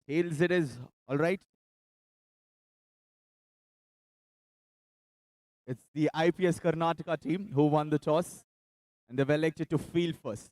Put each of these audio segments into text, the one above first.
Tails it is. All right. It's the IPS Karnataka team who won the toss and they were elected to field first.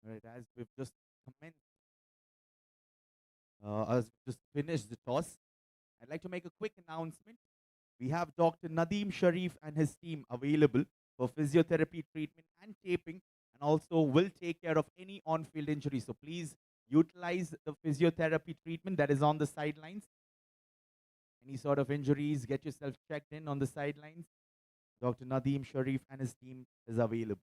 Right, as we've just commenced, as we've just finished the toss, I'd like to make a quick announcement. We have Dr. Nadeem Sharif and his team available for physiotherapy treatment and taping, and also will take care of any on field injury. So please utilize the physiotherapy treatment that is on the sidelines. Any sort of injuries, get yourself checked in on the sidelines. Dr. Nadeem Sharif and his team is available.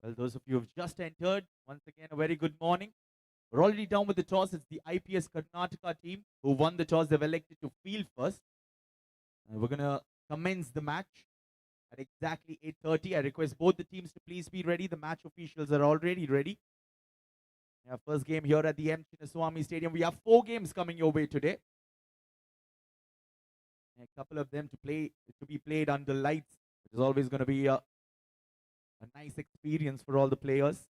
Well, those of you who have just entered, once again, a very good morning. We're already down with the toss. It's the IPS Karnataka team who won the toss. They've elected to field first. We're going to commence the match at exactly 8:30. I request both the teams to please be ready. The match officials are already ready. Our first game here at the M.Chinnaswamy Stadium. We have 4 games coming your way today. A couple of them to be played under lights, which is always going to be a nice experience for all the players.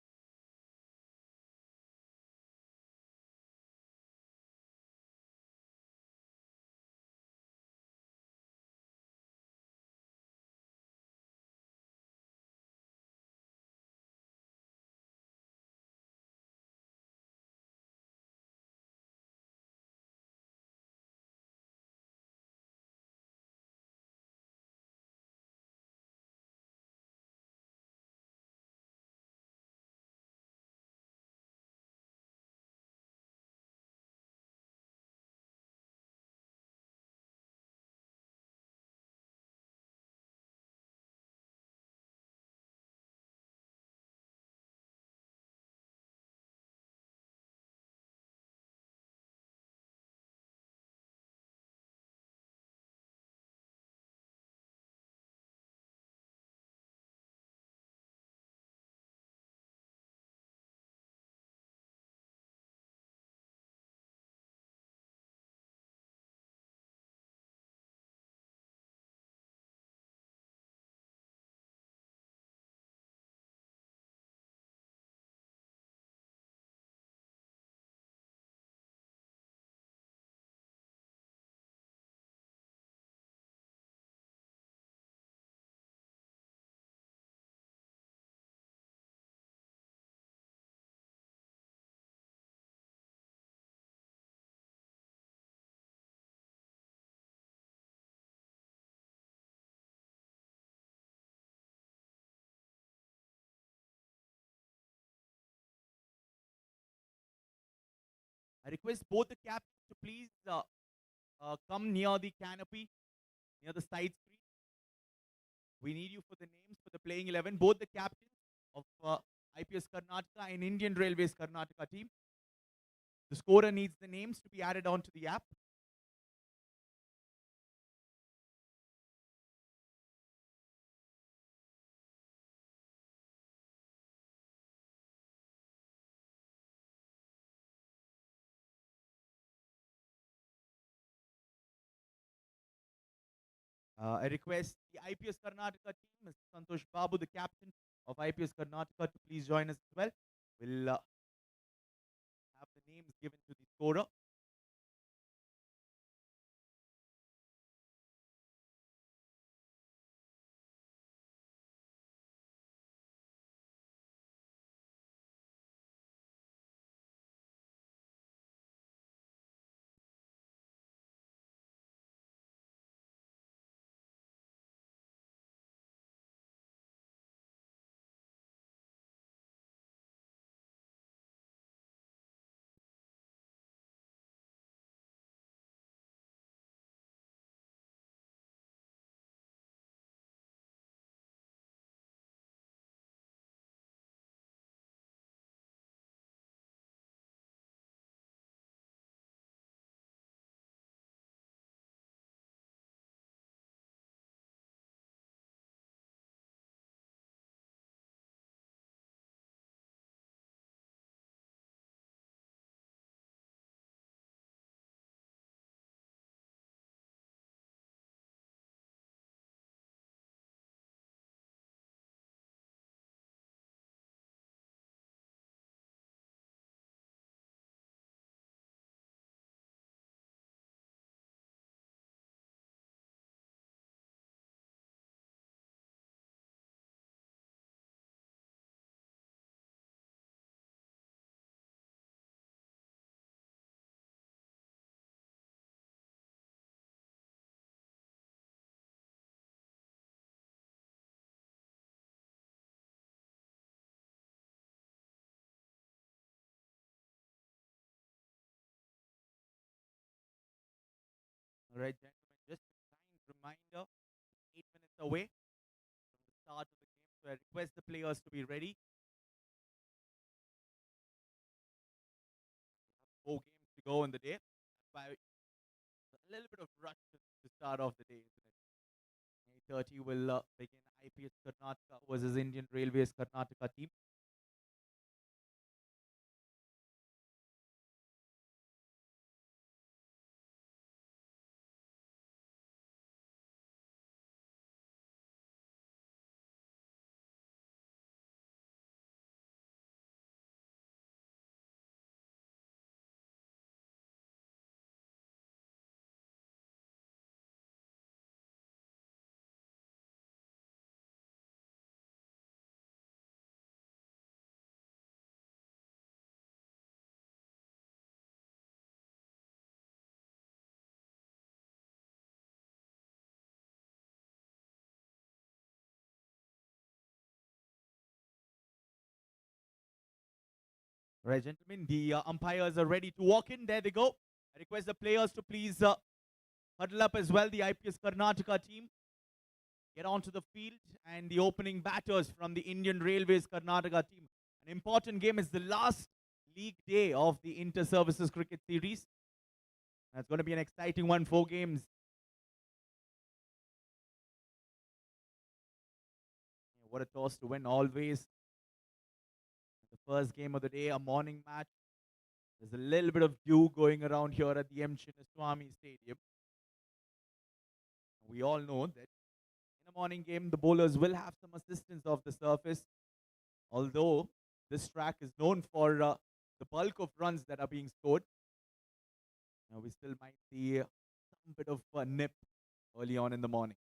I request both the captains to please come near the canopy, near the side screen. We need you for the names for the playing 11. Both the captains of IPS Karnataka and Indian Railways Karnataka team. The scorer needs the names to be added onto the app. I request the IPS Karnataka team, Mr. Santosh Babu, the captain of IPS Karnataka, to please join us as well. We'll have the names given to the scorer. All right, gentlemen, just a kind reminder, 8 minutes away from the start of the game. So I request the players to be ready. go in the day. By a little bit of rush to start off the day, isn't it? 8:30 will begin IPS Karnataka versus Indian Railways Karnataka team. Right, gentlemen, the umpires are ready to walk in. There they go. I request the players to please huddle up as well. The IPS Karnataka team get onto the field, and the opening batters from the Indian Railways Karnataka team. An important game is the last league day of the Inter-Services Cricket Series. That's going to be an exciting one. 4 games. What a toss to win always. The first game of the day, a morning match. There's a little bit of dew going around here at the M.Chinnaswamy Stadium. We all know that in a morning game, the bowlers will have some assistance of the surface, although this track is known for the bulk of runs that are being scored. We still might see some bit of a nip early on in the morning.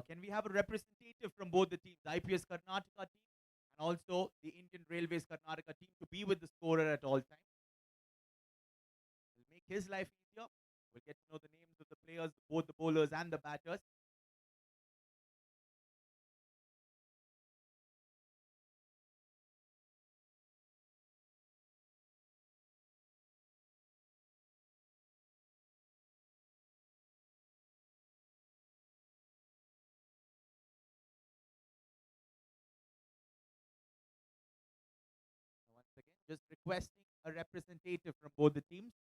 Can we have a representative from both the teams, the IPS Karnataka team and also the Indian Railways Karnataka team, to be with the scorer at all times? Will make his life easier. We'll get to know the names of the players, both the bowlers and the batters. Once again, just requesting a representative from both the teams.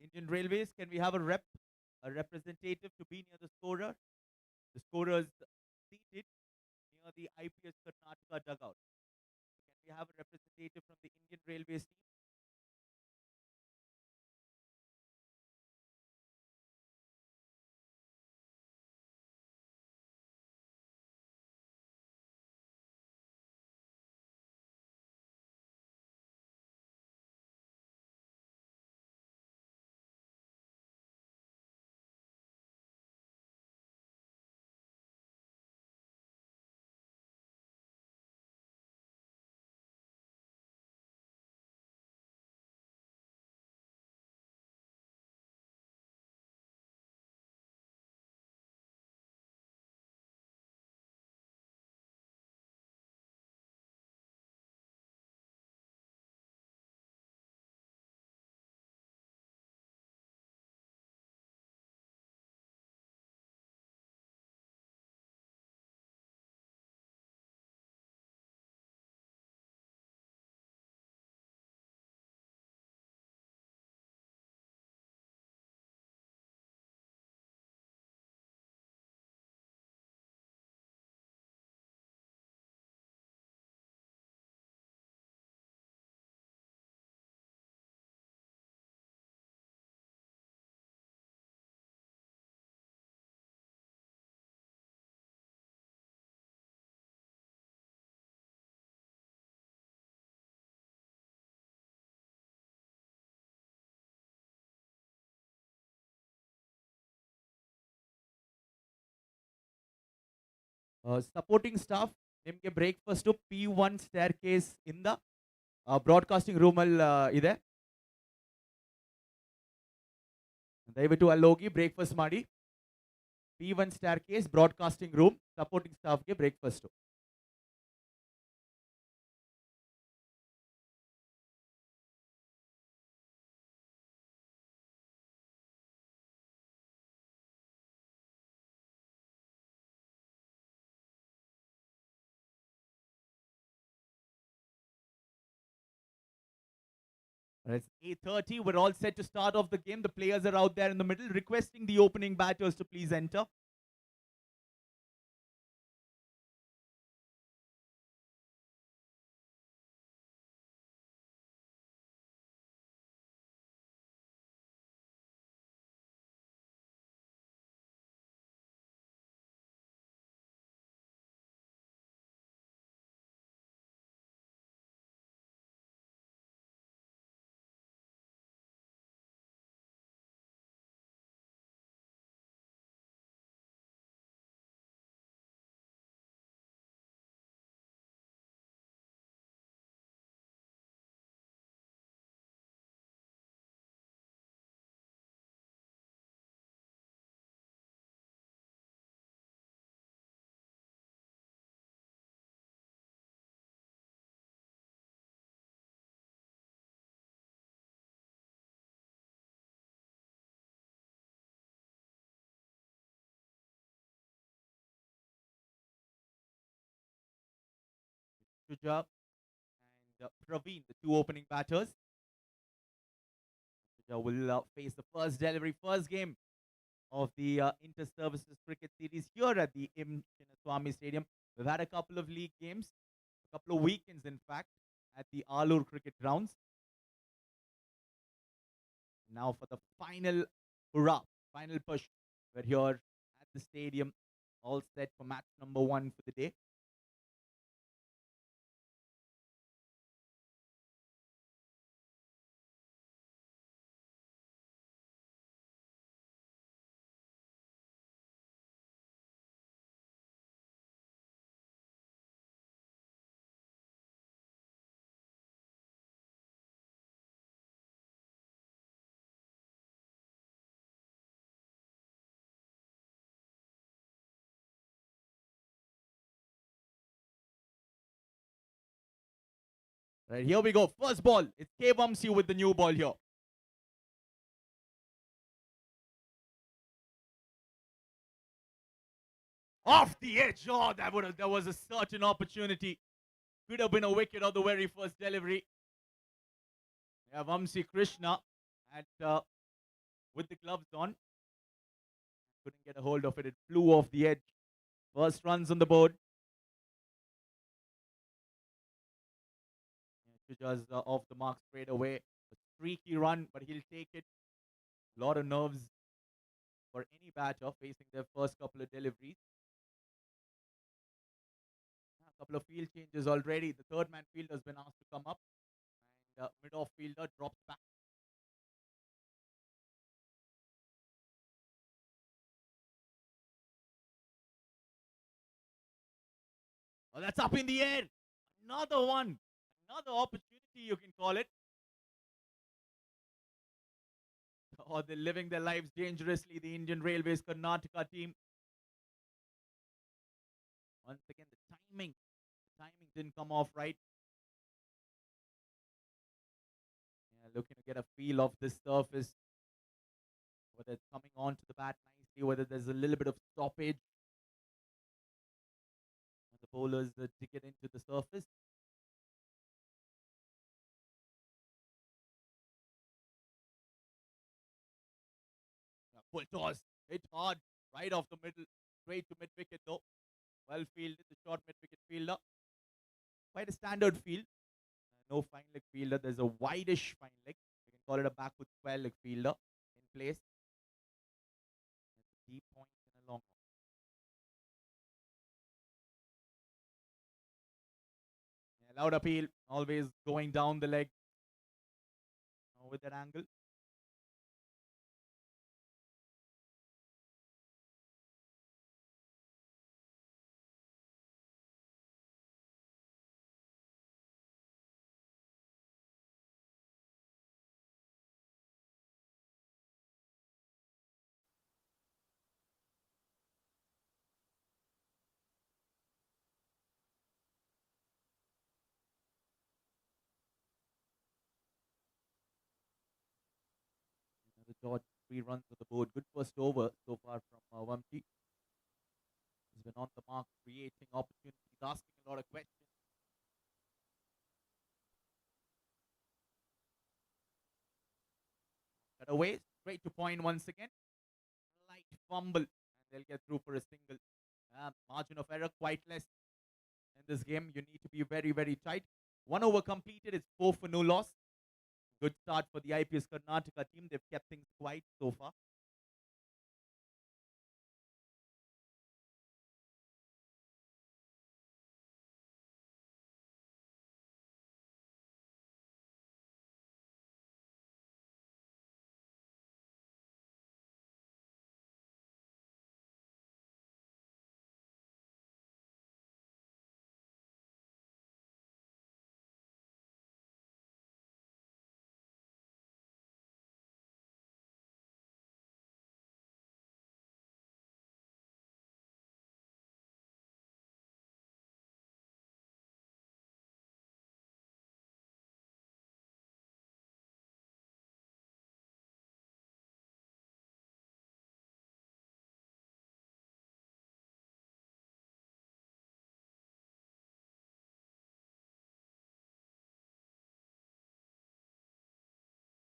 Indian Railways, can we have a representative to be near the scorer? The scorer is seated for the IPS Karnataka dugout. Can we have a representative from the Indian Railways team? Supporting staff ನಿಮಗೆ breakfast P1 staircase ಇಂದ broadcasting room ಅಲ್ಲಿ ಇದೆ. ದಯವಿಟ್ಟು ಅಲ್ಲಿ ಹೋಗಿ breakfast ಮಾಡಿ. P1 staircase broadcasting room, supporting ಸ್ಟಾಫ್ಗೆ breakfast. It's 8:30. We're all set to start off the game. The players are out there in the middle, requesting the opening batters to please enter. Shuja and Praveen, the two opening batters. Shuja will face the first delivery, first game of the Inter-Services Cricket Series here at the M.Chinnaswamy Stadium. We've had a couple of league games, a couple of weekends, in fact, at the Alur Cricket Grounds. Now for the final hurrah, final push. We're here at the stadium, all set for match number 1 for the day. Right, here we go. First ball. It's K. Vamsi with the new ball here. Off the edge. Oh, that was a certain opportunity. Could have been a wicket on the very first delivery. Yeah, Vamsi Krishna at with the gloves on. Couldn't get a hold of it. It flew off the edge. First runs on the board. Shuja's off the mark straight away. A streaky run, but he'll take it. A lot of nerves for any batter facing their first couple of deliveries. A couple of field changes already. The third man fielder has been asked to come up, and mid-off fielder drops back. Oh, that's up in the air. Another one. Another opportunity, you can call it. Oh, they're living their lives dangerously, the Indian Railways Karnataka team. Once again, the timing didn't come off right. Yeah, looking to get a feel of this surface, whether it's coming onto the bat nicely, whether there's a little bit of stoppage. And the bowlers dig it into the surface. Yeah, full toss, hit hard, right off the middle, straight to mid wicket though. Well fielded, the short mid wicket fielder. Quite a standard field. No fine leg fielder. There's a wideish fine leg. You can call it a backward square leg fielder in place. There's a deep point and a long one. Yeah, loud appeal, always going down the leg with that angle. The George 3 runs on the board. Good first over so far from Vamti. He's been on the mark, creating opportunities, asking a lot of questions. Cut away, straight to point once again. Light fumble, and they'll get through for a single. Margin of error quite less in this game. You need to be very, very tight. 1 over completed. It's 4 for no loss. Good start for the IPS Karnataka team. They've kept things quiet so far.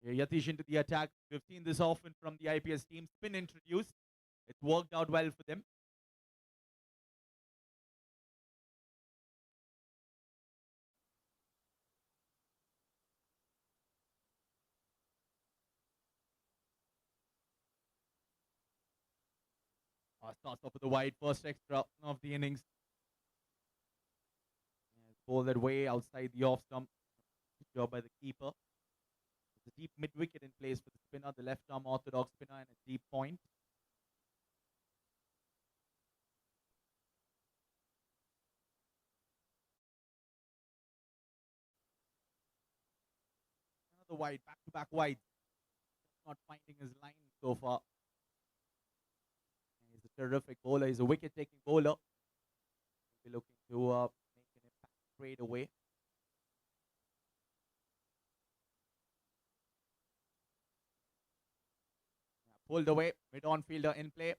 Yeah, Yatish into the attack. We've seen this often from the IPS team. Spin introduced. It worked out well for them. Starts off with the wide first extra of the innings. Ball that way outside the off stump. Good job by the keeper. There's a deep mid wicket in place for the spinner, the left arm orthodox spinner, and a deep point. Another wide, back to back wide. Not finding his line so far. He's a terrific bowler. He's a wicket taking bowler. We'll be looking to make an impact straight away. Pulled away, mid on fielder in play.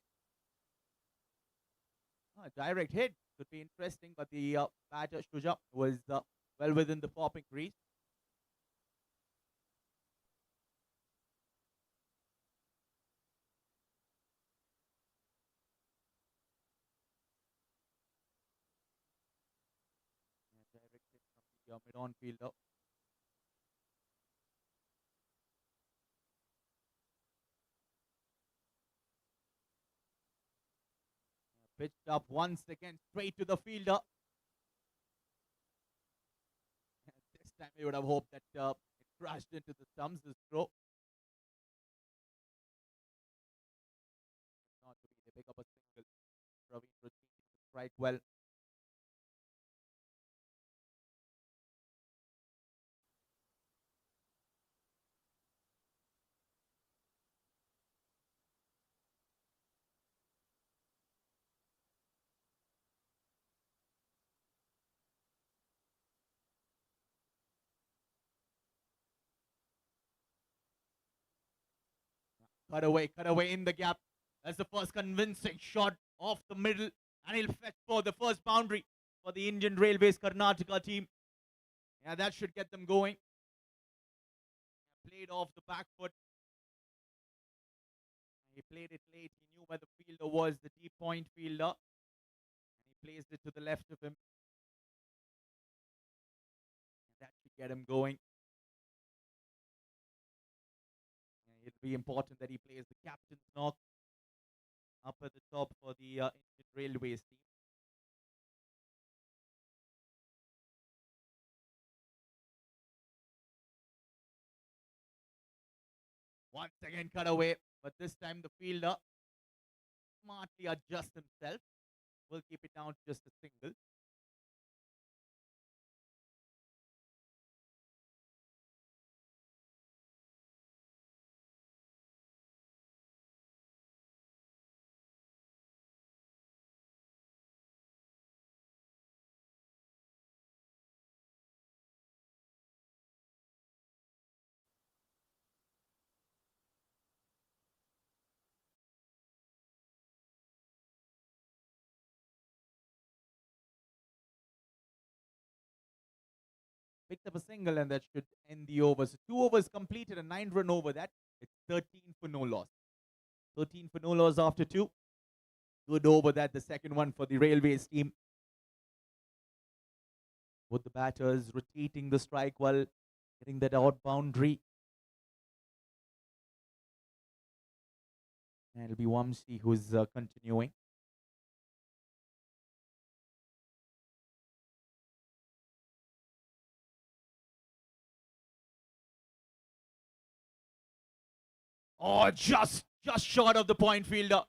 Direct hit could be interesting, but the batter Shuja was well within the popping crease. Direct hit from the mid on fielder. Pitched up once again, straight to the fielder. And this time we would have hoped that it crashed into the stumps, this throw. Not to be, they pick up a single. Praveen proceeding to strike well. Cut away in the gap. That's the first convincing shot off the middle, and he'll fetch for the first boundary for the Indian Railways Karnataka team. Yeah, that should get them going. Played off the back foot. He played it late. He knew where the fielder was, the deep point fielder. And he placed it to the left of him. And that should get him going. And it'll be important that he plays the captain's knock up at the top for the Indian Railways team. Once again cut away, but this time the fielder smartly adjusts himself. We'll keep it down to just a single. Picked up a single, and that should end the over. So 2 overs completed, a 9-run over that. It's 13 for no loss. 13 for no loss after 2. Good over that, the second one for the Railways team. Both the batters rotating the strike while getting that out boundary. And it'll be Vamsi who's continuing. Oh, just short of the point fielder.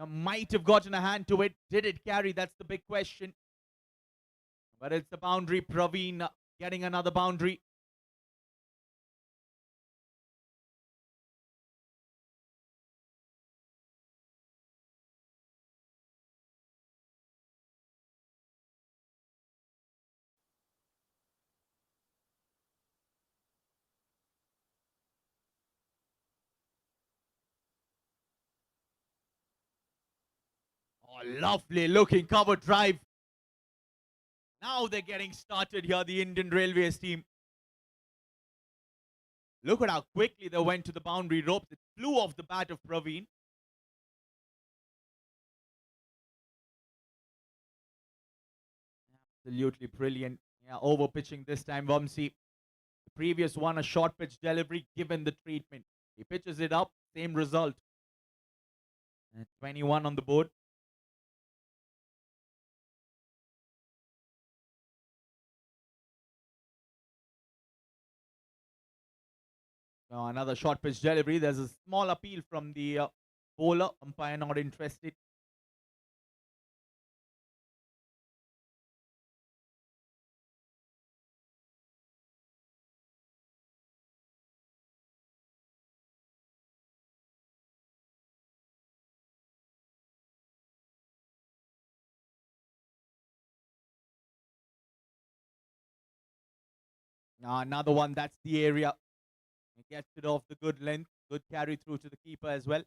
Might have gotten a hand to it. Did it carry? That's the big question. But it's the boundary. Praveen getting another boundary. Oh, lovely looking cover drive. Now they're getting started here, the Indian Railways team. Look at how quickly they went to the boundary ropes. It flew off the bat of Praveen. Absolutely brilliant. Yeah, over pitching this time, Vamsi. The previous one, a short pitch delivery, given the treatment. He pitches it up, same result. And 21 on the board. Another short pitch delivery. There's a small appeal from the bowler. Umpire not interested. Another one. That's the area. He gets it off the good length. Good carry through to the keeper as well.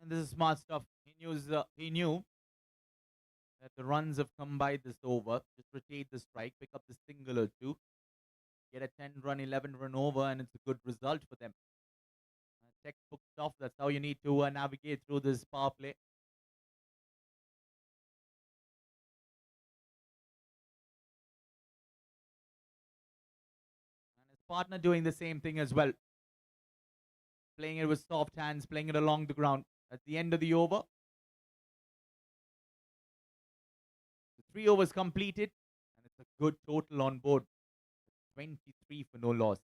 And this is smart stuff. He knew that the runs have come by this over. Just rotate the strike, pick up the single or two, get a 10-run, 11-run over, and it's a good result for them. Textbook stuff. That's how you need to navigate through this power play. And his partner doing the same thing as well. Playing it with soft hands, playing it along the ground. At the end of the over, the 3 overs completed, and it's a good total on board. 23 for no loss.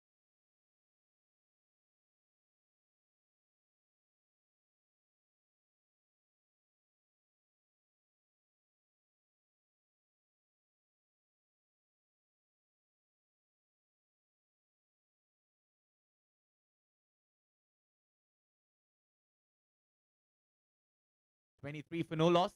$23 for no loss.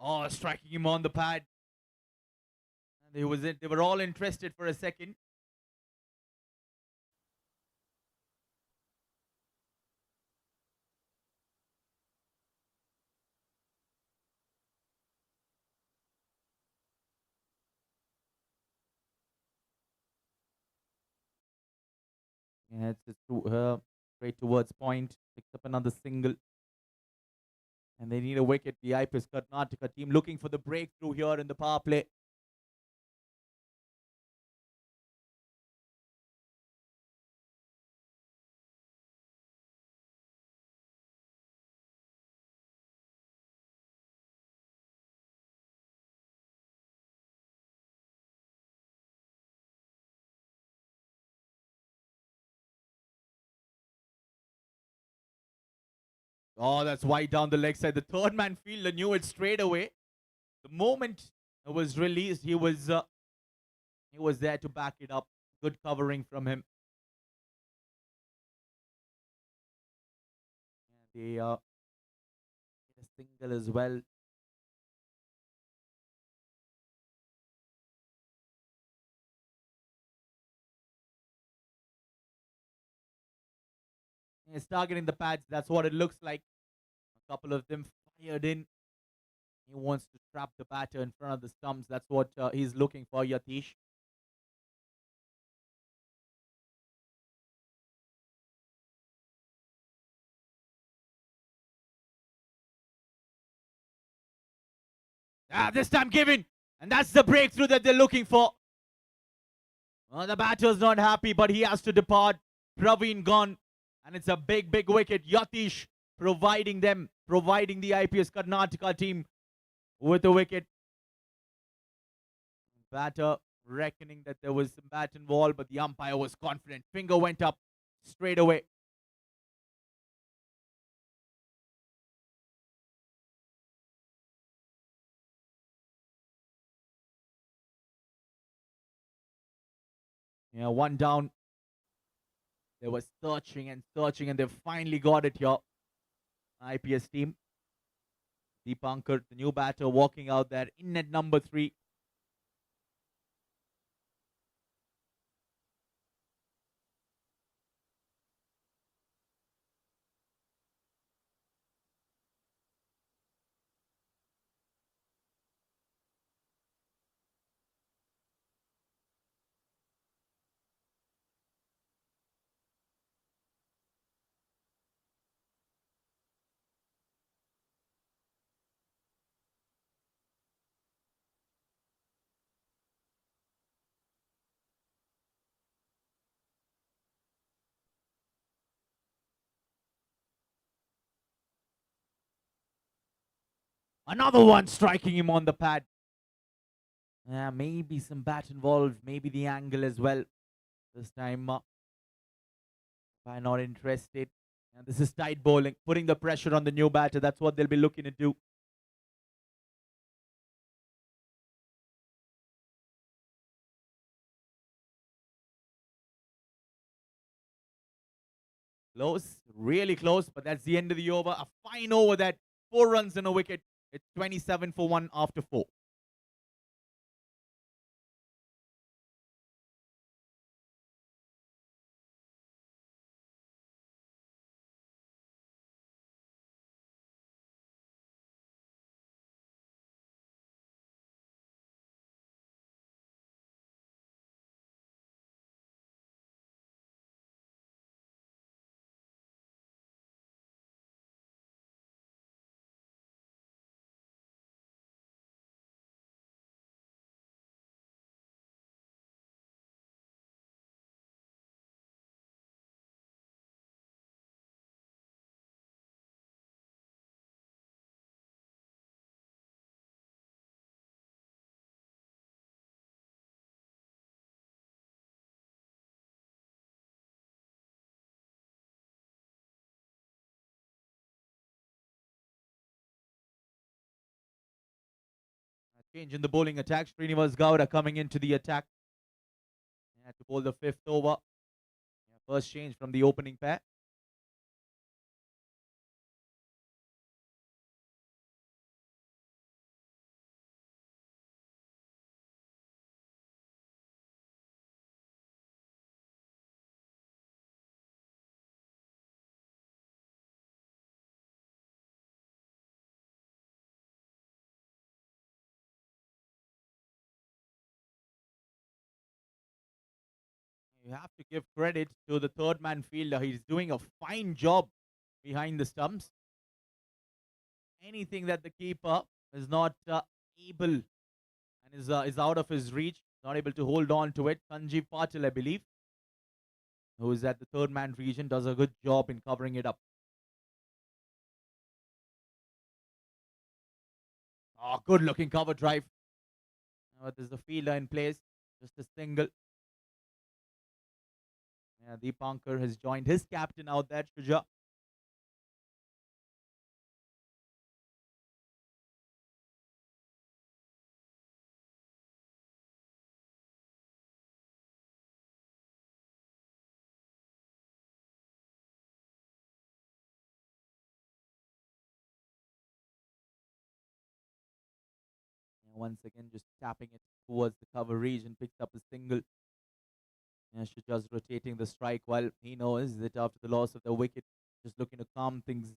Oh, striking him on the pad. They were all interested for a second. Yeah, it's straight towards point. Picks up another single. And they need a wicket. The IPS Karnataka team looking for the breakthrough here in the power play. Oh, that's wide down the leg side. The third man fielder knew it straight away. The moment it was released, he was there to back it up. Good covering from him. They hit a single as well. He's targeting the pads. That's what it looks like. A couple of them fired in. He wants to trap the batter in front of the stumps. That's what he's looking for, Yatish. This time given. And that's the breakthrough that they're looking for. Well, the batter's not happy, but he has to depart. Praveen gone. And it's a big, big wicket. Yatish providing the IPS Karnataka team with a wicket. Batter reckoning that there was some bat involved, but the umpire was confident. Finger went up straight away. Yeah, one down. They were searching, and they've finally got it here. IPS team. Deepankar, the new batter, walking out there in at number 3. Another one striking him on the pad. Yeah, maybe some bat involved, maybe the angle as well. This time, I'm not interested. And this is tight bowling, putting the pressure on the new batter. That's what they'll be looking to do. Close, really close, but that's the end of the over. A fine over that. 4 runs and a wicket. It's 27 for 1 after 4. Change in the bowling attack. Srinivas Gowda coming into the attack. To bowl the 5th over. First change from the opening pair. You have to give credit to the third man fielder. He's doing a fine job behind the stumps. Anything that the keeper is not able and is out of his reach, not able to hold on to it. Sanjeev Patil, I believe, who is at the third man region, does a good job in covering it up. Oh, good looking cover drive. There's the fielder in place. Just a single. Deepankar has joined his captain out there, Shuja. Once again, just tapping it towards the cover region, picks up a single. Shuja's rotating the strike while he knows that after the loss of the wicket, just looking to calm things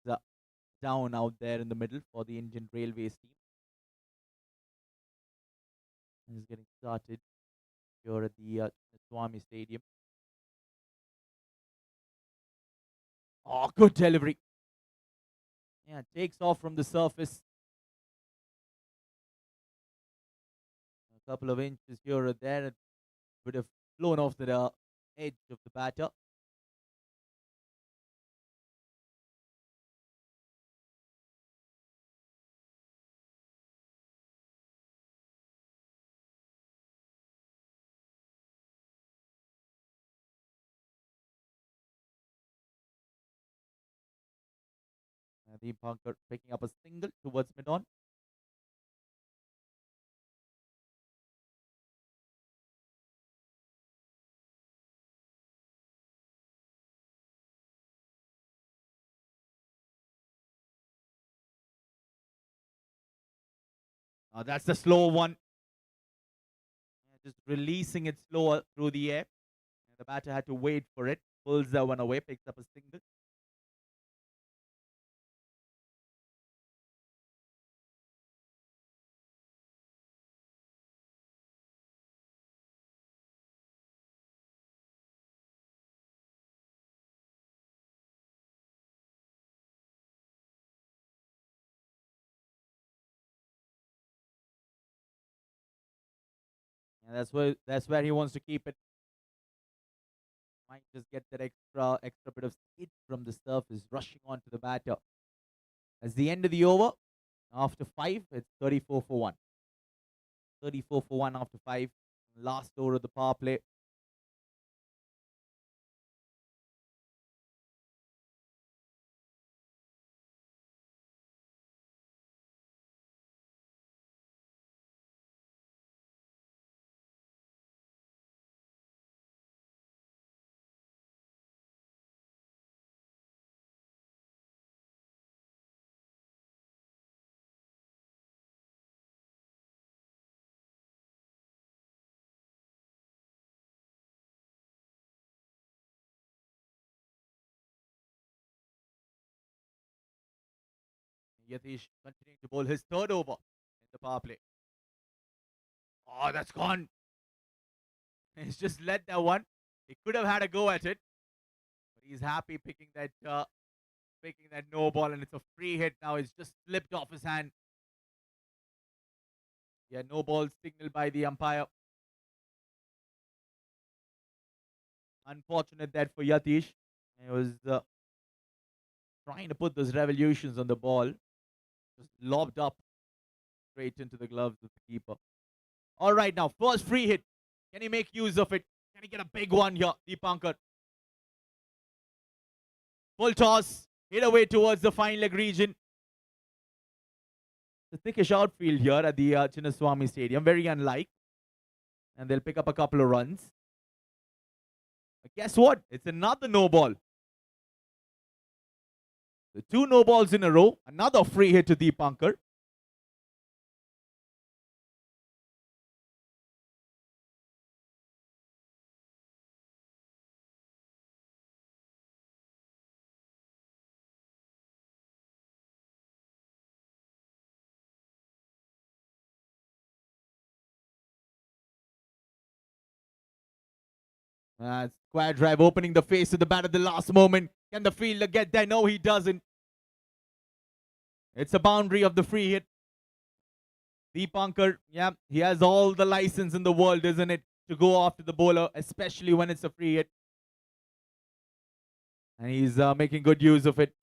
down out there in the middle for the Indian Railways team. He's getting started here at the Swami Stadium. Oh, good delivery. Takes off from the surface. A couple of inches here or there. It would have flown off the edge of the batter. Deepankar picking up a single towards mid-on. That's the slow one. Just releasing it slower through the air. The batter had to wait for it. Pulls that one away, picks up a single. That's where he wants to keep it. Might just get that extra bit of skid from the surface, rushing onto the batter. As the end of the over, after 5, it's 34 for 1. 34 for 1 after 5. Last over of the power play. Yatish continuing to bowl his third over in the power play. Oh, that's gone. He's just let that one. He could have had a go at it, but he's happy picking that no ball, and it's a free hit now. It's just slipped off his hand. Yeah, no ball signaled by the umpire. Unfortunate that for Yatish. He was trying to put those revolutions on the ball. Just lobbed up straight into the gloves of the keeper. All right, now, first free hit. Can he make use of it? Can he get a big one here, Deepankar? Full toss. Hit away towards the fine leg region. The thickish outfield here at the Chinnaswamy Stadium. Very unlike. And they'll pick up a couple of runs. But guess what? It's another no ball. The two no balls in a row. Another free hit to Deepankar. Square drive opening the face of the bat at the last moment. Can the fielder get there? No, he doesn't. It's a boundary of the free hit. Deepankar, yeah, he has all the license in the world, isn't it, to go after the bowler, especially when it's a free hit. And he's making good use of it.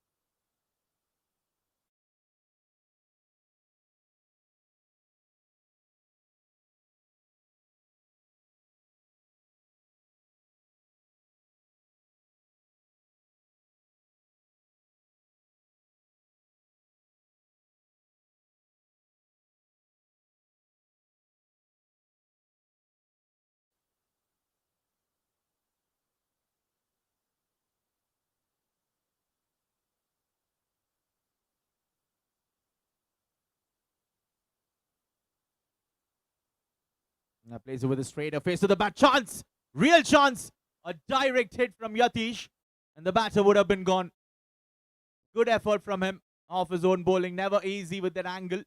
Now plays it with a straighter face of the bat. Chance! Real chance! A direct hit from Yatish. And the batter would have been gone. Good effort from him off his own bowling. Never easy with that angle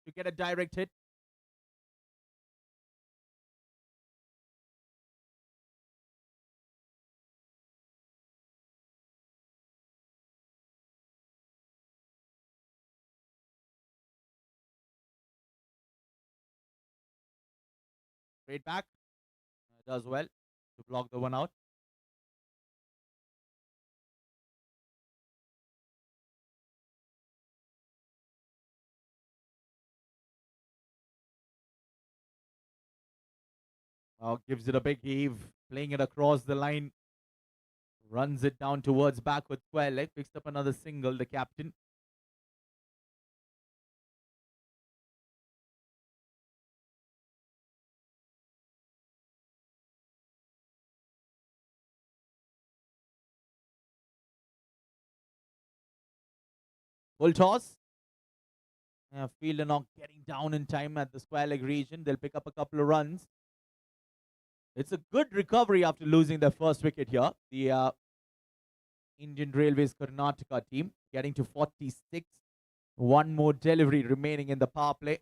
to get a direct hit. Straight back. Does well to block the one out. Gives it a big heave, playing it across the line. Runs it down towards back with square leg. Picks up another single, the captain. Full toss. Fielder not getting down in time at the square leg region. They'll pick up a couple of runs. It's a good recovery after losing their first wicket here. The Indian Railways Karnataka team getting to 46. One more delivery remaining in the power play.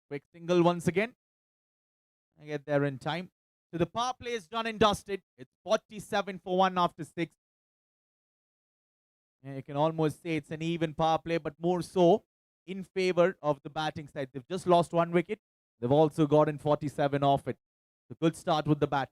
Quick single once again. I get there in time. So the power play is done and dusted. It's 47 for 1 after 6. And you can almost say it's an even power play, but more so in favor of the batting side. They've just lost 1 wicket. They've also gotten 47 off it. It's a good start with the bat.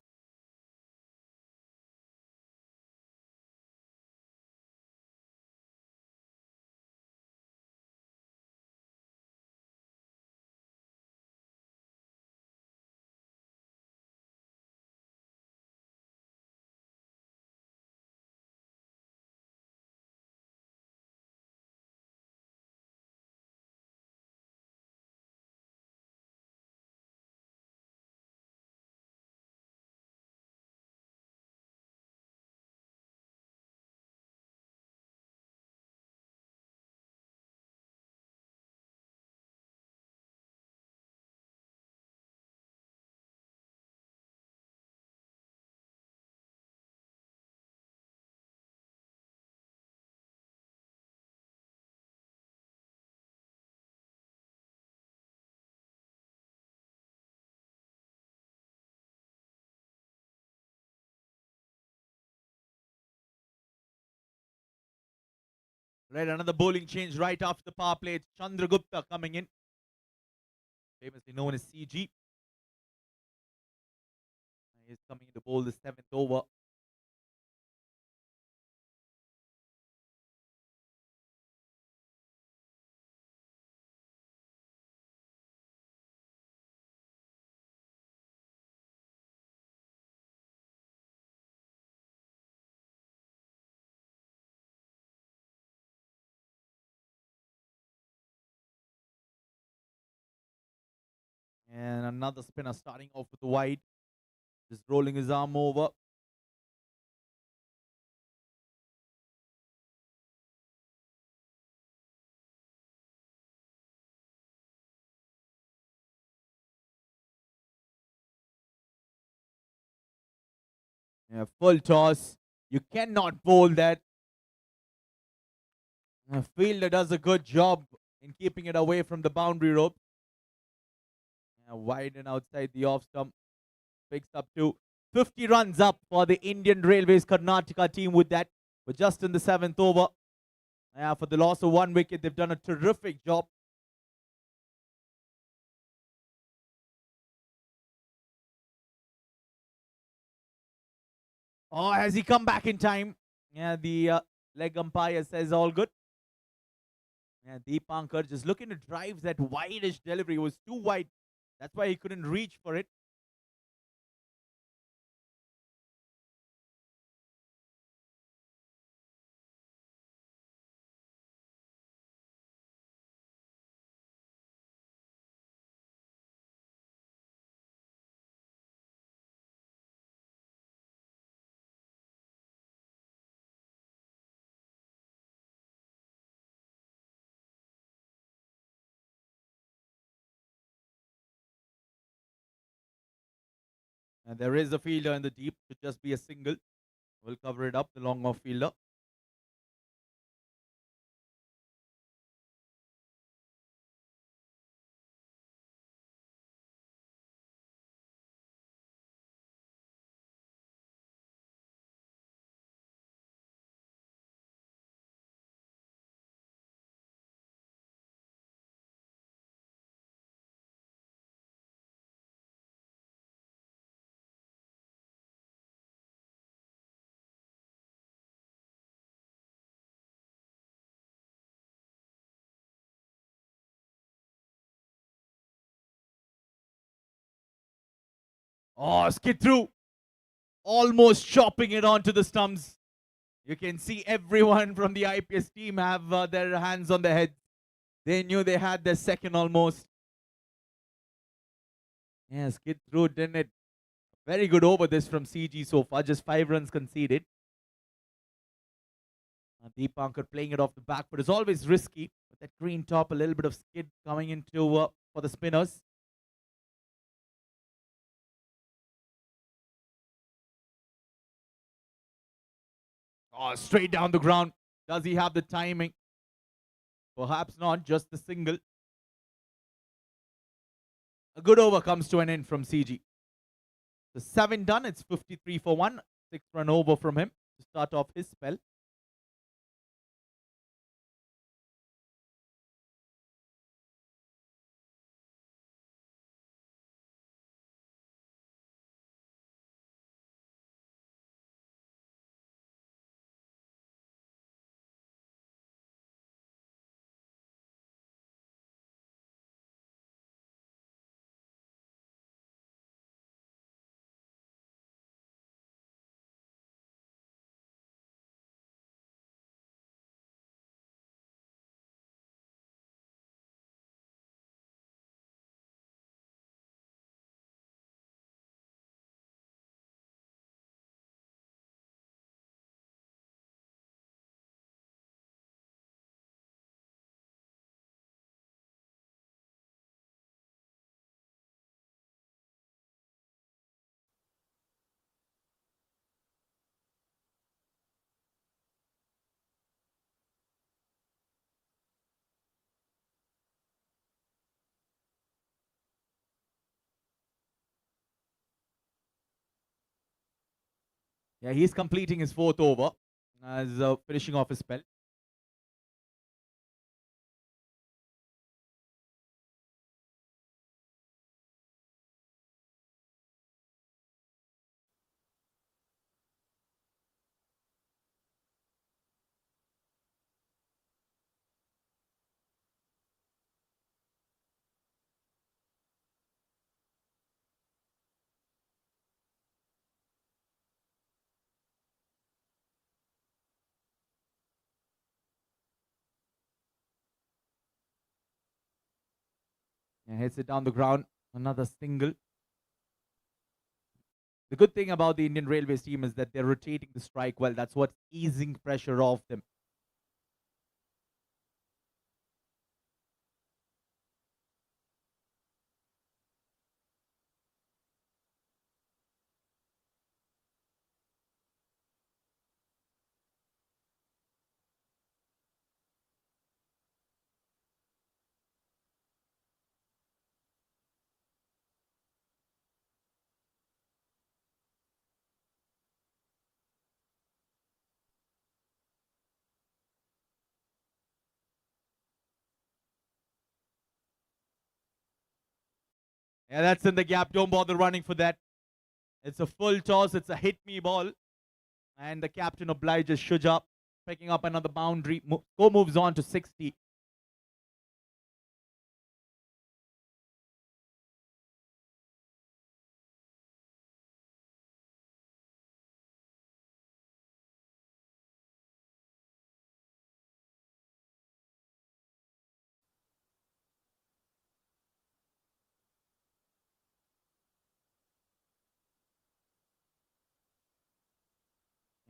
Right, another bowling change right after the power play. It's Chandragupta coming in, famously known as CG. He's coming in to bowl the 7th over. And another spinner starting off with the wide. Just rolling his arm over. Yeah, full toss. You cannot bowl that. Fielder does a good job in keeping it away from the boundary rope. Yeah, wide and outside the off stump. Picks up to 50 runs up for the Indian Railways Karnataka team with that. But just in the 7th over. Yeah, for the loss of 1 wicket, they've done a terrific job. Oh, has he come back in time? Yeah, the leg umpire says all good. Yeah, Deepankar just looking to drive that wideish delivery. It was too wide. That's why he couldn't reach for it. And there is a fielder in the deep. Should just be a single. We'll cover it up, the long off fielder. Oh, skid through. Almost chopping it onto the stumps. You can see everyone from the IPS team have their hands on their heads. They knew they had their second almost. Yeah, skid through, didn't it? Very good over this from CG so far. Just 5 runs conceded. Deepankar playing it off the back, but it's always risky. With that green top, a little bit of skid coming into for the spinners. Oh, straight down the ground. Does he have the timing? Perhaps not, just the single. A good over comes to an end from CG. The 7 done, it's 53 for 1. 6-run over from him to start off his spell. Yeah, he's completing his 4th over as finishing off his spell. And hits it down the ground. Another single. The good thing about the Indian Railways team is that they're rotating the strike well. That's what's easing pressure off them. Yeah, that's in the gap. Don't bother running for that. It's a full toss. It's a hit me ball. And the captain obliges Shuja, picking up another boundary. Score moves on to 60.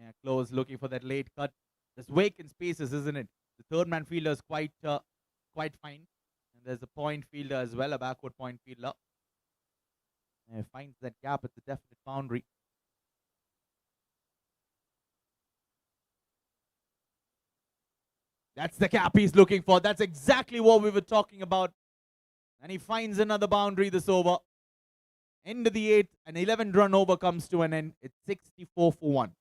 Yeah, close, looking for that late cut. There's vacant spaces, isn't it? The third man fielder is quite fine. And there's a point fielder as well, a backward point fielder. And finds that gap at the definite boundary. That's the cap he's looking for. That's exactly what we were talking about. And he finds another boundary this over. End of the eighth, an 11-run over comes to an end. It's 64 for 1.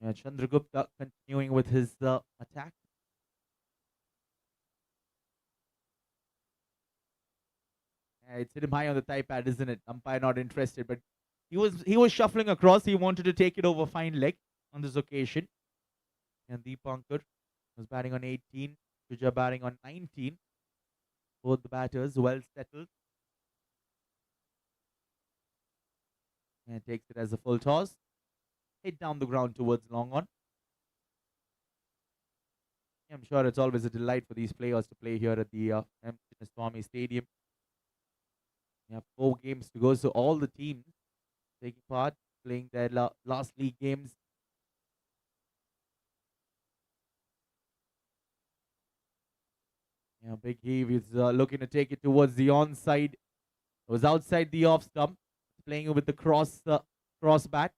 Yeah, Chandragupta continuing with his attack. It's hit him high on the thigh pad, isn't it? Umpire not interested, but he was shuffling across. He wanted to take it over fine leg on this occasion. And Deepankar was batting on 18. Shuja batting on 19. Both the batters well settled. And takes it as a full toss. Hit down the ground towards long on. I'm sure it's always a delight for these players to play here at the M.Chinnaswamy Stadium. We have 4 games to go, so all the teams taking part, playing their last league games. Yeah, Big Heave is looking to take it towards the onside. It was outside the off stump, playing it with the cross bat.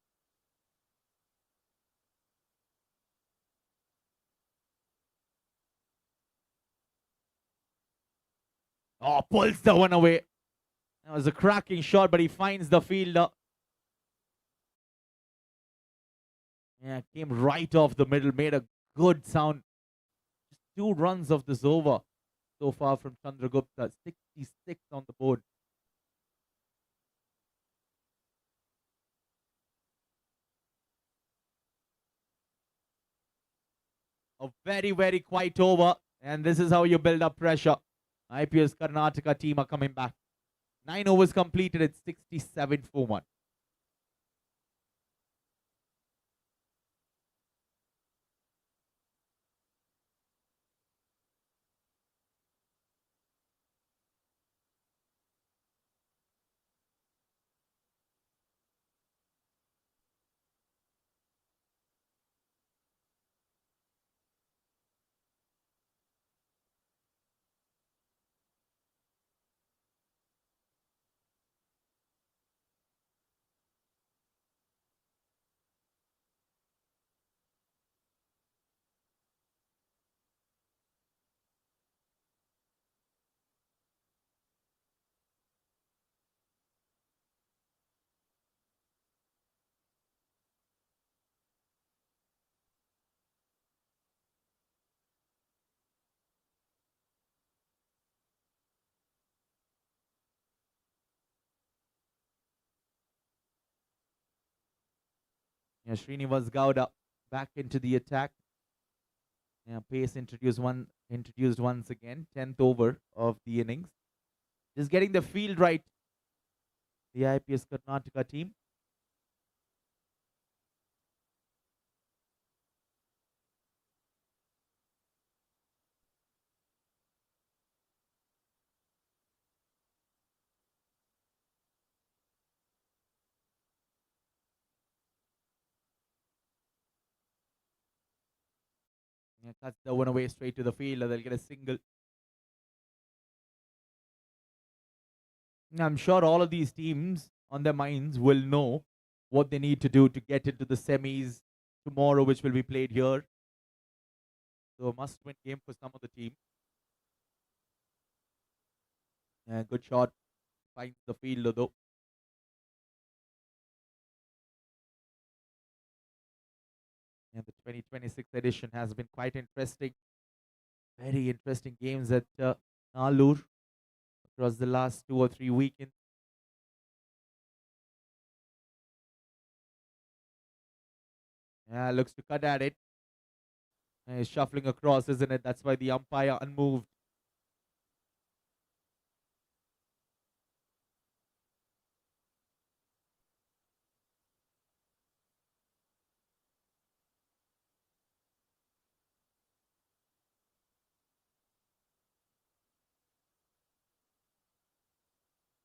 Oh, pulls the one away. That was a cracking shot, but he finds the fielder. Yeah, came right off the middle, made a good sound. Just 2 runs of this over so far from Chandragupta. 66 on the board. A very, very quiet over. And this is how you build up pressure. IPS Karnataka team are coming back. 9 overs completed at 67 for 1. Yeah, Srinivas Gowda back into the attack. Yeah, pace introduced once again. 10th over of the innings. Just getting the field right. The IPS Karnataka team. Yeah, cuts the one away straight to the fielder. They'll get a single. I'm sure all of these teams on their minds will know what they need to do to get into the semis tomorrow, which will be played here. So a must-win game for some of the team. Yeah, good shot. Finds the fielder though. And the 2026 edition has been quite interesting. Very interesting games at Nalur across the last 2 or 3 weekends. Yeah, looks to cut at it. He's shuffling across, isn't it? That's why the umpire unmoved.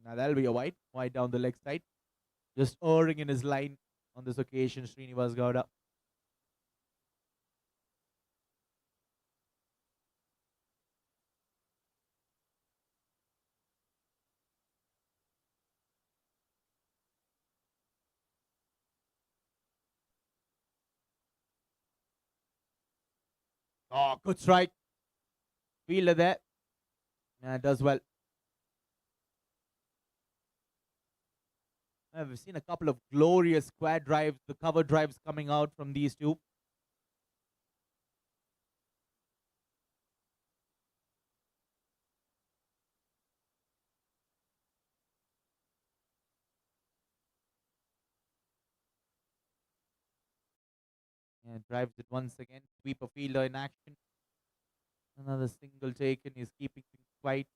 Now that'll be a wide. Wide down the leg side. Just erring in his line on this occasion, Srinivas Gowda. Oh, good strike. Fielder there. Yeah, does well. We've seen a couple of glorious square drives, the cover drives coming out from these two. Yeah, drives it once again. Sweep a fielder in action. Another single taken. He's keeping things quiet.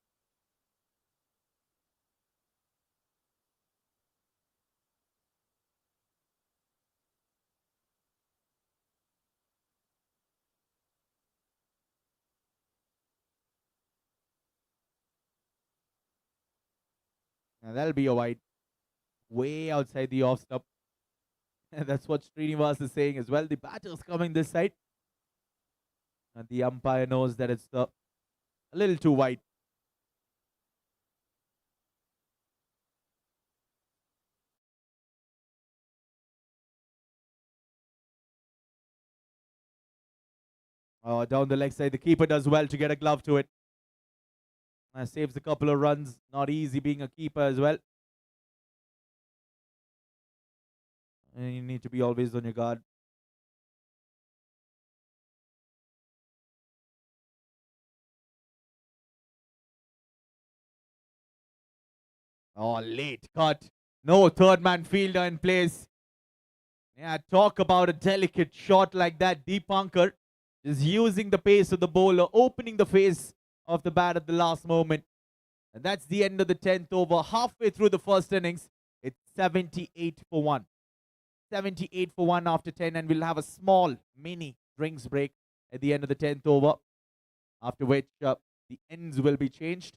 And that'll be a wide. Way outside the off stop. And that's what Srinivas is saying as well. The batter's coming this side. And the umpire knows that it's a little too wide. Down the leg side. The keeper does well to get a glove to it. Saves a couple of runs. Not easy being a keeper as well. And you need to be always on your guard. Oh, late cut. No third man fielder in place. Yeah, talk about a delicate shot like that. Deepankar is using the pace of the bowler, opening the face of the bat at the last moment. And that's the end of the 10th over. Halfway through the first innings, it's 78 for 1. 78 for 1 after 10, and we'll have a small mini drinks break at the end of the 10th over, after which the ends will be changed.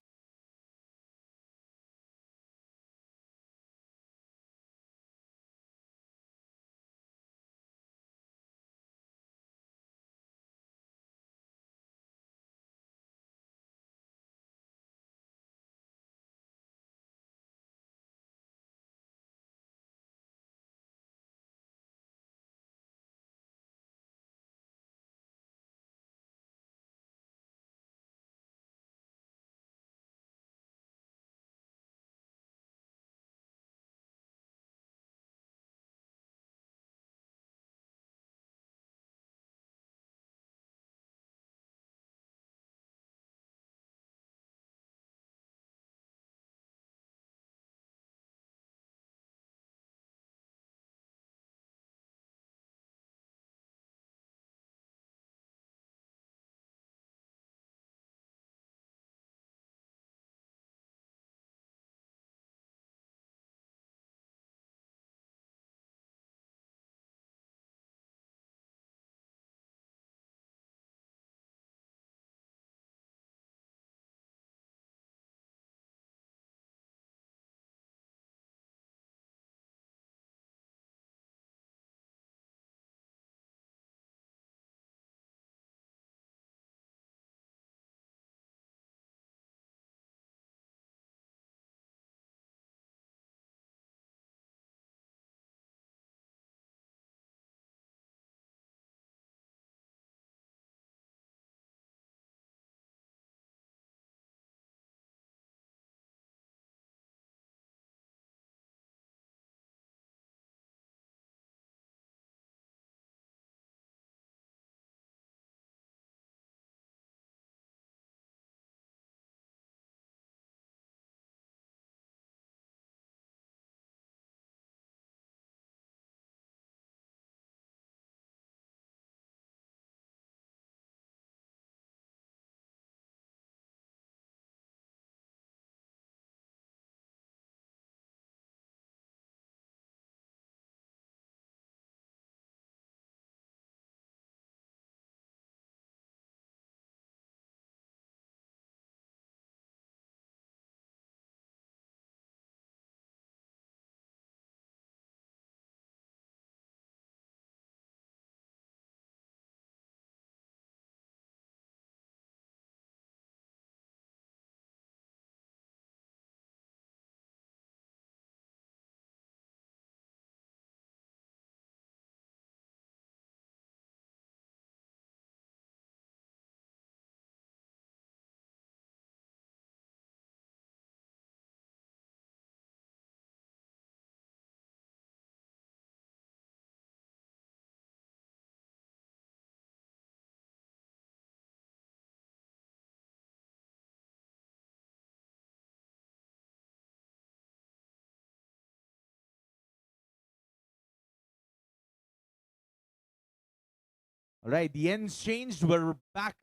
All right, the ends changed. We're back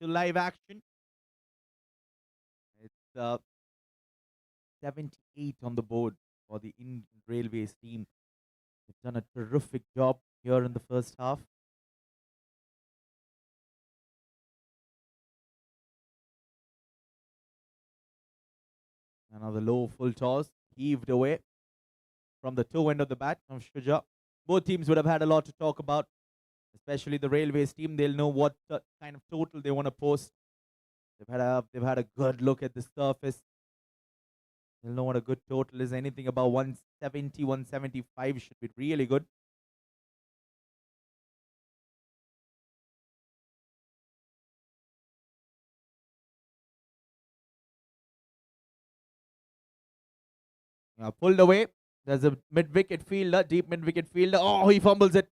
to live action. It's 78 on the board for the Indian Railways team. They've done a terrific job here in the first half. Another low full toss, heaved away from the toe end of the bat from Shuja. Both teams would have had a lot to talk about, especially the Railways team. They'll know what kind of total they want to post. They've had a good look at the surface. They'll know what a good total is. Anything about 170, 175 should be really good. Pulled away. There's a mid-wicket fielder, deep mid-wicket fielder. Oh, he fumbles it.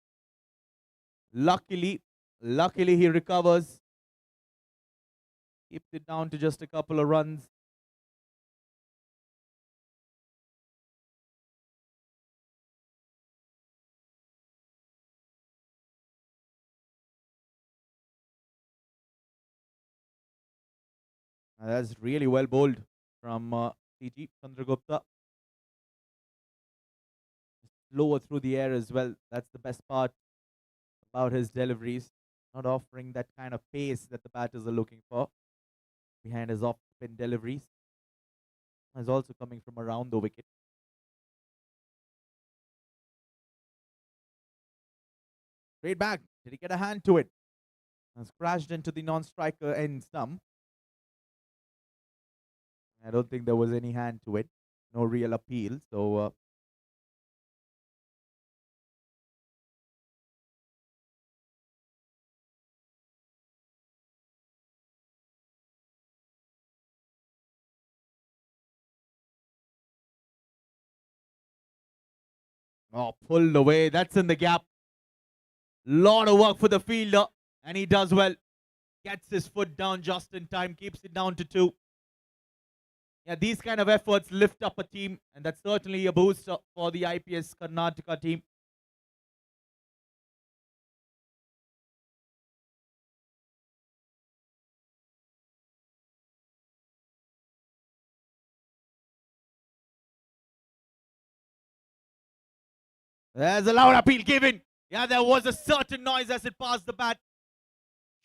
Luckily he recovers. Keeps it down to just a couple of runs. That's really well bowled from CG Chandragupta. Lower through the air as well. That's the best part about his deliveries. Not offering that kind of pace that the batters are looking for behind his off-spin deliveries. Is also coming from around the wicket. Straight back. Did he get a hand to it? Has crashed into the non-striker end stump. I don't think there was any hand to it. No real appeal. So pulled away. That's in the gap. Lot of work for the fielder, and he does well. Gets his foot down just in time, keeps it down to 2. Yeah, these kind of efforts lift up a team, and that's certainly a boost for the IPS Karnataka team. There's a loud appeal given. Yeah, there was a certain noise as it passed the bat.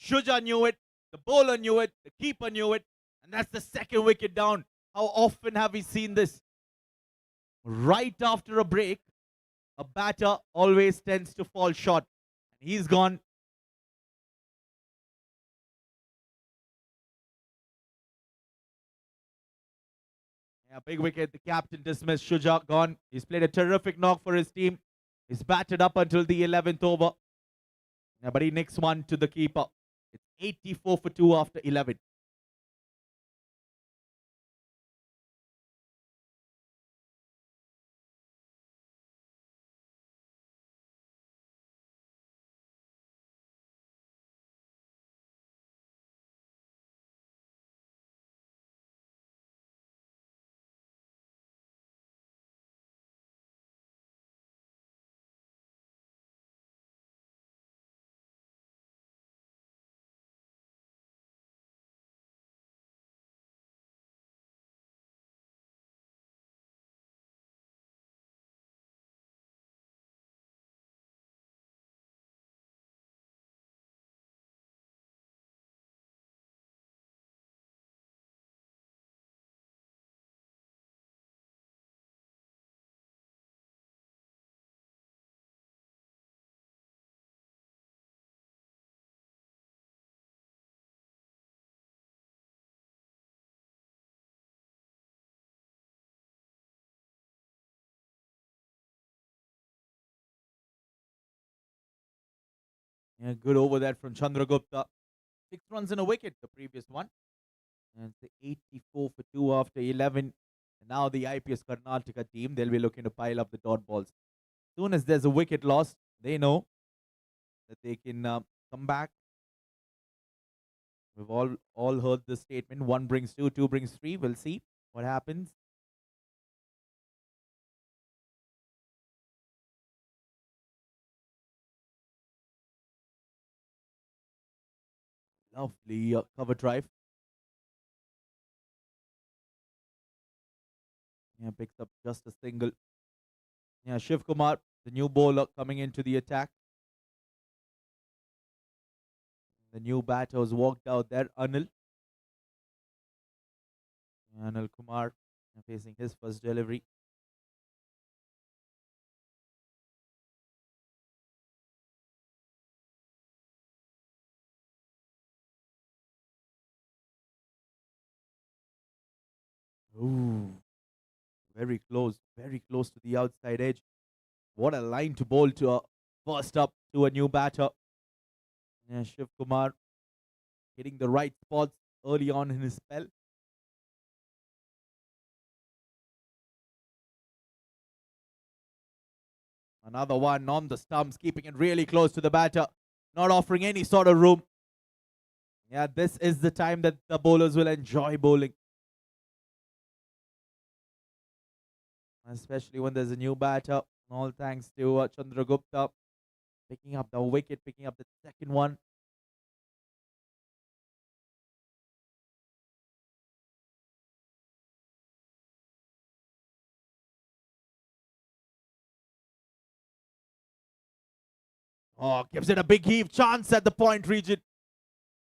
Shuja knew it, the bowler knew it, the keeper knew it, and that's the second wicket down. How often have we seen this? Right after a break, a batter always tends to fall short. And he's gone. Yeah, big wicket. The captain dismissed. Shuja gone. He's played a terrific knock for his team. He's batted up until the 11th over. Yeah, but he nicks one to the keeper. It's 84 for 2 after 11. Yeah, good over that from Chandragupta. 6 runs and a wicket, the previous one. And it's 84 for 2 after 11. And now the IPS Karnataka team, they'll be looking to pile up the dot balls. As soon as there's a wicket loss, they know that they can come back. We've all heard the statement. 1 brings 2, 2 brings 3. We'll see what happens. Lovely cover drive. Yeah, picks up just a single. Yeah, Shiv Kumar, the new bowler coming into the attack. The new batter was walked out there, Anil. Anil Kumar facing his first delivery. Ooh, very close to the outside edge. What a line to bowl to first up to a new batter. Yeah, Shiv Kumar hitting the right spots early on in his spell. Another one on the stumps, keeping it really close to the batter, not offering any sort of room. Yeah, this is the time that the bowlers will enjoy bowling, especially when there's a new batter. All thanks to Chandragupta picking up the wicket, picking up the second one. Oh, gives it a big heave. Chance at the point region.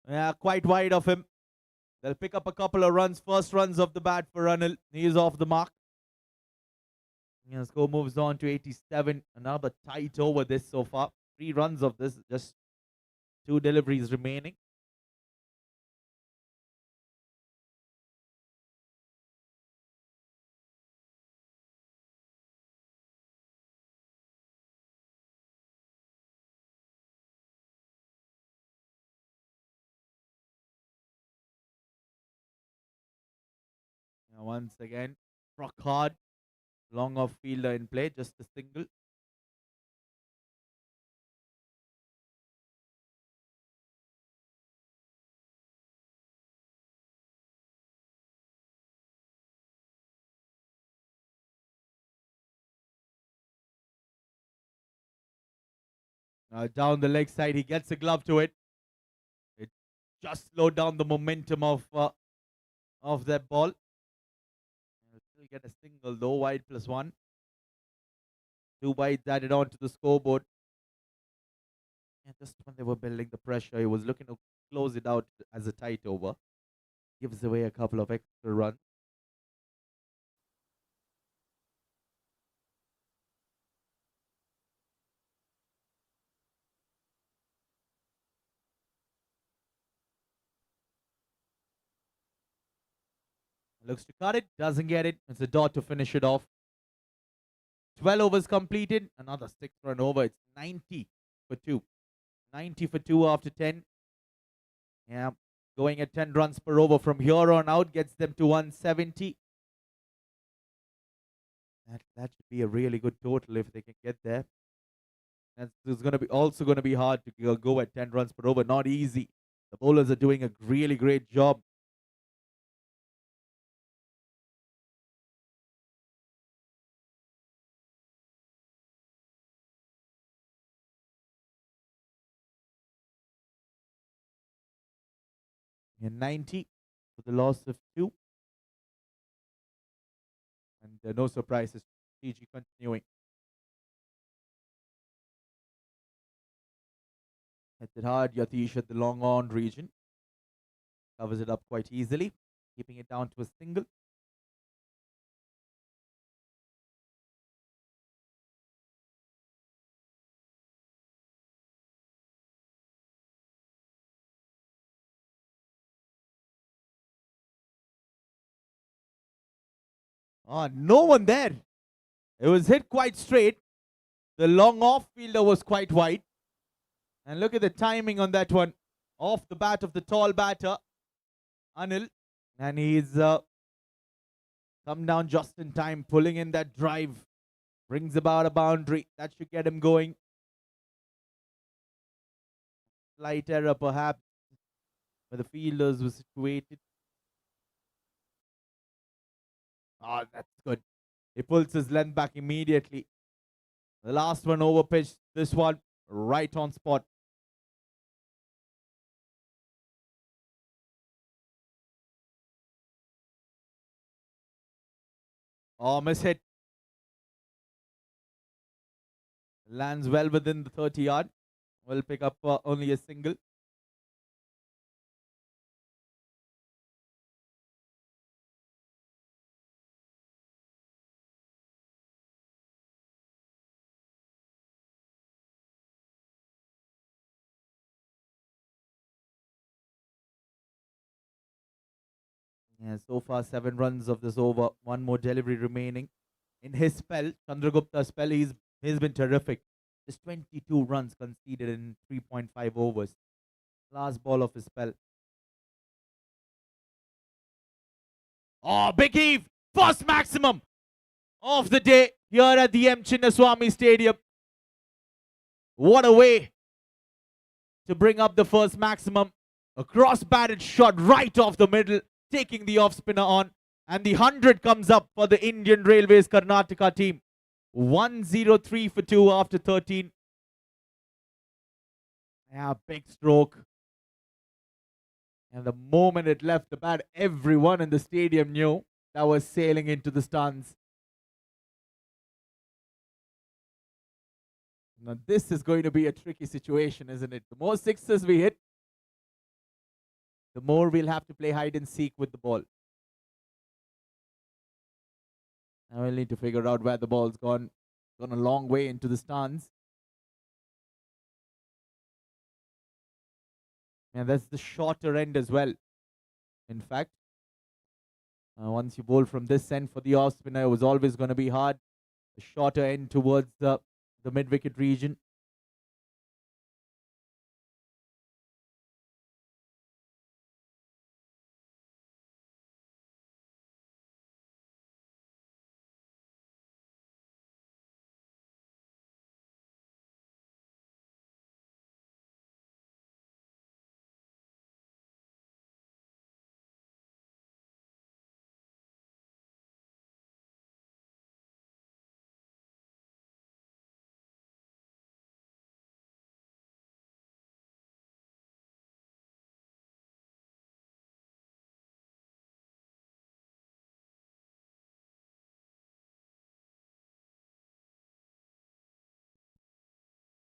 Yeah, quite wide of him. They'll pick up a couple of runs. First runs of the bat for Anil. He's off the mark. Yeah, score moves on to 87. Another tight over this so far. 3 runs of this. Just 2 deliveries remaining. Yeah, once again, struck hard. Long off fielder in play. Just a single. Down the leg side. He gets a glove to it. It just slowed down the momentum of that ball. He'll still get a single though. Wide +1. 2 wides added on to the scoreboard. Yeah, just when they were building the pressure, he was looking to close it out as a tight over. Gives away a couple of extra runs. Looks to cut it, doesn't get it. It's a dot to finish it off. 12 overs completed, another 6-run over. It's 90 for 2. 90 for 2 after 10. Yeah, going at 10 runs per over from here on out gets them to 170. That should be a really good total if they can get there. And it's going to be also going to be hard to go at 10 runs per over. Not easy. The bowlers are doing a really great job. In 90 for the loss of 2. And no surprises. TG continuing. Hits it hard. Yatish at the long on region. Covers it up quite easily. Keeping it down to a single. No one there. It was hit quite straight. The long off fielder was quite wide. And look at the timing on that one. Off the bat of the tall batter, Anil. And he's come down just in time, pulling in that drive. Brings about a boundary. That should get him going. Slight error perhaps where the fielders were situated. That's good. He pulls his length back immediately. The last one over pitched. This one right on spot. Oh, miss hit. Lands well within the 30-yard. Will pick up only a single. Yeah, so far 7 runs of this over. One more delivery remaining. In his spell, Chandragupta's spell, he's been terrific. Just 22 runs conceded in 3.5 overs. Last ball of his spell. Oh, big heave! First maximum of the day here at the M.Chinnaswamy Stadium. What a way to bring up the first maximum. A cross-batted shot right off the middle, taking the off-spinner on. And the 100 comes up for the Indian Railways Karnataka team. 103 for 2 after 13. Yeah, big stroke. And the moment it left the bat, everyone in the stadium knew that was sailing into the stands. Now, this is going to be a tricky situation, isn't it? The more sixes we hit, the more we'll have to play hide and seek with the ball. Now we'll need to figure out where the ball's gone. Gone a long way into the stands. And that's the shorter end as well. In fact, once you bowl from this end for the off spinner, it was always going to be hard. The shorter end towards the mid-wicket region.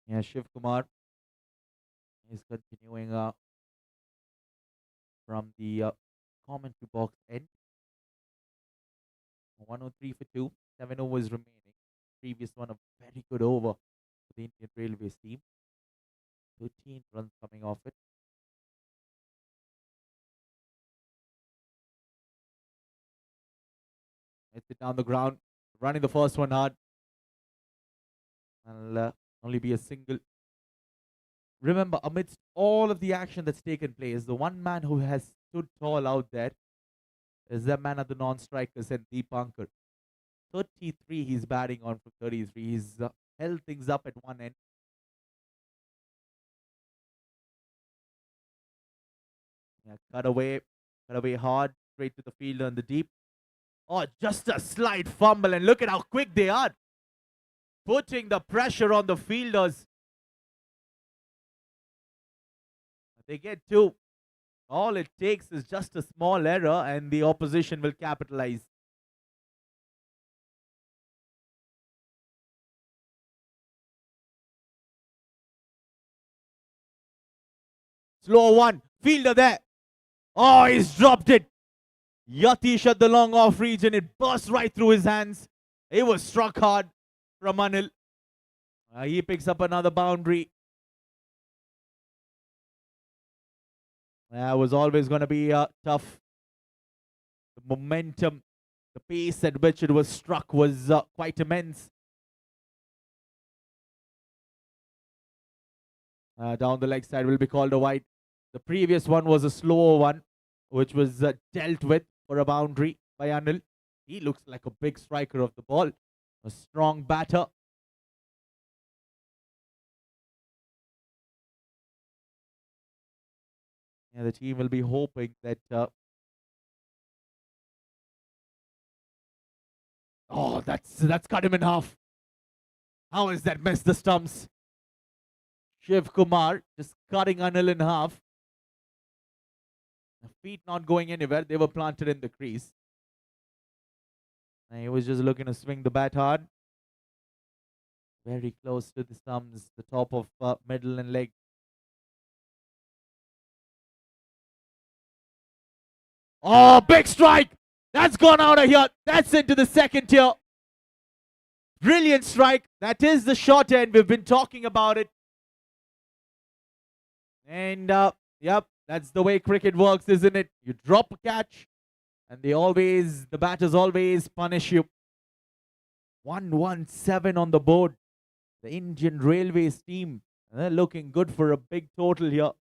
Yeah, Shiv Kumar is continuing from the commentary box end. 103 for 2, 7 overs remaining. Previous one, a very good over for the Indian Railways team. 13 runs coming off it. Hits it down the ground, running the first one hard. And only be a single. Remember, amidst all of the action that's taken place, the one man who has stood tall out there is the man at the non-strikers and Deepankar. 33 he's batting on from 33. He's held things up at one end. Yeah, cut away hard, straight to the fielder in the deep. Oh, just a slight fumble, and look at how quick they are. Putting the pressure on the fielders. They get two. All it takes is just a small error, and the opposition will capitalize. Slow one. Fielder there. Oh, he's dropped it. Yatish at the long off region. It burst right through his hands. It was struck hard from Anil. He picks up another boundary. That was always going to be tough. The momentum, the pace at which it was struck was quite immense. Down the leg side will be called a wide. The previous one was a slower one, which was dealt with for a boundary by Anil. He looks like a big striker of the ball. A strong batter. Yeah, the team will be hoping that... oh, that's cut him in half. How has that missed the stumps? Shiv Kumar just cutting Anil in half. The feet not going anywhere. They were planted in the crease. And he was just looking to swing the bat hard. Very close to the stumps, the top of middle and leg. Oh, big strike! That's gone out of here. That's into the second tier. Brilliant strike. That is the short end. We've been talking about it. And yep, that's the way cricket works, isn't it? You drop a catch, and the batters always punish you. 117 on the board. The Indian Railways team, they're looking good for a big total here.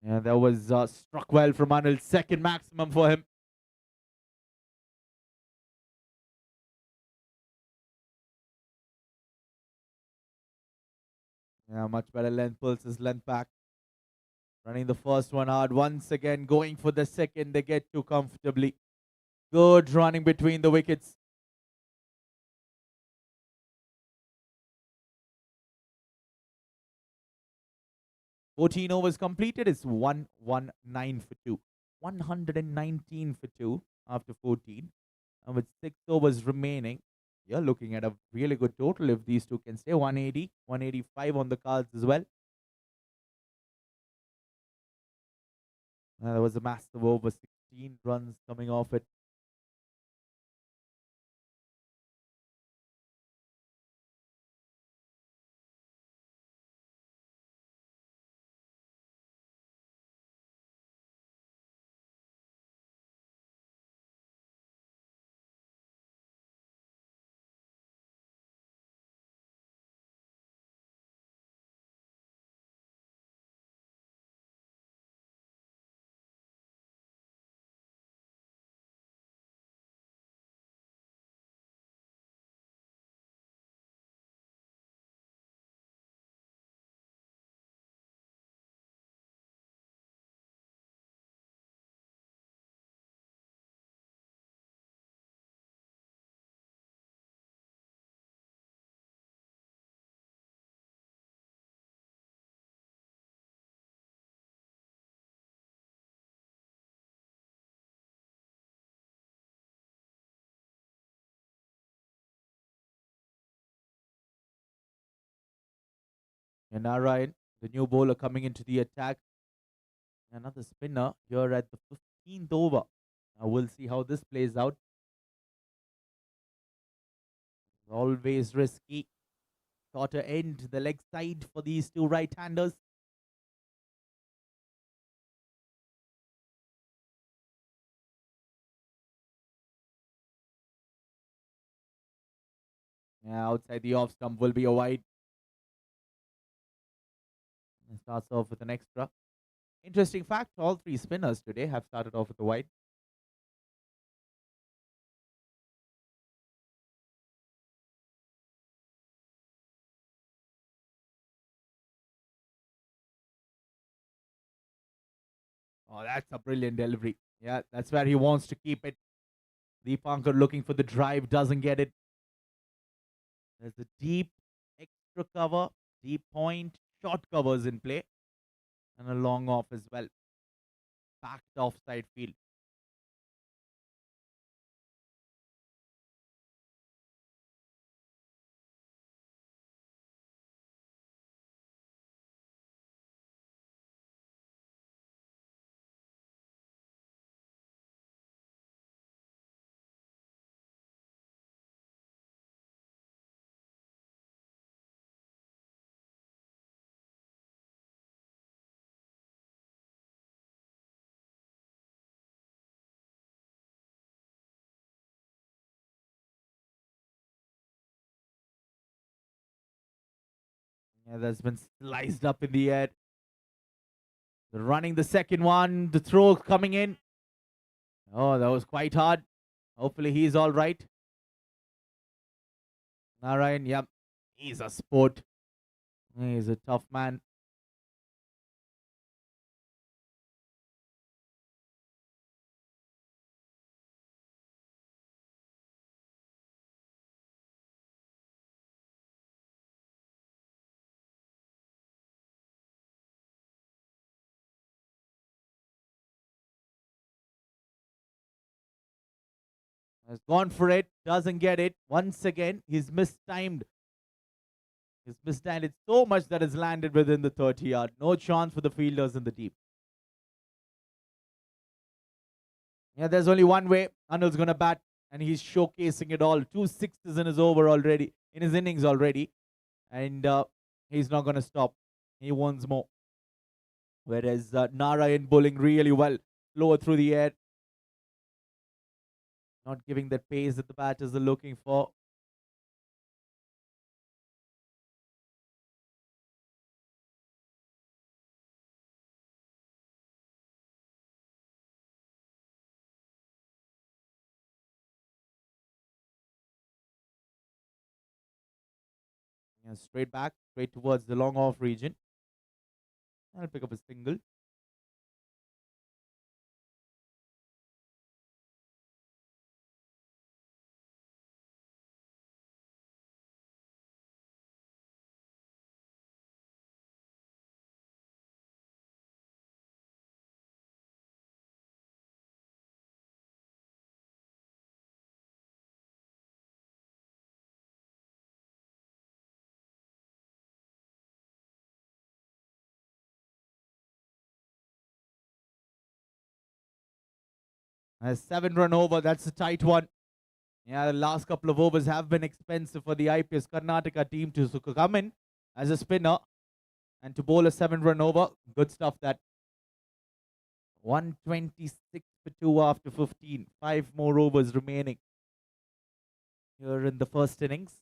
Yeah, that was struck well from Anil. Second maximum for him. Yeah, much better length, pulls his length back. Running the first one hard. Once again, going for the second. They get too comfortably. Good running between the wickets. 14 overs completed. It's 119 for 2. 119 for 2 after 14. And with 6 overs remaining, you're looking at a really good total if these two can stay. 180, 185 on the cards as well. There was a massive over, 16 runs coming off it. And Narayan, the new bowler coming into the attack. Another spinner here at the 15th over. Now we'll see how this plays out. Always risky. Shorter end, the leg side for these two right-handers. Yeah, outside the off stump will be a wide. And starts off with an extra. Interesting fact, all three spinners today have started off with a wide. Oh, that's a brilliant delivery. Yeah, that's where he wants to keep it. Deepankar looking for the drive, doesn't get it. There's a deep extra cover, deep point, short covers in play, and a long off as well. Backed offside field. Yeah, that's been sliced up in the air. They're running the second one, the throw coming in. Oh, that was quite hard. Hopefully he's all right. Narayan, yep. He's a sport. He's a tough man. Has gone for it. Doesn't get it. Once again, he's mistimed. He's mistimed it so much that it's landed within the 30 yard. No chance for the fielders in the deep. Yeah, there's only one way. Anil's going to bat, and he's showcasing it all. 2 sixes in his over already, in his innings already. And he's not going to stop. He wants more. Whereas Narayan bowling really well. Lower through the air. Not giving that pace that the batters are looking for. Yeah, straight back, straight towards the long off region. I'll pick up a single. A 7-run over. That's a tight one. Yeah, the last couple of overs have been expensive for the IPS Karnataka team to come in as a spinner and to bowl a 7-run over. Good stuff that. 126 for 2 after 15. 5 more overs remaining here in the first innings.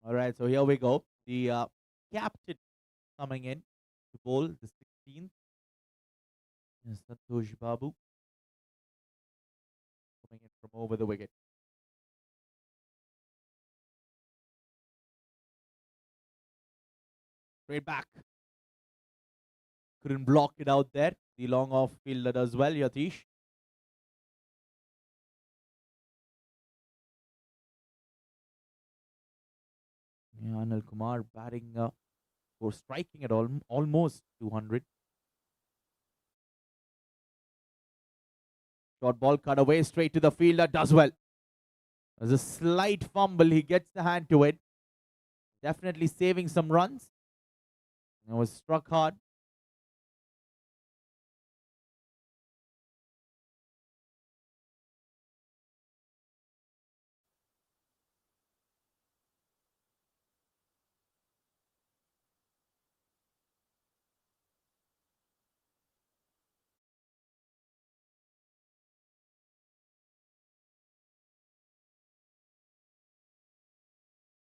All right, so here we go. The captain coming in to bowl the 16th. Santosh Babu coming in from over the wicket. Straight back. Couldn't block it out there. The long off fielder does well, Yatish. Yeah, Anil Kumar batting or striking at almost 200. Short ball cut away straight to the fielder. Does well. There's a slight fumble. He gets the hand to it. Definitely saving some runs. It was struck hard.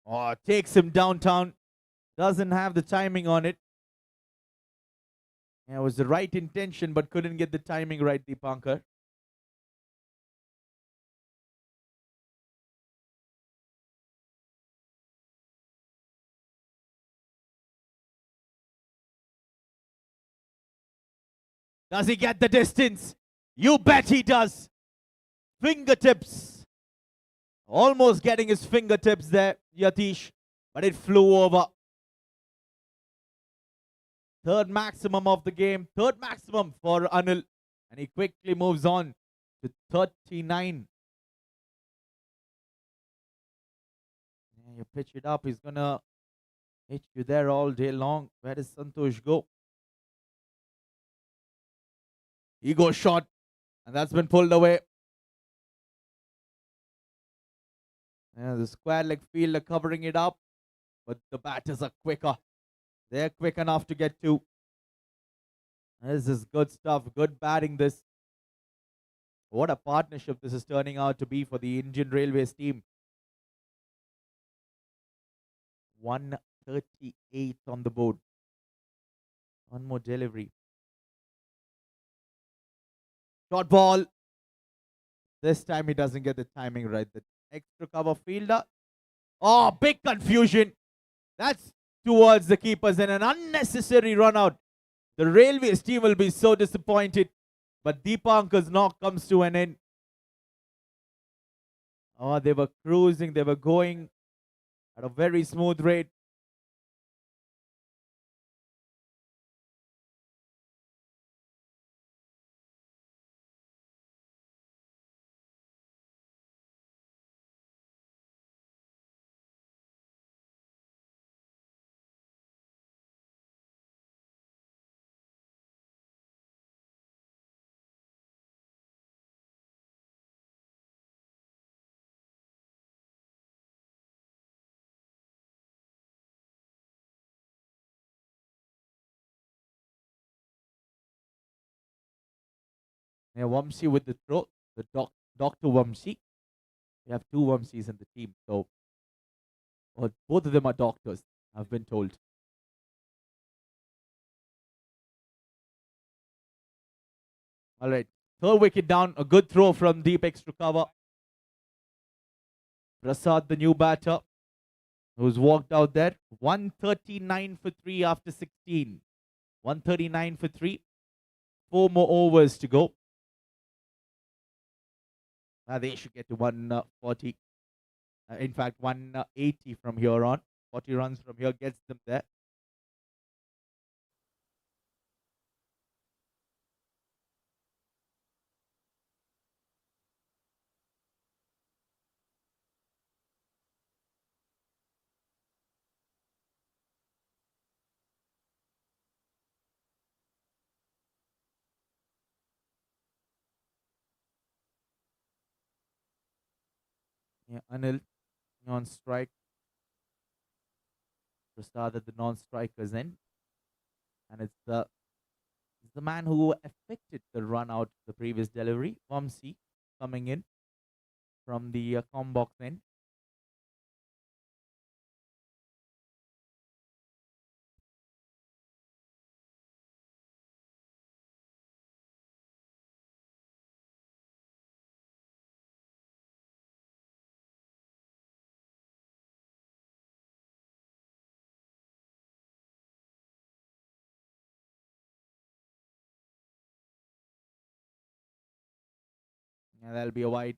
Oh, takes him downtown. Doesn't have the timing on it. Yeah, it was the right intention, but couldn't get the timing right, Deepankar. Does he get the distance? You bet he does. Fingertips. Almost getting his fingertips there, Yatish. but it flew over. Third maximum of the game. Third maximum for Anil. And he quickly moves on to 39. Yeah, you pitch it up. He's going to hit you there all day long. Where does Santosh go? He goes short. And that's been pulled away. Yeah, the square leg fielder covering it up. But the batters are quicker. They're quick enough to get to. This is good stuff. Good batting this. What a partnership this is turning out to be for the Indian Railways team. 138 on the board. One more delivery. Short ball. This time he doesn't get the timing right. The extra cover fielder. Oh, big confusion. That's towards the keepers and an unnecessary run out. The Railways team will be so disappointed. But Deepankar's knock comes to an end. Oh, they were cruising. They were going at a very smooth rate. Yeah, Vamsi with the throw. The Dr. Vamsi. We have two Vamsis in the team. So both of them are doctors, I've been told. All right. Third wicket down. A good throw from deep extra cover. Prasad, the new batter, who's walked out there. 139 for 3 after 16. 139 for 3. 4 more overs to go. They should get to 140. In fact, 180 from here on. 40 runs from here gets them there. Yeah, Anil on strike. Prasad at the non-strikers end. And it's the man who affected the run out the previous delivery. Vamsi coming in from the combox end. Yeah, that'll be a wide.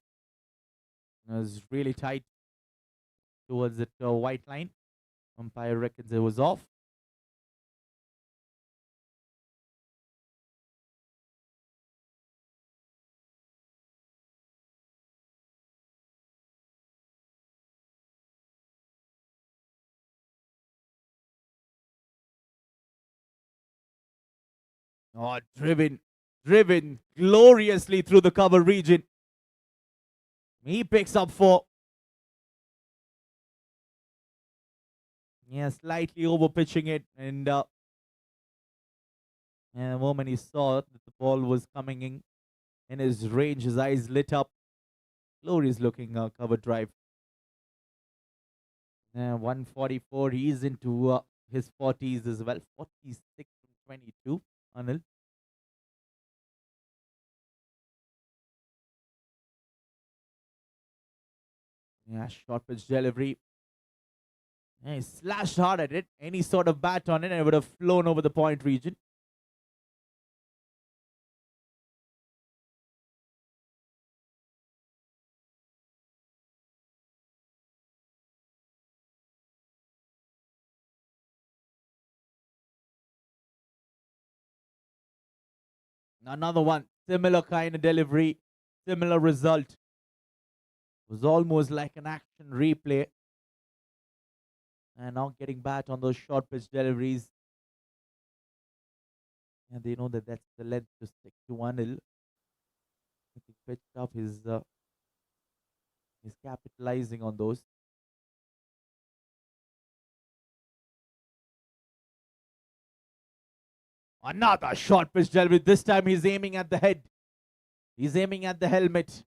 It was really tight towards the white line. Umpire reckons it was off. Oh, driven gloriously through the cover region. He picks up 4. Yeah, slightly over pitching it. And the moment he saw that the ball was coming in his range, his eyes lit up. Glorious looking cover drive. 144. He's into his 40s as well. 46 from 22. Anil. Yeah, short pitch delivery. Yeah, he slashed hard at it. Any sort of bat on it, and it would have flown over the point region. Another one. Similar kind of delivery. Similar result. It was almost like an action replay. And now getting back on those short pitch deliveries. And they know that that's the length to stick to 1-0. He pitched up his he's capitalizing on those. Another short pitch delivery. This time he's aiming at the head. He's aiming at the helmet.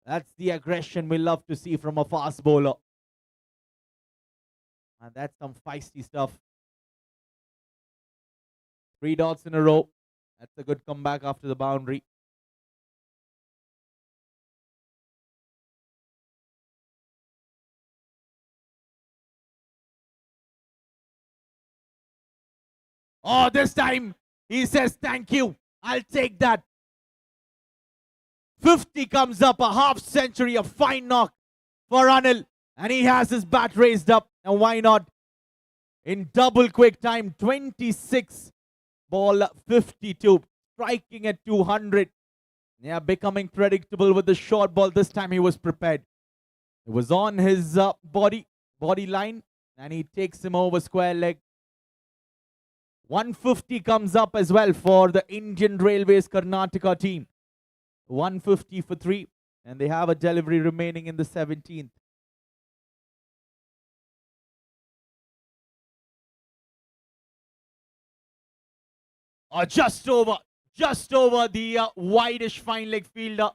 That's the aggression we love to see from a fast bowler. And that's some feisty stuff. 3 dots in a row. That's a good comeback after the boundary. Oh, this time he says, thank you. I'll take that. 50 comes up, a half century, a fine knock for Anil. And he has his bat raised up. And why not? In double quick time, 26 ball 52. Striking at 200. Yeah, becoming predictable with the short ball. This time he was prepared. It was on his body line. And he takes him over square leg. 150 comes up as well for the Indian Railways Karnataka team. 150 for 3. And they have a delivery remaining in the 17th. Just over the wideish fine leg fielder.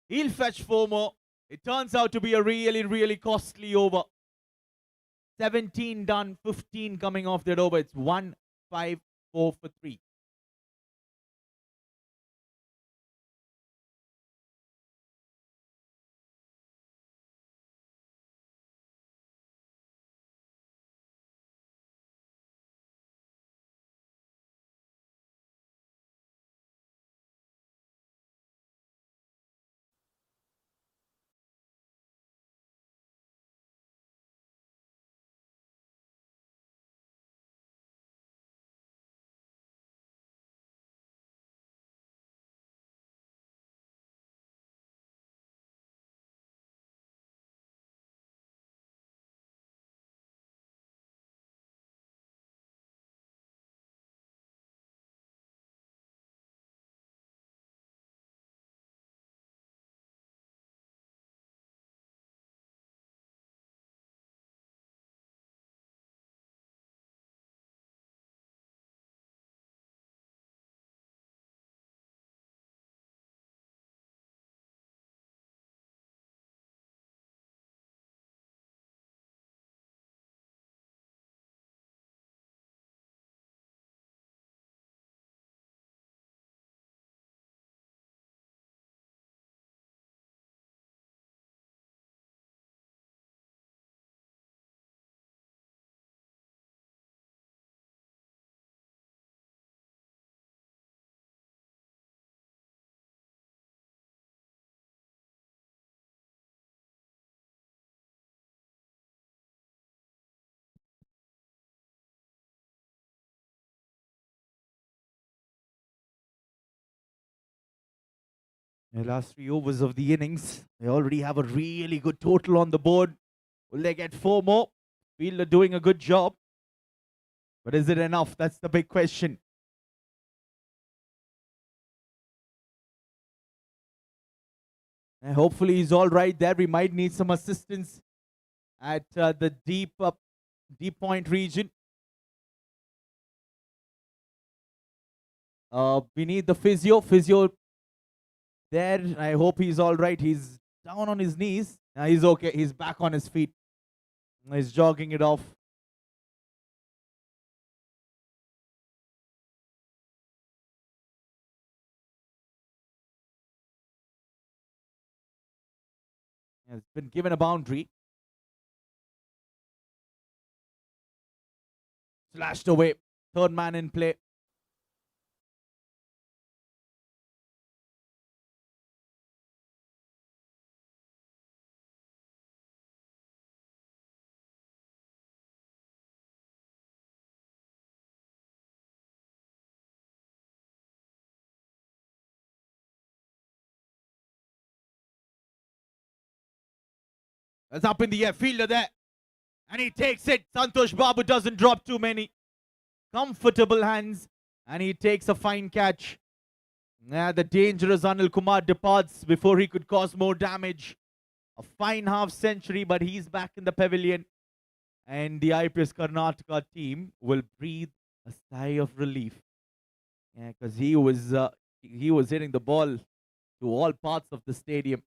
He'll fetch 4 more. It turns out to be a really, really costly over. 17 done, 15 coming off that over. It's 1-5-4 for 3. The last 3 overs of the innings. They already have a really good total on the board. Will they get 4 more? Fielder doing a good job. But is it enough? That's the big question. And hopefully he's all right there. We might need some assistance at the deep point region. We need the physio. Physio there. I hope he's all right. He's down on his knees. He's okay. He's back on his feet. He's jogging it off. It's been given a boundary. Slashed away. Third man in play. That's up in the air. Fielder there. And he takes it. Santosh Babu doesn't drop too many. Comfortable hands. And he takes a fine catch. The dangerous Anil Kumar departs before he could cause more damage. A fine half century, but he's back in the pavilion. And the IPS Karnataka team will breathe a sigh of relief. Yeah, because he was hitting the ball to all parts of the stadium.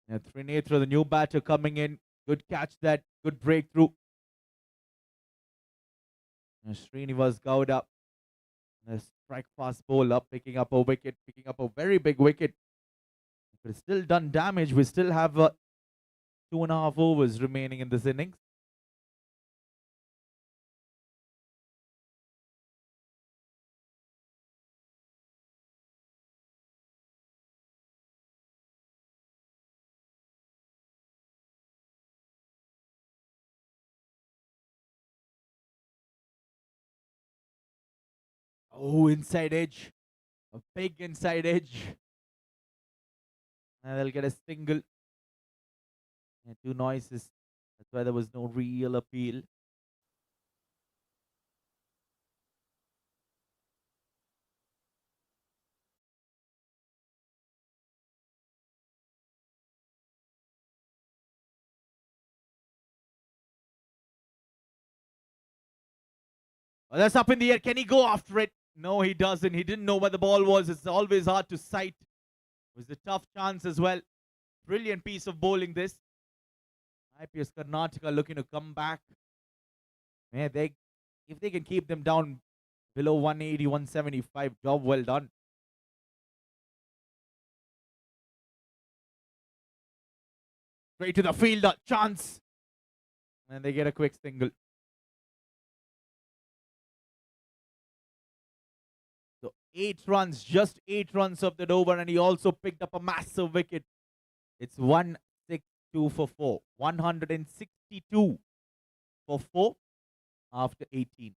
Yeah, Trinetra, the new batter coming in. Good catch that. Good breakthrough. Srinivas Gowda, a strike fast bowler, picking up a wicket, picking up a very big wicket. Could have still done damage. We still have 2.5 overs remaining in this innings. Oh, inside edge. A big inside edge. And they'll get a single. And 2 noises. That's why there was no real appeal. Oh, that's up in the air. Can he go after it? No, he doesn't. He didn't know where the ball was. It's always hard to sight. It was a tough chance as well. Brilliant piece of bowling this. IPS Karnataka looking to come back. Man, if they can keep them down below 180, 175, job well done. Straight to the fielder. Chance. And they get a quick single. So 8 runs, just 8 runs of that over, and he also picked up a massive wicket. It's 162 for 4. 162 for 4 after 18.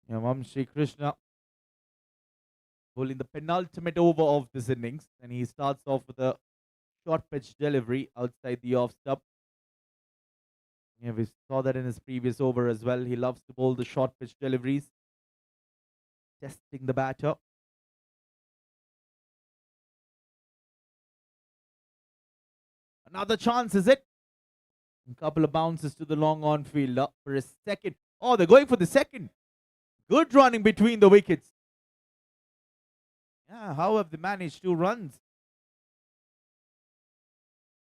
Yeah, Vamshi Krishna bowling the penultimate over of this innings, and he starts off with a short pitch delivery outside the off stump. Yeah, we saw that in his previous over as well. He loves to bowl the short pitch deliveries, testing the batter. Another chance, is it? A couple of bounces to the long on fielder for a second. Oh, they're going for the second. Good running between the wickets. Yeah, how have they managed 2 runs?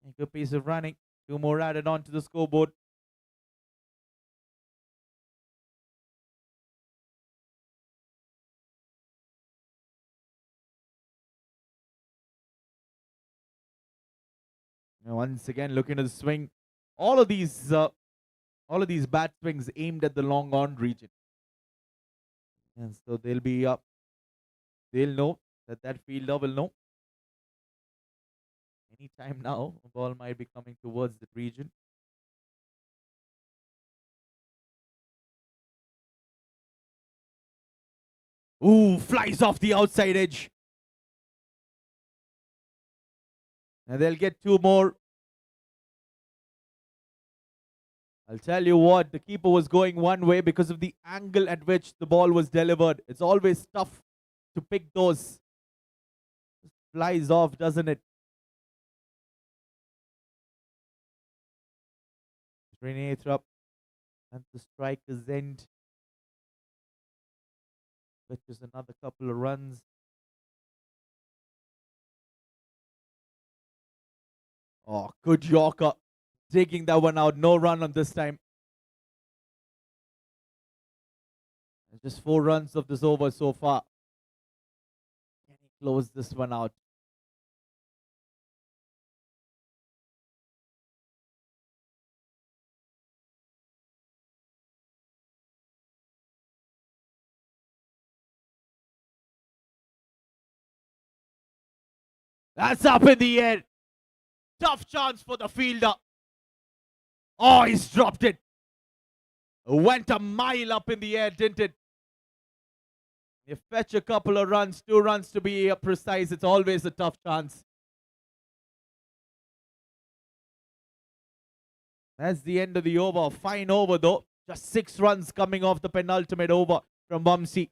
A good piece of running. 2 more added on to the scoreboard. And once again, looking at the swing. All of these bat swings aimed at the long on region. And so they'll be up. They'll know that fielder will know. Anytime now, a ball might be coming towards the region. Ooh, flies off the outside edge. And they'll get 2 more. I'll tell you what, the keeper was going one way because of the angle at which the ball was delivered. It's always tough to pick those. Just flies off, doesn't it? Trinethra at the striker's end. Fetches another couple of runs. Oh, good Yorker. Taking that one out. No run on this time. Just 4 runs of this over so far. Can he close this one out? That's up in the air. Tough chance for the fielder. Oh, he's dropped it. Went a mile up in the air, didn't it? You fetch a couple of runs, 2 runs to be precise. It's always a tough chance. That's the end of the over. Fine over though. Just 6 runs coming off the penultimate over from Vamsi.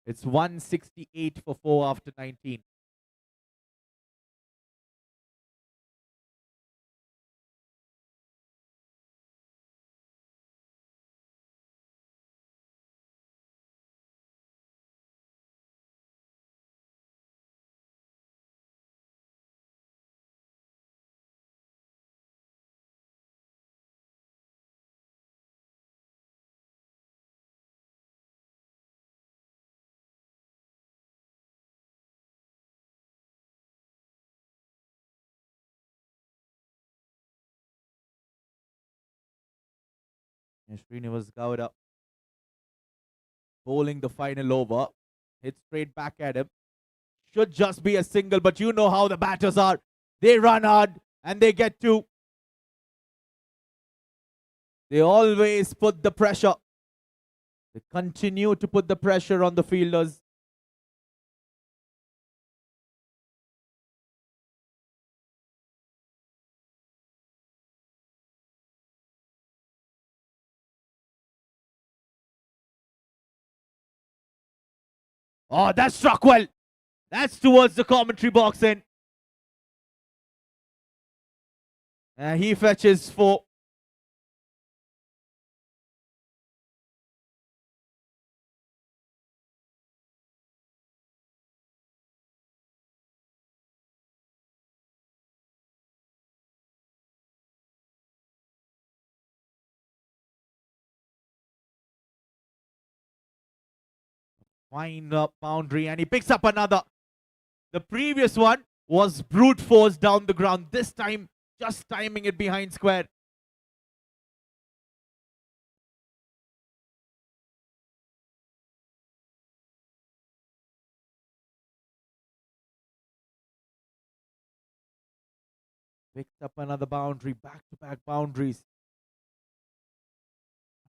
It's 168 for 4 after 19. Srinivas Gowda bowling the final over. Hit straight back at him. Should just be a single, but you know how the batters are. They run hard and they get 2. They always put the pressure. They continue to put the pressure on the fielders. Oh, that struck well. That's towards the commentary box in. He fetches 4. Fine boundary, and he picks up another. The previous one was brute force down the ground. This time, just timing it behind square. Picked up another boundary, back-to-back boundaries.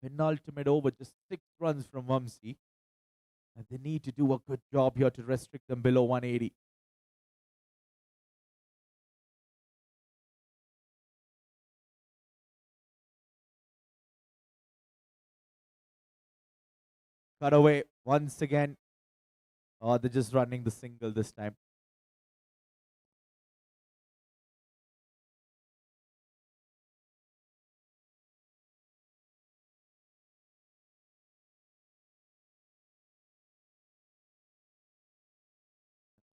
Penultimate over, just 6 runs from Vamsi. And they need to do a good job here to restrict them below 180. Cut away once again. Oh, they're just running the single this time.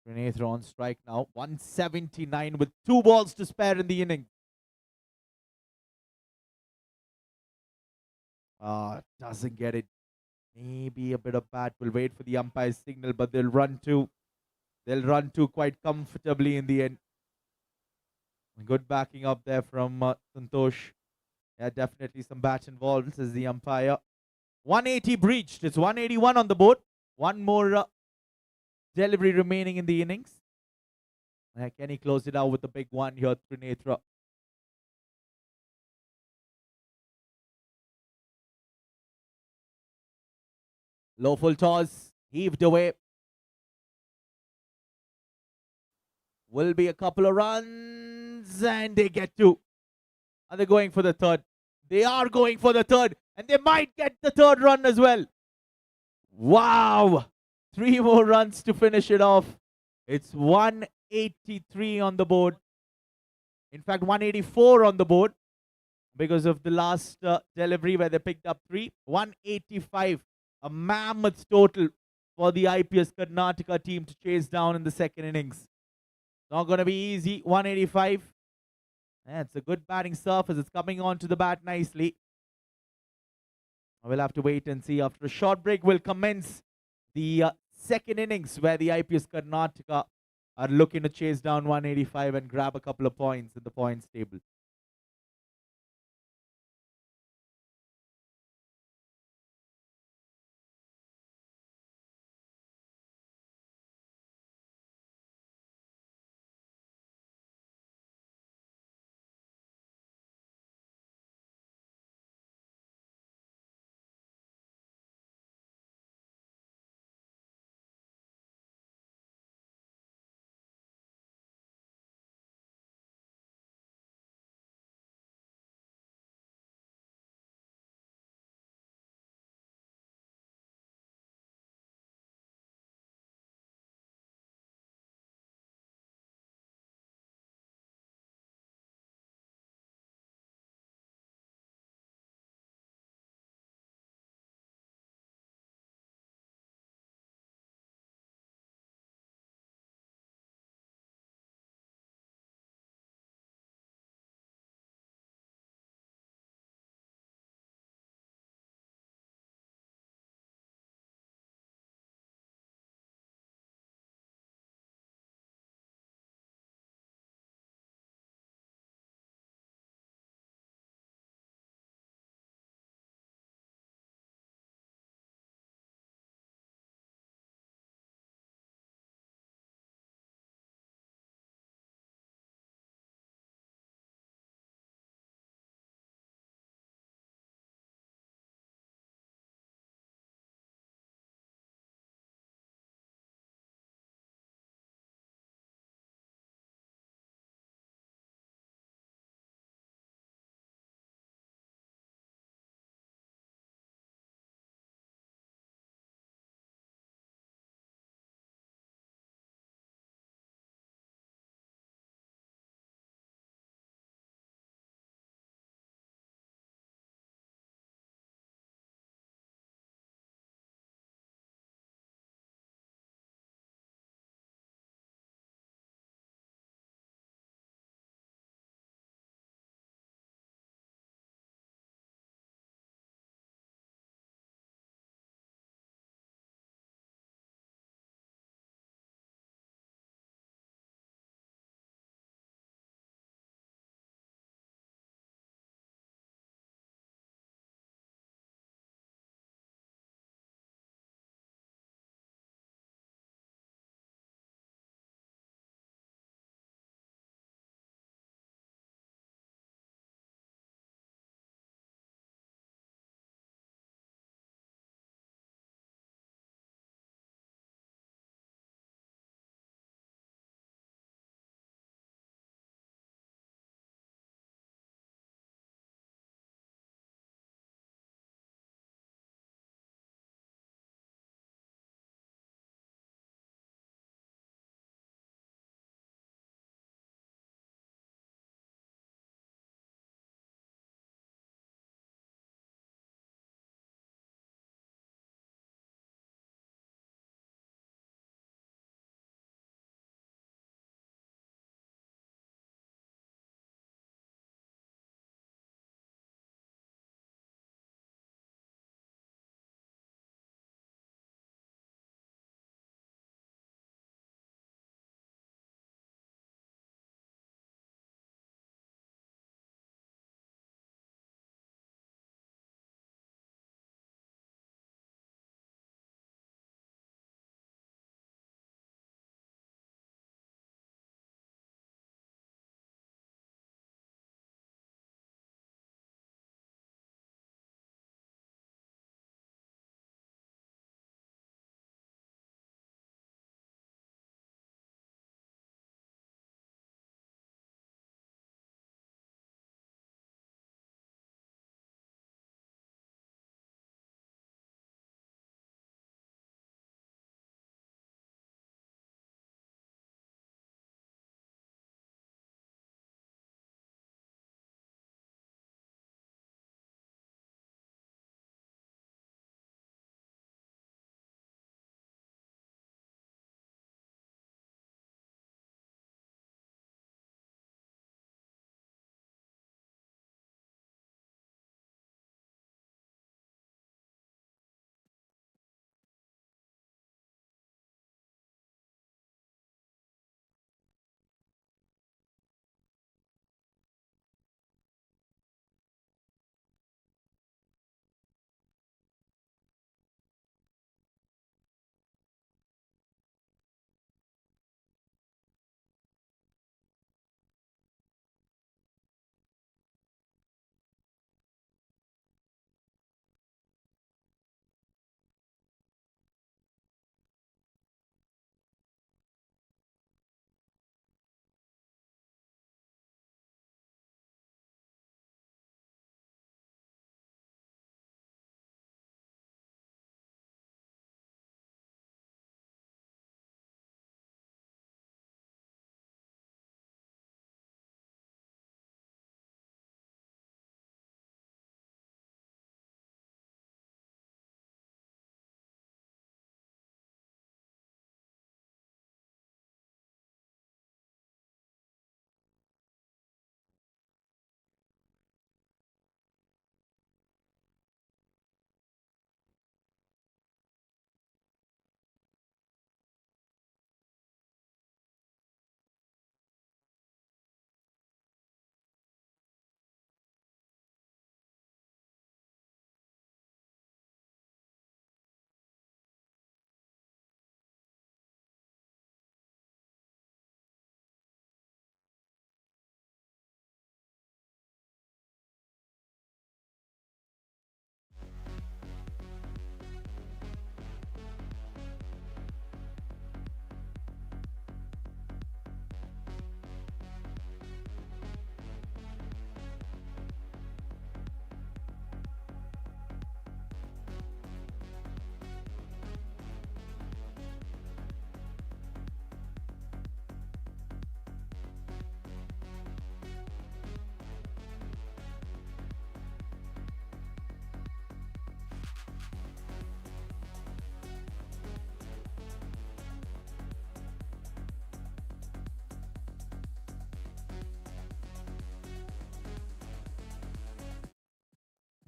Trinethra on strike now. 179 with 2 balls to spare in the inning. Doesn't get it. Maybe a bit of bat. Will wait for the umpire's signal, but they'll run 2. They'll run 2 quite comfortably in the end. Good backing up there from Santosh. Yeah, definitely some bat involved, says the umpire. 180 breached. It's 181 on the board. One more delivery remaining in the innings. Can he close it out with a big one here, Trinethra? Low full toss, heaved away. Will be a couple of runs, and they get 2. Are they going for the third? They are going for the third, and they might get the third run as well. Wow! 3 more runs to finish it off. It's 183 on the board. In fact, 184 on the board because of the last delivery where they picked up 3. 185, a mammoth total for the IPS Karnataka team to chase down in the second innings. Not going to be easy. 185. Yeah, it's a good batting surface. It's coming on to the bat nicely. We'll have to wait and see. After a short break, we'll commence the second innings where the IPS Karnataka are looking to chase down 185 and grab a couple of points in the points table.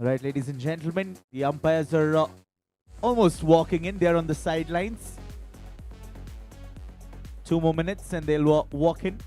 All right, ladies and gentlemen, the umpires are almost walking in. They're on the sidelines. 2 more minutes and they'll walk in.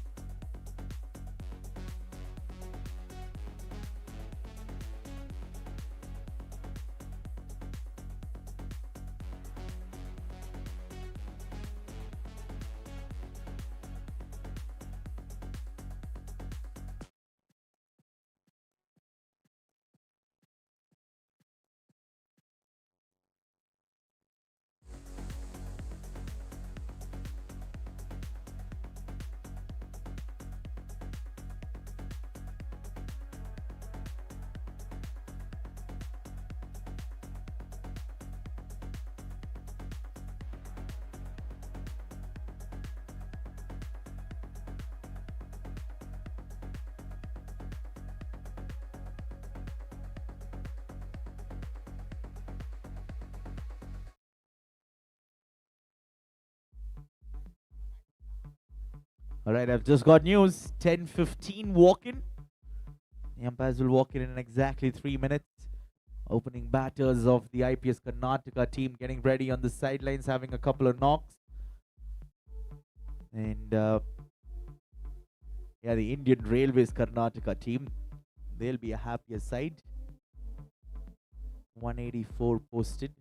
All right, I've just got news. 10:15 walk-in. The umpires will walk in exactly 3 minutes. Opening batters of the IPS Karnataka team getting ready on the sidelines, having a couple of knocks. And yeah, the Indian Railways Karnataka team, they'll be a happier side. 184 posted.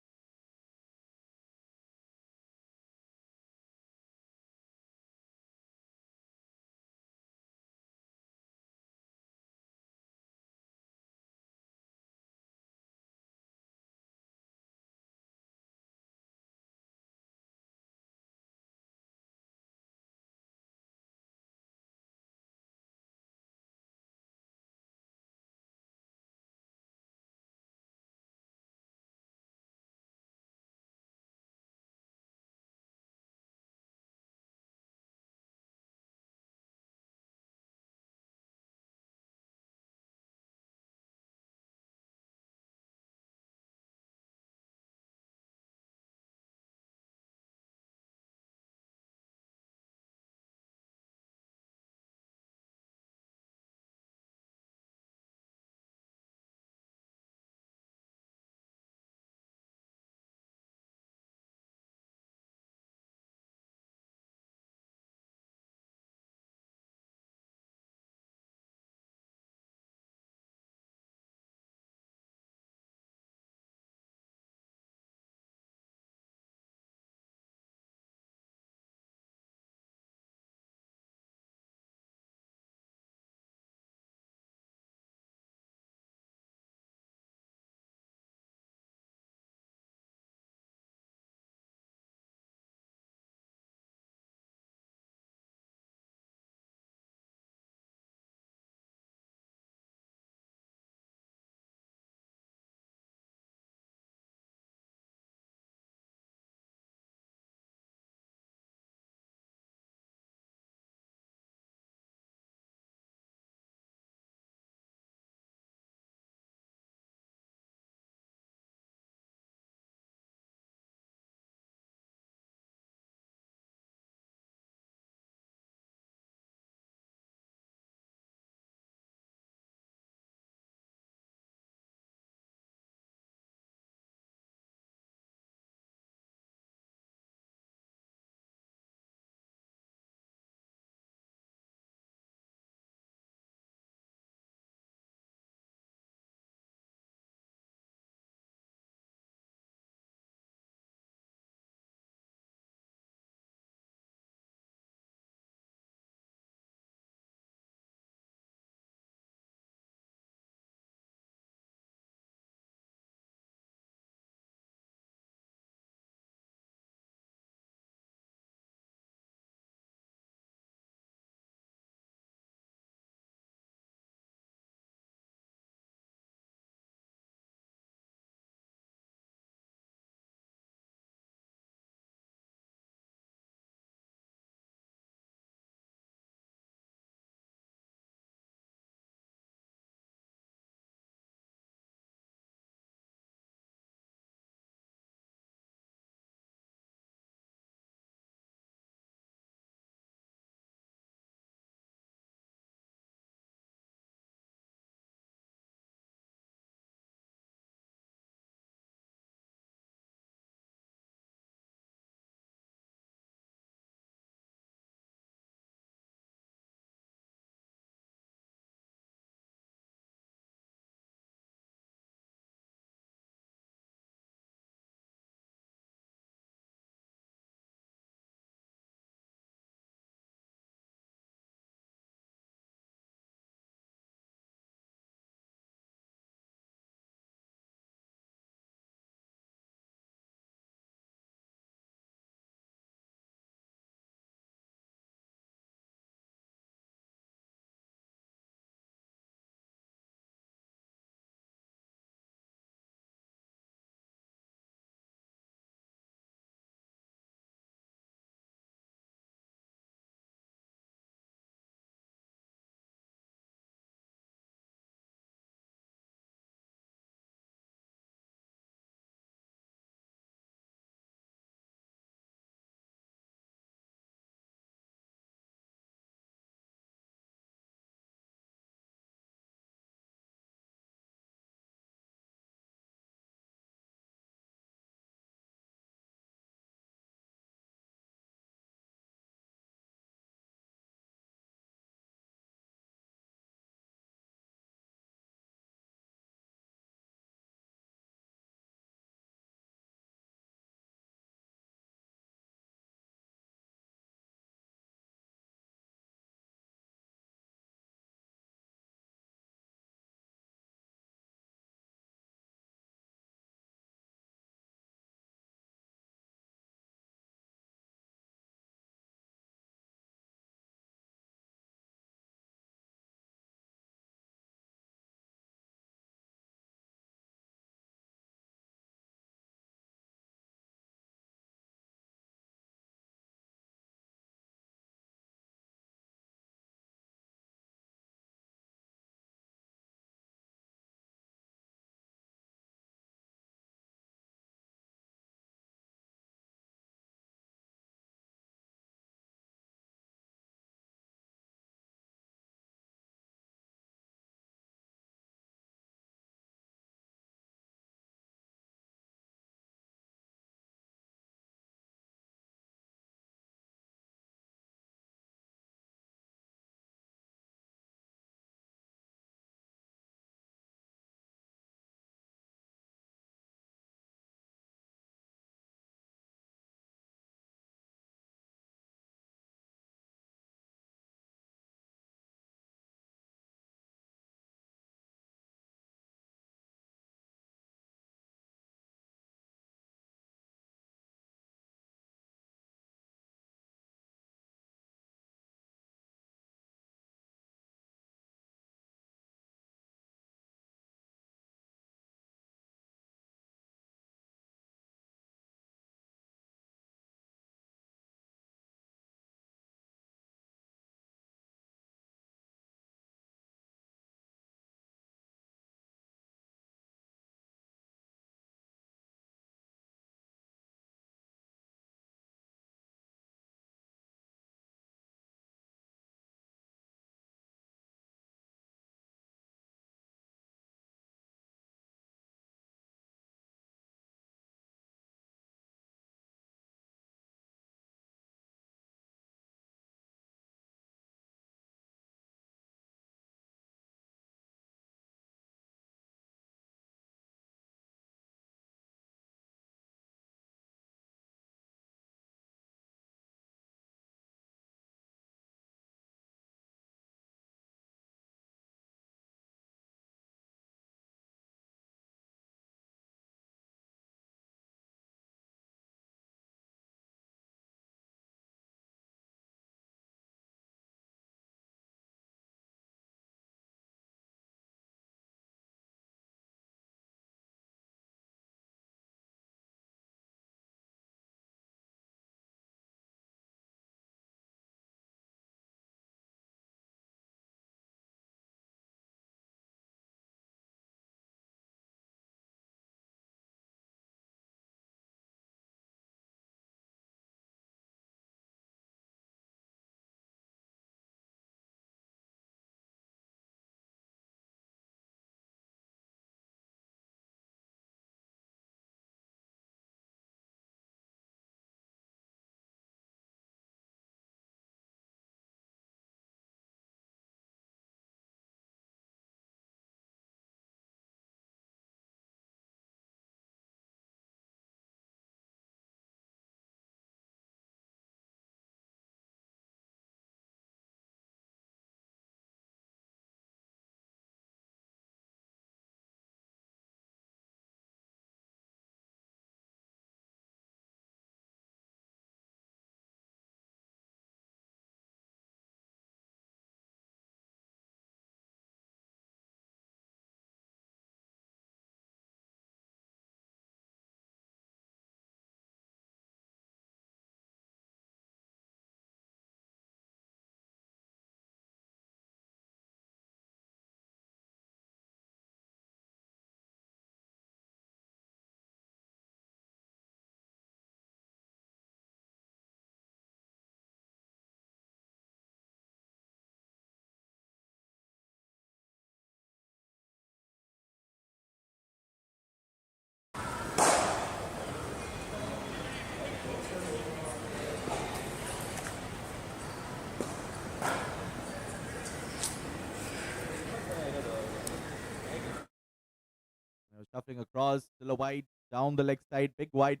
Swing across, still a wide, down the leg side, big wide.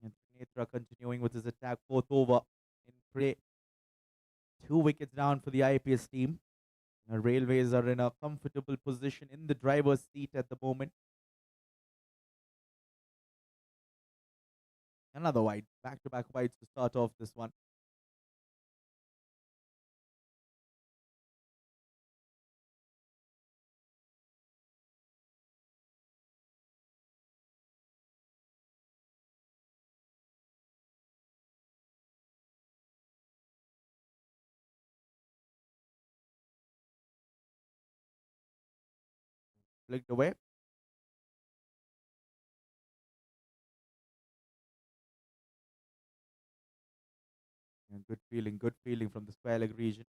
And Netra continuing with his attack, fourth over in play. 2 wickets down for the IPS team. The Railways are in a comfortable position in the driver's seat at the moment. Another wide, back-to-back wides to start off this one. Flicked away. And good feeling from the square leg region.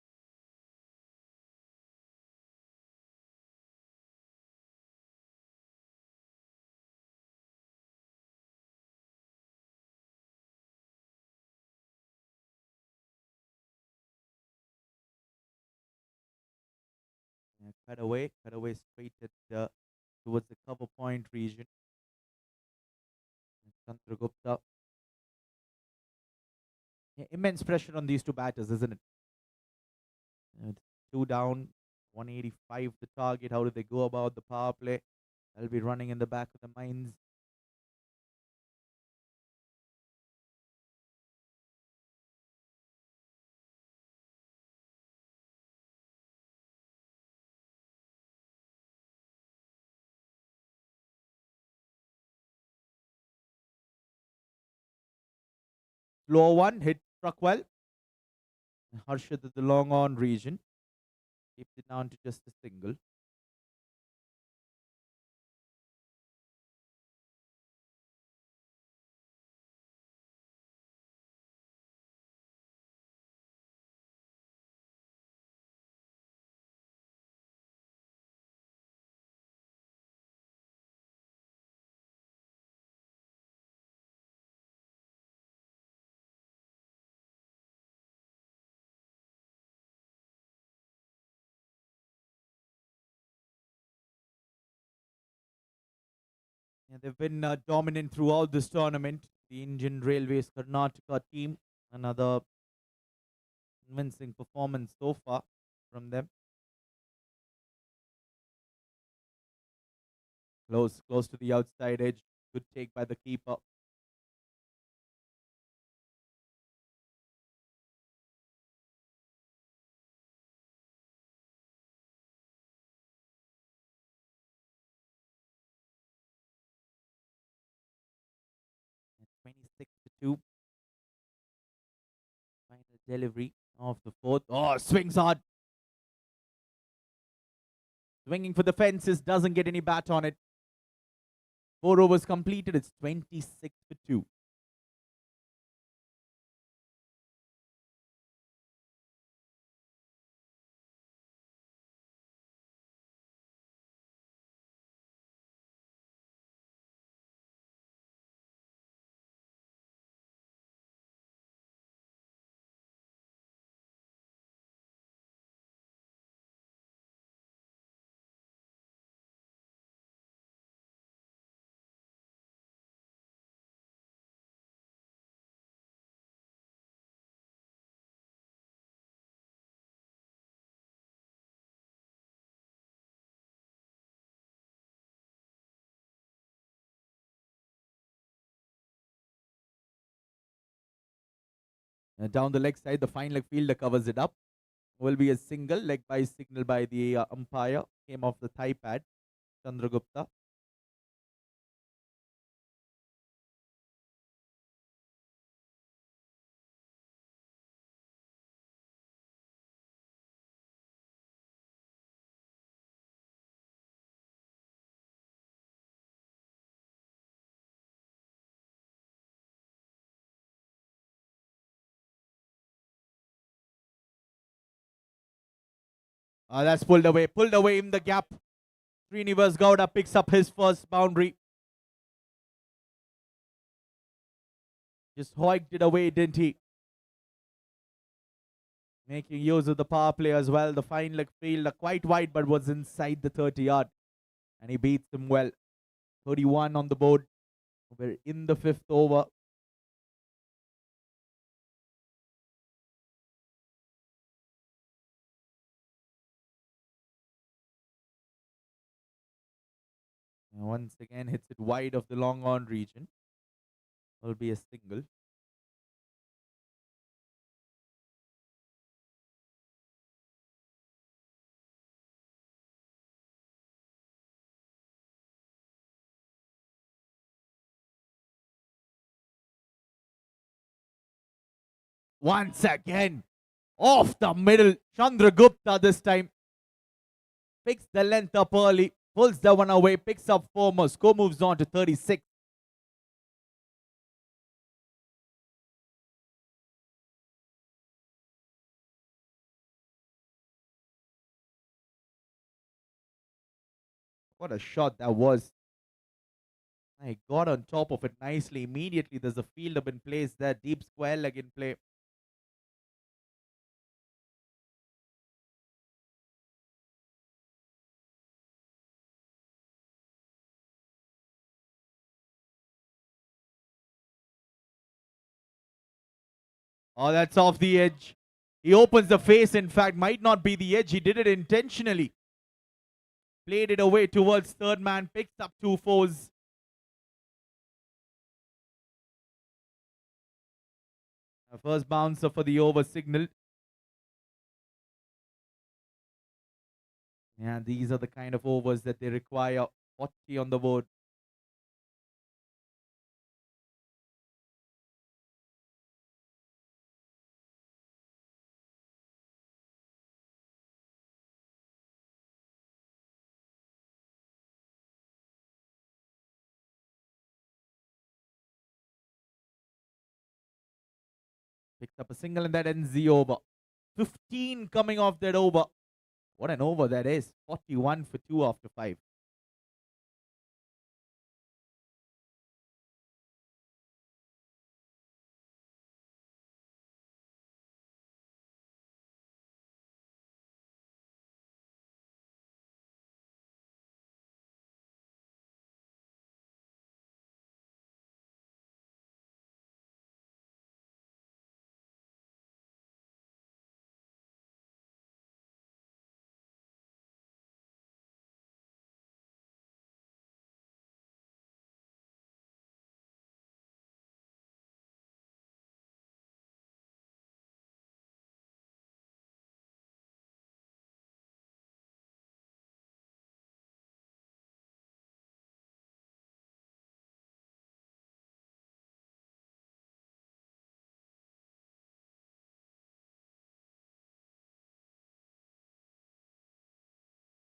Yeah, cut away straight at towards the cover point region. Chandragupta. Yeah, immense pressure on these two batters, isn't it? It's two down, 185 the target. How do they go about the power play? They'll be running in the back of the minds. Slow one, hit struck well. Harshad at the long on region. Keeps it down to just a single. Yeah, they've been dominant throughout this tournament. The Indian Railways Karnataka team, another convincing performance so far from them. Close to the outside edge. Good take by the keeper. At 26 to 2. Final delivery of the fourth. Oh, swings hard. Swinging for the fences. Doesn't get any bat on it. 4 overs completed. It's 26 to 2. Down the leg side, the fine leg fielder covers it up. Will be a single leg by signal by the umpire. Came off the thigh pad. Chandragupta. That's pulled away. Pulled away in the gap. Srinivas Gowda picks up his first boundary. Just hoiked it away, didn't he? Making use of the power play as well. The fine leg fielder quite wide, but was inside the 30-yard. and he beats him well. 31 on the board. We're in the 5th over. And once again, hits it wide of the long on region. Will be a single. Once again, off the middle. Chandragupta this time picks the length up early, pulls the one away, picks up 4 more. Score moves on to 36. What a shot that was. I got on top of it nicely. Immediately, there's a field up in place there. Deep square leg in play. Oh, that's off the edge. He opens the face. In fact, might not be the edge. He did it intentionally. Played it away towards third man. Picks up 2 fours. A first bouncer for the over signal. Yeah, these are the kind of overs that they require. 40 on the board. Picks up a single and that ends the over. 15 coming off that over. What an over that is. 41 for 2 after 5.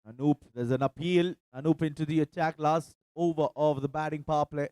Anoop, there's an appeal. Anoop into the attack last over of the batting power play.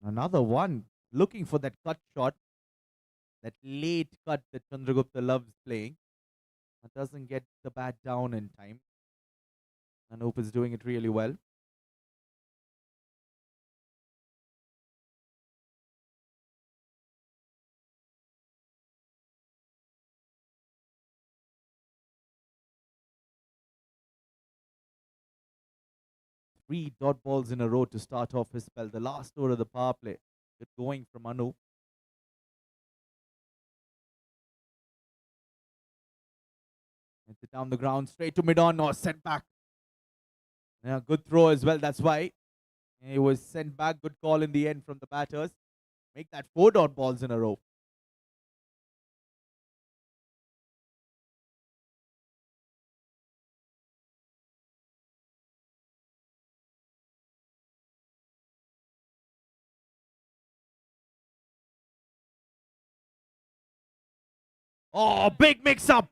Another one looking for that cut shot, that late cut that Chandragupta loves playing. But doesn't get the bat down in time. Anoop is doing it really well. Three dot balls in a row to start off his spell. The last over of the power play. Good going from Anoop. Hits it down the ground, straight to mid-on, or sent back. Yeah, good throw as well. That's why he was sent back. Good call in the end from the batters. Make that 4 dot balls in a row. Oh, big mix up.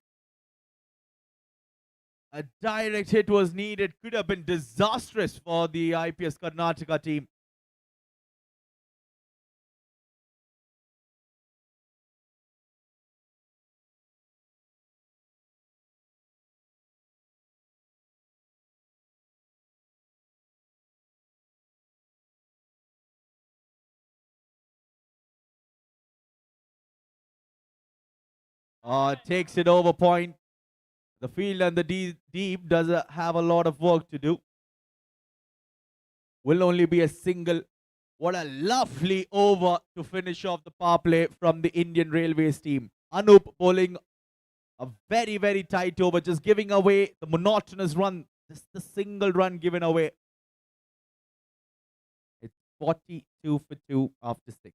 A direct hit was needed. Could have been disastrous for the IPS Karnataka team. Takes it over point. The field and the deep does have a lot of work to do. Will only be a single. What a lovely over to finish off the power play from the Indian Railways team. Anup bowling a very, very tight over, just giving away the monotonous run. Just the single run given away. It's 42 for 2 after 6.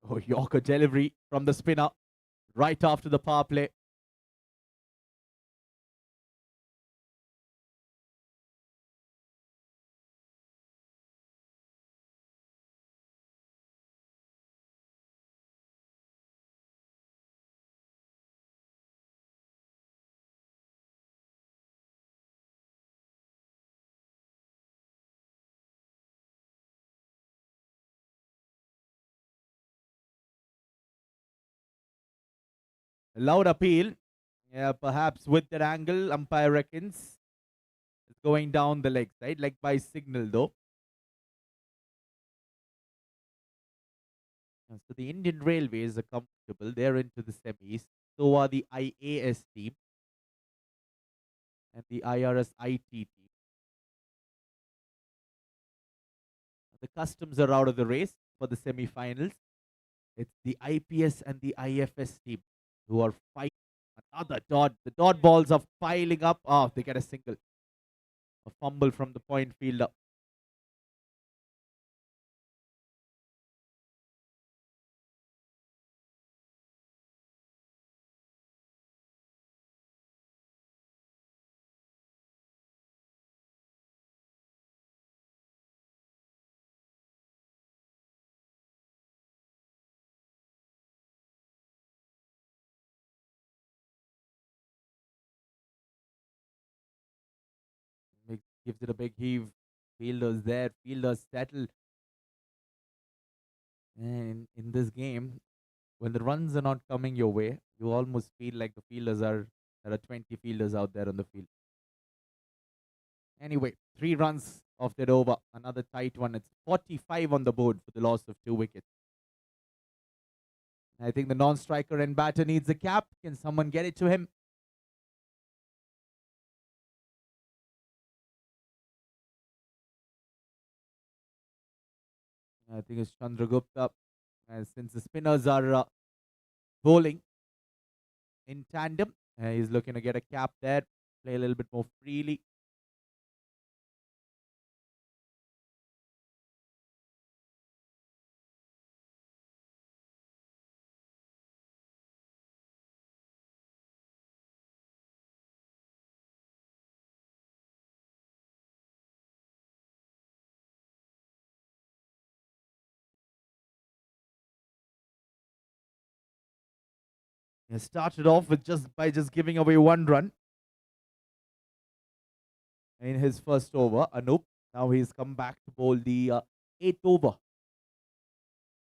Oh, Yorker delivery from the spinner right after the power play. A loud appeal. Yeah, perhaps with that angle, umpire reckons it's going down the leg side, leg by signal though. So the Indian Railways are comfortable. They're into the semis. So are the IAS team and the IRS IT team. The Customs are out of the race for the semi-finals. It's the IPS and the IFS team who are fighting. Another dot. The dot balls are piling up. Oh, they get a single. A fumble from the point fielder. Gives it a big heave. Fielders there. Fielders settle. And in this game, when the runs are not coming your way, you almost feel like the fielders are there are 20 fielders out there on the field. Anyway, 3 runs off that over. Another tight one. It's 45 on the board for the loss of 2 wickets. I think the non-striker and batter needs a cap. Can someone get it to him? I think it's Chandragupta. Since the spinners are bowling in tandem, he's looking to get a cap there, play a little bit more freely. He started off with just giving away 1 run in his first over. Anup. Now he's come back to bowl the 8th over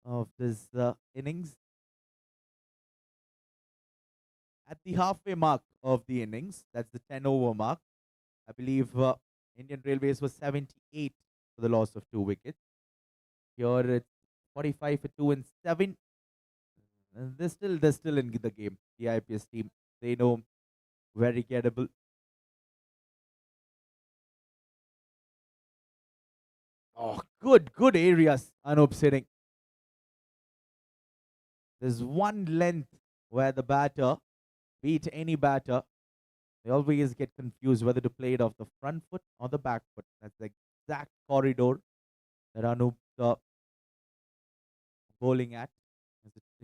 of this innings. At the halfway mark of the innings, that's the 10 over mark. I believe Indian Railways was 78 for the loss of 2 wickets. Here it's 45 for 2 and 7. They're still in the game. The IPS team, they know very gettable. Oh, good areas. Anup sitting. There's one length where the batter beat any batter. They always get confused whether to play it off the front foot or the back foot. That's the exact corridor that Anup bowling at.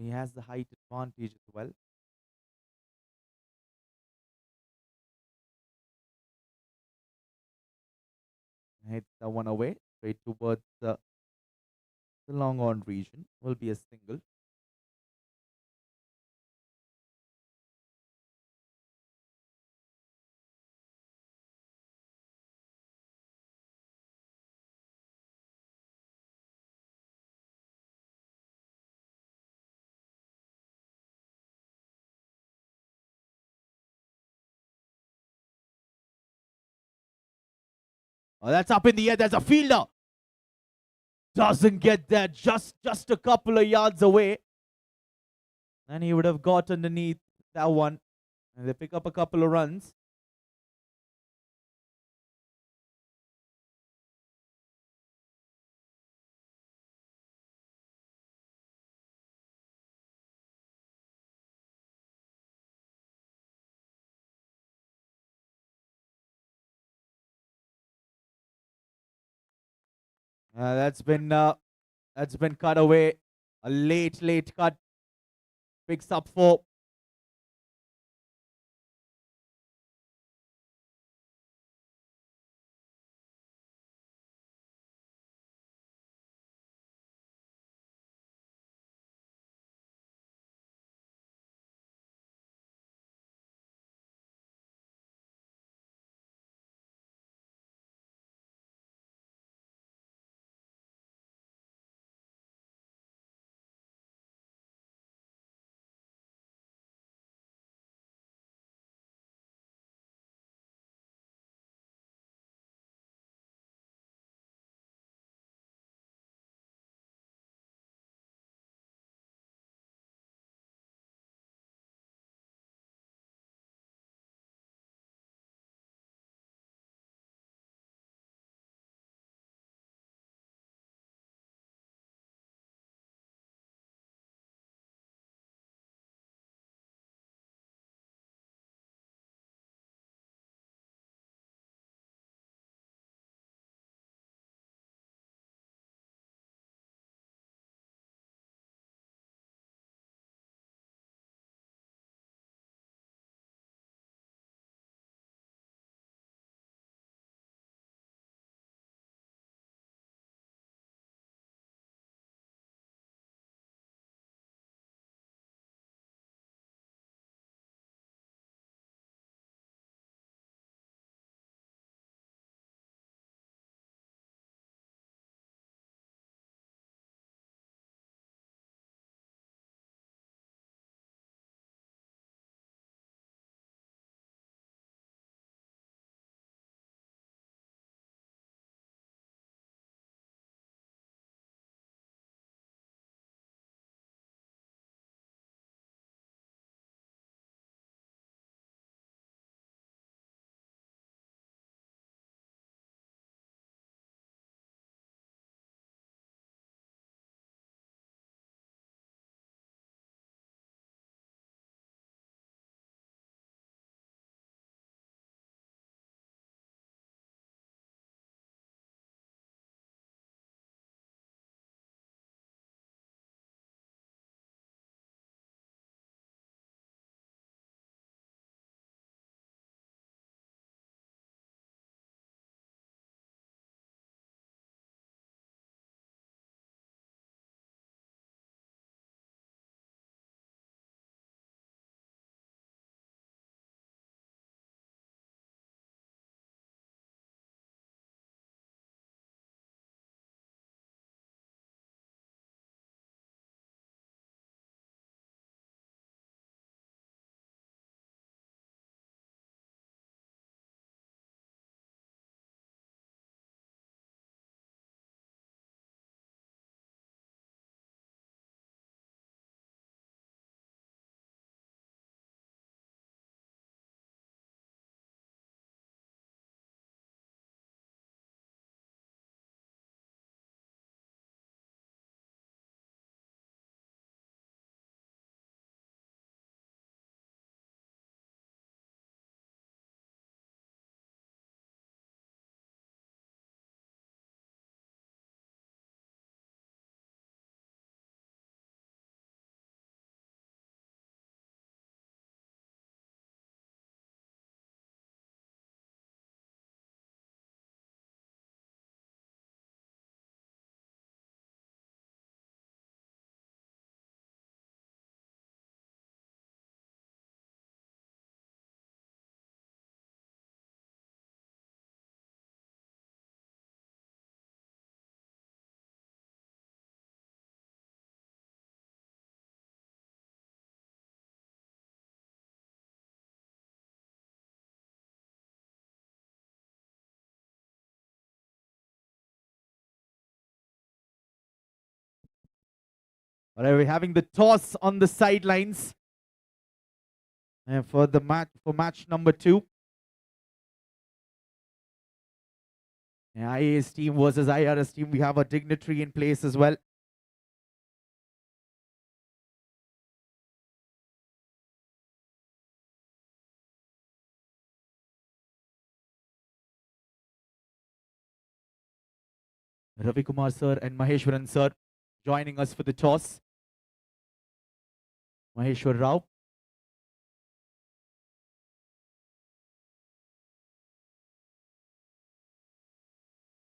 He has the height advantage as well. Hits the one away, straight towards the long on region. Will be a single. Oh, that's up in the air. There's a fielder. Doesn't get there. Just a couple of yards away. And he would have got underneath that one. And they pick up a couple of runs. That's been cut away. A late cut. Picks up 4. All right, we're having the toss on the sidelines. And for the match number 2. IAS team versus IRS team. We have a dignitary in place as well. Ravi Kumar sir and Maheshwaran sir joining us for the toss. Maheshwar Rao.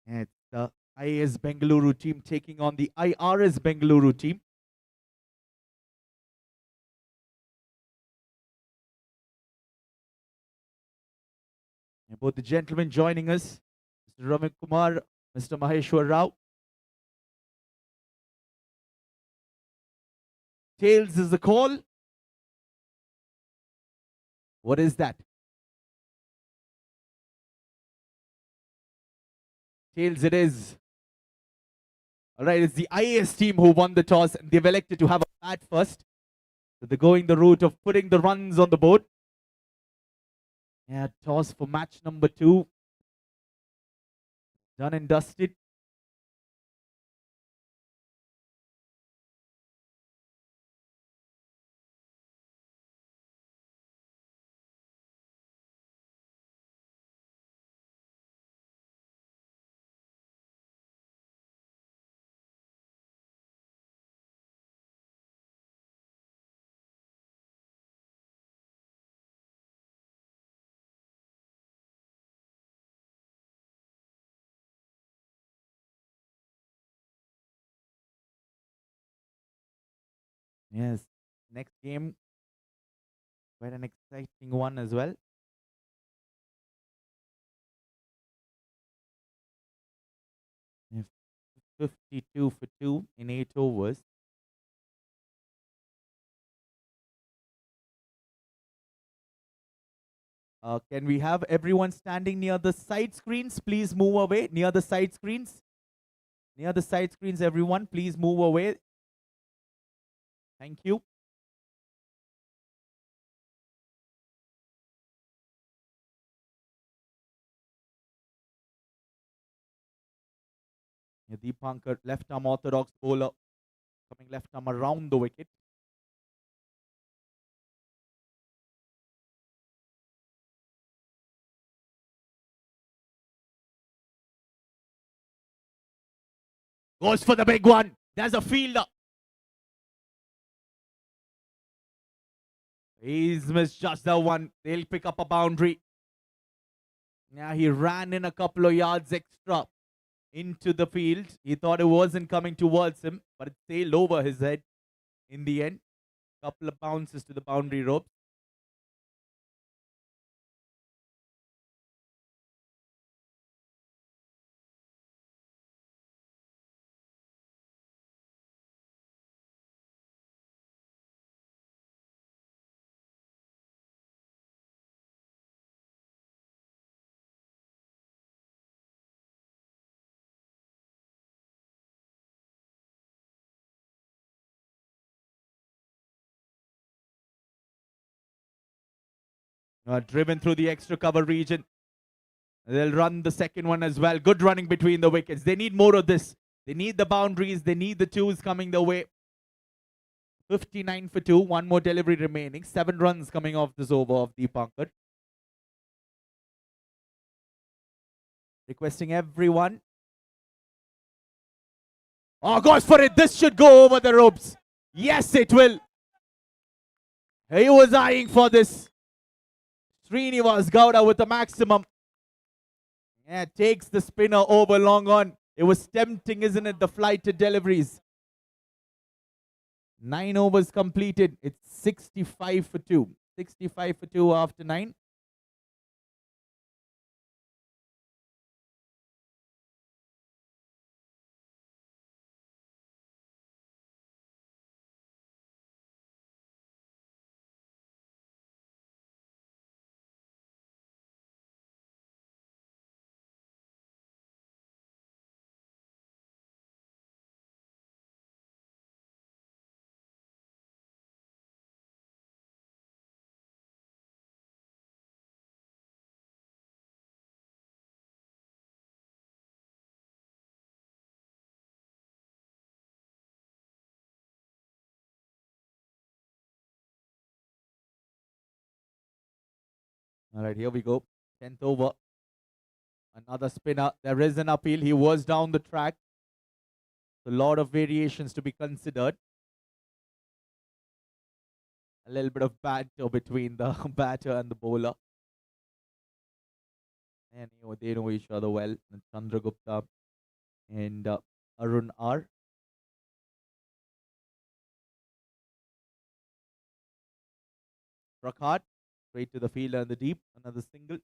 And it's the IAS Bengaluru team taking on the IRS Bengaluru team. And both the gentlemen joining us, Mr. Ravi Kumar, Mr. Maheshwar Rao. Tails is the call. What is that? Tails it is. All right, it's the IAS team who won the toss, and they've elected to have a bat first. So they're going the route of putting the runs on the board. Yeah, toss for match number 2. Done and dusted. Yes, next game, quite an exciting one as well. Yeah, 52 for 2 in 8 overs. Can we have everyone standing near the side screens? Please move away. Near the side screens. Near the side screens, everyone, please move away. Thank you. Yeah, Deepankar, left arm orthodox bowler, coming left arm around the wicket. Goes for the big one. There's a fielder. He's missed just that one. They'll pick up a boundary. Yeah, he ran in a couple of yards extra into the field. He thought it wasn't coming towards him, but it sailed over his head in the end. Couple of bounces to the boundary ropes. Driven through the extra cover region. They'll run the second one as well. Good running between the wickets. They need more of this. They need the boundaries. They need the twos coming their way. 59 for 2. One more delivery remaining. 7 runs coming off this over of Deepankar. Requesting everyone. Oh, goes for it. This should go over the ropes. Yes, it will. He was eyeing for this. Srinivas Gowda with the maximum. Yeah, takes the spinner over long on. It was tempting, isn't it? The flight to deliveries. 9 overs completed. It's 65 for 2. 65 for 2 after 9. All right, here we go. 10th over. Another spinner. There is an appeal. He was down the track. A lot of variations to be considered. A little bit of banter between the batter and the bowler. And they know each other well. And Chandragupta and Arun R. Struck hard. Straight to the fielder in the deep. Another single.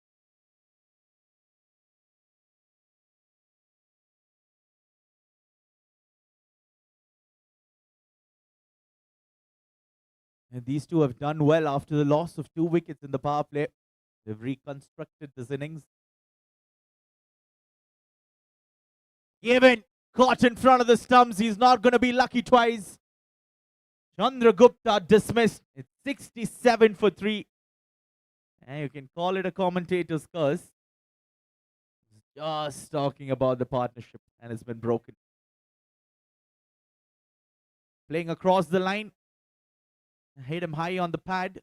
And these two have done well after the loss of 2 wickets in the power play. They've reconstructed this innings. Given, caught in front of the stumps. He's not going to be lucky twice. Chandragupta dismissed. It's 67 for 3. And you can call it a commentator's curse. Just talking about the partnership, and it's been broken. Playing across the line. Hit him high on the pad.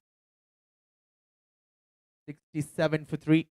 67 for 3.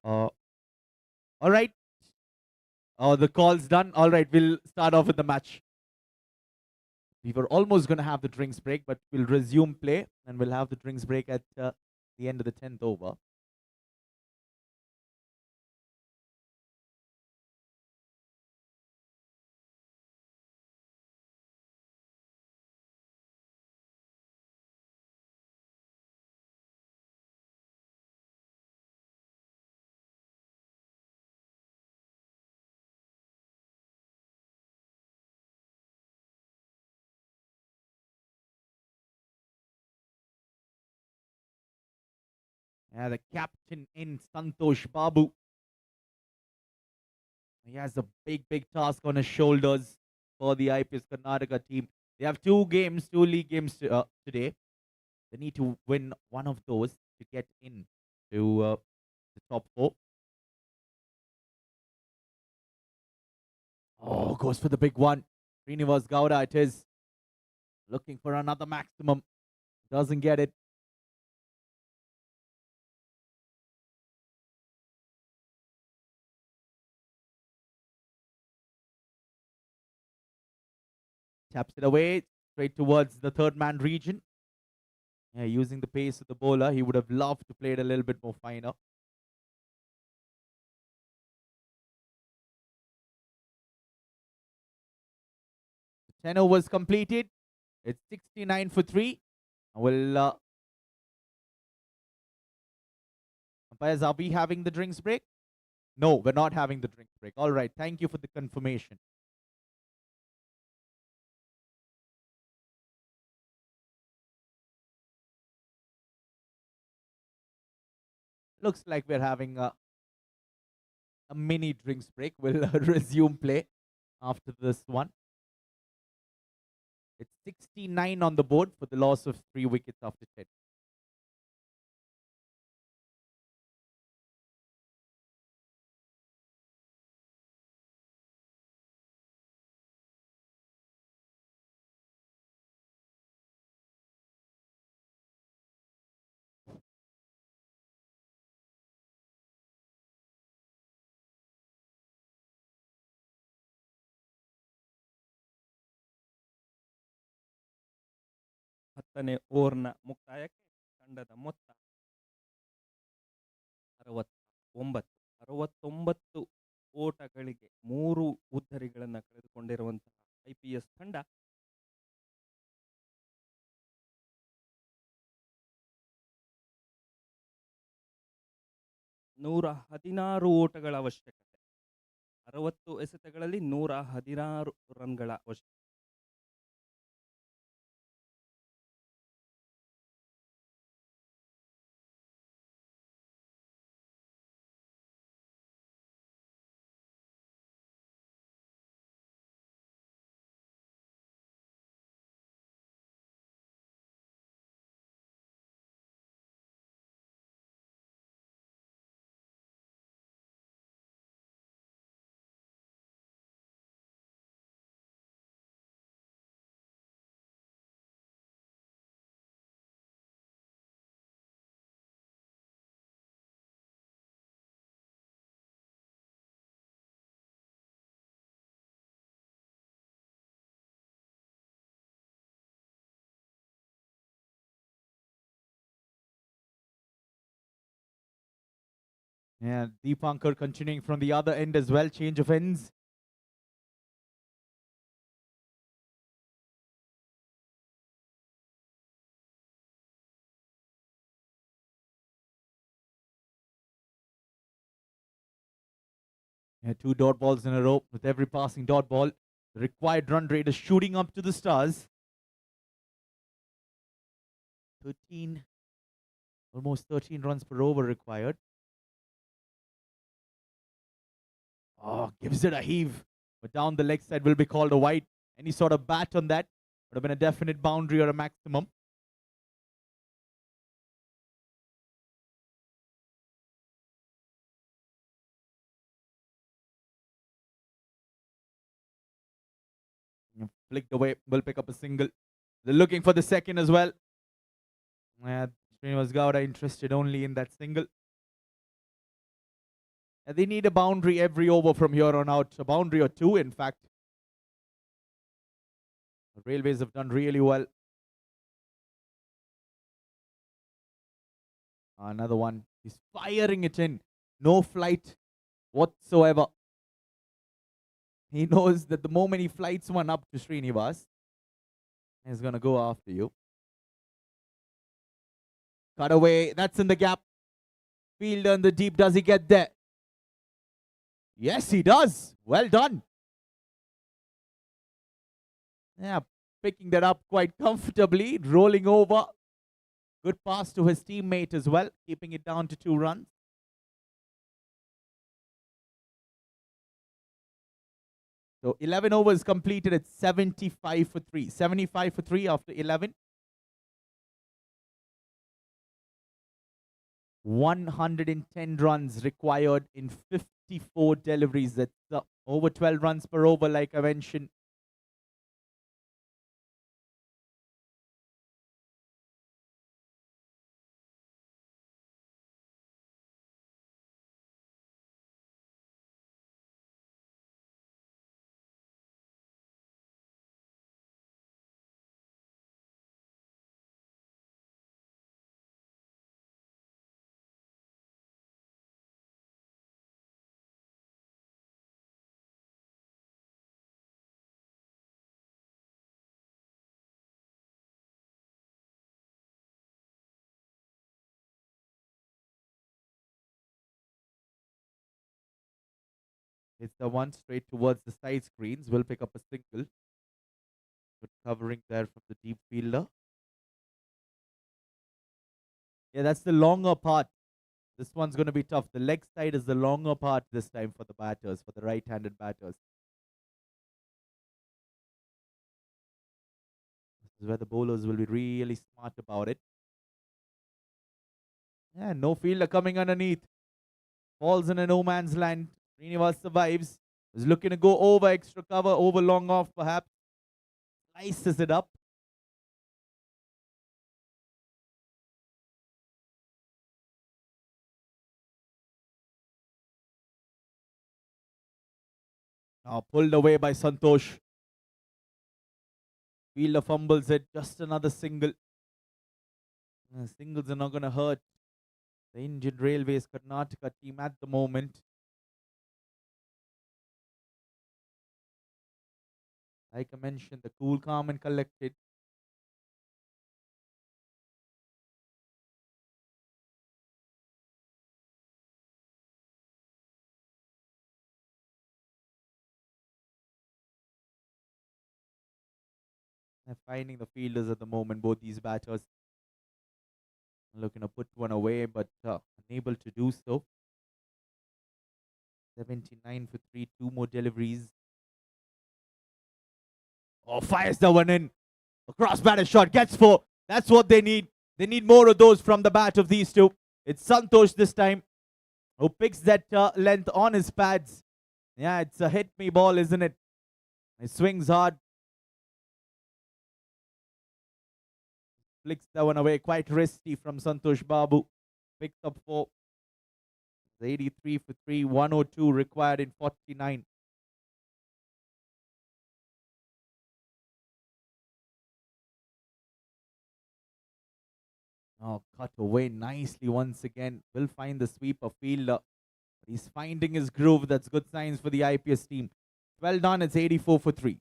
Uh, all right. The call's done. All right, we'll start off with the match. We were almost going to have the drinks break, but we'll resume play and we'll have the drinks break at the end of the 10th over. The captain in Santosh Babu. He has a big task on his shoulders for the IPS Karnataka team. They have two league games today. They need to win one of those to get in to the top four. Oh, goes for the big one. Srinivas Gowda it is. Looking for another maximum. Doesn't get it. Taps it away straight towards the third man region. Yeah, using the pace of the bowler, he would have loved to play it a little bit more finer. 10 overs completed. It's 69 for 3. Will umpires, are we having the drinks break? No, we're not having the drinks break. All right, thank you for the confirmation. Looks like we're having a mini drinks break. We'll resume play after this one. It's 69 on the board for the loss of 3 wickets after 10. ಹತ್ತನೇ ಓವರ್ನ ಮುಕ್ತಾಯಕ್ಕೆ ತಂಡದ ಮೊತ್ತ 69 ಓಟಗಳಿಗೆ 3 ಉದ್ದರಿಗಳನ್ನು ಕಳೆದುಕೊಂಡಿರುವಂತಹ IPS ತಂಡ ,116 ಓಟಗಳ ಅವಶ್ಯಕತೆ. 60 ಎಸೆತಗಳಲ್ಲಿ 116 ರನ್ಗಳ ಅವಶ್ಯಕತೆ. Yeah, Deepankar continuing from the other end as well. Change of ends. Yeah, 2 dot balls in a row with every passing dot ball. The required run rate is shooting up to the stars. 13, almost 13 runs per over required. Oh, gives it a heave. But down the leg side will be called a wide. Any sort of bat on that would have been a definite boundary or a maximum. Flicked away, will pick up a single. They're looking for the second as well. Srinivas Gowda interested only in that single. They need a boundary every over from here on out. A boundary or 2, in fact. The Railways have done really well. Another one. He's firing it in. No flight whatsoever. He knows that the moment he flights one up to Srinivas, he's going to go after you. Cut away. That's in the gap. Fielder in the deep. Does he get there? Yes, he does. Well done. Yeah, picking that up quite comfortably. Rolling over. Good pass to his teammate as well, keeping it down to 2 runs. So 11 overs completed at 75 for 3. 75 for 3 after 11. 110 runs required in 54 deliveries. That's over 12 runs per over, like I mentioned. It's the one straight towards the side screens. Will pick up a single. Good covering there from the deep fielder. Yeah, that's the longer part. This one's going to be tough. The leg side is the longer part this time for the batters, for the right-handed batters. This is where the bowlers will be really smart about it. Yeah, no fielder coming underneath. Falls in a no man's land. Srinivas survives. Is looking to go over extra cover, over long off perhaps. Slices it up. Pulled away by Santosh. Fielder fumbles it. Just another single. Singles are not going to hurt the Indian Railways Karnataka team at the moment. Like I mentioned, the cool, calm, and collected. They're finding the fielders at the moment, both these batters. Looking to put one away, but unable to do so. 79 for 3, 2 more deliveries. Oh, fires the one in. A cross batter shot, gets 4. That's what they need. They need more of those from the bat of these two. It's Santosh this time who picks that length on his pads. Yeah, it's a hit me ball, isn't it? He swings hard. Flicks that one away. Quite risky from Santosh Babu. Picks up 4. 83 for 3, 102 required in 49. Oh, cut away nicely once again. Will find the sweeper fielder. He's finding his groove. That's good signs for the IPS team. Well done. It's 84 for 3.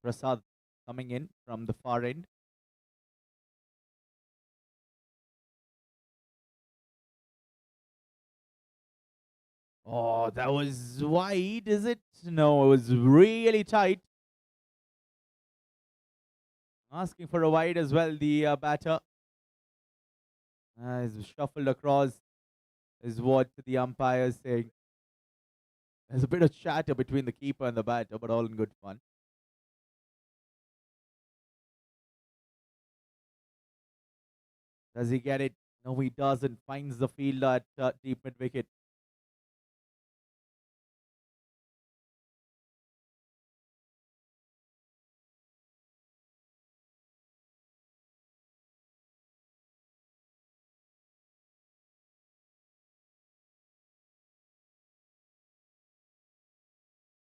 Prasad coming in from the far end. Oh, that was wide, is it? No, it was really tight. Asking for a wide as well, the batter. Is shuffled across, is what the umpire is saying. There's a bit of chatter between the keeper and the batter, but all in good fun. Does he get it? No, he doesn't. Finds the fielder at deep mid wicket.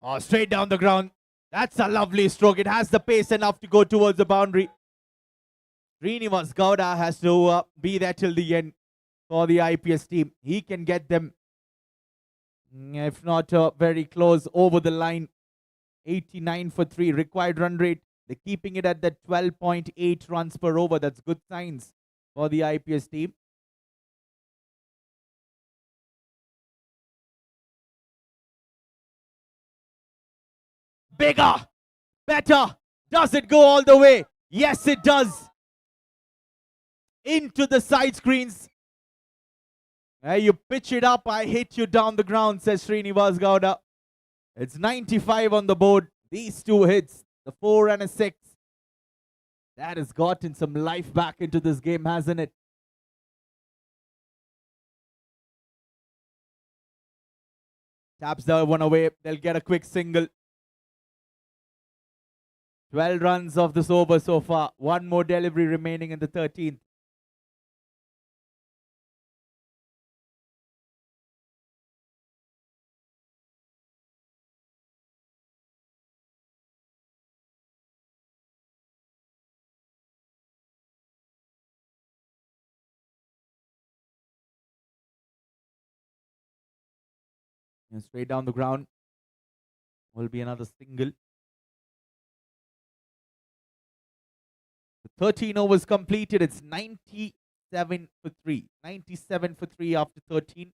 Oh, straight down the ground. That's a lovely stroke. It has the pace enough to go towards the boundary. Srinivas Gowda has to be there till the end for the IPS team. He can get them, if not very close, over the line. 89 for 3. Required run rate. They're keeping it at that 12.8 runs per over. That's good signs for the IPS team. Bigger, better. Does it go all the way? Yes, it does. Into the side screens. You pitch it up, I hit you down the ground, says Srinivas Gowda. It's 95 on the board. These two hits, the 4 and a 6. That has gotten some life back into this game, hasn't it? Taps the one away. They'll get a quick single. 12 runs of this over so far. One more delivery remaining in the 13th. And straight down the ground. Will be another single. The 13 overs completed. It's 97 for 3. 97 for 3 after 13.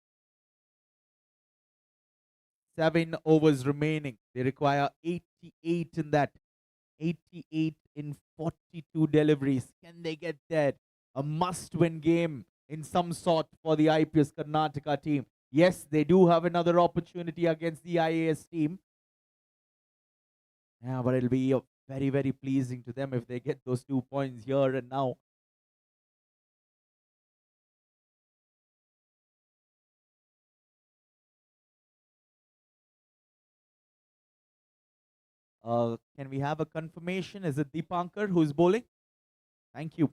7 overs remaining. They require 88 in that. 88 in 42 deliveries. Can they get there? A must-win game in some sort for the IPS Karnataka team. Yes, they do have another opportunity against the IAS team. Yeah, but it'll be very, very pleasing to them if they get those 2 points here and now. Can we have a confirmation? Is it Deepankar who's bowling? Thank you.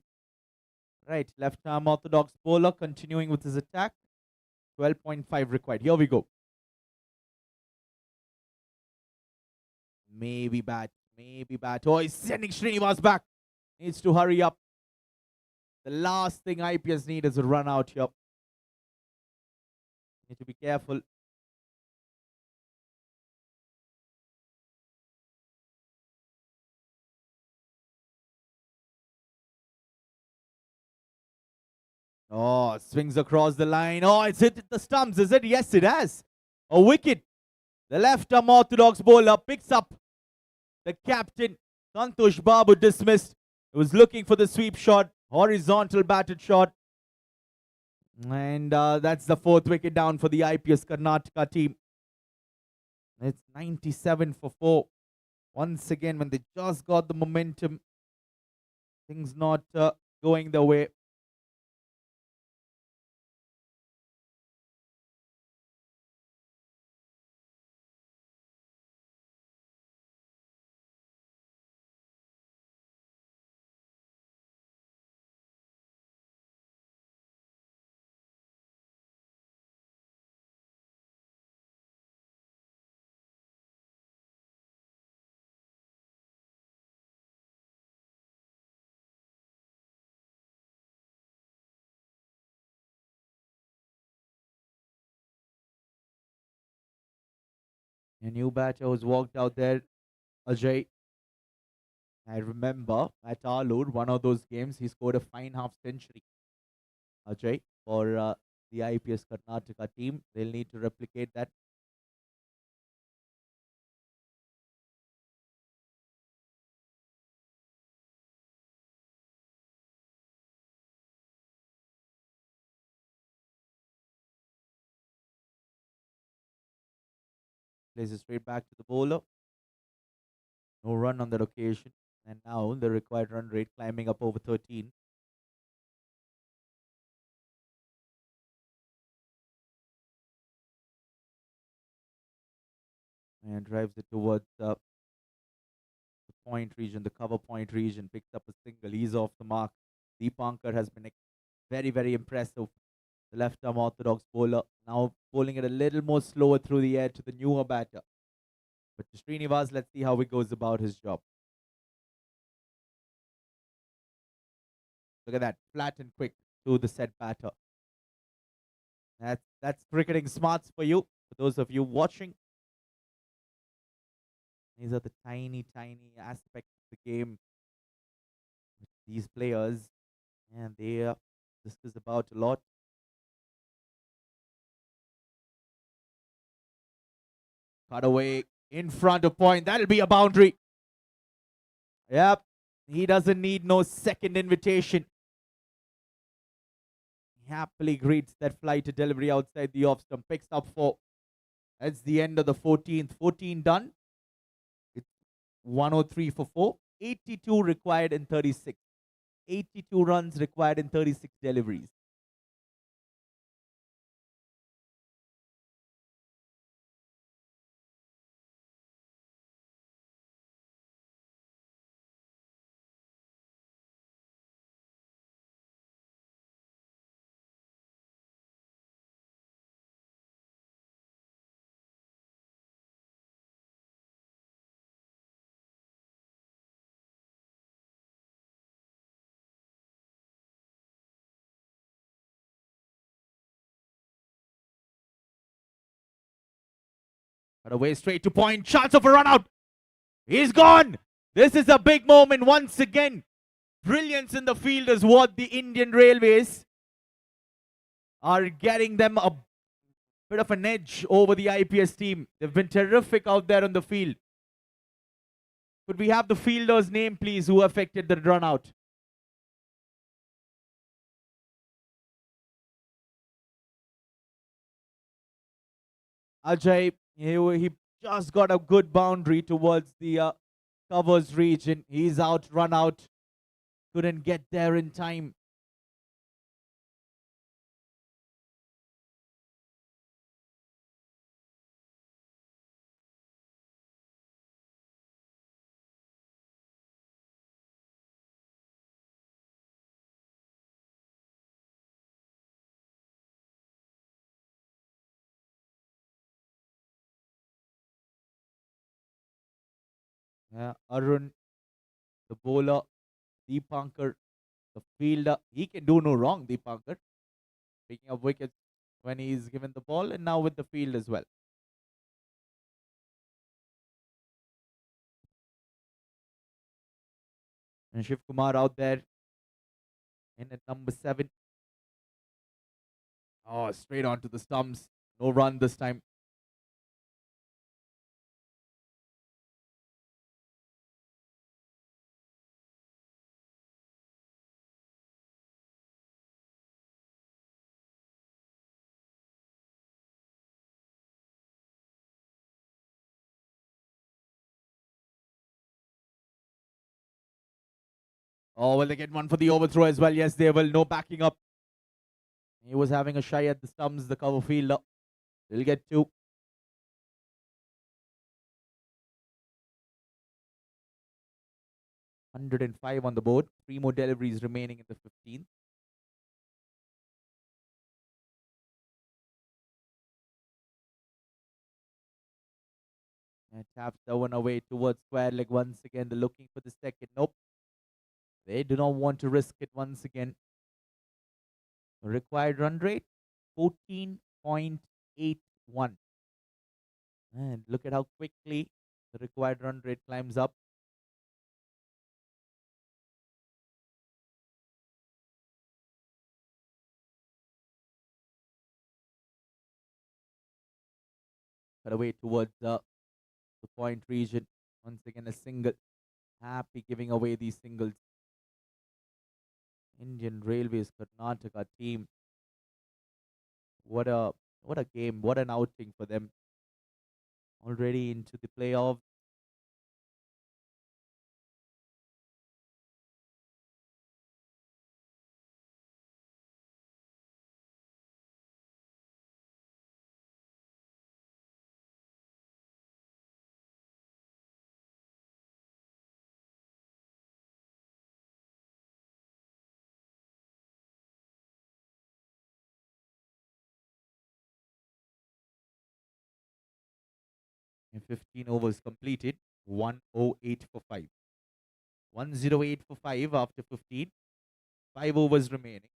Right, left arm orthodox bowler continuing with his attack. 12.5 required. Here we go. Maybe bat. Maybe bat. Oh, he's sending Srinivas back. Needs to hurry up. The last thing IPS need is a run out here. Need to be careful. Oh, swings across the line. Oh, it's hit the stumps, is it? Yes, it has. A wicket. The left arm orthodox bowler picks up the captain. Santosh Babu dismissed. He was looking for the sweep shot. Horizontal batted shot. And that's the 4th wicket down for the IPS Karnataka team. It's 97 for 4. Once again, when they just got the momentum, things not going their way. A new batter was walked out there, Ajay. I remember at Alur, one of those games, he scored a fine half century. Ajay, for the IPS Karnataka team. They'll need to replicate that. Plays it straight back to the bowler. No run on that occasion. And now the required run rate climbing up over 13. and drives it towards the point region, the cover point region. Picks up a single. He's off the mark. Deepankar has been very, very impressive. The left arm orthodox bowler now bowling it a little more slower through the air to the newer batter. But to Srinivas, let's see how he goes about his job. Look at that, flat and quick to the set batter. That's cricketing smarts for you. For those of you watching, these are the tiny, tiny aspects of the game. These players, and they discuss about a lot. Cut away in front of point. That'll be a boundary. Yep. He doesn't need no second invitation. He happily greets that fly to delivery outside the off stump. Picks up 4. That's the end of the 14th. 14 done. It's 103 for 4. 82 required in 36. 82 runs required in 36 deliveries. Cut away straight to point. Chance of a run out. He's gone. This is a big moment once again. Brilliance in the field is what the Indian Railways are getting them a bit of an edge over the IPS team. They've been terrific out there on the field. Could we have the fielder's name, please, who affected the run out? Ajay, he just got a good boundary towards the covers region. He's out, run out. Couldn't get there in time. Arun, the bowler, Deepankar, the fielder. He can do no wrong, Deepankar. Picking up wickets when he's given the ball and now with the field as well. And Shiv Kumar out there in at number 7. Oh, straight onto the stumps. No run this time. Oh, will they get one for the overthrow as well? Yes, they will. No backing up. He was having a shy at the stumps, the cover fielder. They'll get 2. 105 on the board. 3 more deliveries remaining in the 15th. And taps the one away towards square leg once again. They're looking for the second. Nope. They do not want to risk it once again. Required run rate 14.81. And look at how quickly the required run rate climbs up. Cut away towards the point region. Once again, a single. Happy giving away these singles. Indian Railways Karnataka team. What a game. What an outing for them. Already into the playoffs. And 15 overs completed. 108 for 5. 108 for 5 after 15. 5 overs remaining.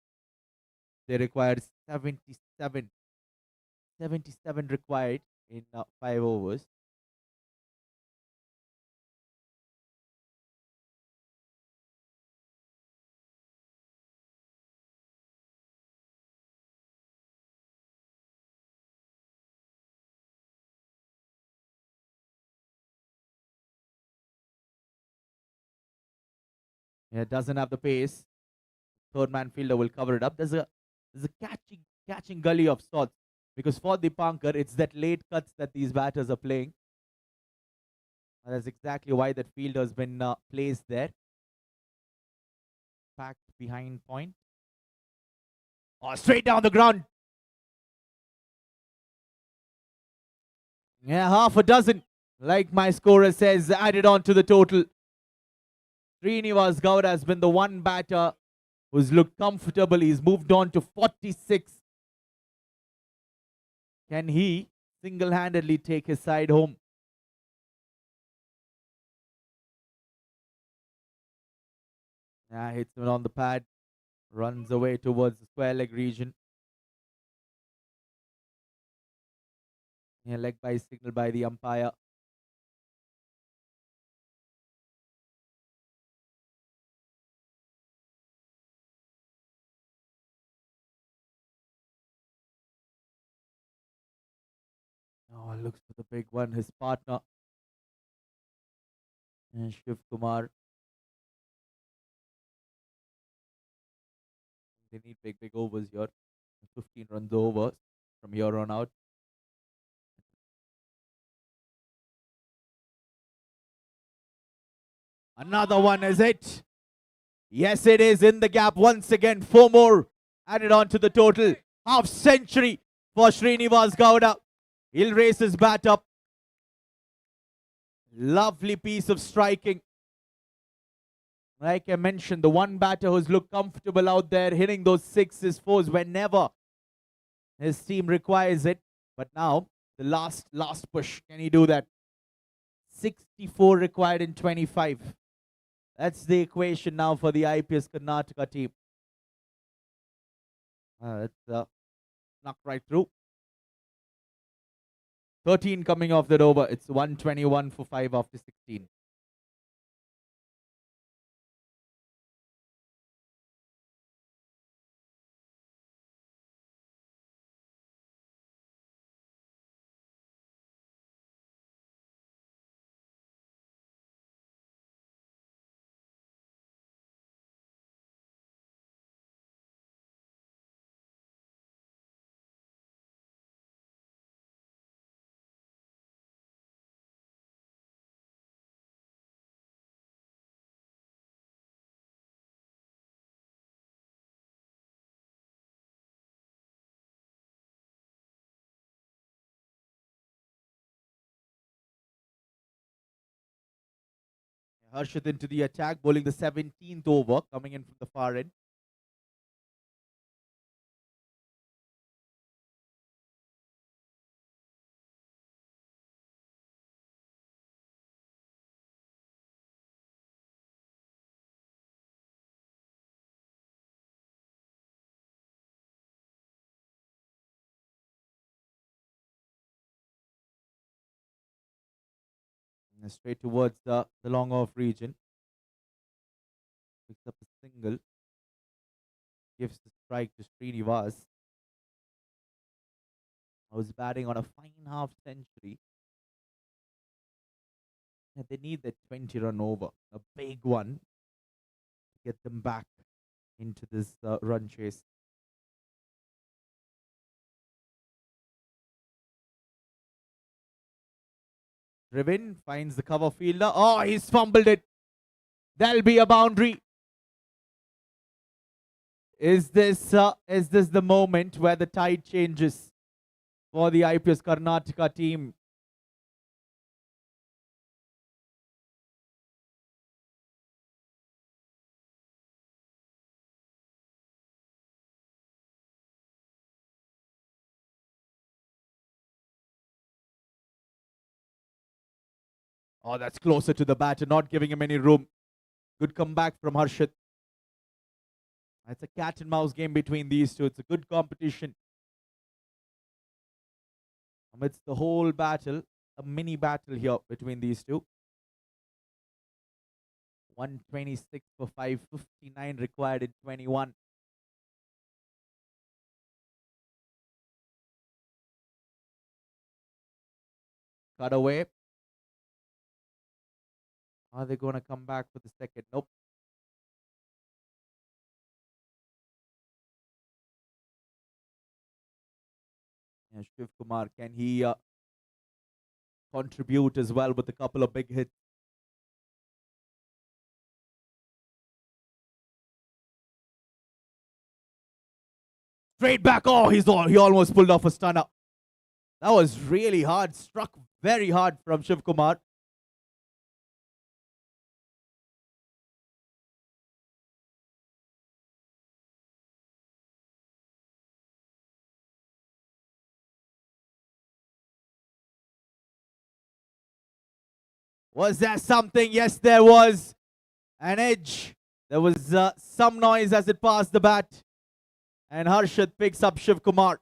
They required 77. 77 required in 5 overs. Yeah, doesn't have the pace. Third man fielder will cover it up. There's a catching gully of sorts because for Dipankar, it's that late cuts that these batters are playing. And that's exactly why that fielder has been placed there, packed behind point. Oh, straight down the ground. Yeah, half a dozen, like my scorer says, added on to the total. Srinivas Gowda has been the one batter who's looked comfortable. He's moved on to 46. Can he single-handedly take his side home? Yeah, hits him on the pad, runs away towards the square leg region. Yeah, leg by signal by the umpire. Oh, looks for the big one. His partner, Shiv Kumar. They need big overs here. 15 runs over from here on out. Another one, is it? Yes, it is in the gap once again. 4 more added on to the total. Half century for Srinivas Gowda. He'll raise his bat up. Lovely piece of striking. Like I mentioned, the one batter who's looked comfortable out there, hitting those sixes, fours whenever his team requires it. But now, the last push. Can he do that? 64 required in 25. That's the equation now for the IPS Karnataka team. It's knocked right through. 13 coming off that over. It's 121 for 5 after 16. Harshit into the attack, bowling the 17th over, coming in from the far end. And straight towards the long off region. Picks up a single. Gives the strike to Srinivas. I was batting on a fine half century. Yeah, they need that 20 run over. A big one to get them back into this run chase. Driven finds the cover fielder. Oh, he's fumbled it. There'll be a boundary. Is this the moment where the tide changes for the IPS Karnataka team? Oh, that's closer to the batter, not giving him any room. Good comeback from Harshit. It's a cat and mouse game between these two. It's a good competition. Amidst the whole battle, a mini battle here between these two. 126 for 559 required in 21. Cut away. Are they going to come back for the second? Nope. Yeah, Shiv Kumar, can he contribute as well with a couple of big hits? Straight back. Oh, he almost pulled off a stunner. That was really hard. Struck very hard from Shiv Kumar. Was there something? Yes, there was an edge. There was some noise as it passed the bat. And Harshit picks up Shiv Kumar.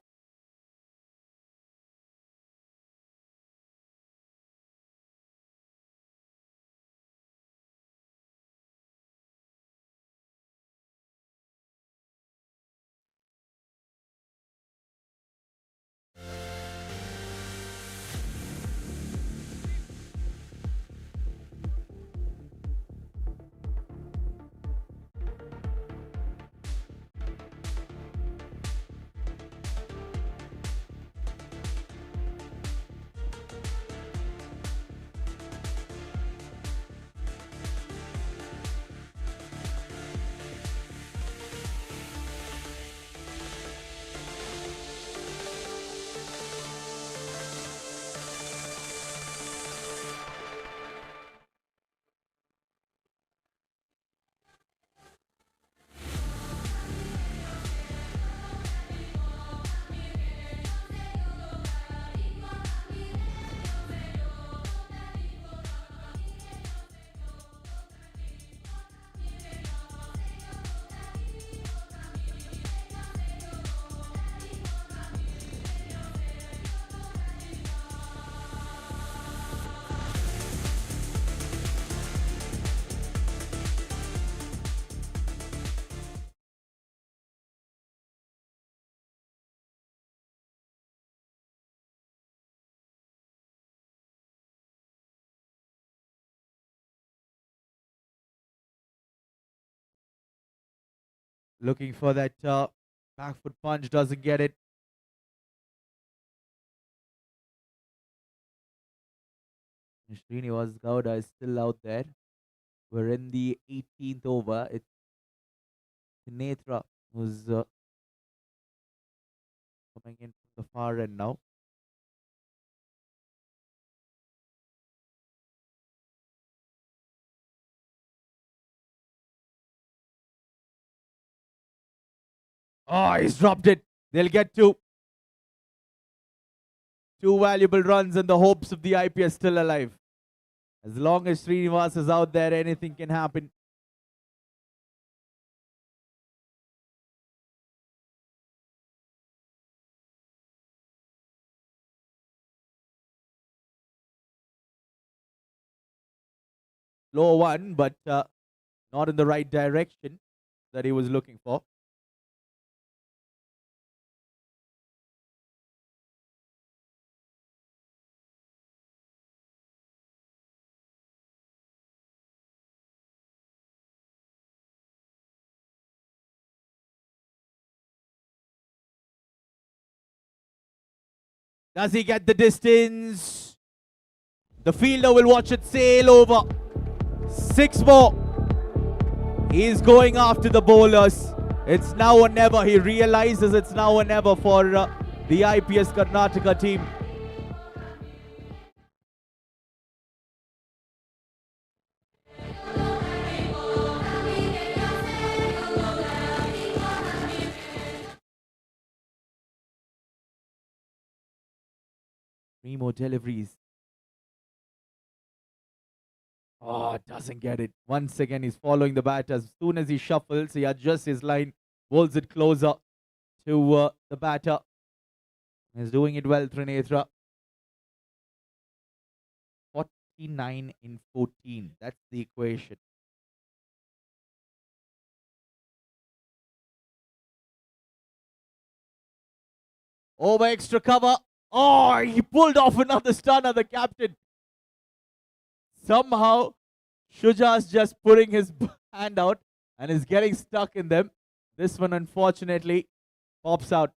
Looking for that back foot punch. Doesn't get it. Srinivas Gowda is still out there. We're in the 18th over. It's Netra who's coming in from the far end now. Oh, he's dropped it. They'll get two. Two valuable runs and the hopes of the IPS still alive. As long as Srinivas is out there, anything can happen. Low one, but not in the right direction that he was looking for. Does he get the distance? The fielder will watch it sail over. 6 more. He's going after the bowlers. It's now or never. He realizes it's now or never for the IPS Karnataka team. Three more deliveries. Oh, doesn't get it. Once again, he's following the bat. As soon as he shuffles, he adjusts his line, rolls it closer to the batter. He's doing it well, Trinetra. 49 in 14. That's the equation. Over extra cover. Oh, he pulled off another stunner, the captain. Somehow, Shuja's just putting his hand out and is getting stuck in them. This one, unfortunately, pops out.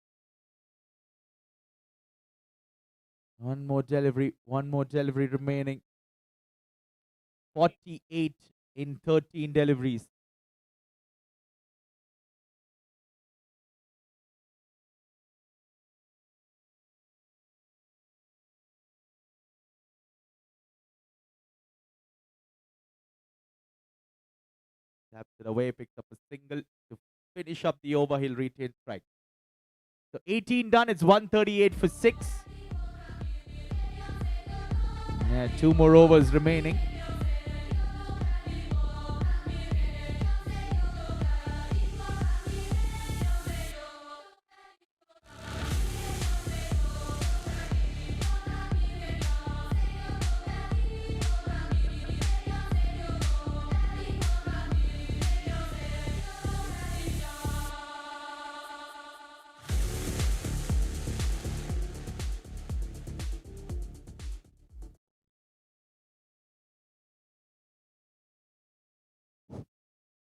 One more delivery remaining. 48 in 13 deliveries. Taps it away, picks up a single to finish up the over. He'll retain strike. So 18 done. It's 138 for 6. Yeah, 2 more overs remaining.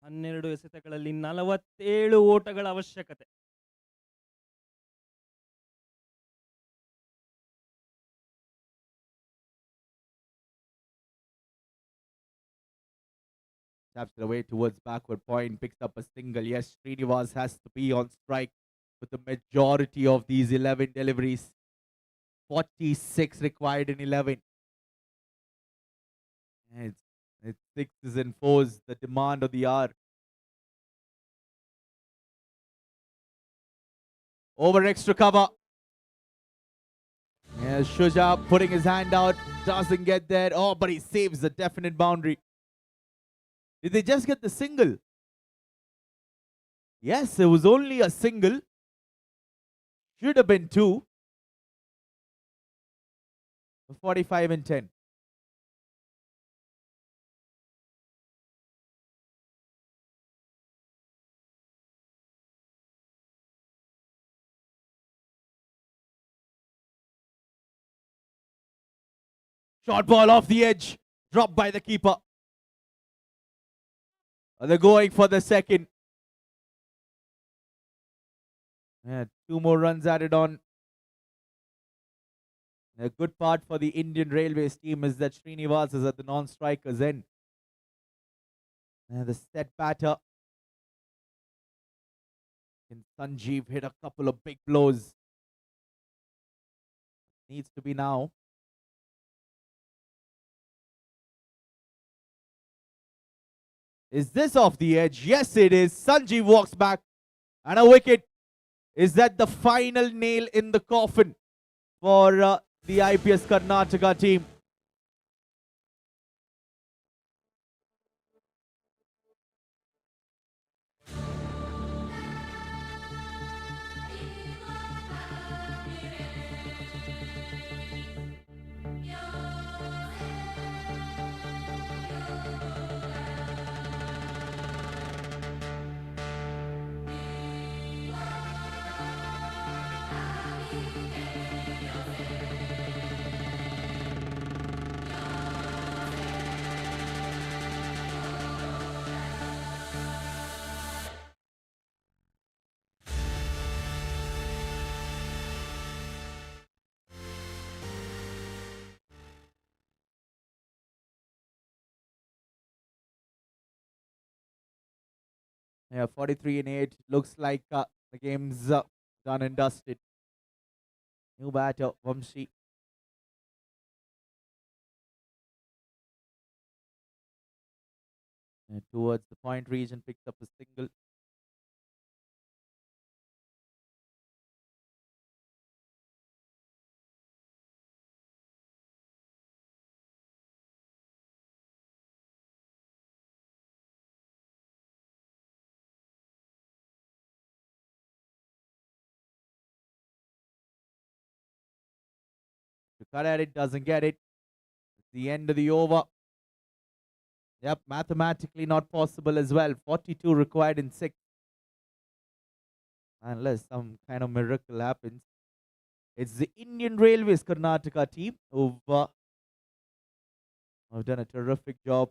ಹನ್ನೆರಡು ಎಸೆತಗಳಲ್ಲಿ 47 ಓಟಗಳ ಅವಶ್ಯಕತೆ. Taps it away towards backward point, picks up a single. Yes, Srinivas has to be on strike with the majority of these 11 deliveries. 46 required in 11. It's 6s and 4s, the demand of the hour. Over extra cover. Yeah, Shuja putting his hand out, doesn't get there. Oh, but he saves the definite boundary. Did they just get the single? Yes, it was only a single. Should have been 2. 45 and 10. Short ball off the edge. Dropped by the keeper. They're going for the second. Yeah, 2 more runs added on. A good part for the Indian Railways team is that Srinivas is at the non-striker's end. And the set batter. Can Sanjeev hit a couple of big blows? Needs to be now. Is this off the edge? Yes, it is. Sanjeev walks back. And a wicket. Is that the final nail in the coffin for the IPS Karnataka team? Yeah, 43 and 8. Looks like the game's done and dusted. New batter, Vamshi. And towards the point region, picks up a single. cut at it, doesn't get it. It's the end of the over. Yep, mathematically not possible as well. 42 required in 6. Unless some kind of miracle happens. It's the Indian Railways Karnataka team who've done a terrific job.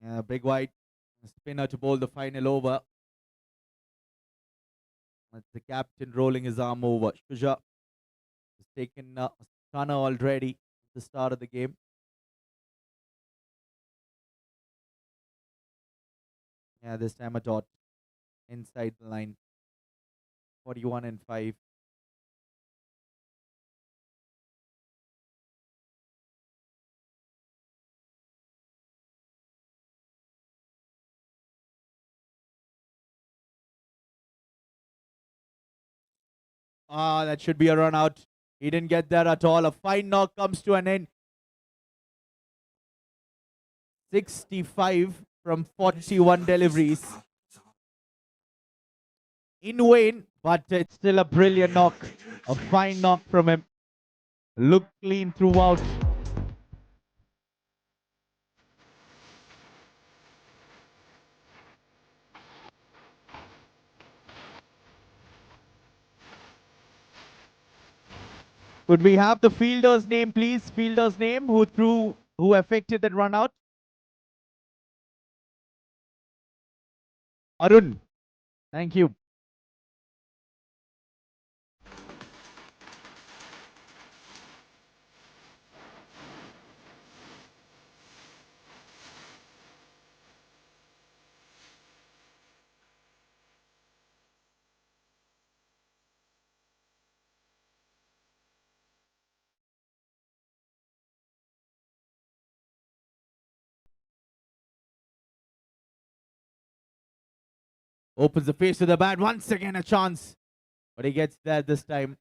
Yeah, big wide spinner to bowl the final over. That's the captain rolling his arm over. Shuja has taken a stunner already at the start of the game. Yeah, this time a dot inside the line. 41 and 5. Ah, that should be a run out. He didn't get there at all. A fine knock comes to an end. 65 from 41 deliveries. In vain, but it's still a brilliant knock. A fine knock from him. Looked clean throughout. Could we have the fielder's name, please? Fielder's name who affected that run out? Arun. Thank you. Opens the face to the bat. Once again, a chance. But he gets there this time.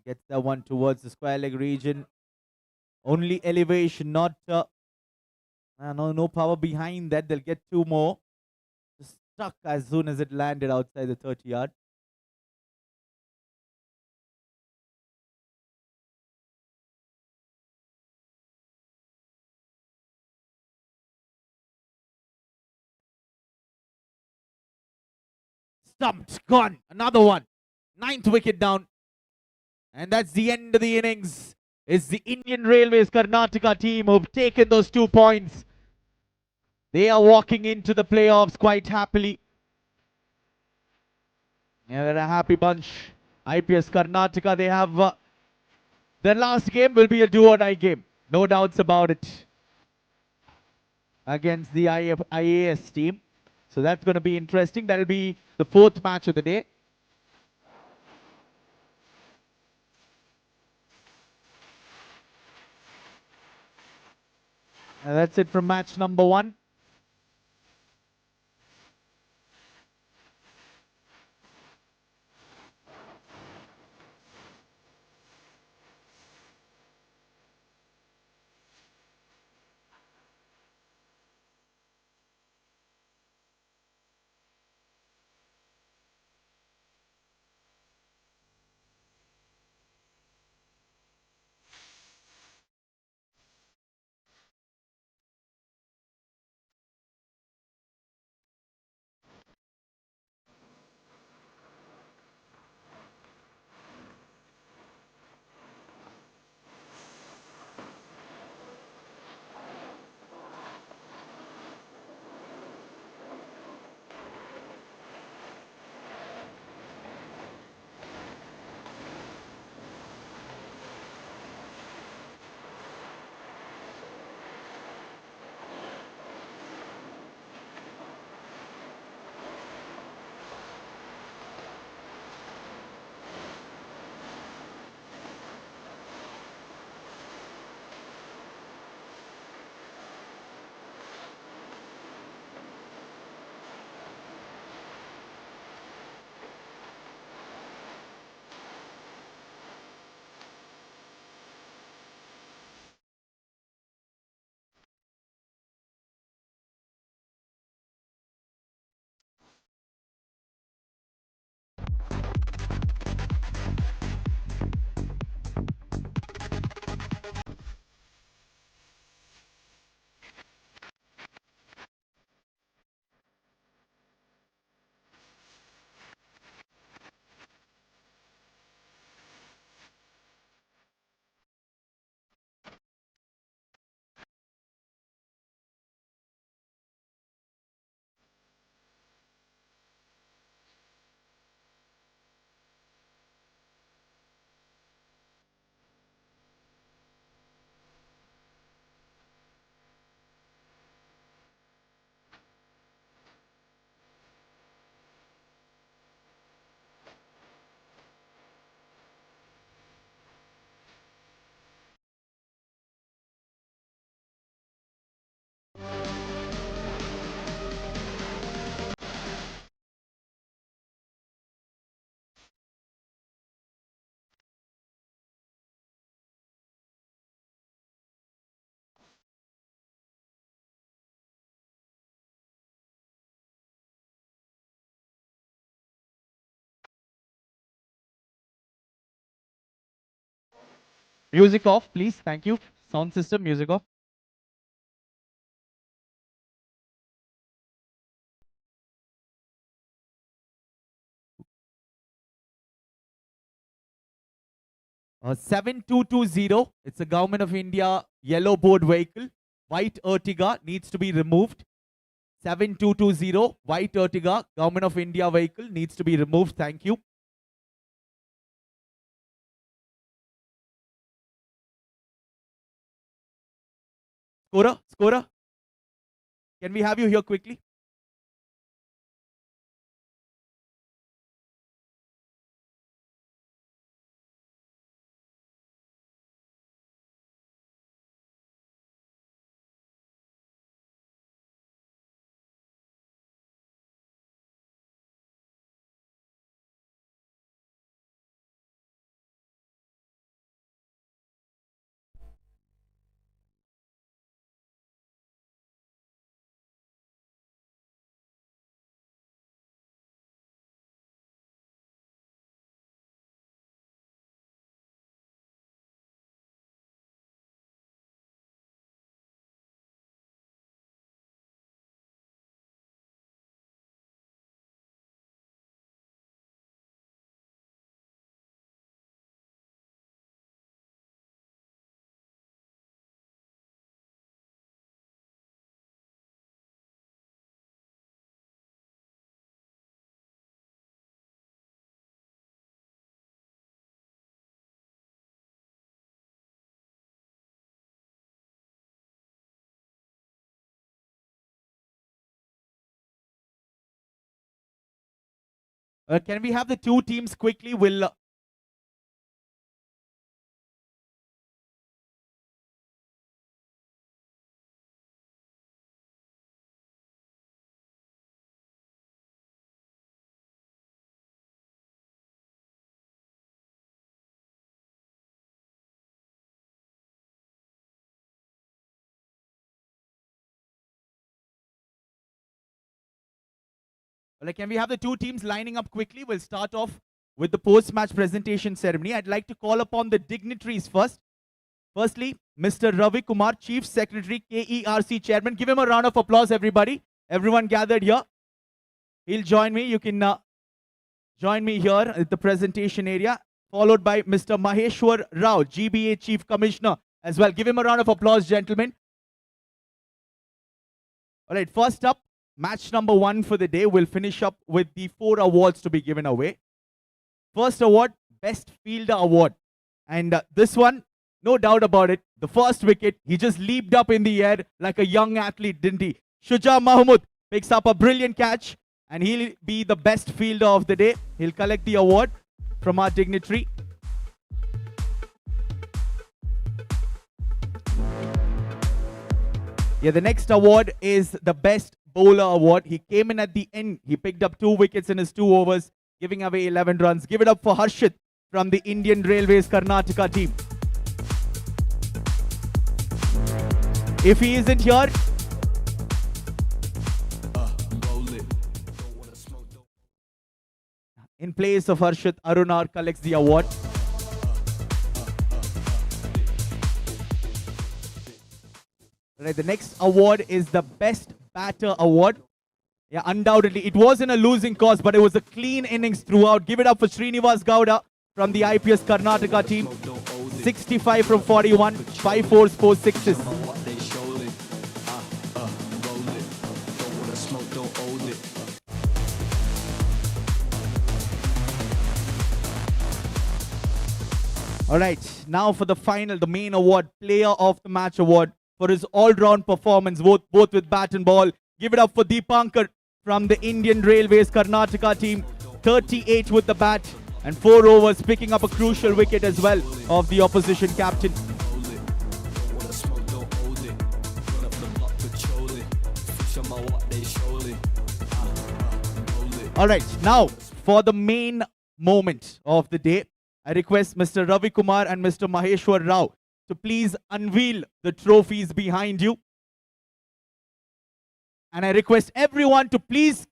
Gets that one towards the square leg region. Only elevation, not no power behind that. They'll get 2 more. Just stuck as soon as it landed outside the 30-yard. Stumped, gone. Another one. 9th wicket down. And that's the end of the innings. It's the Indian Railways Karnataka team who've taken those 2 points. They are walking into the playoffs quite happily. Yeah, they're a happy bunch. IPS Karnataka, they have their last game will be a do-or-die game. No doubts about it. Against the IAS team. So that's going to be interesting. That'll be the 4th match of the day. And that's it from match number 1. Music off, please. Thank you. Sound system, music off. Uh, 7220. It's a Government of India yellow board vehicle. White Ertiga needs to be removed. 7220. White Ertiga, Government of India vehicle needs to be removed. Thank you. Scorer. Can we have you here quickly? Can we have the two teams quickly? Can we have the two teams lining up quickly? We'll start off with the post-match presentation ceremony. I'd like to call upon the dignitaries first. Firstly, Mr. Ravi Kumar, Chief Secretary, KERC Chairman. Give him a round of applause, everybody. Everyone gathered here. He'll join me. You can join me here at the presentation area. Followed by Mr. Maheshwar Rao, GBA Chief Commissioner as well. Give him a round of applause, gentlemen. All right, first up, match number 1 for the day. We'll finish up with the 4 awards to be given away. First award, Best Fielder Award. And this one, no doubt about it, the first wicket, he just leaped up in the air like a young athlete, didn't he? Shuja Mahmood picks up a brilliant catch and he'll be the best fielder of the day. He'll collect the award from our dignitary. Yeah, the next award is the Best Bowler Award. He came in at the end. He picked up 2 wickets in his 2 overs, giving away 11 runs. Give it up for Harshit from the Indian Railways Karnataka team. If he isn't here, in place of Harshit, Arunar collects the award. Right, the next award is the Best Batter Award. Yeah, undoubtedly, it wasn't a losing cause, but it was a clean innings throughout. Give it up for Srinivas Gowda from the IPS Karnataka team. 65 from 41, 5 fours, 4 sixes. All right, now for the final, the main award, Player of the Match Award for his all-round performance, both with bat and ball. Give it up for Deepankar from the Indian Railways Karnataka team. 38 with the bat and 4 overs, picking up a crucial wicket as well of the opposition captain. All right, now for the main moment of the day, I request Mr. Ravi Kumar and Mr. Maheshwar Rao to please unveil the trophies behind you. And I request everyone to please,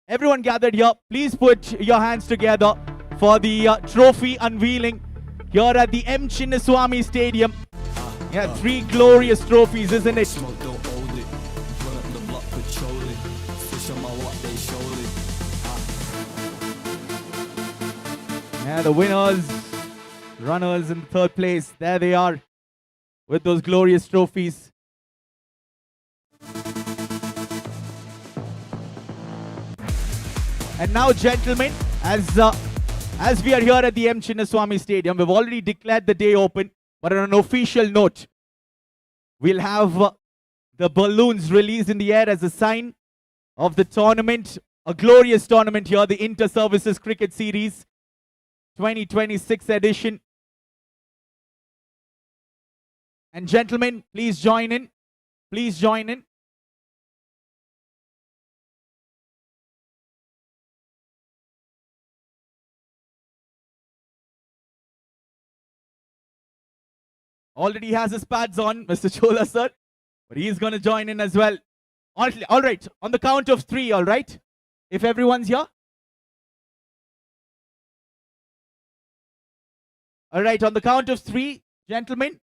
everyone gathered here, please put your hands together for the trophy unveiling here at the M.Chinnaswamy Stadium. Yeah, 3 glorious trophies, isn't it? Yeah, the winners, runners in 3rd place, there they are with those glorious trophies. And now, gentlemen, as we are here at the M.Chinnaswamy Stadium, we've already declared the day open, but on an official note, we'll have the balloons released in the air as a sign of the tournament, a glorious tournament here, the Inter-Services Cricket Series 2026 edition. And gentlemen, please join in. Please join in. Already has his pads on, Mr. Chola sir, but he's going to join in as well. All right, on the count of 3, all right? If everyone's here. All right, on the count of 3, gentlemen.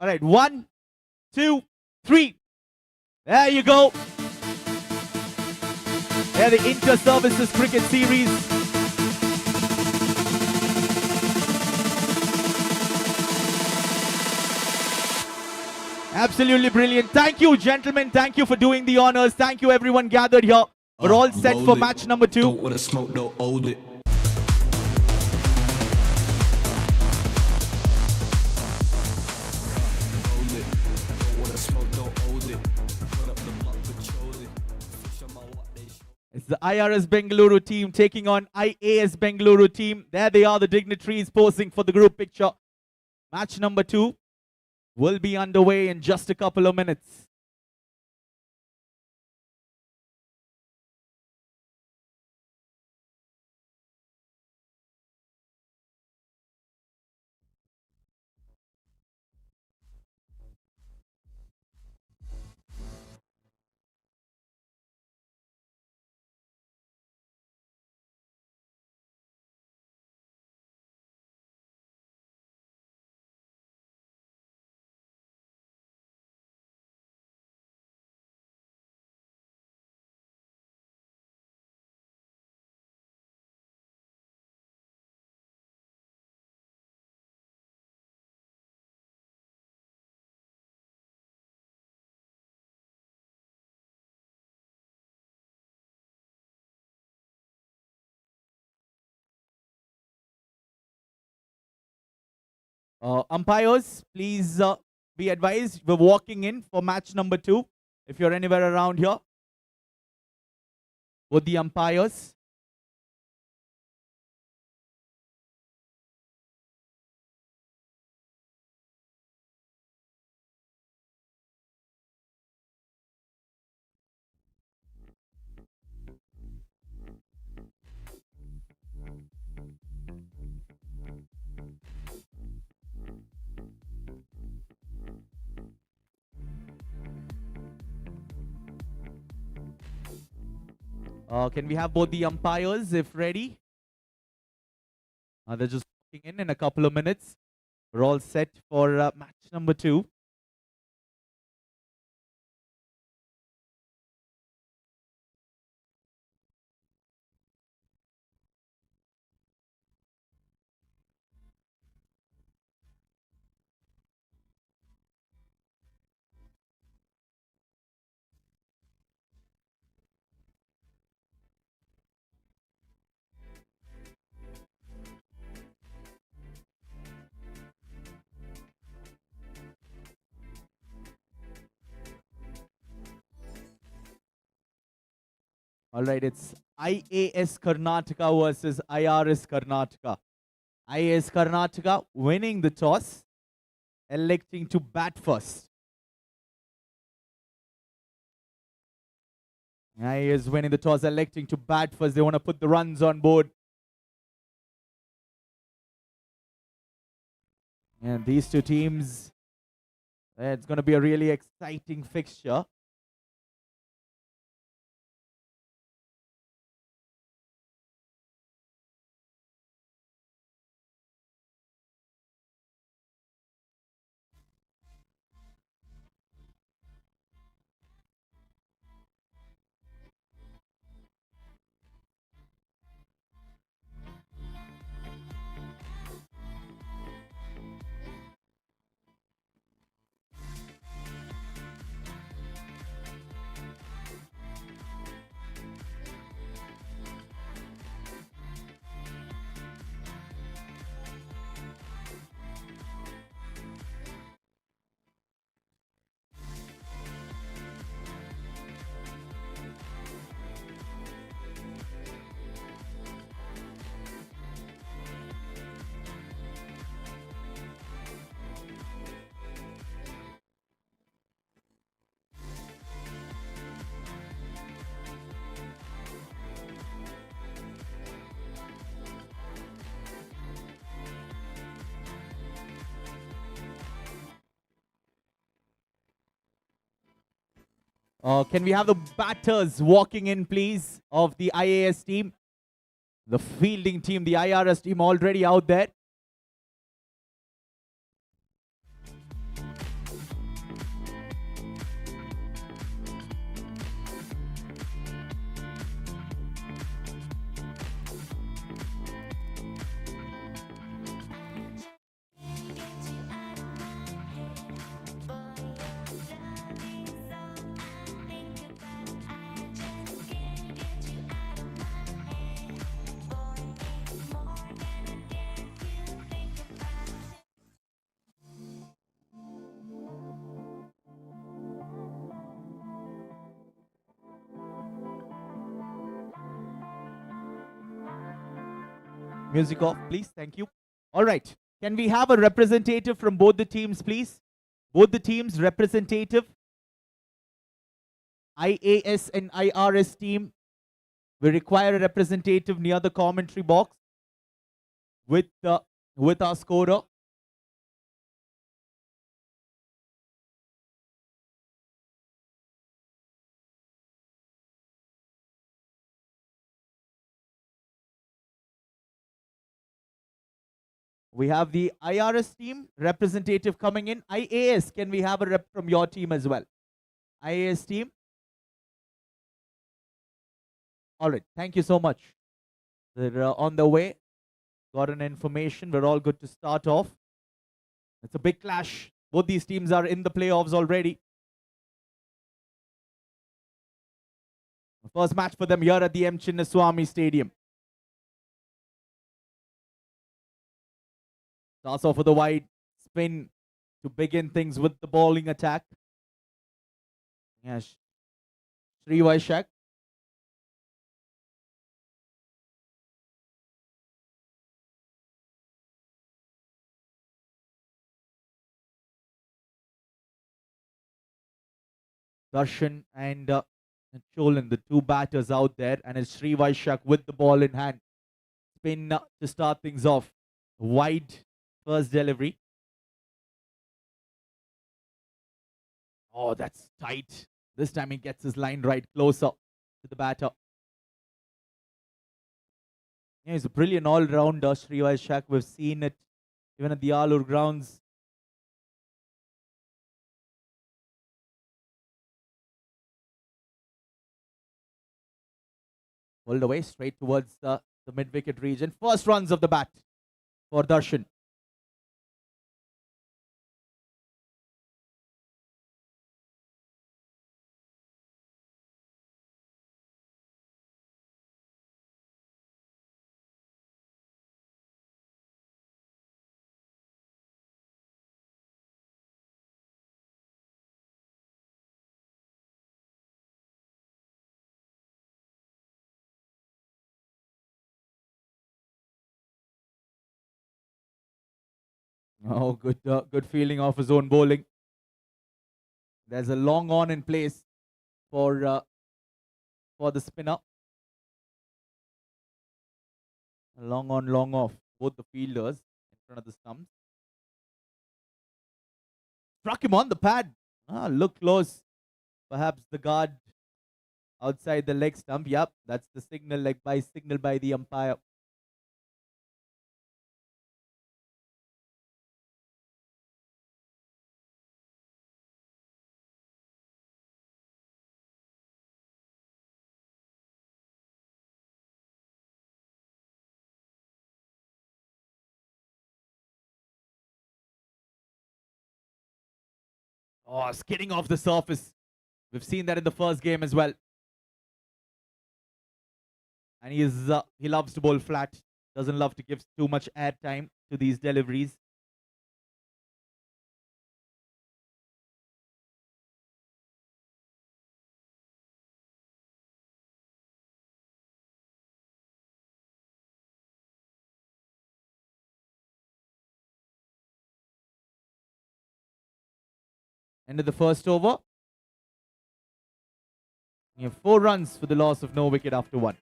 All right, 1, 2, 3. There you go. There, the Inter-Services Cricket Series. Absolutely brilliant. Thank you, gentlemen. Thank you for doing the honors. Thank you, everyone gathered here. We're all set for match number 2. Don't wanna smoke, don't hold it. It's the IRS Bengaluru team taking on IAS Bengaluru team. There they are, the dignitaries posing for the group picture. Match number 2 will be underway in just a couple of minutes. Umpires, please be advised, we're walking in for match number 2. If you're anywhere around here, with the umpires. Can we have both the umpires if ready? They're just walking in a couple of minutes. We're all set for match number 2. All right, it's IAS Karnataka versus IRS Karnataka. IAS Karnataka winning the toss, electing to bat first. IAS winning the toss, electing to bat first. They want to put the runs on board. And these two teams, it's going to be a really exciting fixture. Can we have the batters walking in, please, of the IAS team? The fielding team, the IRS team already out there. Music off, please. Thank you. All right. Can we have a representative from both the teams, please? Both the teams, representative. IAS and IRS team. We require a representative near the commentary box with our scorer. We have the IRS team representative coming in. IAS, can we have a rep from your team as well? IAS team. All right. Thank you so much. They're on the way. Got an information. We're all good to start off. It's a big clash. Both these teams are in the playoffs already. The first match for them here at the M.Chinnaswamy Stadium. Toss off with the wide spin to begin things with the bowling attack. Yes. Sri Vaishak. Darshan and Cholan, the two batters out there, and it's Sri Vaishak with the ball in hand. Spin to start things off. Wide first delivery. Oh, that's tight. This time he gets his line right closer to the batter. Yeah, he's a brilliant all-rounder, Sri Vaishak. We've seen it even at the Alur grounds. Pulled away straight towards the mid-wicket region. First runs of the bat for Darshan. Oh, good feeling of his own bowling. There's a long on in place for the spinner. Long on, long off. Both the fielders in front of the stumps. Struck him on the pad. Look close. Perhaps the guard outside the leg stump. Yep, that's the signal by the umpire. Oh, skidding off the surface. We've seen that in the first game as well. And he loves to bowl flat. Doesn't love to give too much air time to these deliveries. End of the first over. You have 4 runs for the loss of no wicket after 1.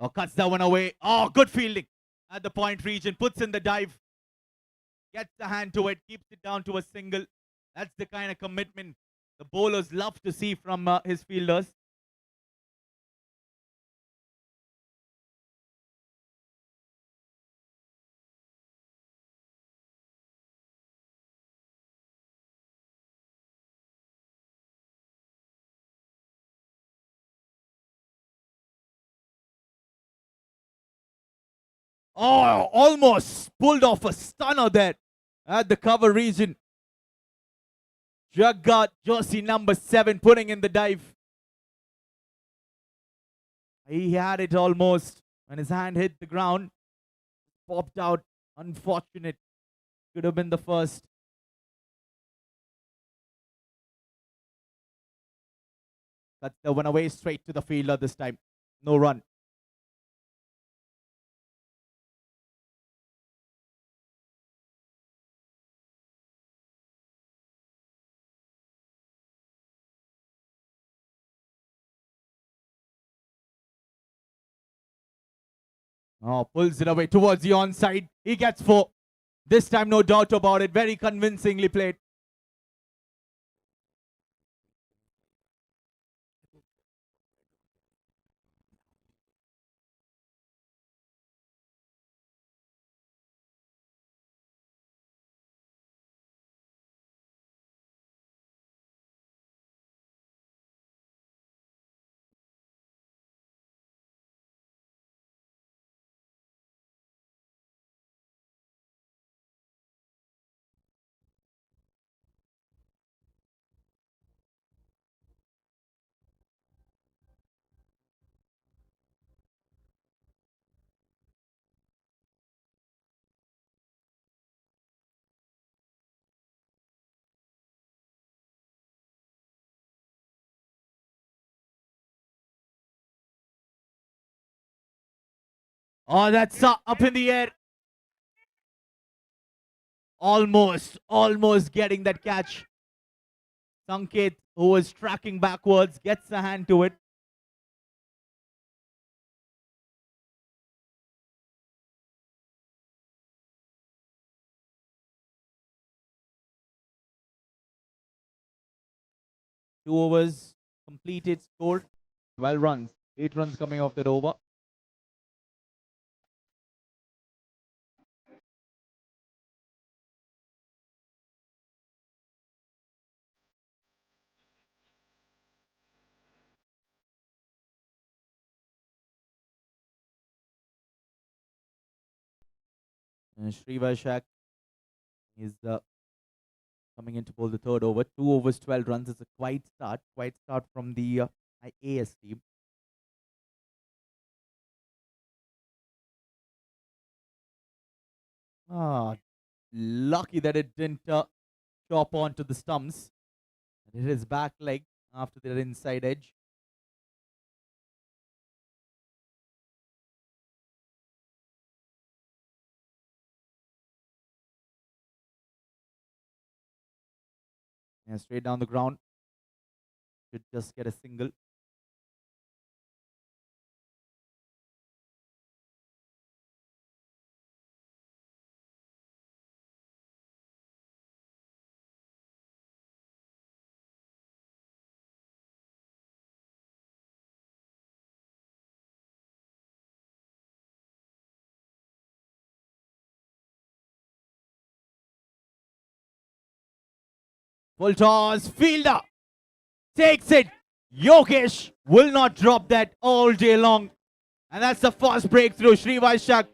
Oh, cuts that one away. Oh, good fielding at the point region. Puts in the dive. Gets the hand to it. Keeps it down to a single. That's the kind of commitment the bowlers love to see from his fielders. Oh, almost pulled off a stunner there at the cover region. Jagat, jersey number 7, putting in the dive. He had it almost when his hand hit the ground. Popped out. Unfortunate. Could have been the first. Cuts the one away straight to the fielder this time. No run. Oh, pulls it away towards the onside. He gets 4. This time, no doubt about it. Very convincingly played. Oh, that's up in the air. Almost getting that catch. Sanket, who was tracking backwards, gets a hand to it. Two overs completed, scored 12 runs. 8 runs coming off that over. Srivashak is coming in to bowl the third over. 2 overs, 12 runs. It's a quiet start. Quiet start from the AS team. Ah, lucky that it didn't chop onto the stumps. It hit his back leg after that inside edge. Yeah, straight down the ground. Should just get a single. Full toss. Fielder takes it. Yogesh will not drop that all day long. And that's the first breakthrough. Srivashak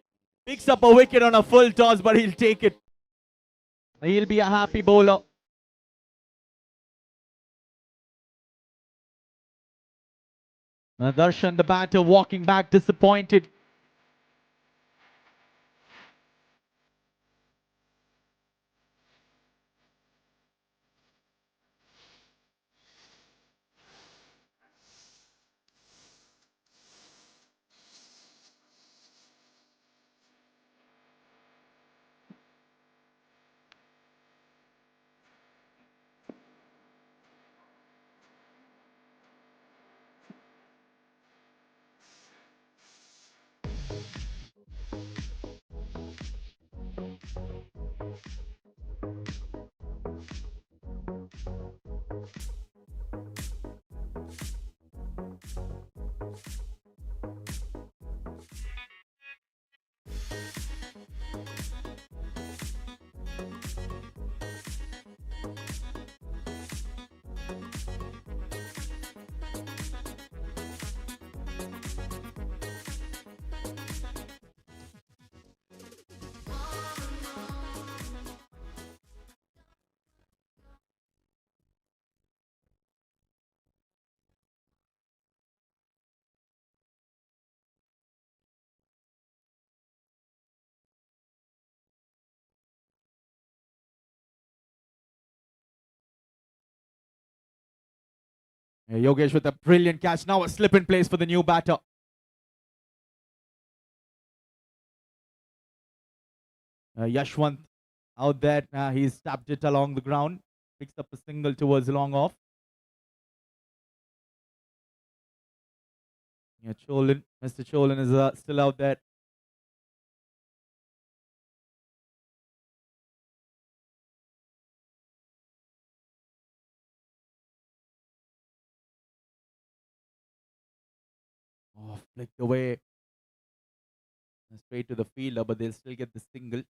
picks up a wicket on a full toss, but he'll take it. He'll be a happy bowler. Darshan, the batter, walking back disappointed. Yogesh with a brilliant catch. Now a slip in place for the new batter. Yashwant out there. He's tapped it along the ground. Picks up a single towards long off. Yeah, Cholan. Mr. Cholan is still out there. Oh, flicked away. Straight to the fielder, but they'll still get the single.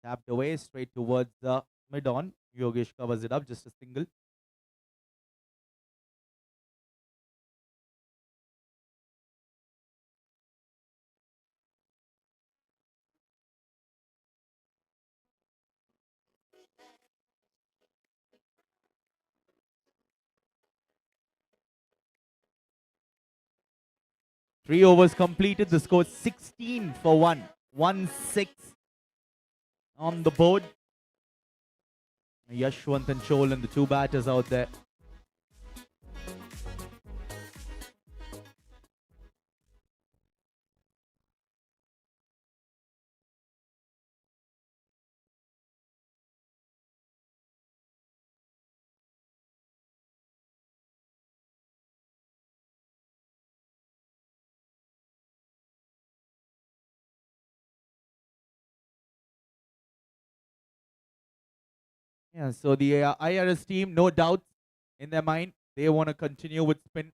Tapped away straight towards the mid-on. Yogesh covers it up, just a single. Three overs completed. The score 16 for 1. 1-6 on the board. Yashwant and Cholan, the two batters out there. Yeah, so the IRS team, no doubt in their mind, they want to continue with spin,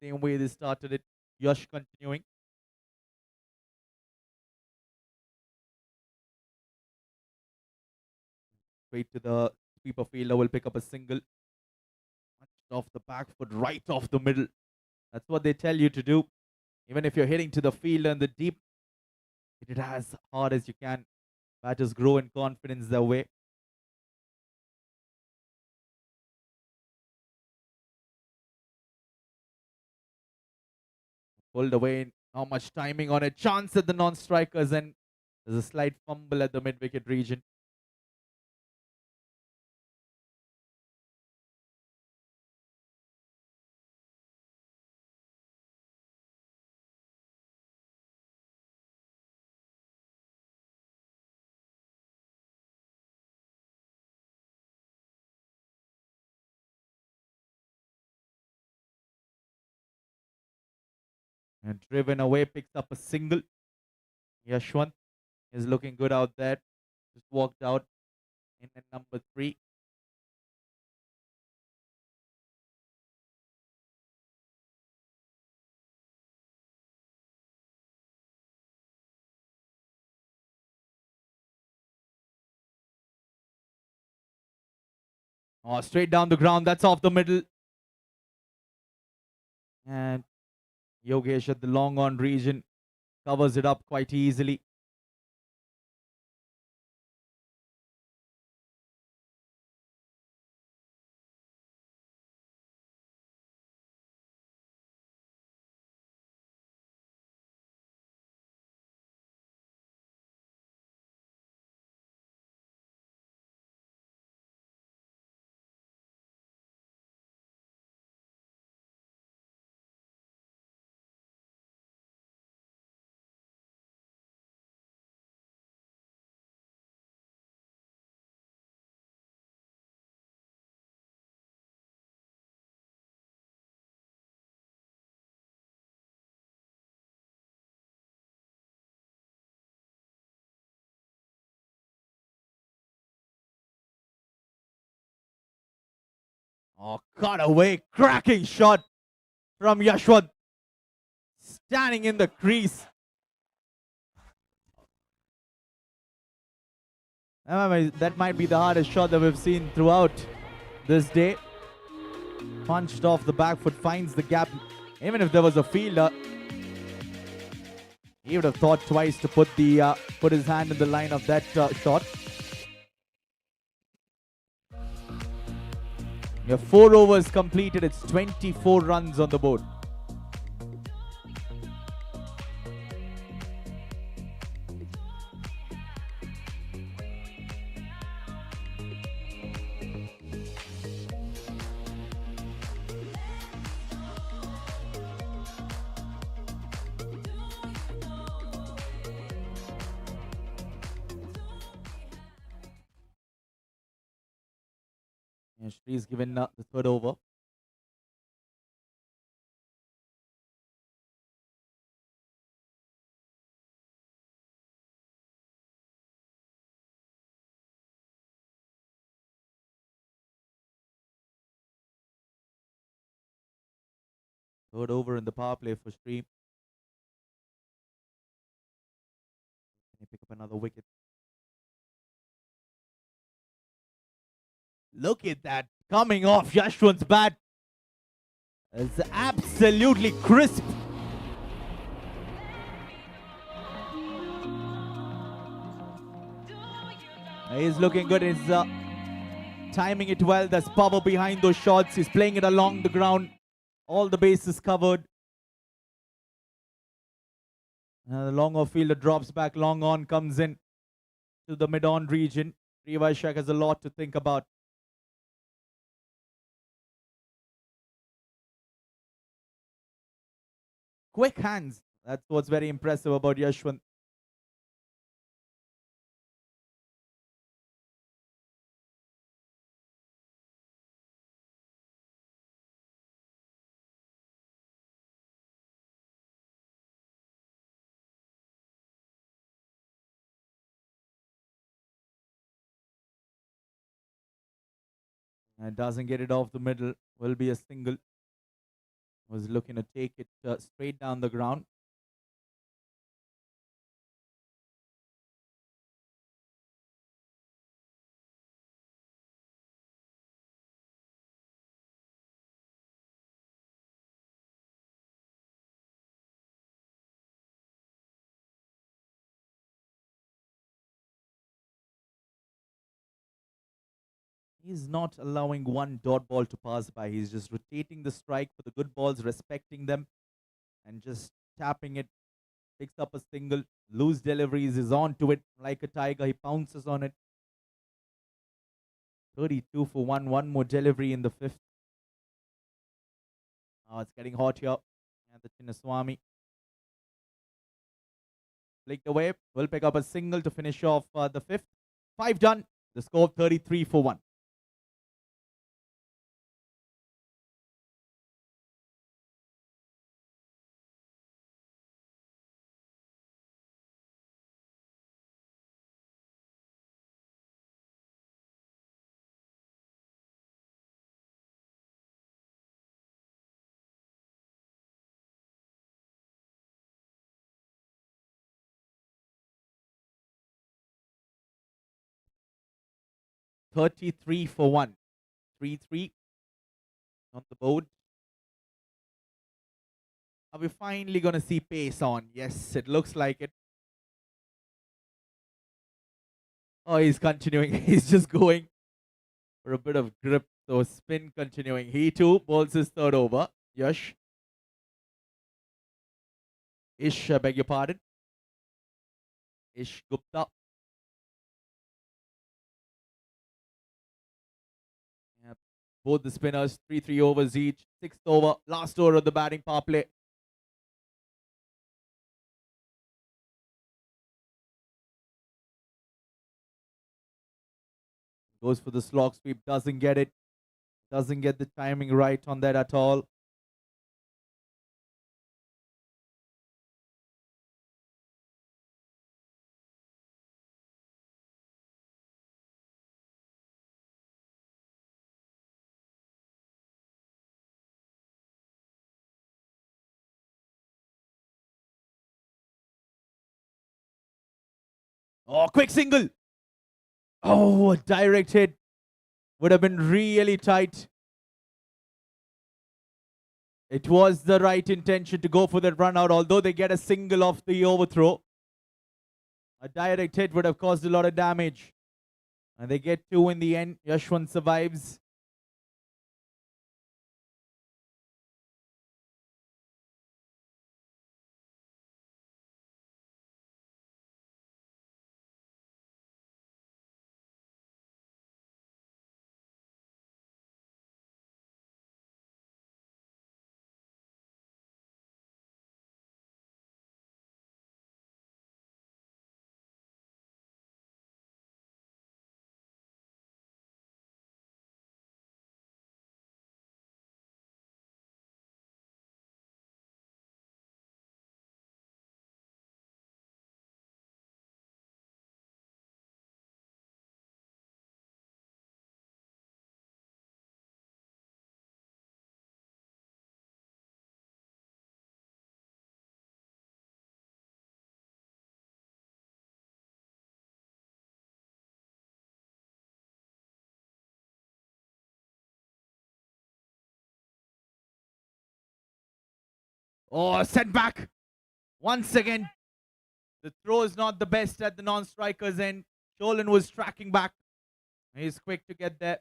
same way they started it. Yash continuing. Straight to the sweeper fielder, will pick up a single. Off the back foot, right off the middle. That's what they tell you to do. Even if you're hitting to the fielder in the deep, hit it as hard as you can. Batters grow in confidence that way. Pulled away, not much timing on it. Chance at the non-strikers, and there's a slight fumble at the mid-wicket region. And driven away, picks up a single. Yashwant is looking good out there. Just walked out in at number 3. Oh, straight down the ground. That's off the middle. And Yogesh at the long on region covers it up quite easily. Oh, cut away. Cracking shot from Yashwant. Standing in the crease. That might be the hardest shot that we've seen throughout this day. Punched off the back foot, finds the gap. Even if there was a fielder, he would have thought twice to put his hand in the line of that shot. Your 4 overs completed. It's 24 runs on the board. Shree's given the third over. Third over in the power play for Shree. Can he pick up another wicket? Look at that coming off Yashwant's bat. It's absolutely crisp. He's looking good. He's timing it well. There's power behind those shots. He's playing it along the ground. All the bases covered. The long off fielder drops back. Long on comes in to the mid-on region. Shak has a lot to think about. Quick hands. That's what's very impressive about Yashwant. And doesn't get it off the middle. Will be a single. Was looking to take it straight down the ground. He's not allowing one dot ball to pass by. He's just rotating the strike for the good balls, respecting them, and just tapping it. Picks up a single. Loose deliveries, is on to it like a tiger. He pounces on it. 32 for 1. One more delivery in the fifth. Oh, it's getting hot here. And the Chinnaswamy flicked away. Will pick up a single to finish off the fifth. 5 done. The score 33 for 1. $33 for 1. 3-3 on the board. Are we finally going to see pace on? Yes, it looks like it. Oh, he's continuing. He's just going for a bit of grip. So spin continuing. He too bowls his third over. Yash. Ish, I beg your pardon. Ish Gupta. Yep. Both the spinners, 3-3 overs each. 6th over, last over of the batting power play. Goes for the slog sweep, doesn't get it. Doesn't get the timing right on that at all. Oh, quick single. Oh, a direct hit. Would have been really tight. It was the right intention to go for that run out, although they get a single off the overthrow. A direct hit would have caused a lot of damage. And they get 2 in the end. Yashwant survives. Oh, sent back. Once again, the throw is not the best at the non-striker's end. Cholan was tracking back. He's quick to get there.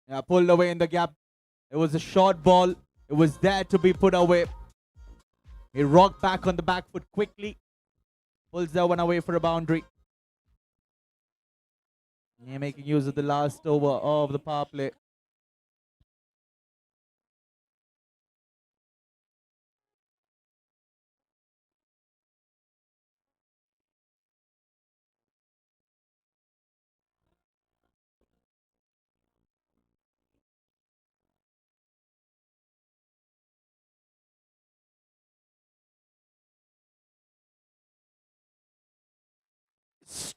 Yeah, pulled away in the gap. It was a short ball. It was there to be put away. He rocked back on the back foot quickly. Pulls that one away for a boundary. Yeah, making use of the last over of the power play.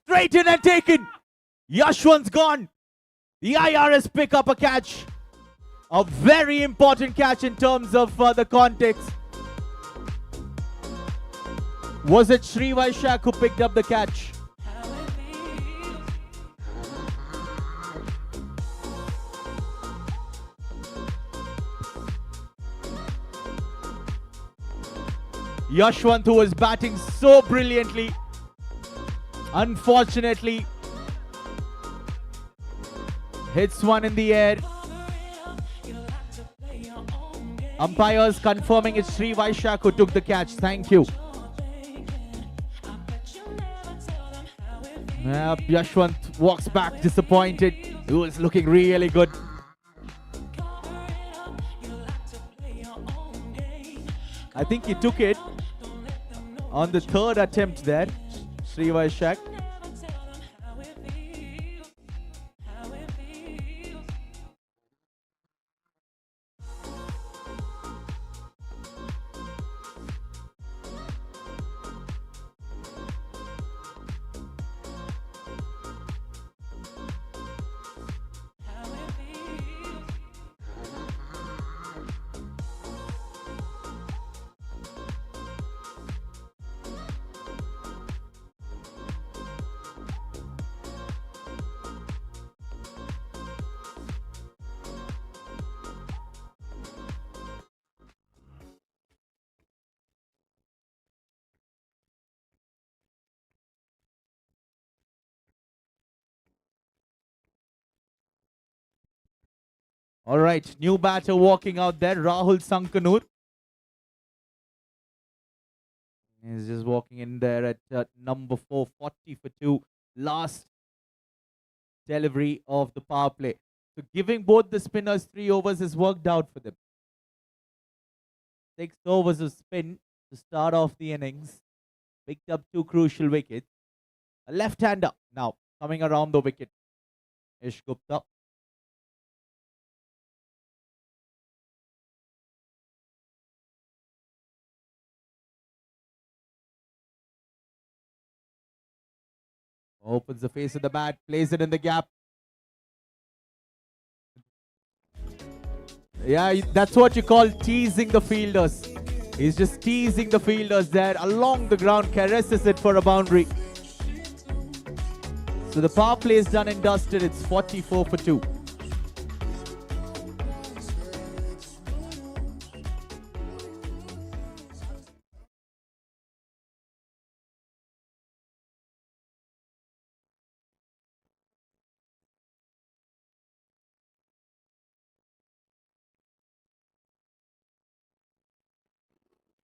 Straight in and taken. Yashwant's gone. The IRS pick up a catch. A very important catch in terms of the context. Was it Sri Vaishak who picked up the catch? Yashwant, who was batting so brilliantly, unfortunately hits one in the air. Umpires confirming it's Sri Vaishak who took the catch. Thank you. Yep, Yashwant walks back disappointed. He was looking really good. I think he took it on the third attempt there, Sri Vaishak. All right, new batter walking out there, Rahul Sankanur. He's just walking in there at number 440 for 2. Last delivery of the power play. So giving both the spinners 3 overs has worked out for them. 6 overs of spin to start off the innings. Picked up 2 crucial wickets. A left-hander now coming around the wicket. Ish Gupta. Opens the face of the bat, plays it in the gap. Yeah, that's what you call teasing the fielders. He's just teasing the fielders there along the ground, caresses it for a boundary. So the power play is done and dusted. It's 44 for 2.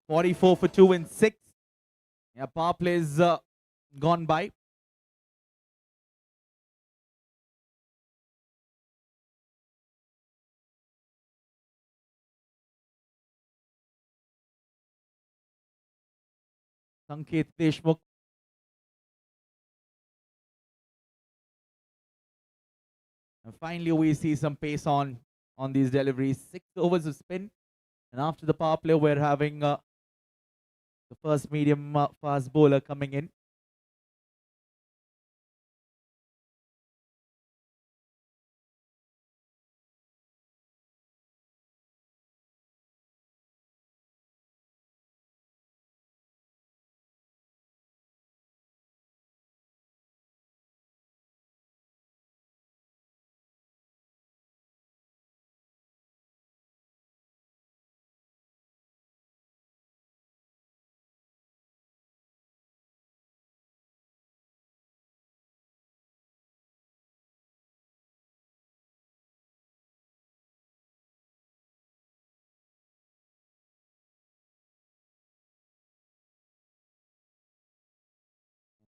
$44 for 2 in 6. Yeah, power play is gone by. Sanket Deshmukh. And finally, we see some pace on these deliveries. 6 overs of spin. And after the power play, we're having the first medium fast bowler coming in.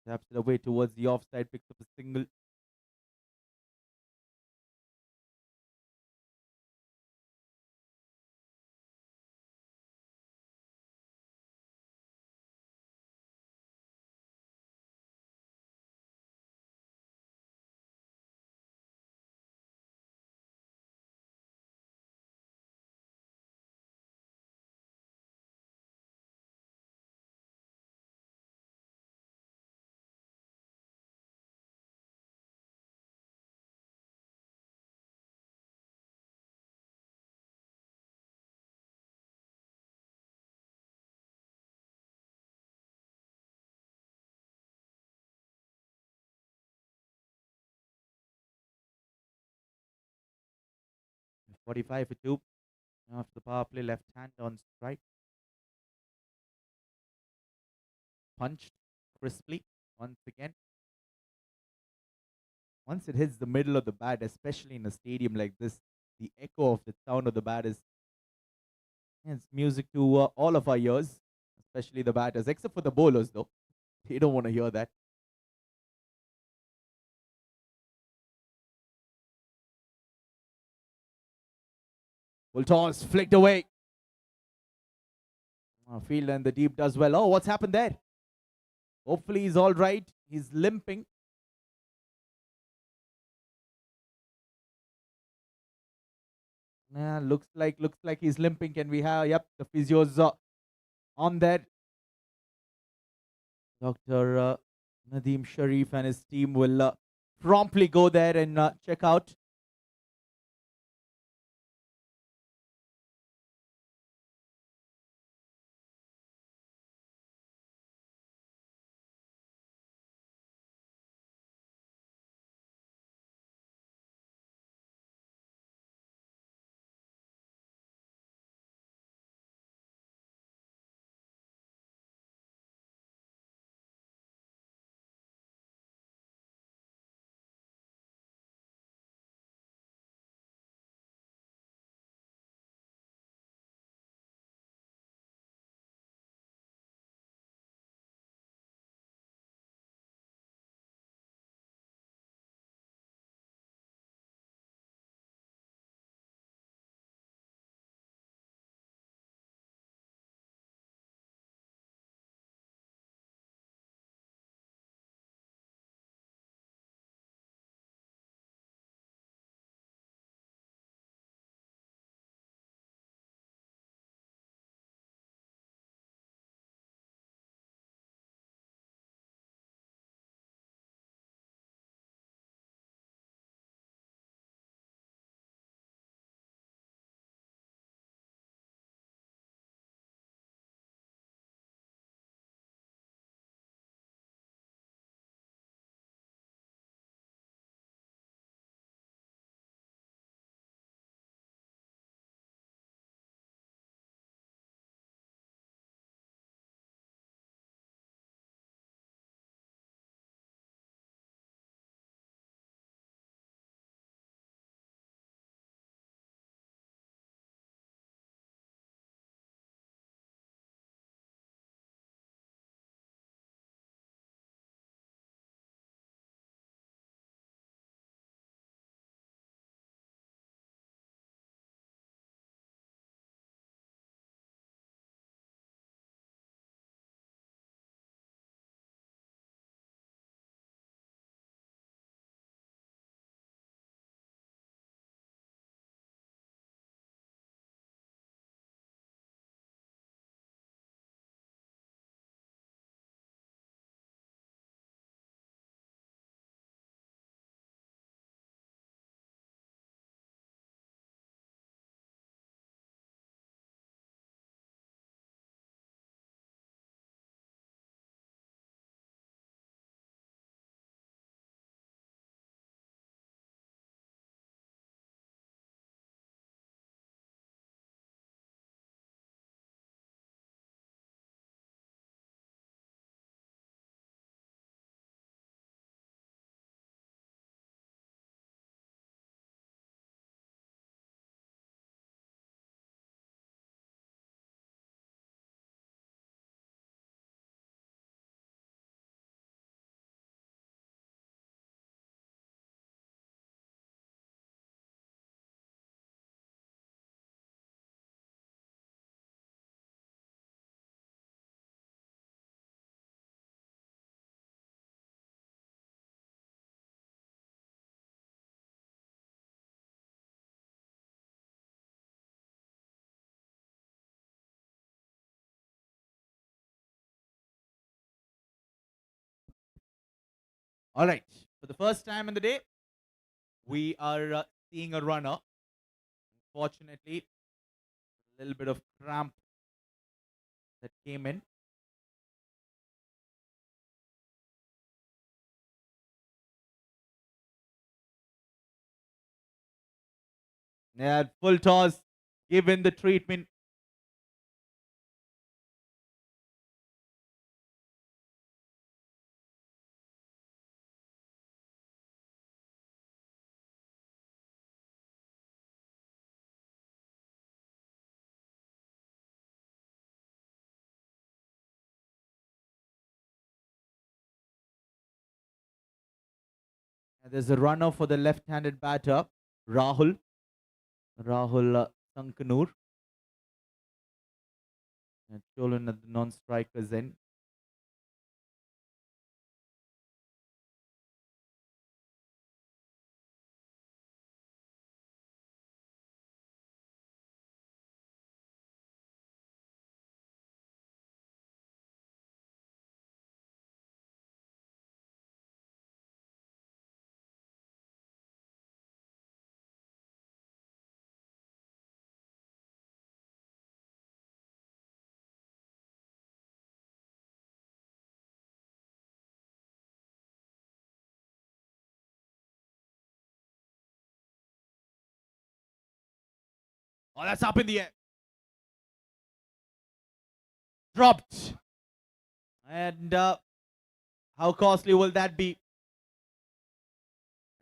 Taps it away towards the offside, picks up a single. $45 for 2. After the power play, left hand on strike. Punched crisply once again. Once it hits the middle of the bat, especially in a stadium like this, the echo of the sound of the bat is it's music to all of our ears, especially the batters, except for the bowlers, though. They don't want to hear that. Full toss, flicked away. Fielder in the deep does well. Oh, what's happened there? Hopefully he's all right. He's limping. Yeah, looks like he's limping. Can we have? Yep, the physio's on there. Dr. Nadeem Sharif and his team will promptly go there and check out. All right. For the first time in the day, we are seeing a runner. Unfortunately, a little bit of cramp that came in. Yeah, full toss, given the treatment. And there's a runner for the left-handed batter, Rahul. Rahul Sankanur. And Cholan at the non-strikers end. Oh, that's up in the air. Dropped. And how costly will that be?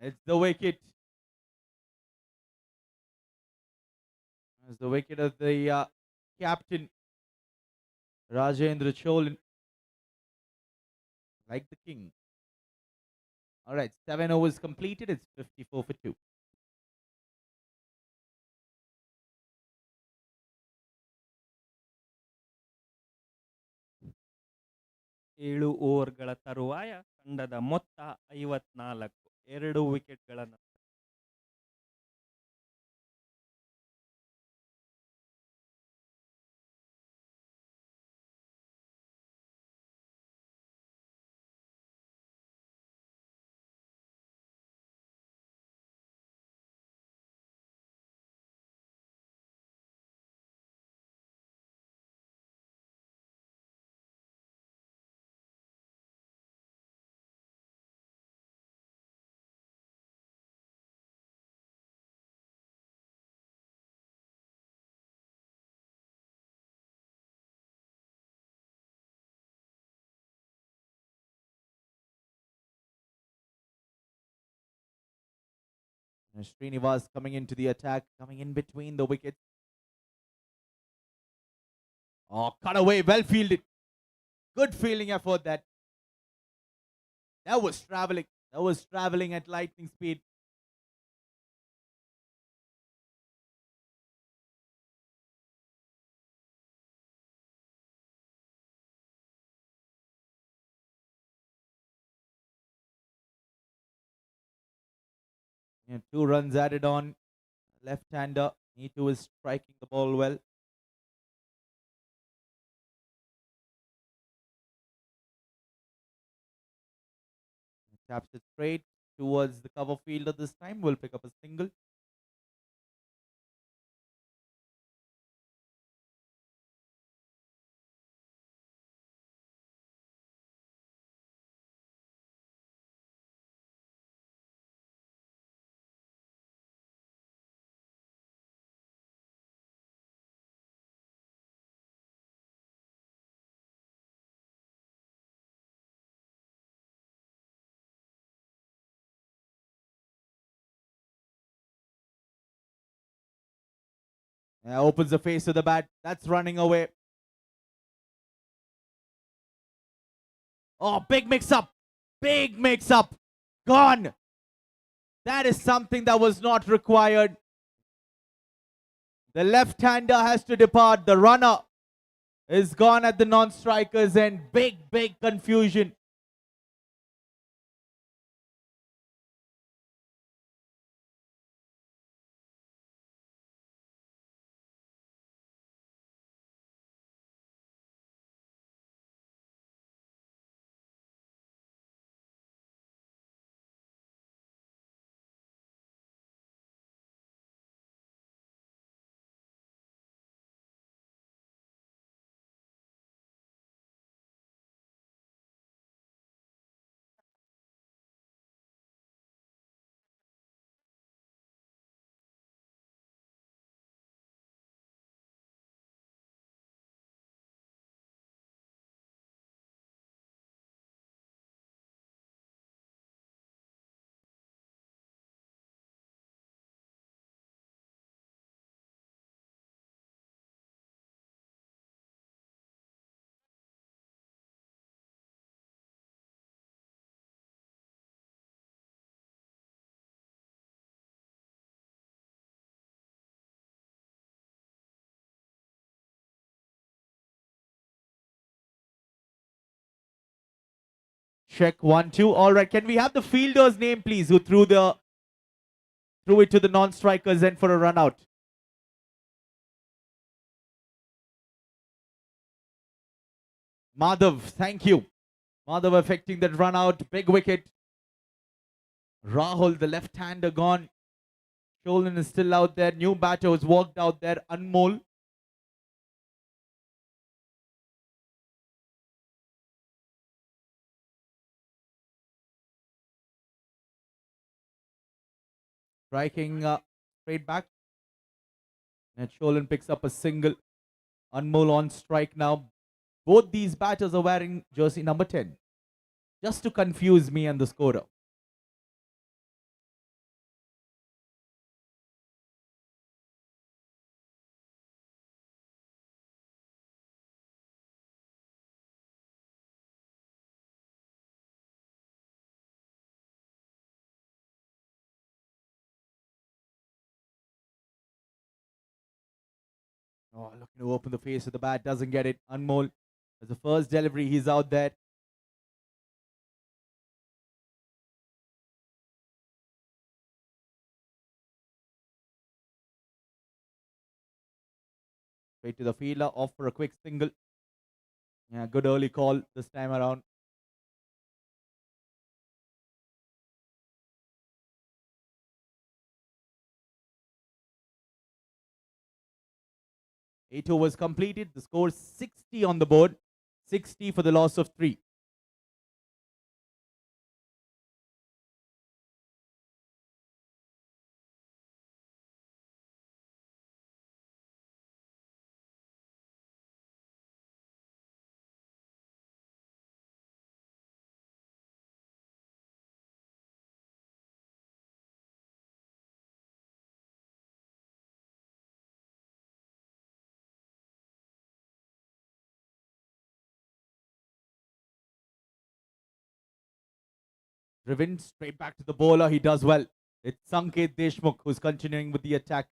It's the wicket. It's the wicket of the captain, Rajendra Cholan. Like the king. All right, 7 overs completed. It's 54 for 2. 7 ಓವರ್ಗಳ ತರುವಾಯ ತಂಡದ ಮೊತ್ತ 54, 2 ವಿಕೆಟ್ಗಳ ನಷ್ಟ. And Srinivas coming into the attack, coming in between the wickets. Oh, cut away, well fielded. Good fielding effort that. That was traveling. That was traveling at lightning speed. And 2 runs added on. Left-hander. Neetu is striking the ball well. Taps it straight towards the cover fielder this time. Will pick up a single. Opens the face of the bat. That's running away. Oh, big mix-up. Big mix-up. Gone. That is something that was not required. The left-hander has to depart. The runner is gone at the non-strikers end. Big confusion. Check 1-2. All right. Can we have the fielder's name, please, who threw it to the non-strikers end for a run out? Madhav, thank you. Madhav affecting that run out. Big wicket. Rahul, the left-hander, gone. Sholan is still out there. New batter was walked out there. Anmol. Striking straight back. And Sholan picks up a single. Anmol on strike now. Both these batters are wearing jersey number 10. Just to confuse me and the scorer. Oh, looking to open the face of the bat. Doesn't get it. Anmol. As the first delivery, he's out there. Straight to the fielder. Off for a quick single. Yeah, good early call this time around. Eight overs completed. The score 60 on the board. 60 for the loss of 3. Driven straight back to the bowler. He does well. It's Sanket Deshmukh who's continuing with the attack.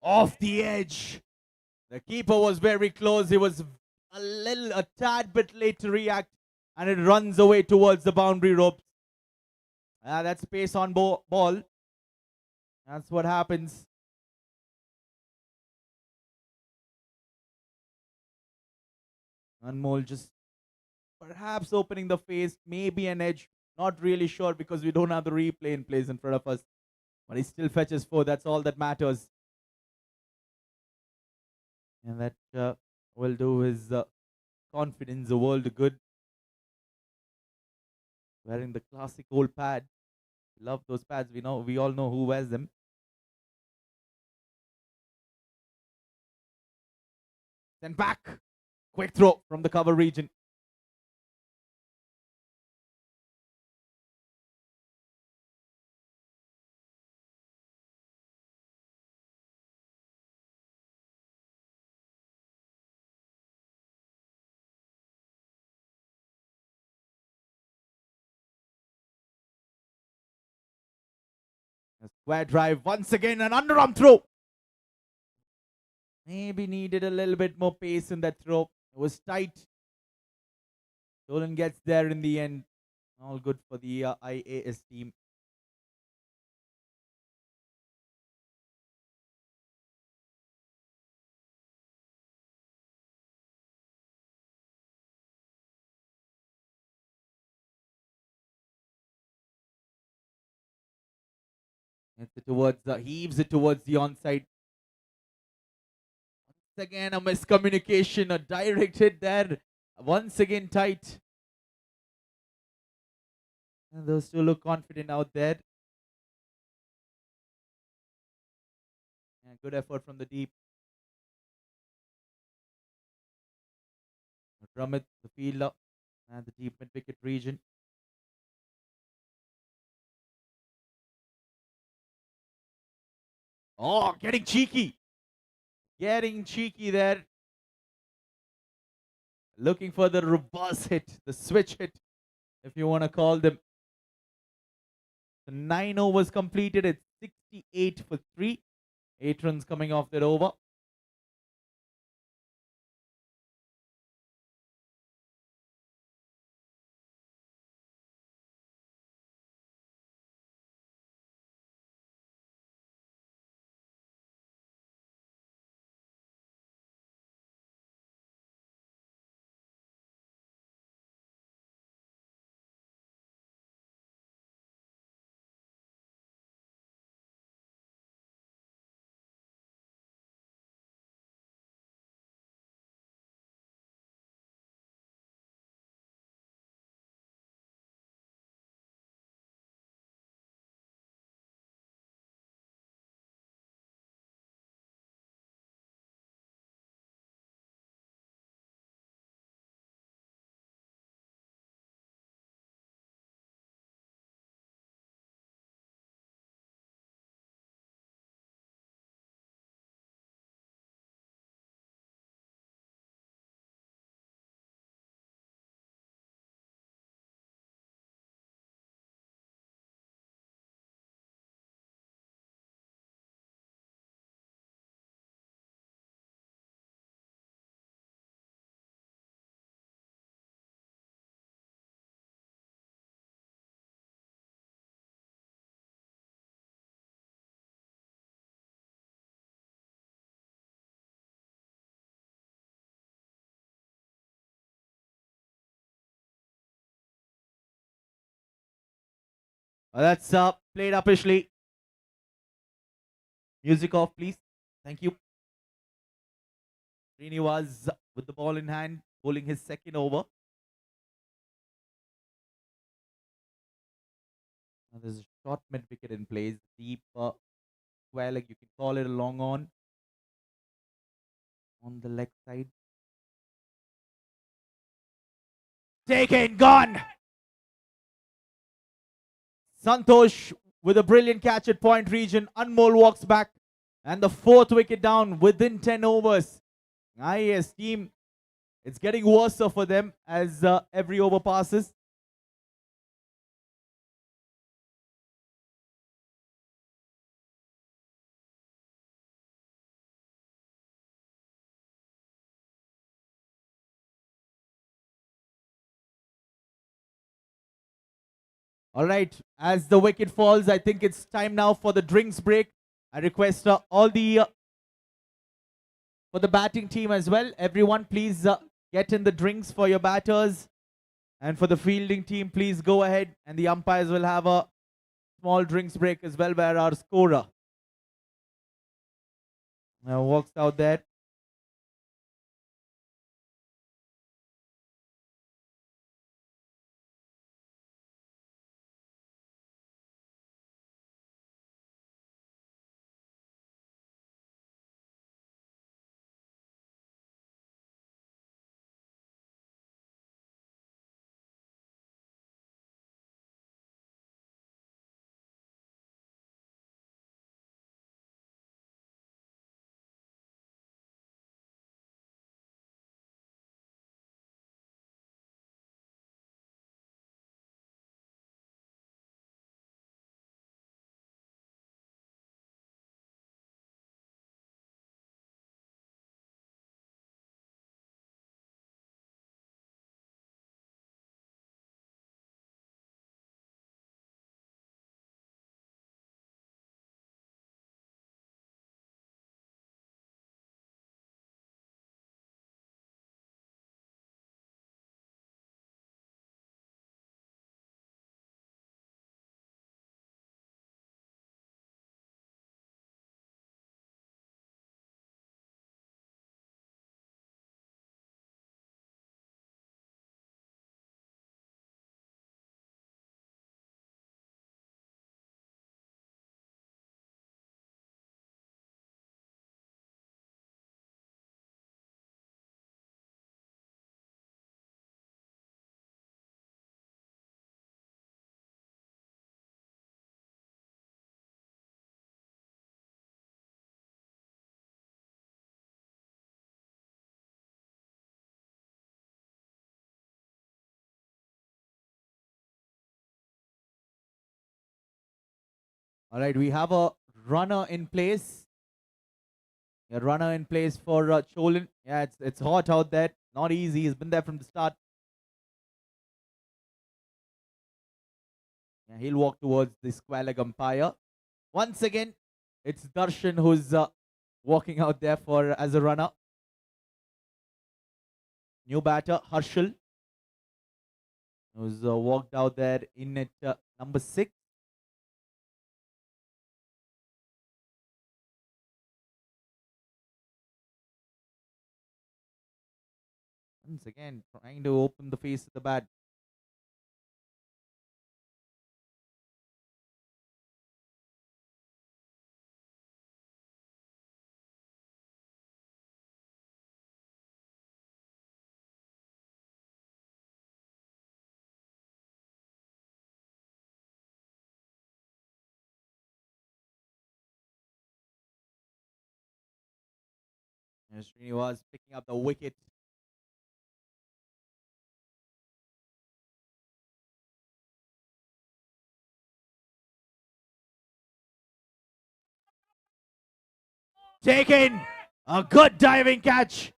Off the edge. The keeper was very close. He was a tad bit late to react. And it runs away towards the boundary ropes. That's pace on ball. That's what happens. Anmol just perhaps opening the face, maybe an edge. Not really sure because we don't have the replay in place in front of us. But he still fetches 4. That's all that matters. And that will do his confidence the world good. Wearing the classic old pad. Love those pads. We all know who wears them. Then back. Quick throw from the cover region. A square drive once again, an underarm throw. Maybe needed a little bit more pace in that throw. It was tight. Dolan gets there in the end. All good for the IAS team. Heaves it towards the onside. Once again, a miscommunication, a direct hit there. Once again, tight. And those two look confident out there. And good effort from the deep. Ramit, the fielder, and the deep mid wicket region. Oh, getting cheeky. Getting cheeky there. looking for the reverse hit, the switch hit, if you want to call them. The 9 overs completed. It's 68 for 3. 8 runs coming off that over. That's played uppishly. Music off, please. Thank you. Srini was with the ball in hand, bowling his second over. Now there's a short mid wicket in place. Deep square leg, you can call it a long on the leg side. Taken, gone. Santosh with a brilliant catch at point region. Anmol walks back. And the 4th wicket down within 10 overs. IAS team, it's getting worse for them as every over passes. All right, as the wicket falls, I think it's time now for the drinks break. I request all the for the batting team as well. Everyone, please get in the drinks for your batters. And for the fielding team, please go ahead. And the umpires will have a small drinks break as well, where our scorer now walks out there. All right, we have a runner in place. A runner in place for Cholin. Yeah, it's hot out there. Not easy. He's been there from the start. Yeah, he'll walk towards the square leg umpire. Once again, it's Darshan who's walking out there for as a runner. New batter, Harshal, who's walked out there in at number 6. Once again, trying to open the face of the bat. And Srinivas picking up the wicket. Taken! A good diving catch.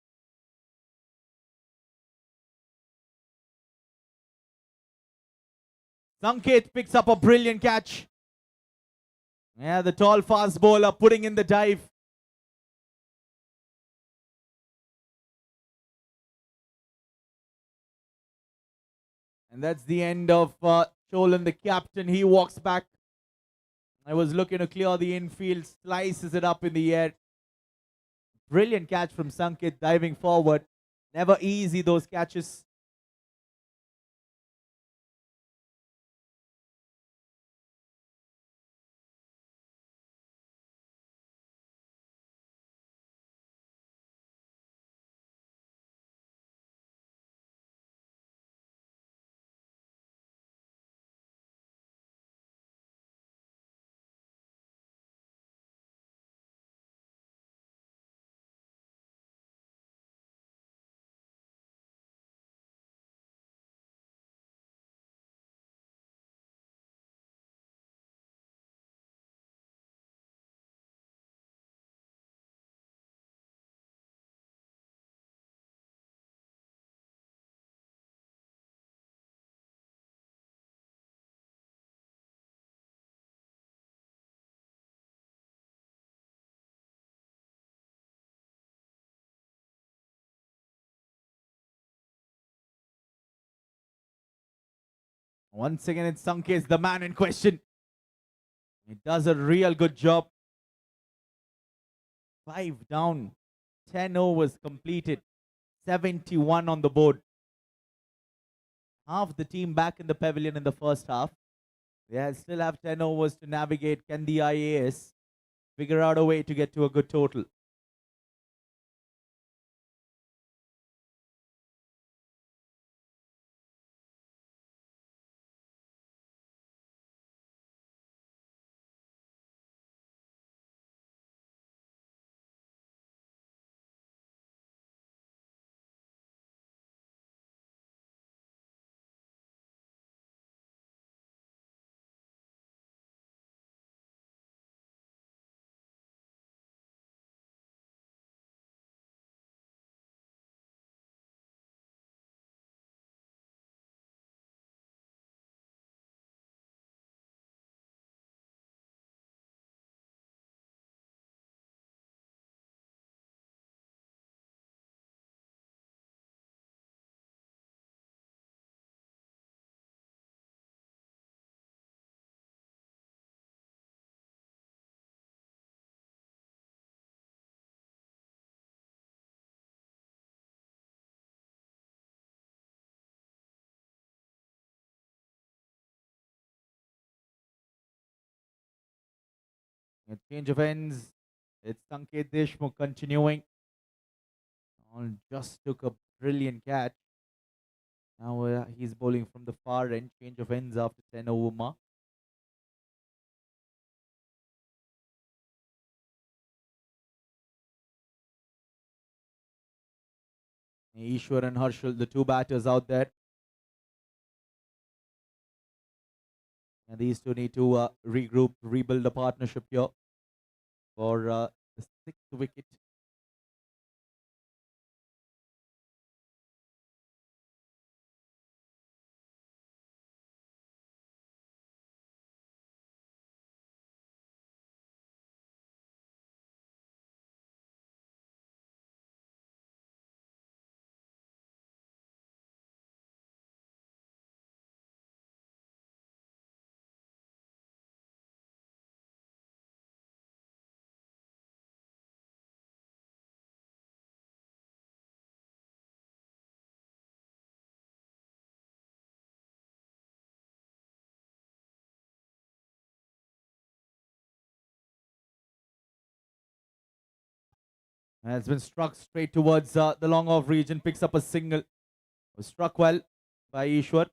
Sanket picks up a brilliant catch. Yeah, the tall fast bowler putting in the dive. And that's the end of Cholan, the captain. He walks back. I was looking to clear the infield, slices it up in the air. Brilliant catch from Sanket diving forward. Never easy, those catches. Once again, it's Sanket, the man in question. He does a real good job. 5 down, 10 overs completed, 71 on the board. Half the team back in the pavilion in the first half. They still have 10 overs to navigate. Can the IAS figure out a way to get to a good total? A change of ends. It's Sanket Deshmukh continuing. Just took a brilliant catch. Now he's bowling from the far end. Change of ends after 10 over mark. Ishwar and Harshal, the two batters out there. And these two need to regroup, rebuild a partnership here for the sixth wicket. And it's been struck straight towards the long off region, picks up a single. Was struck well by Ishwar.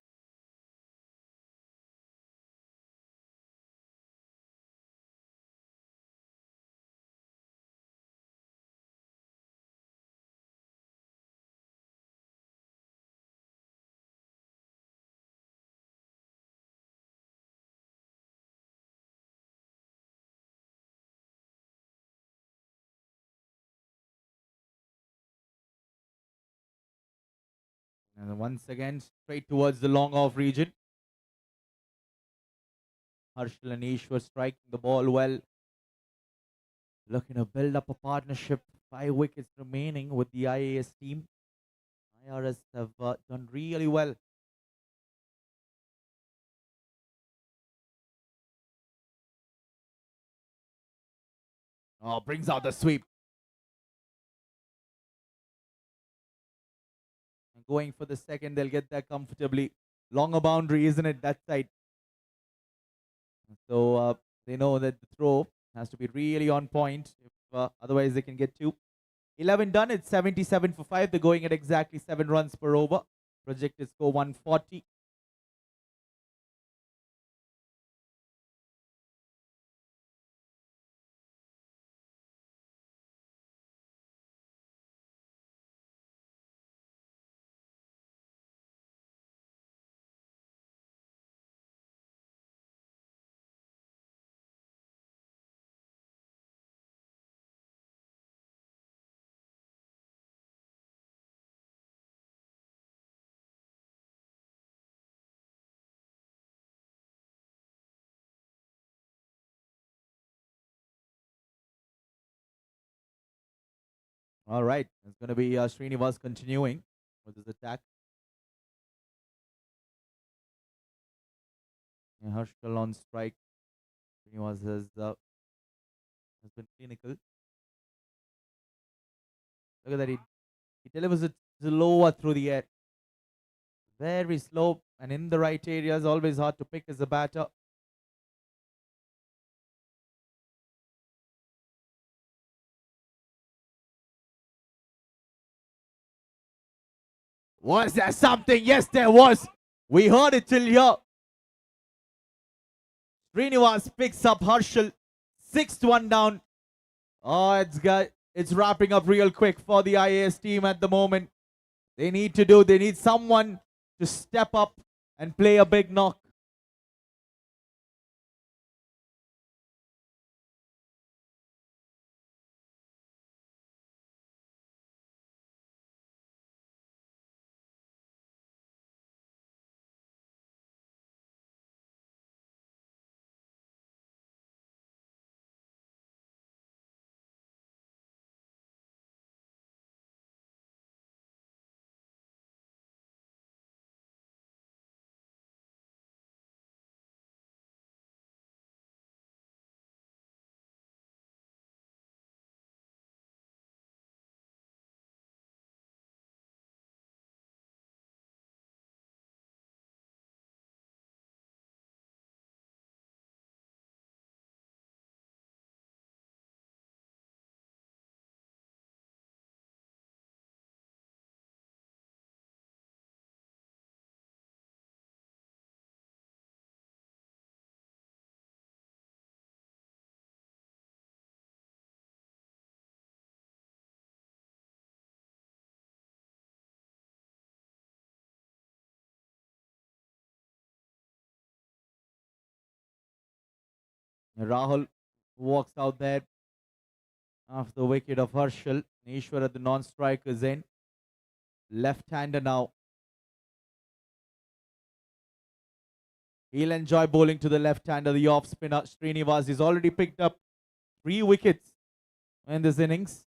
And once again, straight towards the long off region. Harshal and Ishwar striking the ball well. Looking to build up a partnership. 5 wickets remaining with the IAS team. IRS have done really well. Oh, brings out the sweep. And going for the second, they'll get there comfortably. Longer boundary, isn't it, that side? So they know that the throw has to be really on point. If otherwise, they can get 2. 11 done. It's 77 for 5. They're going at exactly 7 runs per over. Projected score 140. All right. It's going to be Srinivas continuing with his attack. And Harshal on strike. Srinivas has been clinical. Look at that. He delivers it slower through the air. Very slow and in the right areas. Always hard to pick as a batter. Was there something? Yes, there was. We heard it till here. Srinivas picks up Harshal. 6th one down. Oh, it's wrapping up real quick for the IAS team at the moment. They need someone to step up and play a big knock. Rahul walks out there after the wicket of Harshal. Nishwar at the non-striker's end. Left-hander now. He'll enjoy bowling to the left-hander, the off-spinner. Srinivas has already picked up 3 wickets in this innings.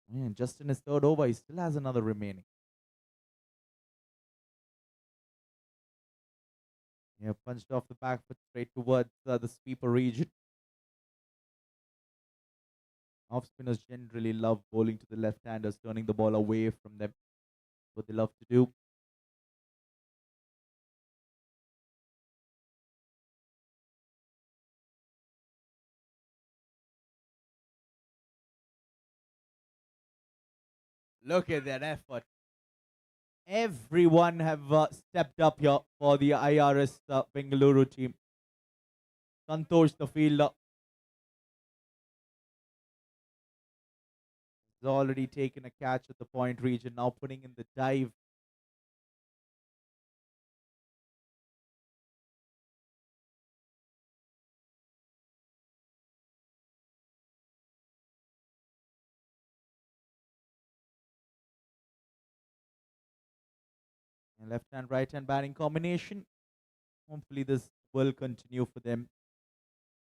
Man, just in his third over, he still has another remaining. Yeah, punched off the back foot straight towards the sweeper region. Off spinners generally love bowling to the left-handers, turning the ball away from them. What they love to do. Look at that effort. Everyone have stepped up here for the IRS Bengaluru team. Santosh, the fielder, has already taken a catch at the point region, now putting in the dive. Left hand, right hand batting combination. Hopefully, this will continue for them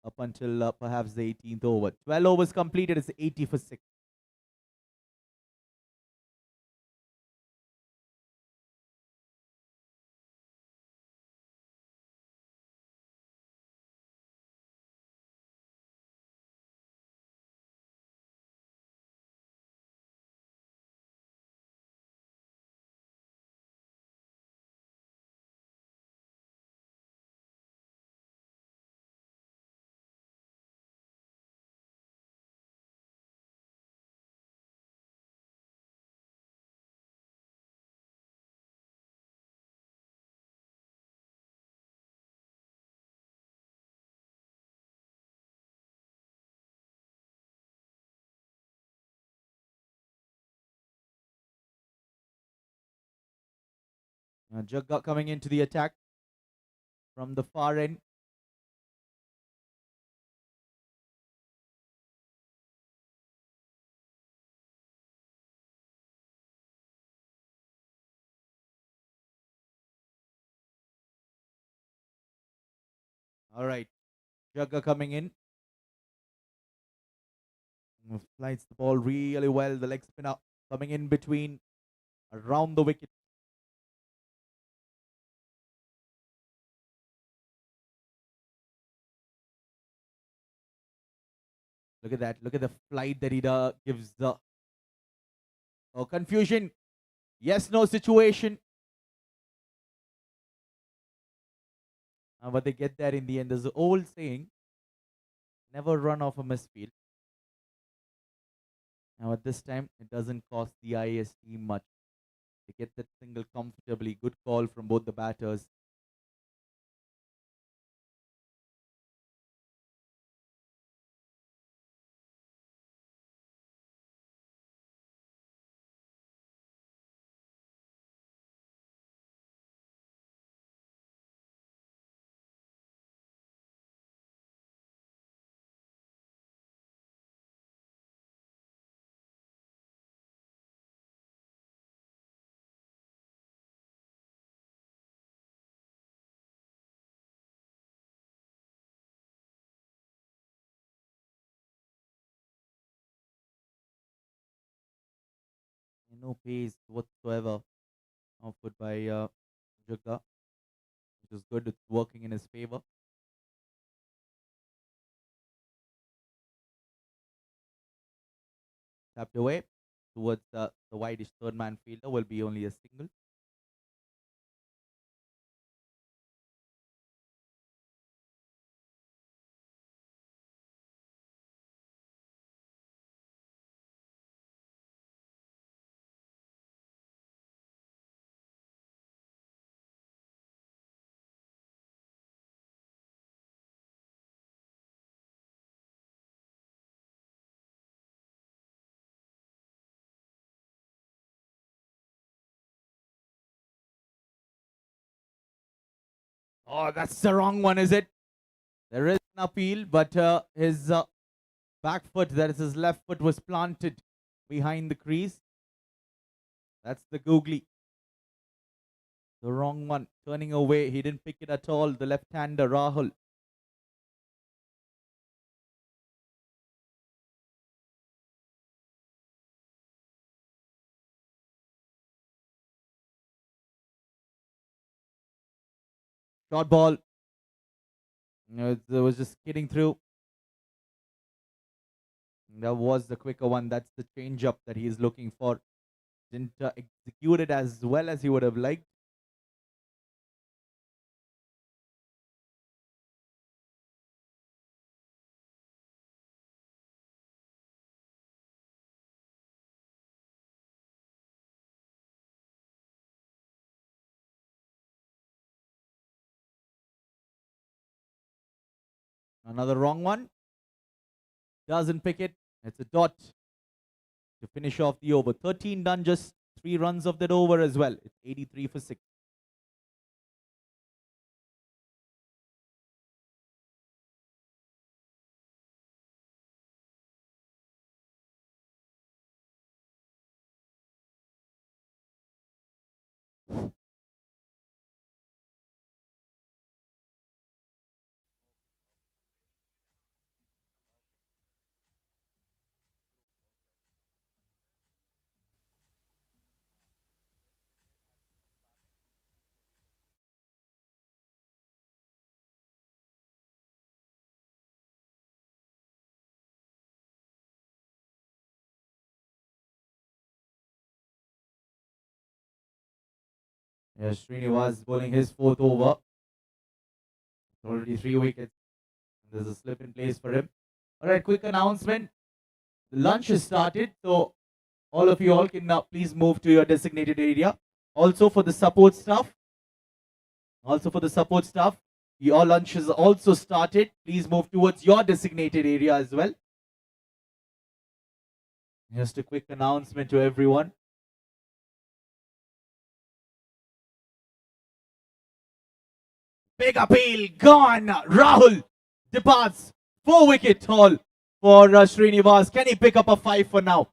up until perhaps the 18th over. 12 overs completed. It's 80 for 6. Jagga coming into the attack from the far end. All right. Jagga coming in. Slides the ball really well. The leg spinner coming in between around the wicket. Look at that. Look at the flight that he gives. Oh, confusion. Yes, no situation. But they get there in the end. There's an old saying, never run off a misfield. Now at this time, it doesn't cost the IS team much. They get that single comfortably. Good call from both the batters. No pace whatsoever offered by Jagga, which is good. It's working in his favor. Tapped away towards the widest third man fielder will be only a single. Oh, that's the wrong one, is it? There is an appeal, but his back foot, that is his left foot, was planted behind the crease. That's the googly. The wrong one. Turning away. He didn't pick it at all. The left-hander, Rahul. Short ball. It was just skidding through. That was the quicker one. That's the change-up that he is looking for. Didn't execute it as well as he would have liked. Another wrong one. Doesn't pick it. It's a dot to finish off the over. 13 done, just 3 runs of that over as well. It's 83 for 6. Yes, Srinivas bowling his 4th over. Already 3 wickets. There's a slip in place for him. All right, quick announcement. The lunch has started, so all of you all can now please move to your designated area. Also for the support staff. Your lunch has also started. Please move towards your designated area as well. Just a quick announcement to everyone. Big appeal, gone. Rahul departs 4-wicket haul for Srinivas. Can he pick up a 5 for now?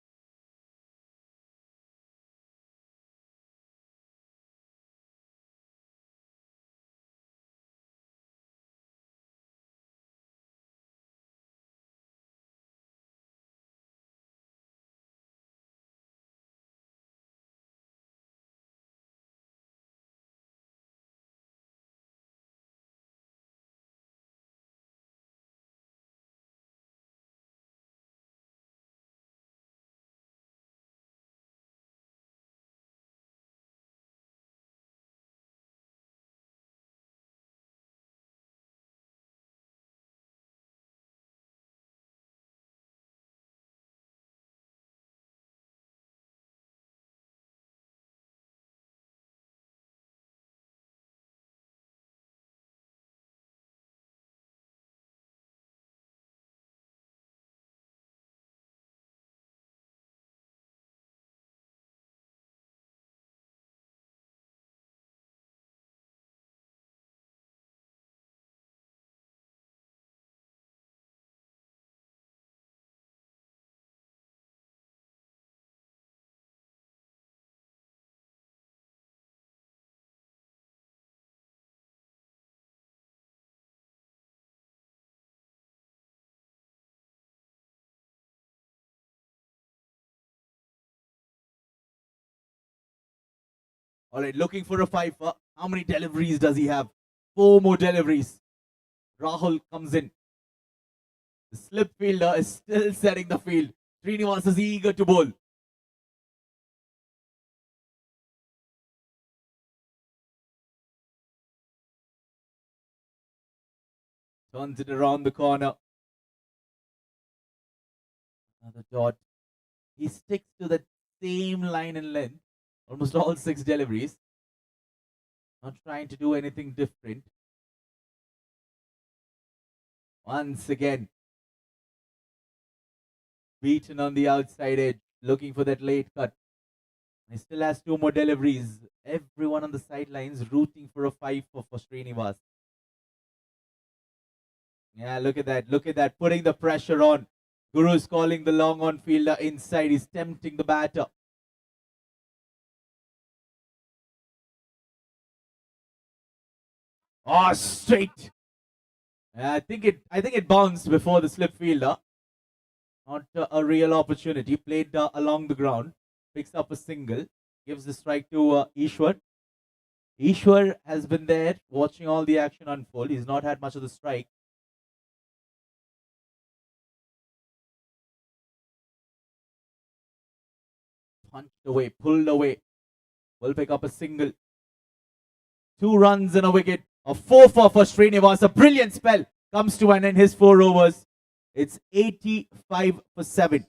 All right, looking for a 5. How many deliveries does he have? 4 more deliveries. Rahul comes in. The slip fielder is still setting the field. Srinivas is eager to bowl. Turns it around the corner. Another dot. He sticks to the same line and length. Almost all 6 deliveries. Not trying to do anything different. Once again, beaten on the outside edge, looking for that late cut. He still has 2 more deliveries. Everyone on the sidelines rooting for a 5 for Srinivas. Yeah, look at that. Look at that. Putting the pressure on. Guru's calling the long on fielder inside. He's tempting the batter. Oh, straight. I think it bounced before the slip fielder. Not a real opportunity. Played along the ground. Picks up a single. Gives the strike to Ishwar. Ishwar has been there watching all the action unfold. He's not had much of the strike. Punched away, pulled away. Will pick up a single. 2 runs and a wicket. A 4 for Srinivas. A brilliant spell comes to an end. His 4 overs. It's 85 for 7.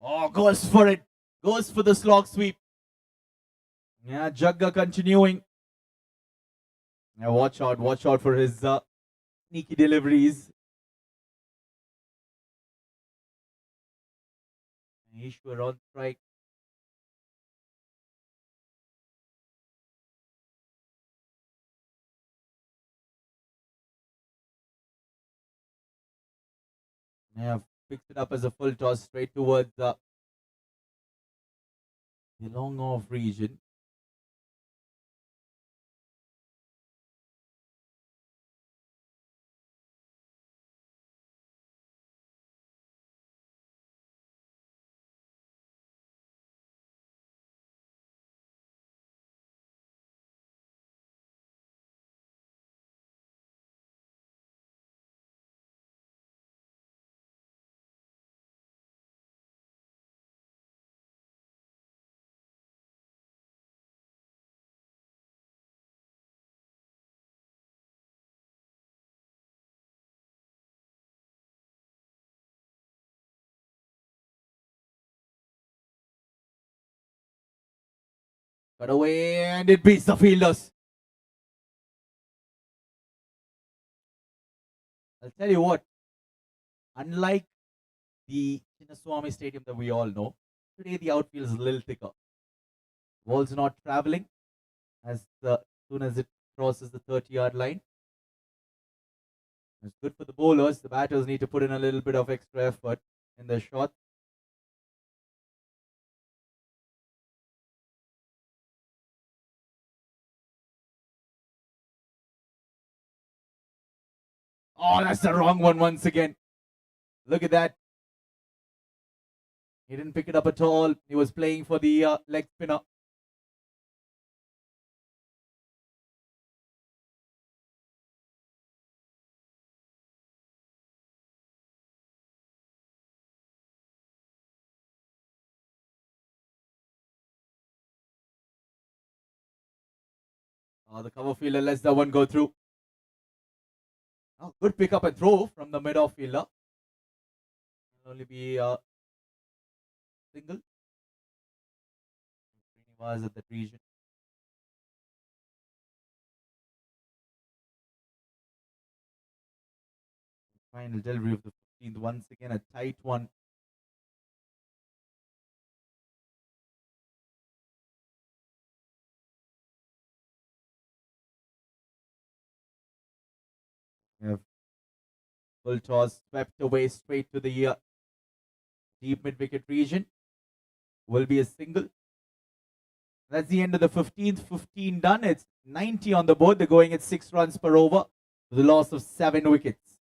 Oh, goes for it. Goes for the slog sweep. Yeah, Jagga continuing. Yeah, watch out for his sneaky deliveries. Ishwar on strike. Yeah, picks it up as a full toss straight towards the long off region. Cut away and it beats the fielders. I'll tell you what, unlike the Chinnaswamy Stadium that we all know, today the outfield is a little thicker. Ball's not traveling as soon as it crosses the 30-yard line. It's good for the bowlers. The batters need to put in a little bit of extra effort in their shot. Oh, that's the wrong one once again. Look at that. He didn't pick it up at all. He was playing for the leg spinner. The cover fielder lets that one go through. Oh, good pick up and throw from the mid-off fielder. It'll only be a single. Srinivas at that region. Final delivery of the 15th. Once again, a tight one. Yeah. Full toss swept away straight to the deep mid-wicket region. Will be a single. That's the end of the 15th. 15 done. It's 90 on the board. They're going at 6 runs per over. The loss of 7 wickets.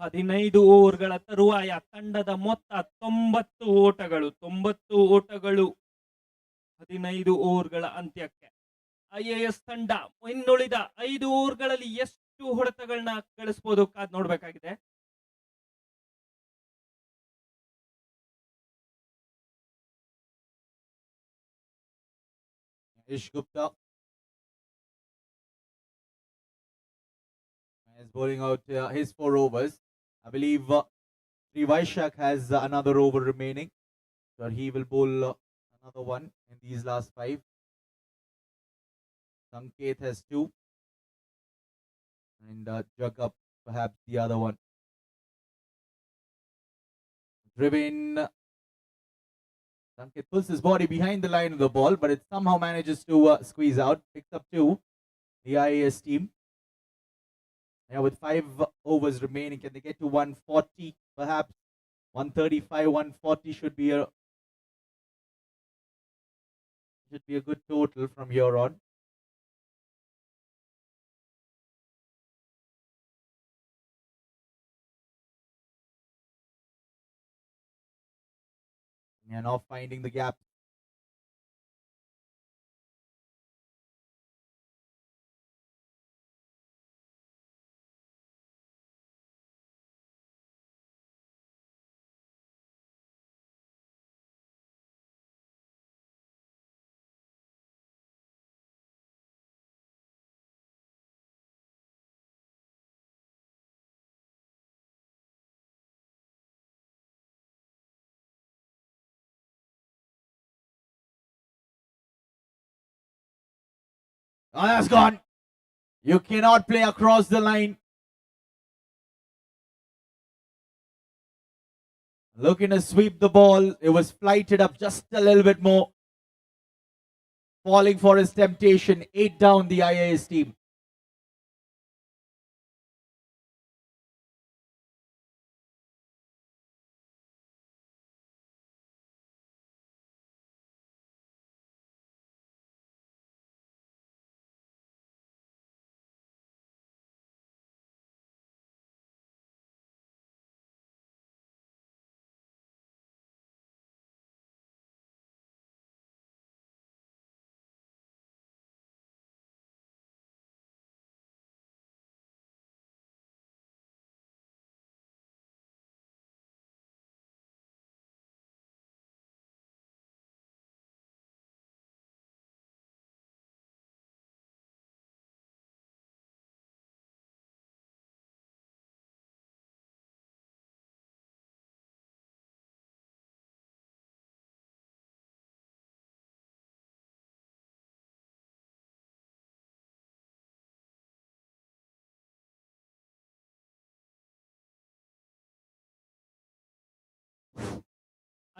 15 ಓವರ್ಗಳ ತರುವಾಯ ತಂಡದ ಮೊತ್ತ 90 ಓಟಗಳು. 90 ಓಟಗಳು 15 ಓವರ್ಗಳ ಅಂತ್ಯಕ್ಕೆ. IAS ತಂಡ ಇನ್ನುಳಿದ 5 ಓವರ್ಗಳಲ್ಲಿ ಎಷ್ಟು ಹೊಡೆತಗಳನ್ನ ಗಳಿಸಬಹುದು ಕಾದ್ ನೋಡ್ಬೇಕಾಗಿದೆ. Ish Gupta is bowling out his 4 overs. I believe Sri Vaishak has another over remaining. So he will bowl another one in these last 5. Sanket has 2. And Jagat perhaps the other one. Driven. Sanket pulls his body behind the line of the ball, but it somehow manages to squeeze out. Picks up 2. The IAS team. Now with 5 overs remaining, can they get to 140? Perhaps 135, 140 should be a good total from here on. And now finding the gap. Oh, that's gone. You cannot play across the line. Looking to sweep the ball. It was flighted up just a little bit more. Falling for his temptation. 8 down the IAS team.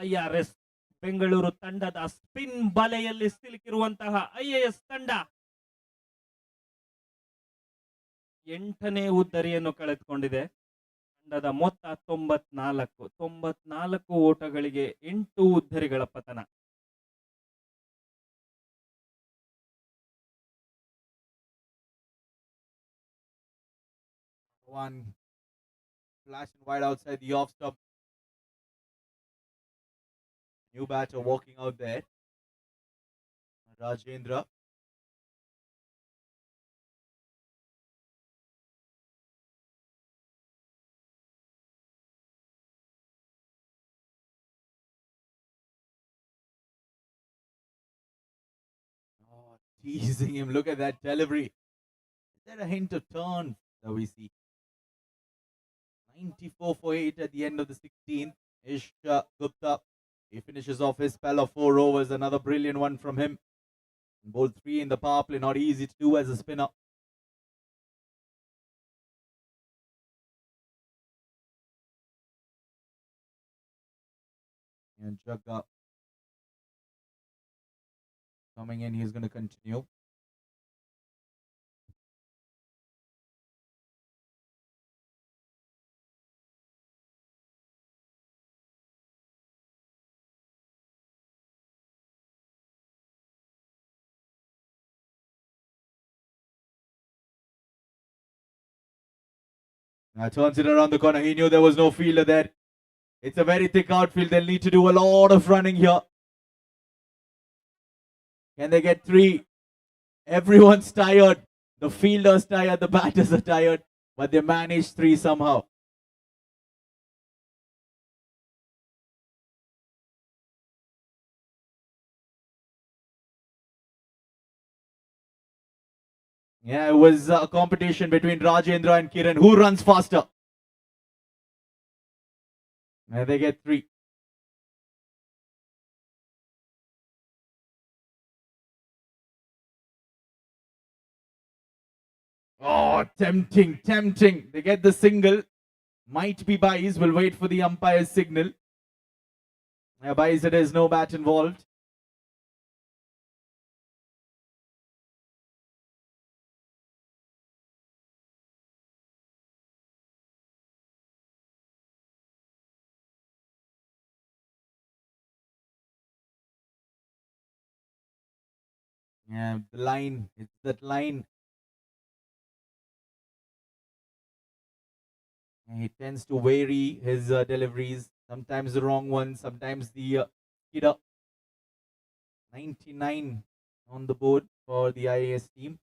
IRS Bengaluru ತಂಡದ spin ಬಲೆಯಲ್ಲಿ ಸಿಲುಕಿರುವಂತಹ IAS ತಂಡ 8ನೇ ಉದ್ದರಿಯನ್ನು ಕಳೆದುಕೊಂಡಿದೆ. ತಂಡದ ಮೊತ್ತ 94 ಓಟಗಳಿಗೆ 8 ಉದ್ದರಿಗಳ ಪತನ. One flash and wide outside the off stump. New batter walking out there. Rajendra. Oh, teasing him. Look at that delivery. Is there a hint of turn that we see? 94 for 8 at the end of the 16th. Ish Gupta. He finishes off his spell of 4 overs. Another brilliant one from him. Bowled 3 in the power play. Not easy to do as a spinner. And Jagga coming in. He's going to continue. Now turns it around the corner. He knew there was no fielder there. It's a very thick outfield. They'll need to do a lot of running here. Can they get 3? Everyone's tired. The fielder's tired. The batters are tired. But they managed 3 somehow. Yeah, it was a competition between Rajendra and Kiran. Who runs faster? And they get 3. Oh, tempting, tempting. They get the single. Might be buys. We'll wait for the umpire's signal. Buys, it is no bat involved. Yeah, the line. It's that line. He tends to vary his deliveries. Sometimes the wrong one. Sometimes the kidder. 99 on the board for the IAS team.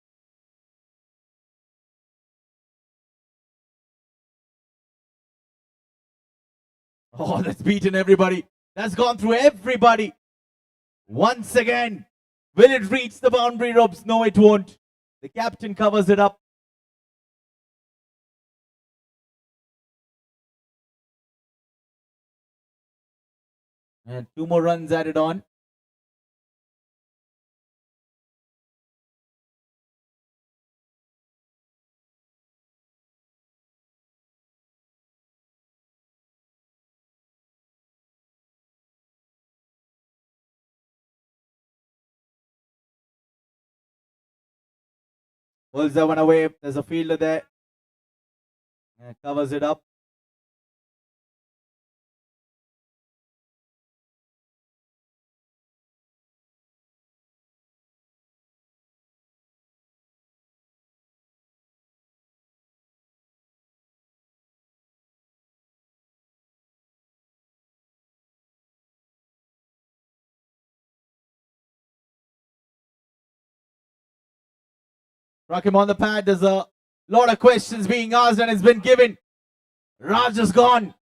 Oh, that's beaten everybody. That's gone through everybody. Once again. Will it reach the boundary ropes? No, it won't. The captain covers it up. And 2 more runs added on. Pulls that one away. There's a fielder there. And covers it up. Struck him on the pad. There's a lot of questions being asked and it's been given. Raj is gone.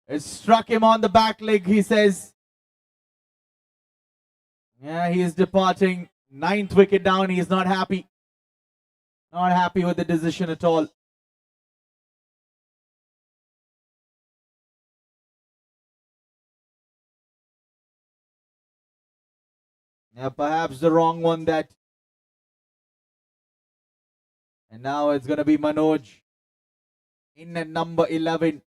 It struck him on the back leg, he says. Yeah, he is departing. 9th wicket down. He is not happy. Not happy with the decision at all. Yeah, perhaps the wrong one that. And now it's going to be Manoj in at number 11.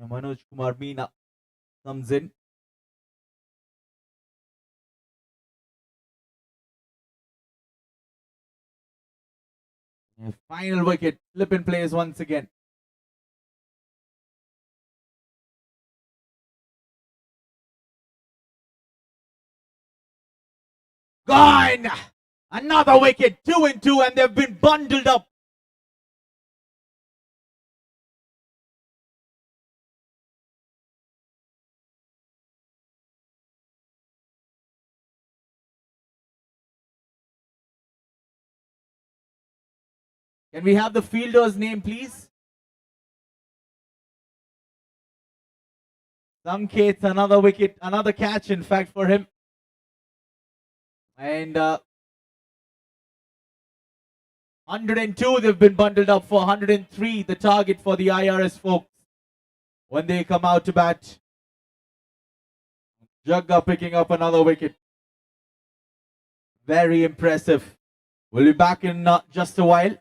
Manoj Kumar Meena comes in. Final wicket. Flip in place once again. Gone! Another wicket. 2 and 2 and they've been bundled up. Can we have the fielder's name, please? Sanket, another wicket, another catch, in fact, for him. And 102, they've been bundled up for 103, the target for the IRS folks when they come out to bat. Jagga picking up another wicket. Very impressive. We'll be back in just a while.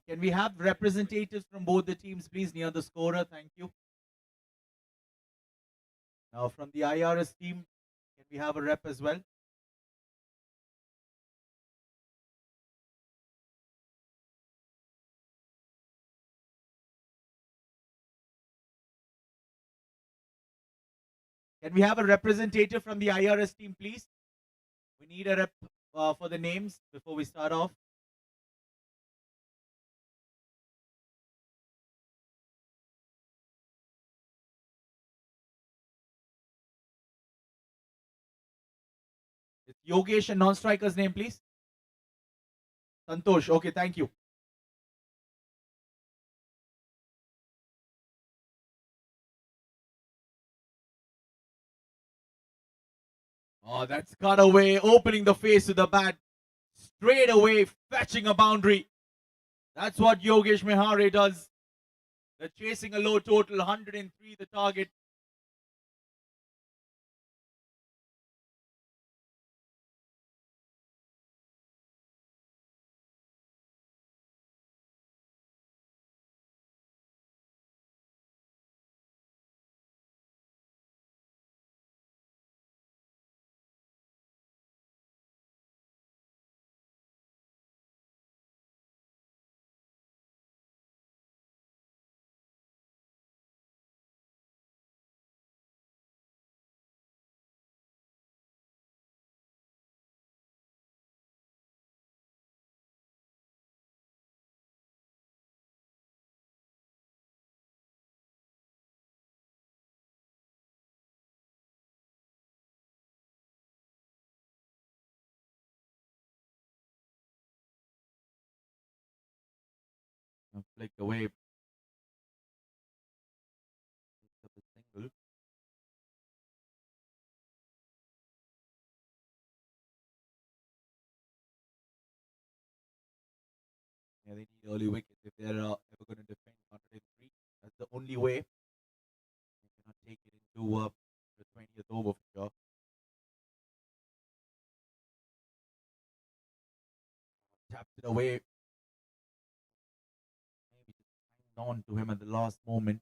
Can we have representatives from both the teams, please, near the scorer? Thank you. Now, from the IRS team, can we have a rep as well? Can we have a representative from the IRS team, please? We need a rep for the names before we start off. It's Yogesh and non-striker's name, please. Santosh. Okay, thank you. Oh, that's cut away, opening the face with the bat. Straight away, fetching a boundary. That's what Yogesh Mehare does. They're chasing a low total, 103 the target. Flicked away. Single. Yeah, they need early wickets if they're ever going to defend 103. That's the only way. They cannot take it into the 20th over for sure. Tapped it away. Maybe just hanging on to him at the last moment.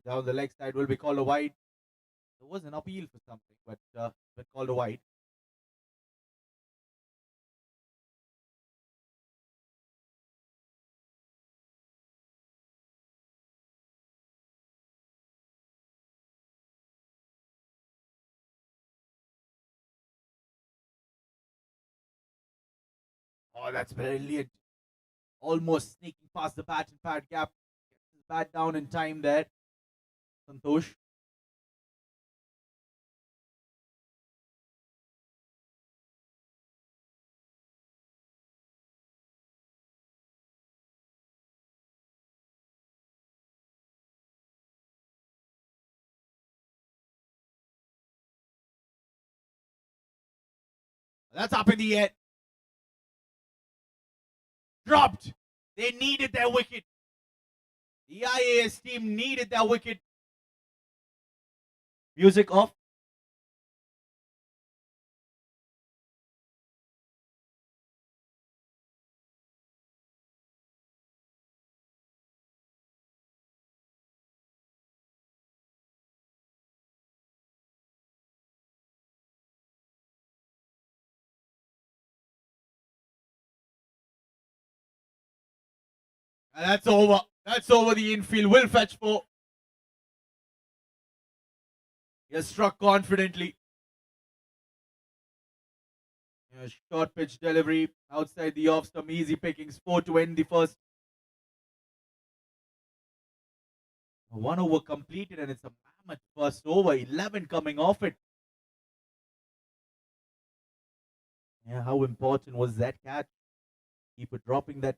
Down the leg side will be called a wide. There was an appeal for something, but been called a wide. Oh, that's brilliant. Almost sneaking past the bat and pad gap. Gets his bat down in time there. Santosh. That's up in the air. Dropped. They needed their wicket. The IAS team needed their wicket. Music off. And that's over. That's over. The infield will fetch 4. He has struck confidently. Short pitch delivery outside the off stump. Easy pickings. 4 to end the first. 1 over completed, and it's a mammoth first over. 11 coming off it. Yeah, how important was that catch? Keeper dropping that.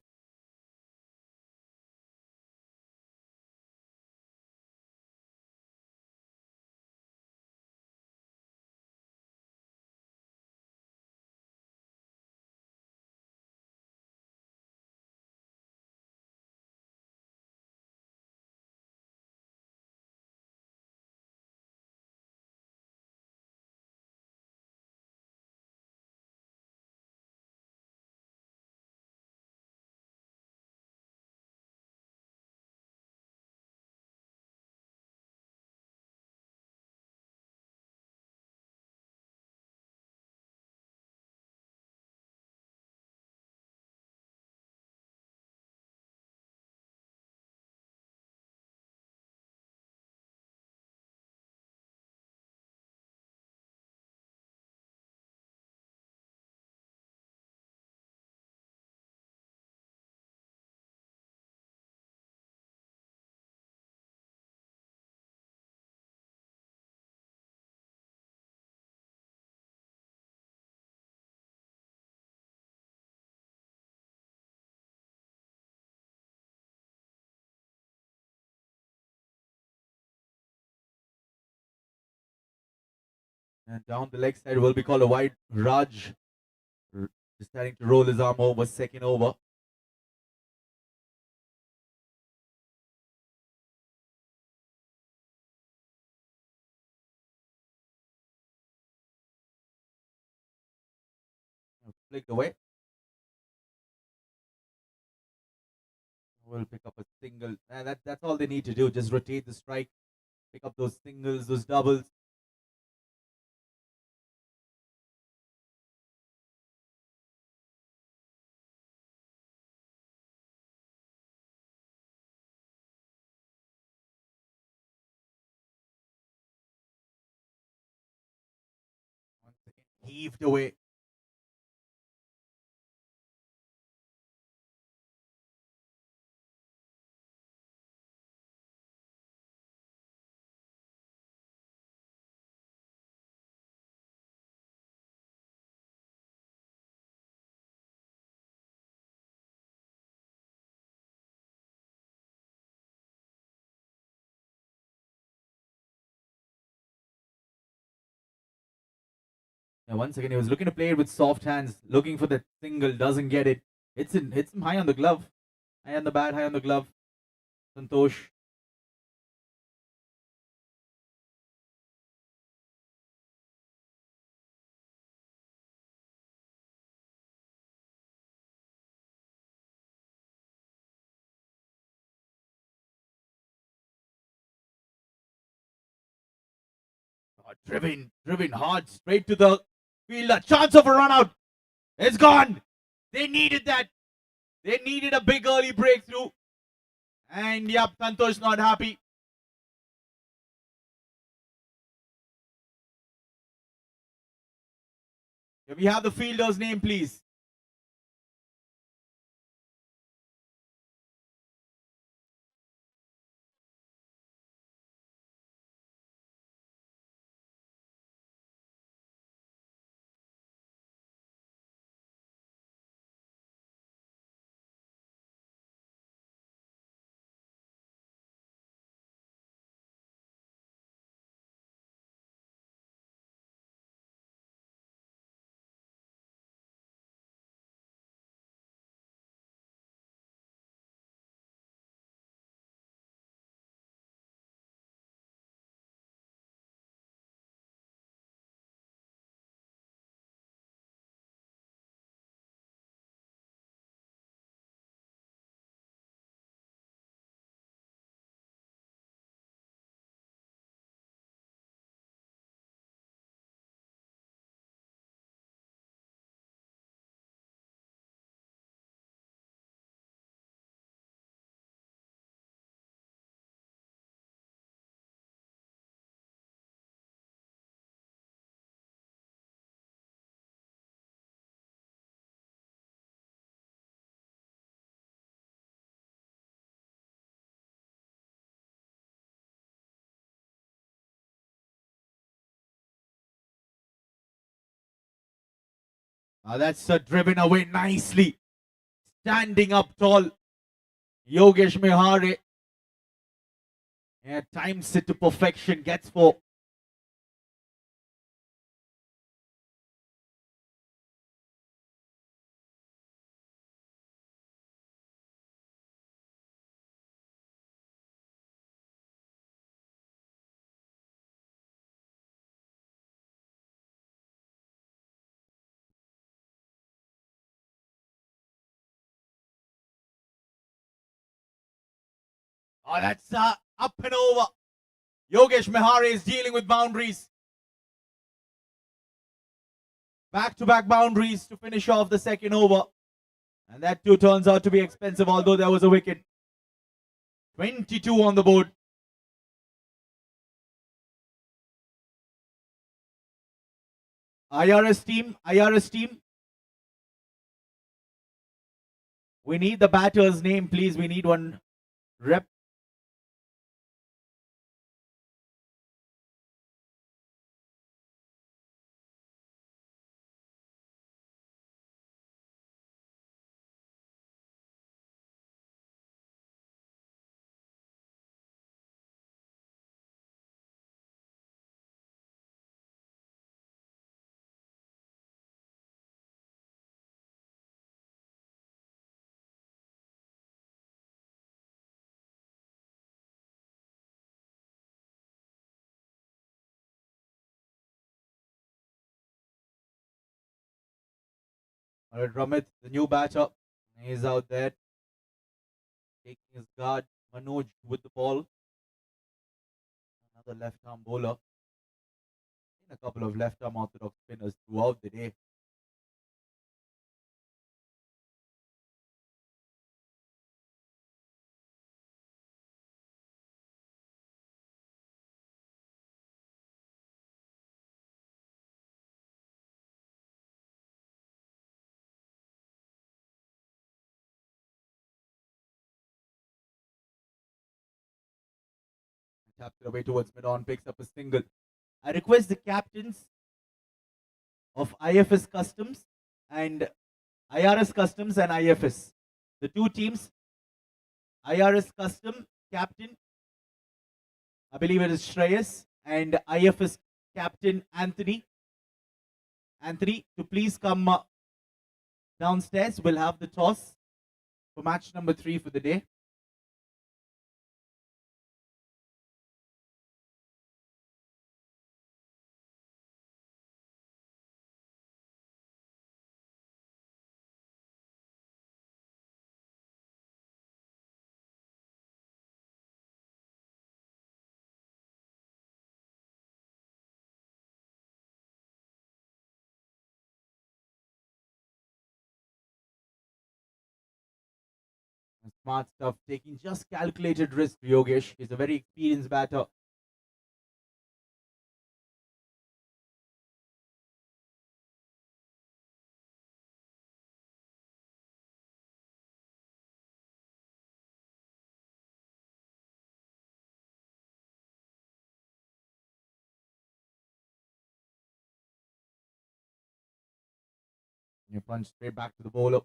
And down the leg side will be called a wide. Raj deciding to roll his arm over. Second over. Flicked away. Will pick up a single. That's all they need to do. Just rotate the strike. Pick up those singles, those doubles. Once again, heaved away. Yeah, once again, he was looking to play it with soft hands, looking for that single, doesn't get it. Hits him high on the glove. High on the bat, high on the glove. Santosh. Driven hard, straight to the fielder. Chance of a run out. It's gone. They needed that. They needed a big early breakthrough. And yep, Santosh not happy. Can we have the fielder's name, please? That's driven away nicely. Standing up tall. Yogesh Mehare. Yeah, times it to perfection. Gets 4. That's up and over. Yogesh Mehare is dealing with boundaries. Back-to-back boundaries to finish off the second over. And that too turns out to be expensive, although there was a wicket. 22 on the board. IRS team. We need the batter's name, please. We need one rep. All right, Ramit, the new batter. He's out there taking his guard. Manoj with the ball. Another left-arm bowler. And a couple of left-arm orthodox spinners throughout the day. Taps it away towards mid-on, picks up a single. I request the captains of IFS Customs and IRS Customs and IFS. The two teams, IRS Custom captain, I believe it is Shreyas, and IFS captain Anthony. Anthony, to please come downstairs. We'll have the toss for match number 3 for the day. Smart stuff, taking just calculated risk. Yogesh, he's a very experienced batter. You punch straight back to the bowler.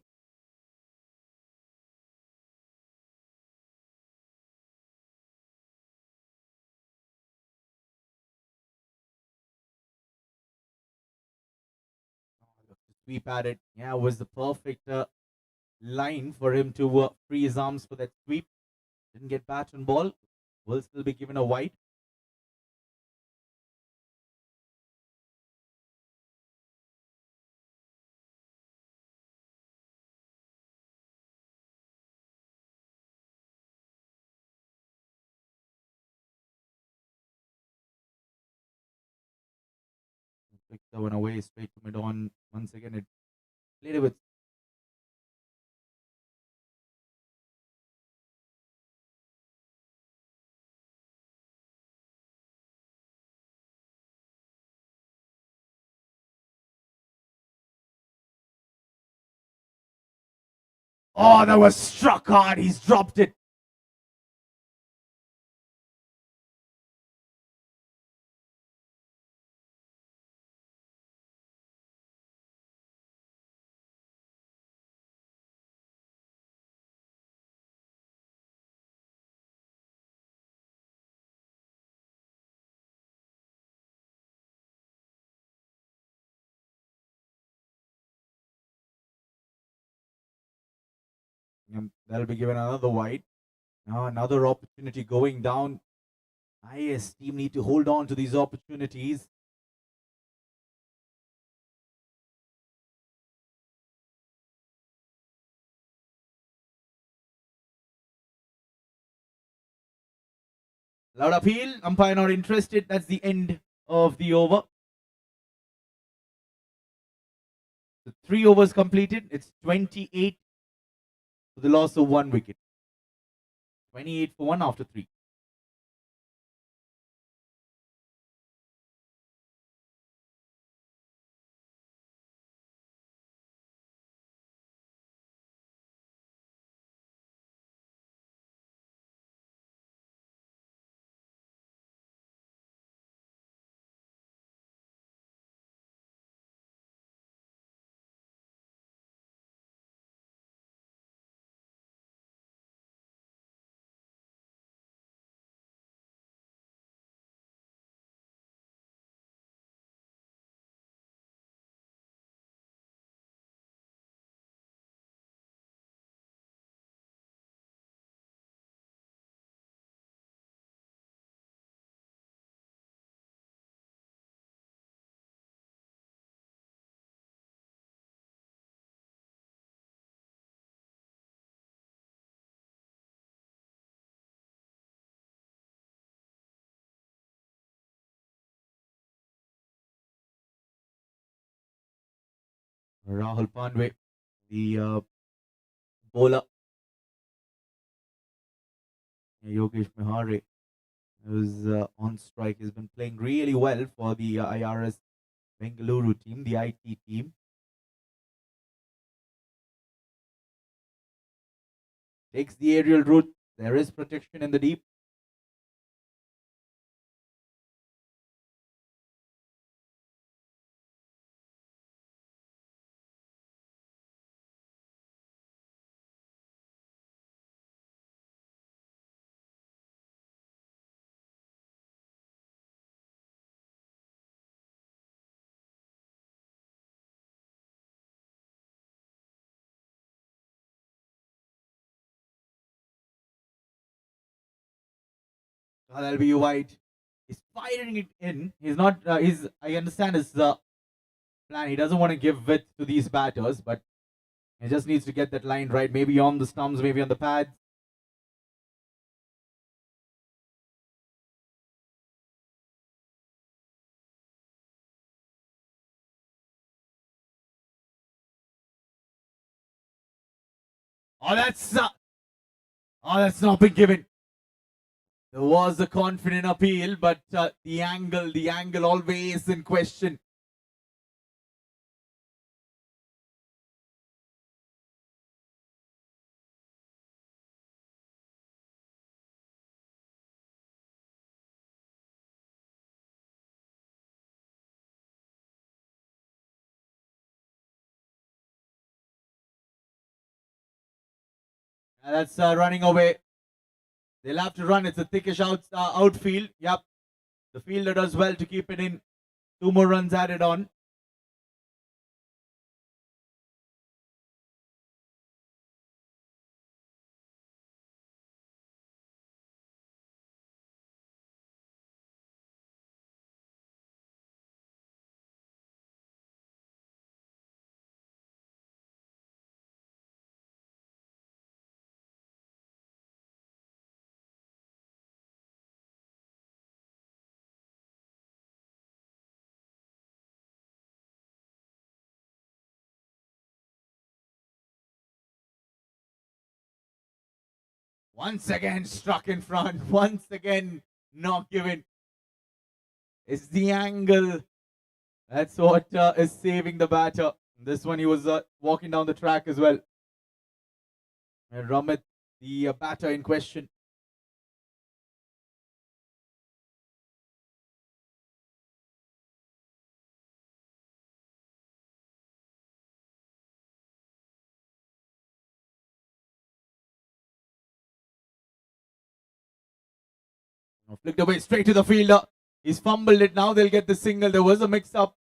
Sweep at it. Yeah, it was the perfect line for him to free his arms for that sweep. Didn't get bat and ball. Will still be given a wide. Picked that one away straight to mid on. Once again, it played it with. Oh, that was struck hard. He's dropped it. That'll be given another wide. Now another opportunity going down. IS team need to hold on to these opportunities. Loud appeal. Umpire not interested. That's the end of the over. So 3 overs completed. It's 28 for the loss of 1 wicket. 28 for 1 after 3. Rahul Pandwe, the bowler. Yogesh Mihare, who's on strike, has been playing really well for the IRS Bengaluru team, the IT team. Takes the aerial route. There is protection in the deep. That'll be wide. He's firing it in. He's not. I understand his plan. He doesn't want to give width to these batters, but he just needs to get that line right. Maybe on the stumps, maybe on the pads. Oh, that's not been given. There was a confident appeal, but the angle always in question. And that's running away. They'll have to run. It's a thickish outfield. Yep. The fielder does well to keep it in. 2 more runs added on. Once again struck in front. Once again not given. It's the angle. That's what is saving the batter. This one he was walking down the track as well. And Ramit, the batter in question. Flicked away straight to the fielder. He's fumbled it. Now they'll get the single. There was a mix-up.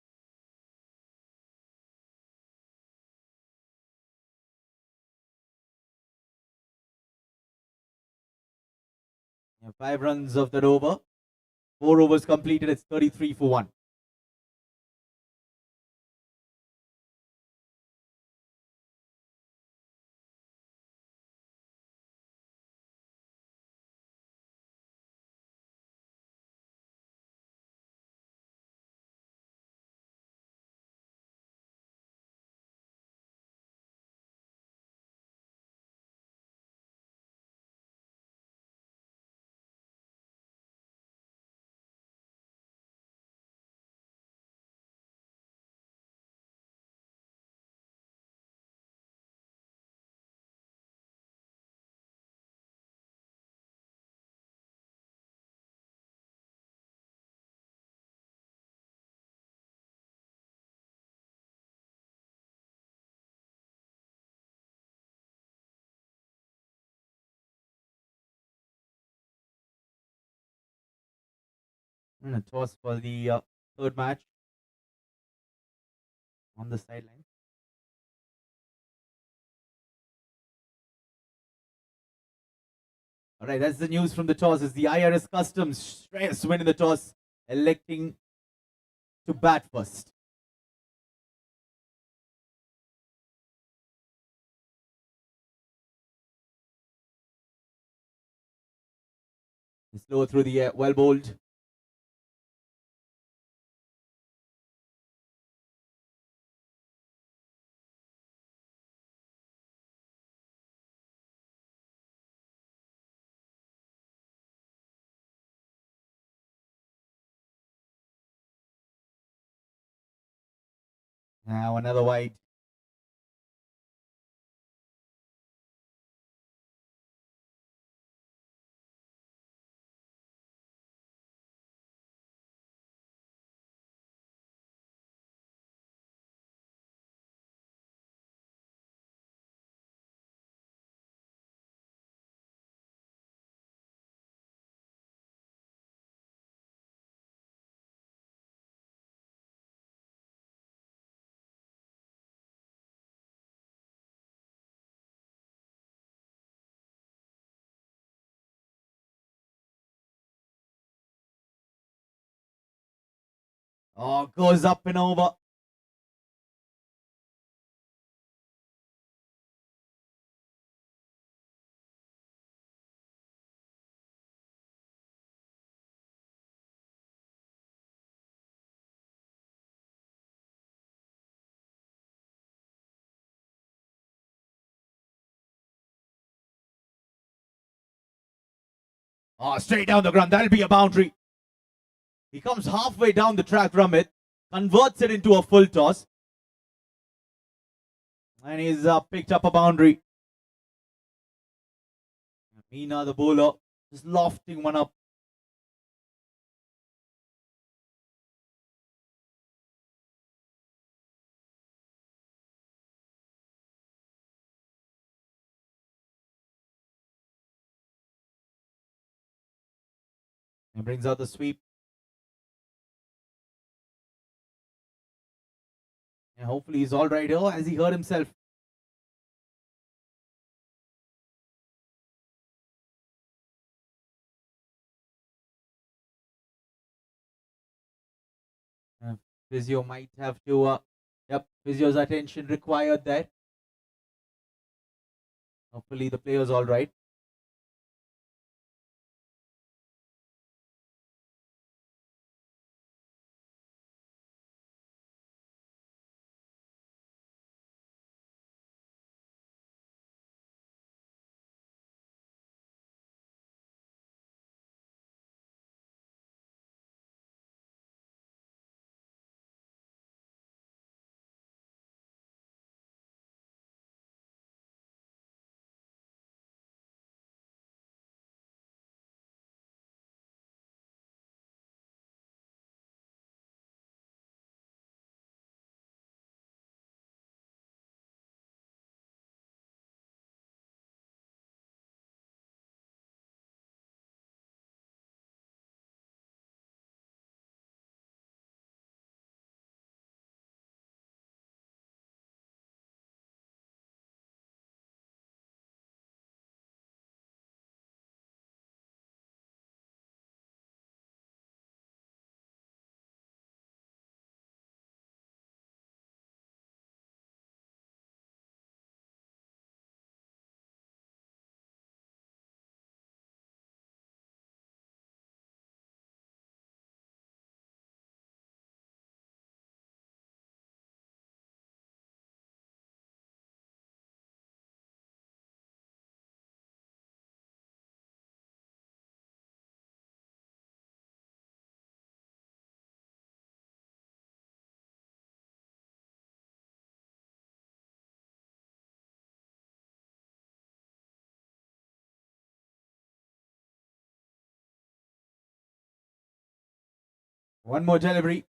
5 runs of that over. 4 overs completed. It's 33 for 1. And a toss for the third match on the sideline. All right, that's the news from the toss. Is the IRS Customs Shreyas winning the toss, electing to bat first. Slow through the air, well bowled. Now another wide. Oh, goes up and over. Oh, straight down the ground. That'll be a boundary. He comes halfway down the track from it, converts it into a full toss. And he's picked up a boundary. Meena, the bowler, just lofting one up. And brings out the sweep. And hopefully he's all right. Oh, has he hurt himself? Physio might have to, Physio's attention required there. Hopefully the player's all right. One more delivery.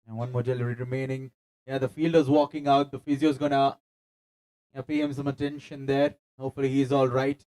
And one more delivery remaining. Yeah, the fielder's walking out. The physio's gonna pay him some attention there. Hopefully he's all right.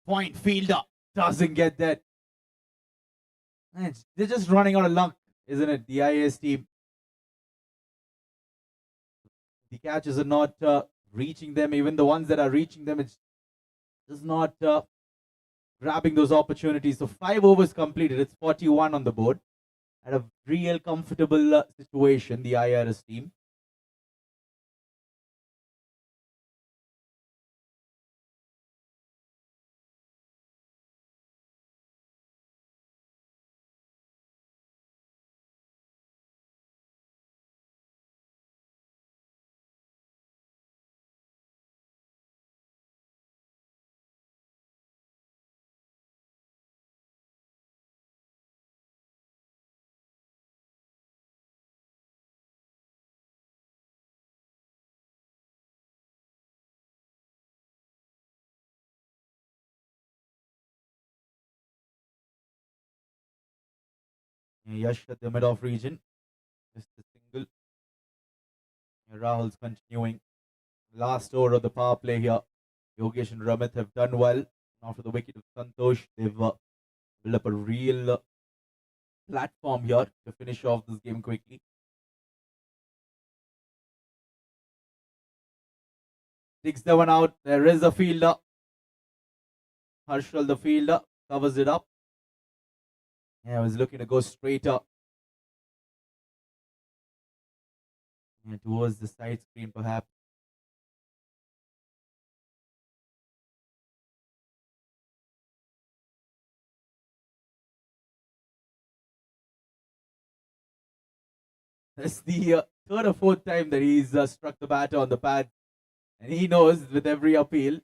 Point fielder doesn't get that. They're just running out of luck, isn't it? The IAS team. The catches are not reaching them. Even the ones that are reaching them, it's just not grabbing those opportunities. So 5 overs completed. It's 41 on the board. At a real comfortable situation, the IRS team. Yash at the mid-off region. Just a single. Rahul's continuing. Last over of the power play here. Yogesh and Ramit have done well. After the wicket of Santosh, they've built up a real platform here to finish off this game quickly. 6-7 out. There is a fielder. Harshal, the fielder, covers it up. Yeah, I was looking to go straight up. Yeah, towards the side screen, perhaps. That's the third or fourth time that he's struck the batter on the pad. And he knows with every appeal,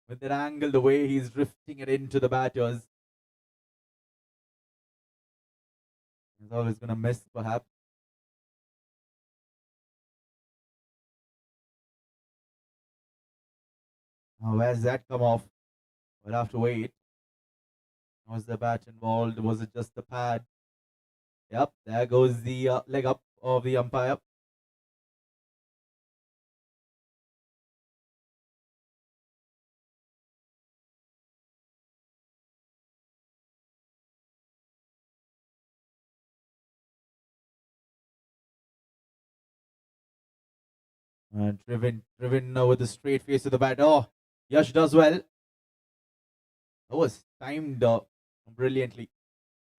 with that angle, the way he's drifting it into the batters, he's always going to miss, perhaps. Oh, where's that come off? We'll have to wait. Was the bat involved? Was it just the pad? Yep, there goes the leg up of the umpire. Driven with the straight face of the bat. Oh, Yash does well. That was timed brilliantly.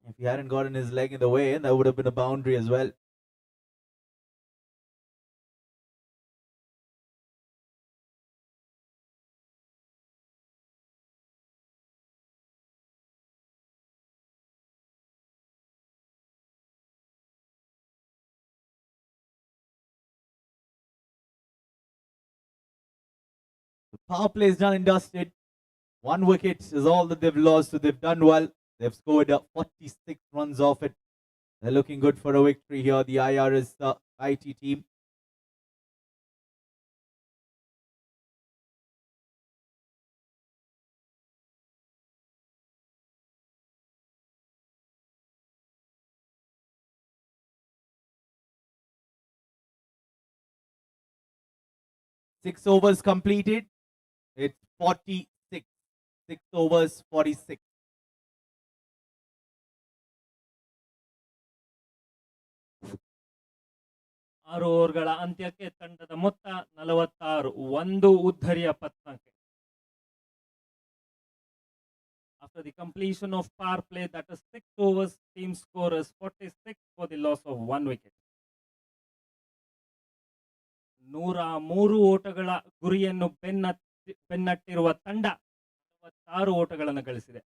If he hadn't gotten his leg in the way, that would have been a boundary as well. The power play is done and dusted. 1 wicket is all that they've lost, so they've done well. They've scored 46 runs off it. They're looking good for a victory here. The IRS IT team. Six overs completed. It's 46. 6 overs, 46. 6 ಓವರ್ಗಳ ಅಂತ್ಯಕ್ಕೆ ತಂಡದ ಮೊತ್ತ 46, 1 ಉದ್ಧರಿಯ ಪತನಕ್ಕೆ. After the completion of power play, that is 6 overs, team score is 46 for the loss of 1 wicket. 103 ಓಟಗಳ ಗುರಿಯನ್ನು ಬೆನ್ನಟ್ಟಿರುವ ತಂಡ 46 ಓಟಗಳನ್ನು ಗಳಿಸಿದೆ.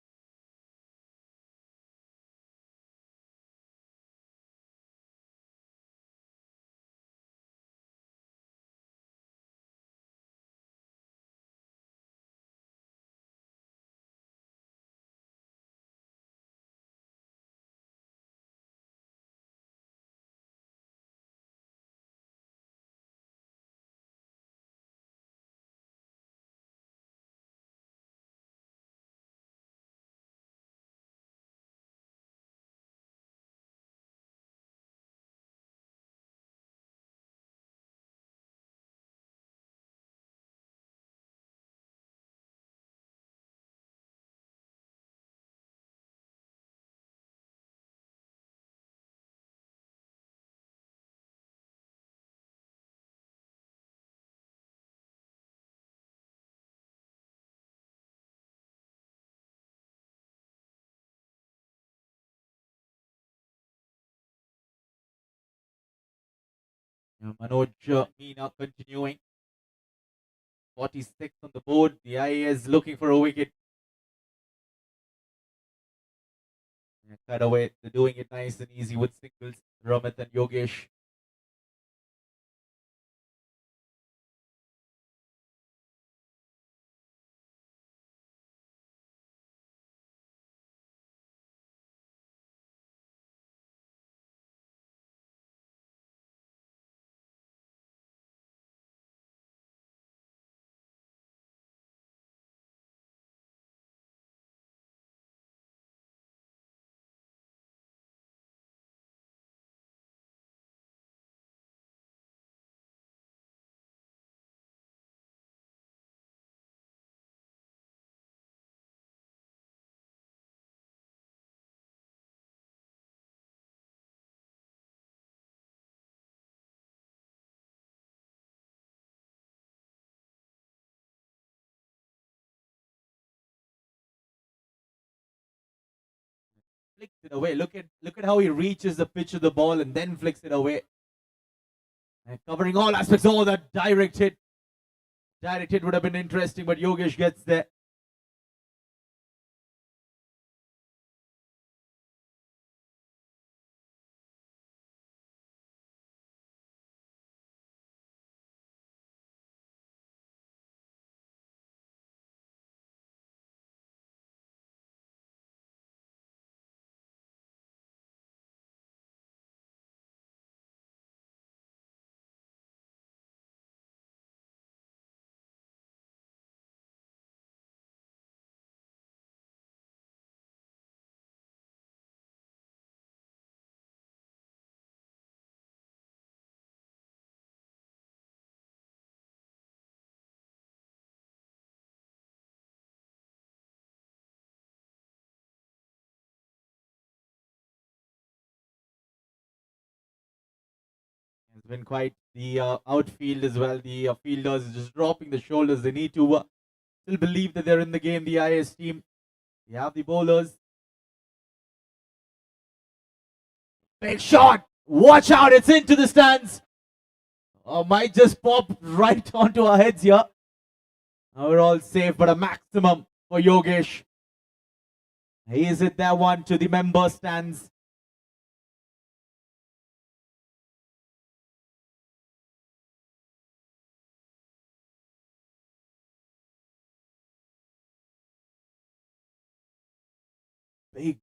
Manoj Meena continuing. 46 on the board. The IAS looking for a wicket. Cut away. They're doing it nice and easy with singles. Ramit and Yogesh. Flicks it away. Look at how he reaches the pitch of the ball and then flicks it away. And covering all aspects. Oh, that direct hit. Direct hit would have been interesting, but Yogesh gets there. It's been quite the outfield as well. The fielders just dropping the shoulders. They need to still believe that they're in the game. The IS team. You have the bowlers. Big shot. Watch out. It's into the stands. Might just pop right onto our heads here. We're all safe, but a maximum for Yogesh. He is hit that one to the member stands.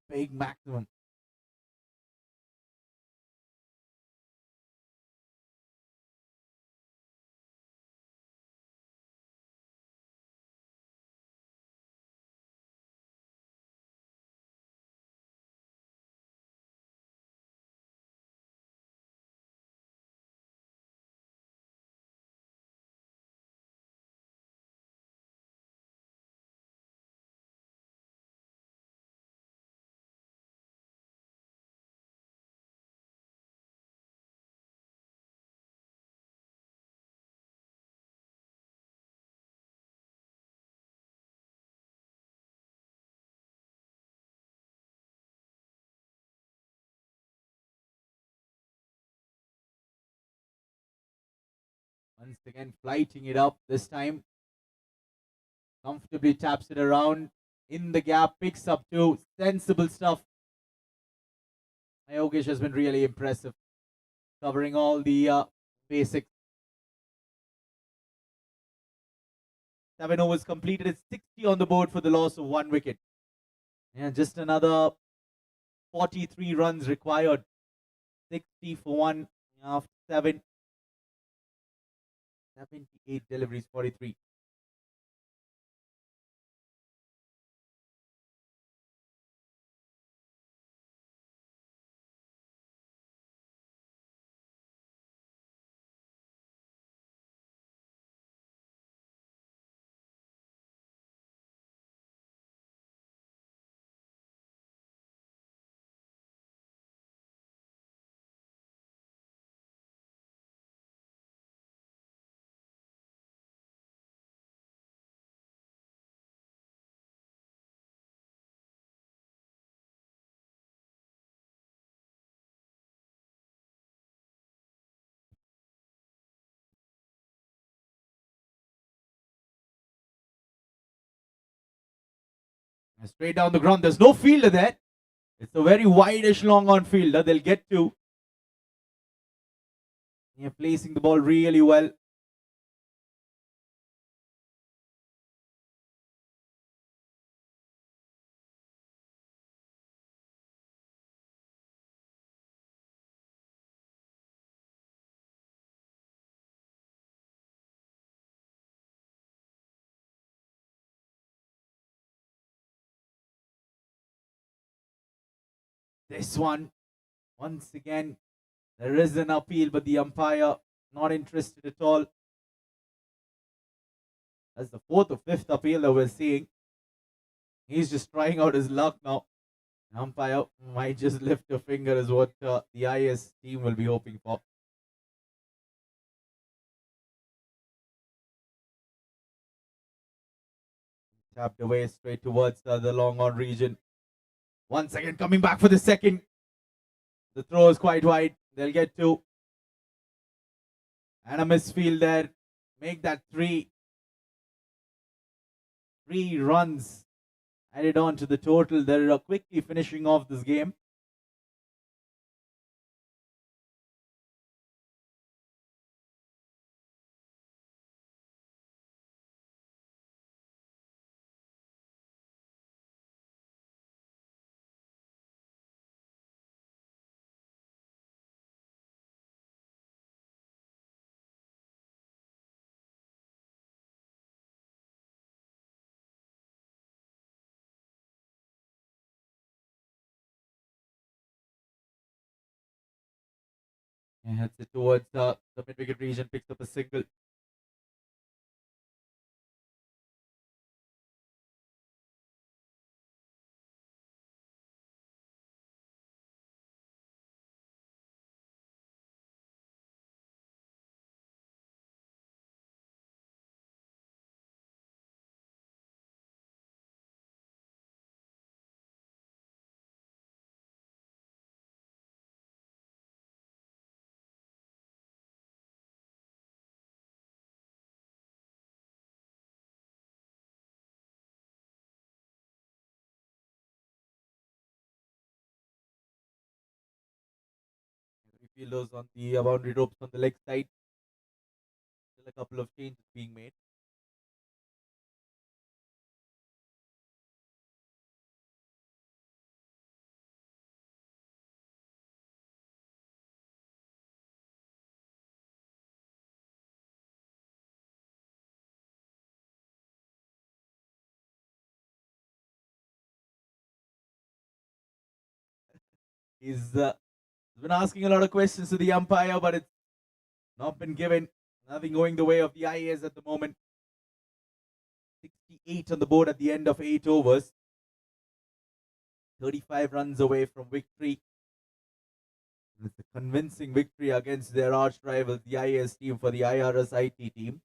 Big maximum. Once again, flighting it up this time. Comfortably taps it around in the gap, picks up two. Sensible stuff. Yogesh has been really impressive, covering all the basics. 7 overs completed. It's 60 on the board for the loss of 1 wicket. And just another 43 runs required. 60 for 1 after 7. 78 deliveries, 43. And straight down the ground. There's no fielder there. It's a very wide-ish long on fielder. They'll get to. Yeah, placing the ball really well. This one, once again, there is an appeal, but the umpire not interested at all. That's the fourth or fifth appeal that we're seeing. He's just trying out his luck now. Umpire might just lift a finger, is what the IS team will be hoping for. Tapped away straight towards the long on region. Once again, coming back for the second. The throw is quite wide. They'll get two. And a misfield there. Make that three. 3 runs added on to the total. They're quickly finishing off this game. And heads it towards the mid-wicket region, picks up a single. Fielders on the boundary ropes on the leg side. Still a couple of changes being made. He's been asking a lot of questions to the umpire, but it's not been given. Nothing going the way of the IAs at the moment. 68 on the board at the end of 8 overs. 35 runs away from victory. It's a convincing victory against their arch rivals, the IAS team, for the IRS IT team.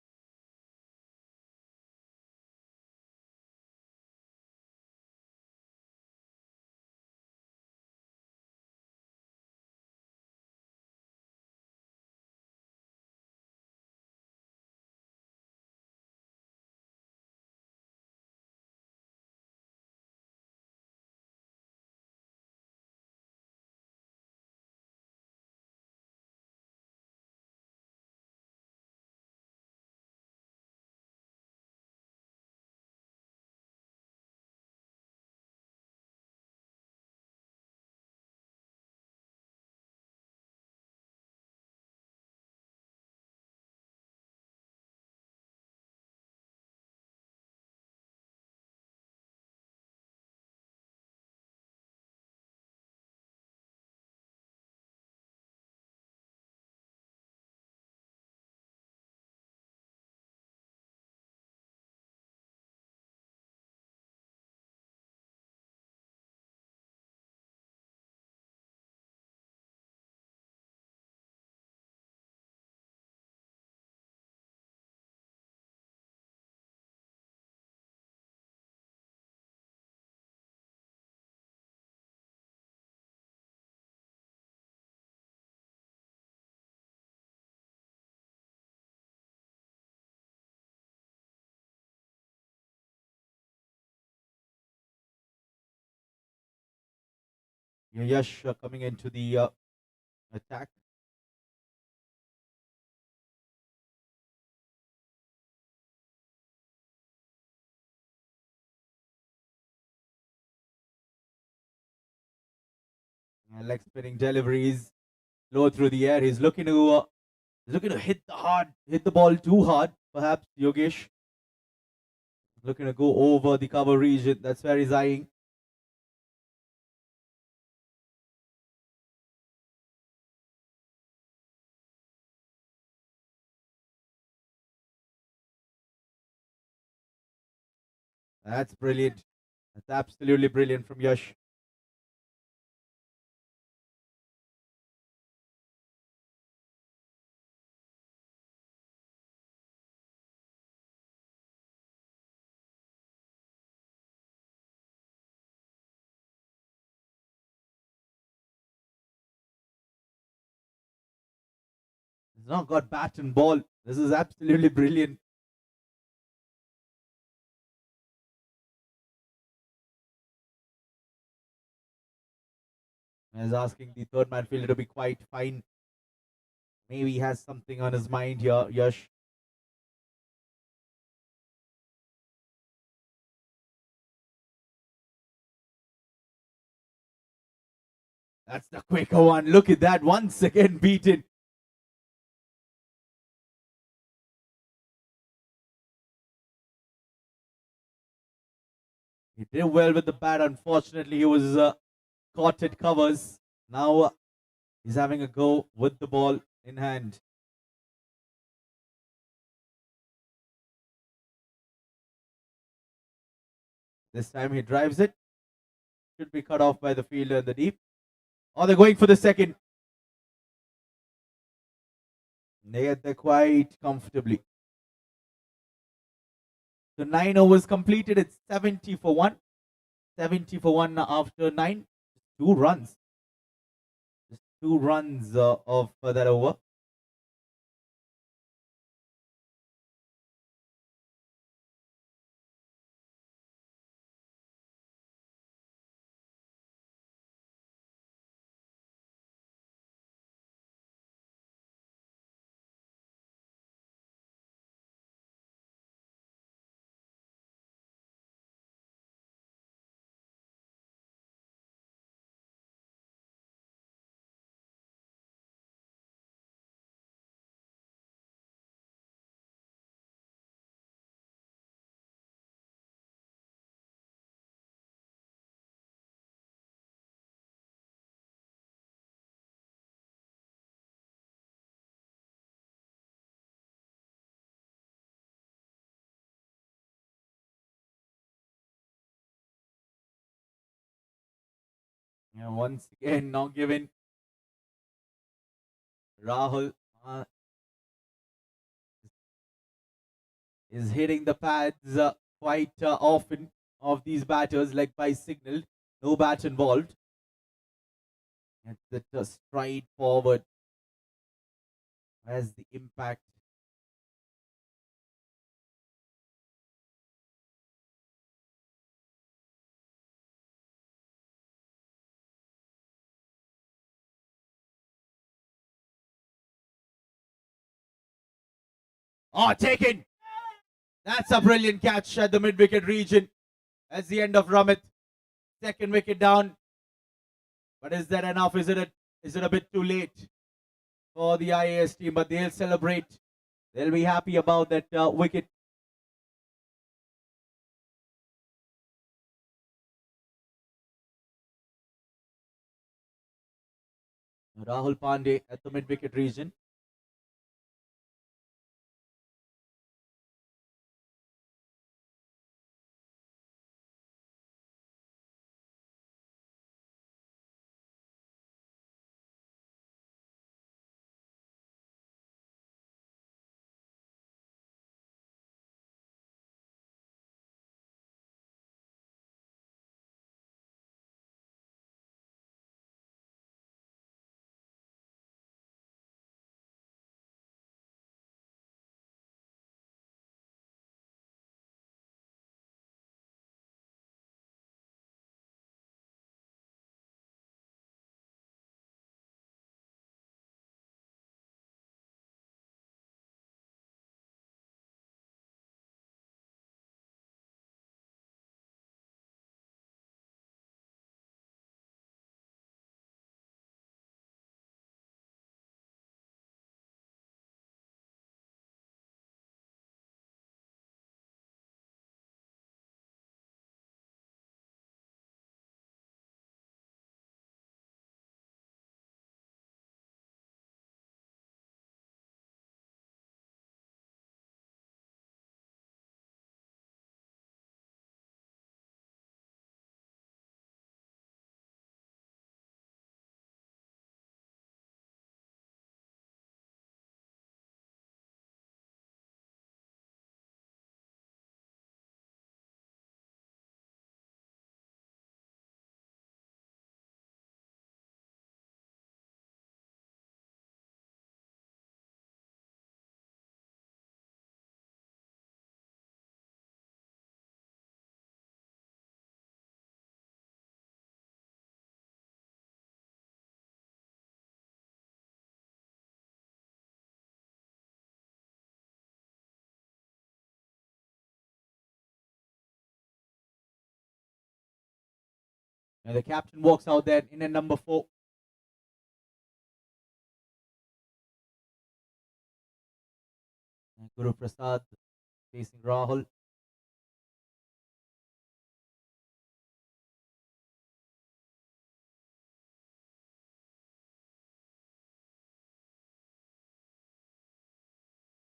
Yash coming into the attack. Leg spinning deliveries, low through the air. He's looking to hit the ball too hard. Perhaps Yogesh looking to go over the cover region. That's where he's eyeing. That's brilliant. That's absolutely brilliant from Yash. He's not got bat and ball. This is absolutely brilliant. He's asking the third man fielder to be quite fine. Maybe he has something on his mind here, Yash. That's the quicker one. Look at that. Once again beaten. He did well with the bat. Unfortunately, he was caught at covers. Now he's having a go with the ball in hand. This time he drives it. Should be cut off by the fielder in the deep. Oh, they're going for the second. They get there quite comfortably. So 9 overs completed. It's 70 for 1. 70 for 1 after 9. 2 runs. Just 2 runs of that over. Yeah, once again, now given Rahul is hitting the pads quite often of these batters, like by signal. No bat involved. It's the stride forward as the impact. Oh, taken! That's a brilliant catch at the mid-wicket region. That's the end of Ramit. Second wicket down. But is that enough? Is it a bit too late for the IAS team? But they'll celebrate. They'll be happy about that wicket. Rahul Pandey at the mid-wicket region. And the captain walks out there in at number 4. And Guru Prasad facing Rahul.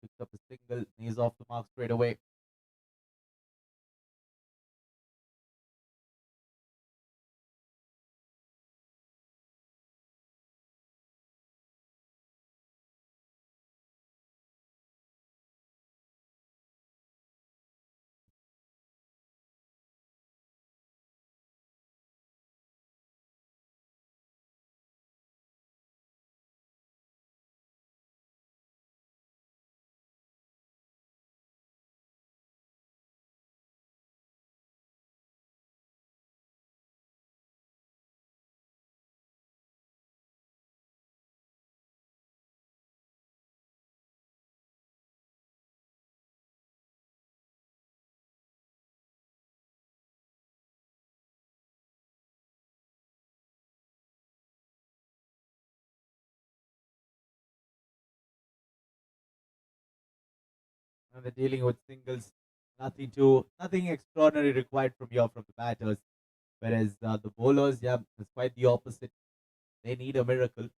Picks up a single. He's off the mark straight away. And they're dealing with singles. Nothing extraordinary required from the batters. Whereas the bowlers, yeah, it's quite the opposite. They need a miracle.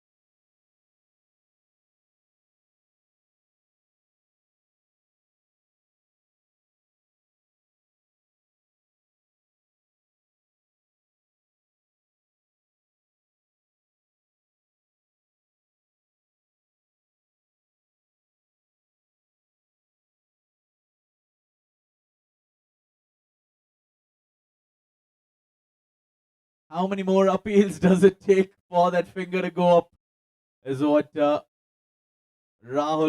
How many more appeals does it take for that finger to go up? Is what Rahul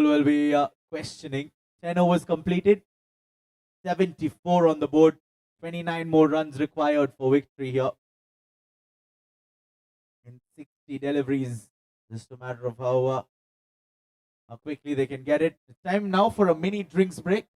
will be questioning. 10 overs completed, 74 on the board, 29 more runs required for victory here. In 60 deliveries, just a matter of how quickly they can get it. It's time now for a mini drinks break.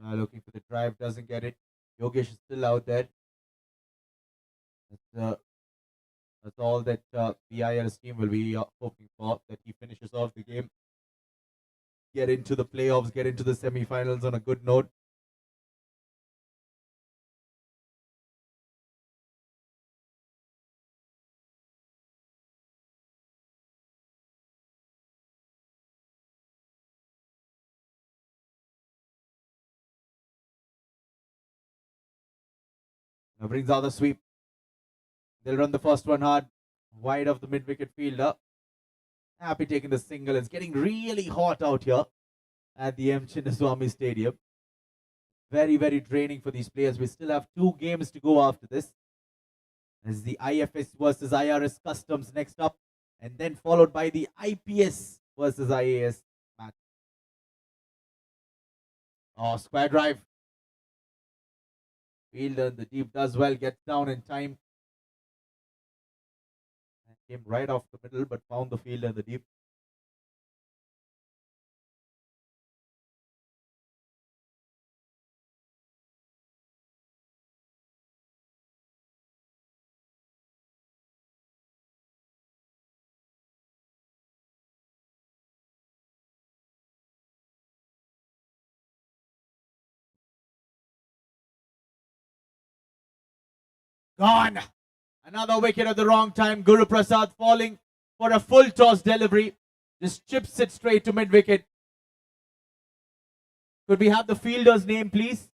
Looking for the drive, doesn't get it. Yogesh is still out there. That's all that the IRS team will be hoping for, that he finishes off the game, get into the playoffs, get into the semi-finals on a good note. Now brings out the sweep. They'll run the first one hard, wide of the mid-wicket fielder. Happy taking the single. It's getting really hot out here at the M.Chinnaswamy Stadium. Very, very draining for these players. We still have 2 games to go after this. There's the IFS versus IRS Customs next up, and then followed by the IPS versus IAS match. Oh, square drive. Fielder in the deep does well, gets down in time. And came right off the middle, but found the fielder in the deep. Gone. Another wicket at the wrong time. Guru Prasad falling for a full toss delivery. Just chips it straight to mid wicket. Could we have the fielder's name, please?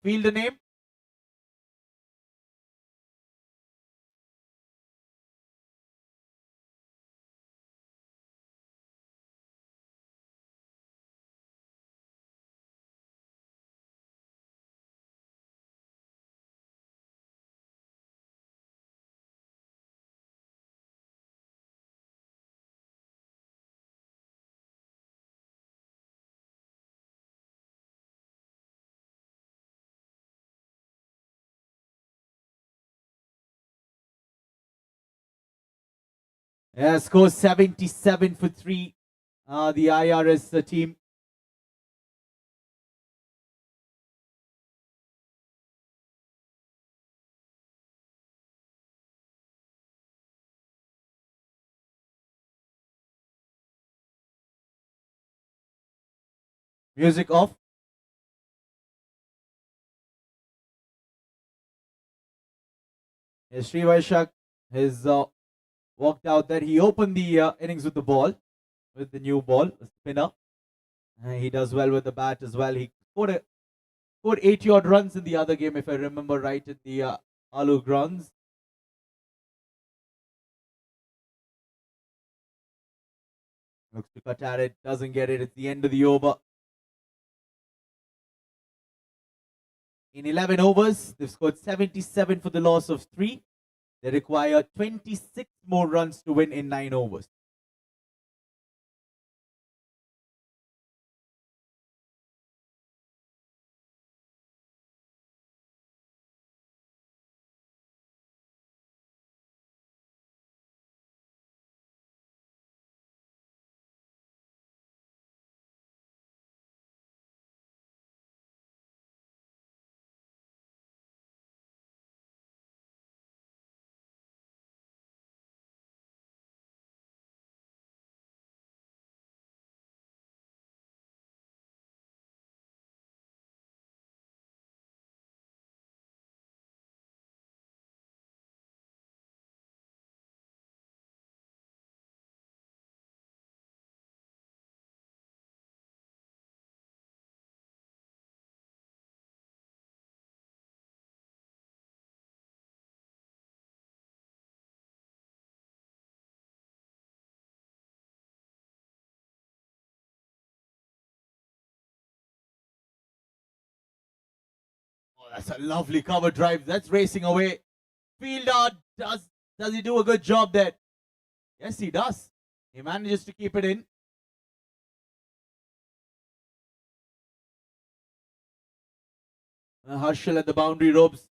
Fielder name? Yeah, score 77 for 3. The IRS team. Music off. Sri Vaishak has walked out there. He opened the innings with the ball, with the new ball, a spinner. He does well with the bat as well. He scored 80 odd runs in the other game, if I remember right, in the Alu grounds. Looks to cut at it, doesn't get it. It's the end of the over. In 11 overs, they've scored 77 for the loss of 3. They require 26 more runs to win in 9 overs. Oh, that's a lovely cover drive. That's racing away. Fielder, does he do a good job there? Yes, he does. He manages to keep it in. Harshal at the boundary ropes.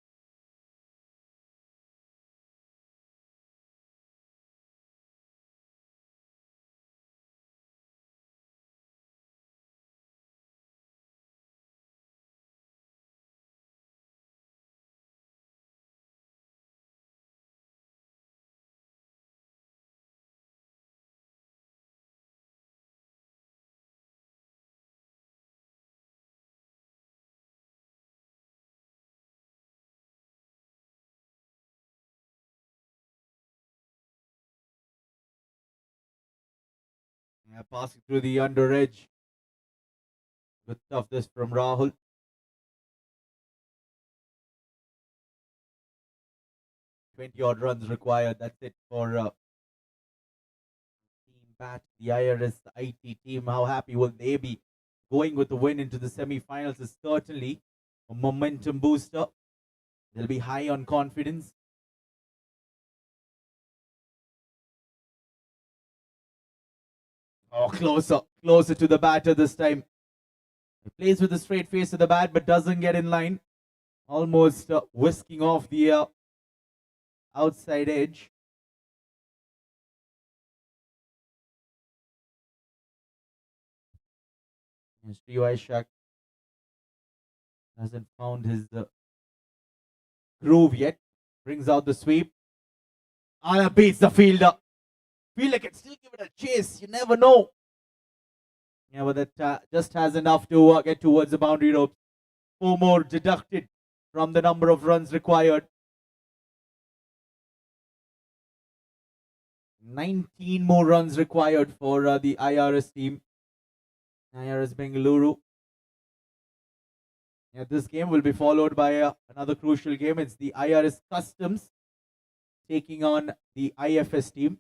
Passing through the under edge. Good stuff this from Rahul. 20-odd runs required. That's it for Team Bat, the IRS IT team. How happy will they be? Going with the win into the semi-finals is certainly a momentum booster. They'll be high on confidence. Oh, closer to the batter this time. He plays with a straight face to the bat, but doesn't get in line. Almost whisking off the outside edge. And Sri Vaishak hasn't found his groove yet. Brings out the sweep. Anna beats the fielder. Fielder can still give it a chase. You never know. Yeah, but that just has enough to get towards the boundary ropes. 4 more deducted from the number of runs required. 19 more runs required for the IRS team. IRS Bengaluru. Yeah, this game will be followed by another crucial game. It's the IRS Customs taking on the IFS team.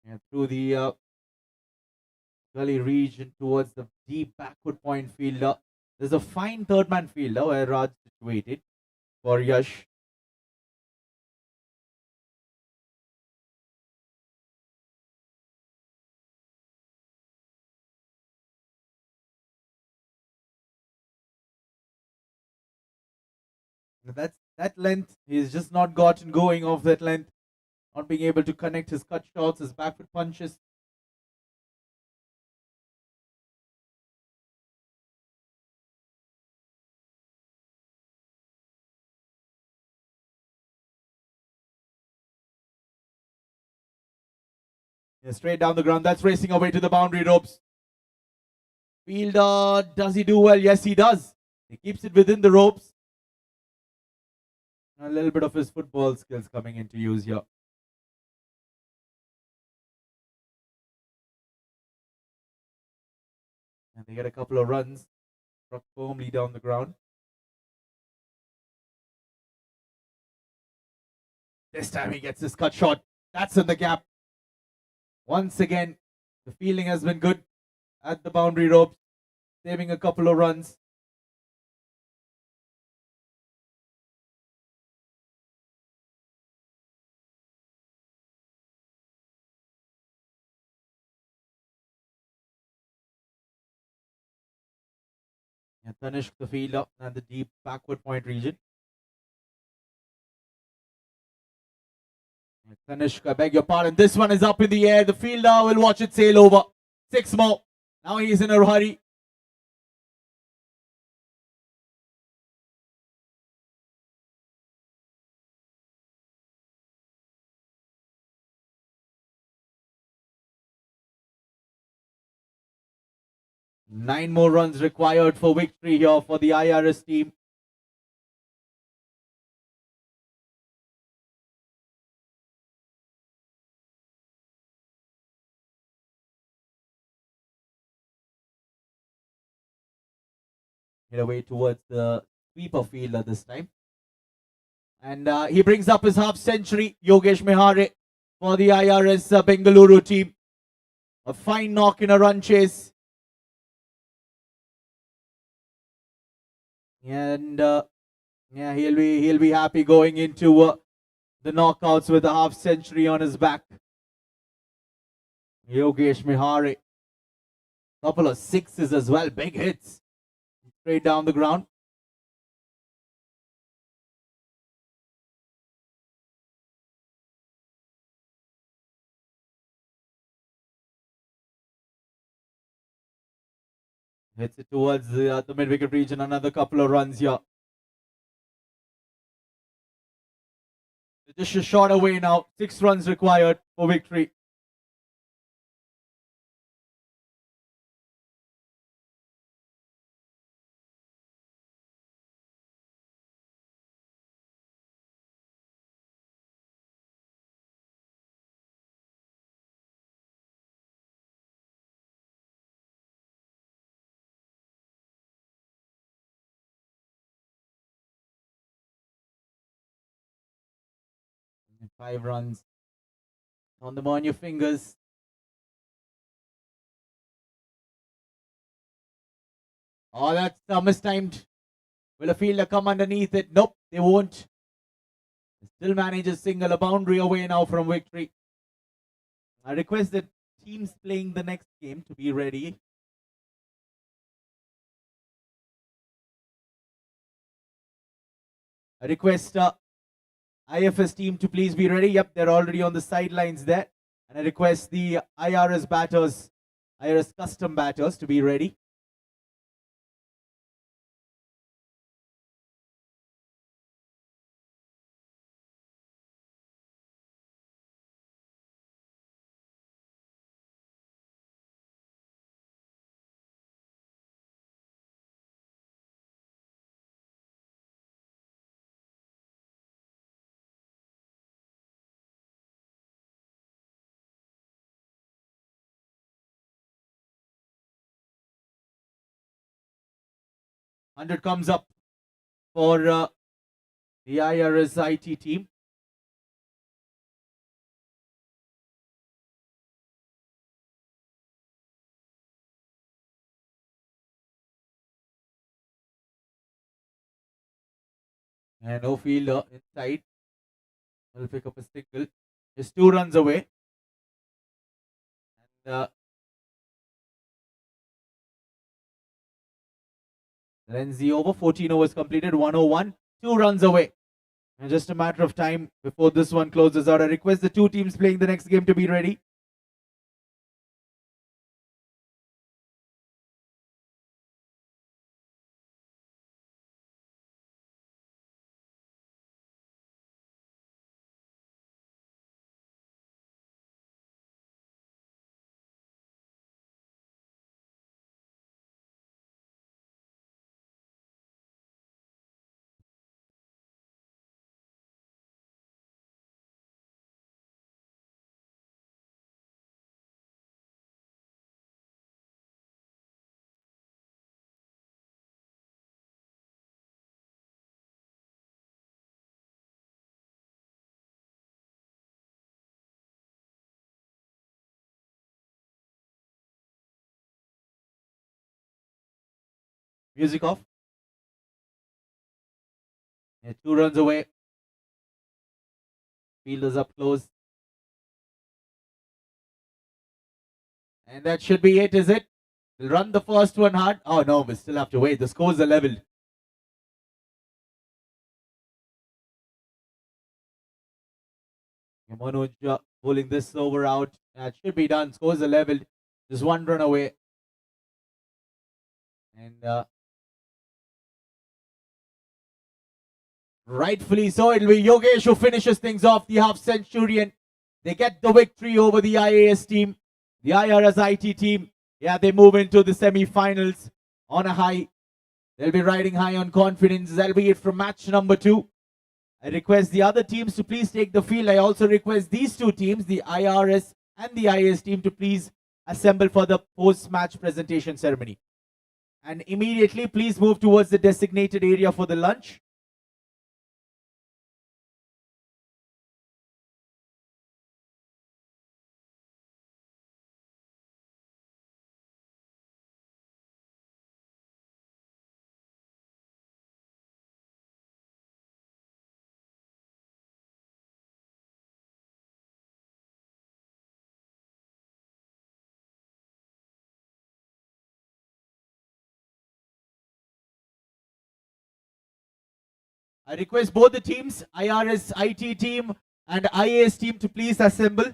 And through the gully region towards the deep backward point fielder. There's a fine third man fielder where Raj situated for Yash. That length. He's just not gotten going off that length. Not being able to connect his cut shots, his backward punches. Yeah, straight down the ground. That's racing away to the boundary ropes. Fielder, does he do well? Yes, he does. He keeps it within the ropes. A little bit of his football skills coming into use here. And they get a couple of runs. Struck firmly down the ground. This time he gets his cut shot. That's in the gap. Once again, the fielding has been good at the boundary ropes, saving a couple of runs. And Tanishq, the fielder, and the deep backward point region. And Tanishq, I beg your pardon. This one is up in the air. The fielder will watch it sail over. 6 more. Now he's in a hurry. Nine more runs required for victory here for the IRS team. Hit away towards the sweeper fielder this time. And he brings up his half century, Yogesh Mehare, for the IRS Bengaluru team. A fine knock in a run chase. And Yeah, he'll be happy going into the knockouts with a half century on his back. Yogesh Mihare. Couple of sixes as well, big hits. Straight down the ground. Hits it towards the mid-wicket region. Another couple of runs here. Just a shot away now. 6 runs required for victory. And 5 runs. On them on your fingers. Oh, that's mistimed. Will a fielder come underneath it? Nope, they won't. Still manages single, a boundary away now from victory. I request the teams playing the next game to be ready. I request IFS team to please be ready. Yep, they're already on the sidelines there. And I request the IRS batters, IRS custom batters to be ready. Hundred comes up for the IRS IT team. And no fielder inside. Will pick up a single. Just 2 runs away. And Lenzi over. 14 overs completed. 101. 2 runs away. And just a matter of time before this one closes out. I request the 2 teams playing the next game to be ready. Music off. Yeah, 2 runs away. Fielders up close. And that should be it, is it? We'll run the first one hard. Oh no, we still have to wait. The scores are leveled. Manoj pulling this over out. That should be done. Scores are leveled. Just 1 run away. And rightfully so, it'll be Yogesh who finishes things off, the half centurion. They get the victory over the IAS team, the IRS IT team. Yeah, they move into the semi-finals on a high. They'll be riding high on confidence. That'll be it from match number 2. I request the other teams to please take the field. I also request these 2 teams, the IRS and the IAS team, to please assemble for the post-match presentation ceremony. And immediately, please move towards the designated area for the lunch. I request both the teams, IRS IT team and IAS team, to please assemble.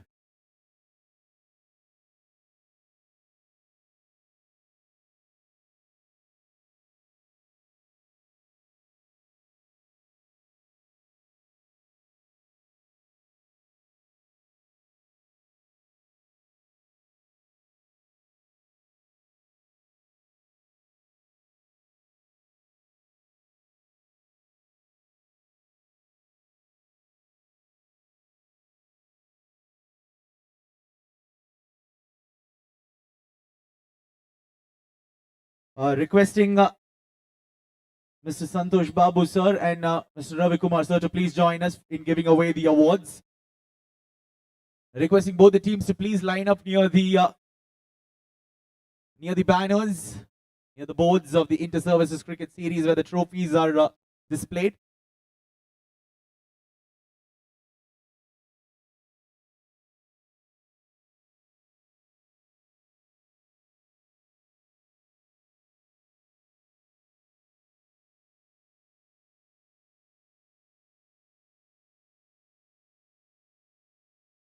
Requesting Mr. Santosh Babu sir and Mr. Ravi Kumar sir to please join us in giving away the awards. Requesting both the teams to please line up near the banners, near the boards of the Inter-Services Cricket Series where the trophies are displayed.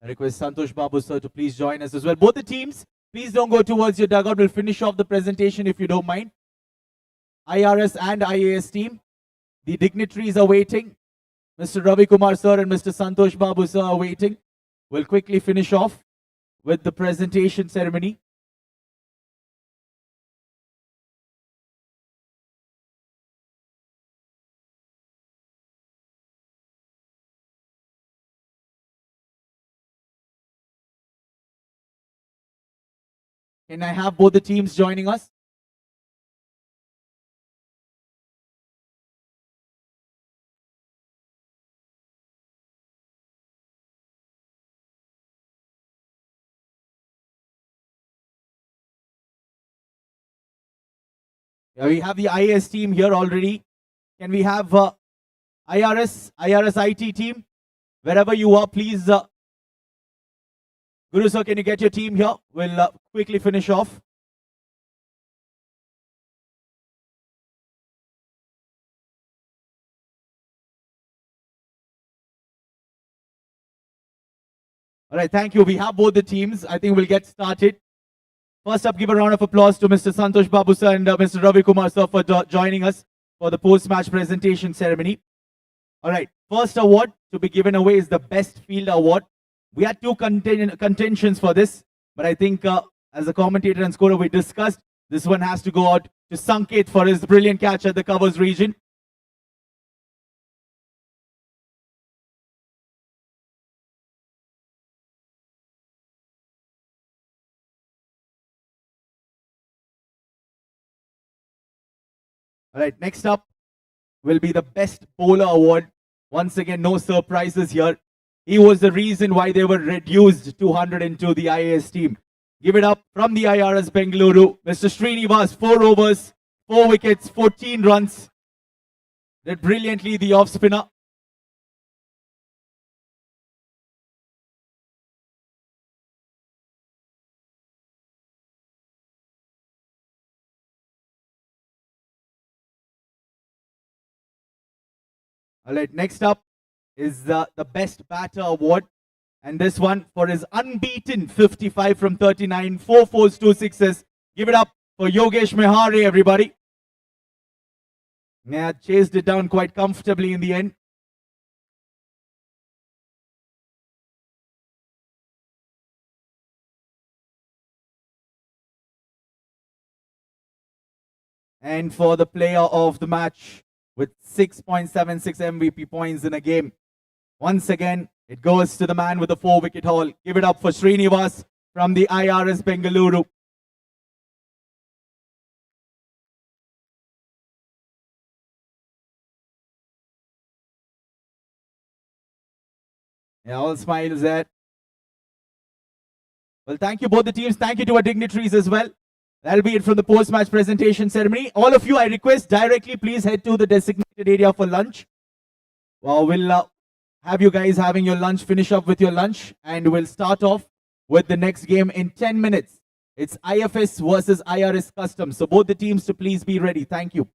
I request Santosh Babu sir to please join us as well. Both the teams, please don't go towards your dugout. We'll finish off the presentation if you don't mind. IRS and IAS team, the dignitaries are waiting. Mr. Ravi Kumar sir and Mr. Santosh Babu sir are waiting. We'll quickly finish off with the presentation ceremony. Can I have both the teams joining us? Yeah, we have the IAS team here already. Can we have IRS IT team? Wherever you are, please. Guru sir, can you get your team here? We'll quickly finish off. All right, thank you. We have both the teams. I think we'll get started. First up, give a round of applause to Mr. Santosh Babu sir and Mr. Ravi Kumar sir for joining us for the post-match presentation ceremony. All right, first award to be given away is the Best Field Award. We had two contentions for this, but I think as a commentator and scorer, we discussed this one has to go out to Sanket for his brilliant catch at the covers region. All right, next up will be the Best Bowler Award. Once again, no surprises here. He was the reason why they were reduced 200 into the IAS team. Give it up from the IRS Bengaluru. Mr. Srinivas, 4 overs, 4 wickets, 14 runs. Did brilliantly the off spinner. All right, next up is the Best Batter Award. And this one for his unbeaten 55 from 39, 4 fours, 2 sixes. Give it up for Yogesh Mehari, everybody. Yeah, chased it down quite comfortably in the end. And for the player of the match with 6.76 MVP points in a game, once again, it goes to the man with the 4-wicket haul. Give it up for Srinivas from the IRS Bengaluru. Yeah, all smiles there. Well, thank you both the teams. Thank you to our dignitaries as well. That'll be it from the post-match presentation ceremony. All of you, I request directly, please head to the designated area for lunch. Well, we'll have you guys having your lunch, finish up with your lunch, and we'll start off with the next game in 10 minutes. It's IFS versus IRS Customs. So both the teams to please be ready. Thank you.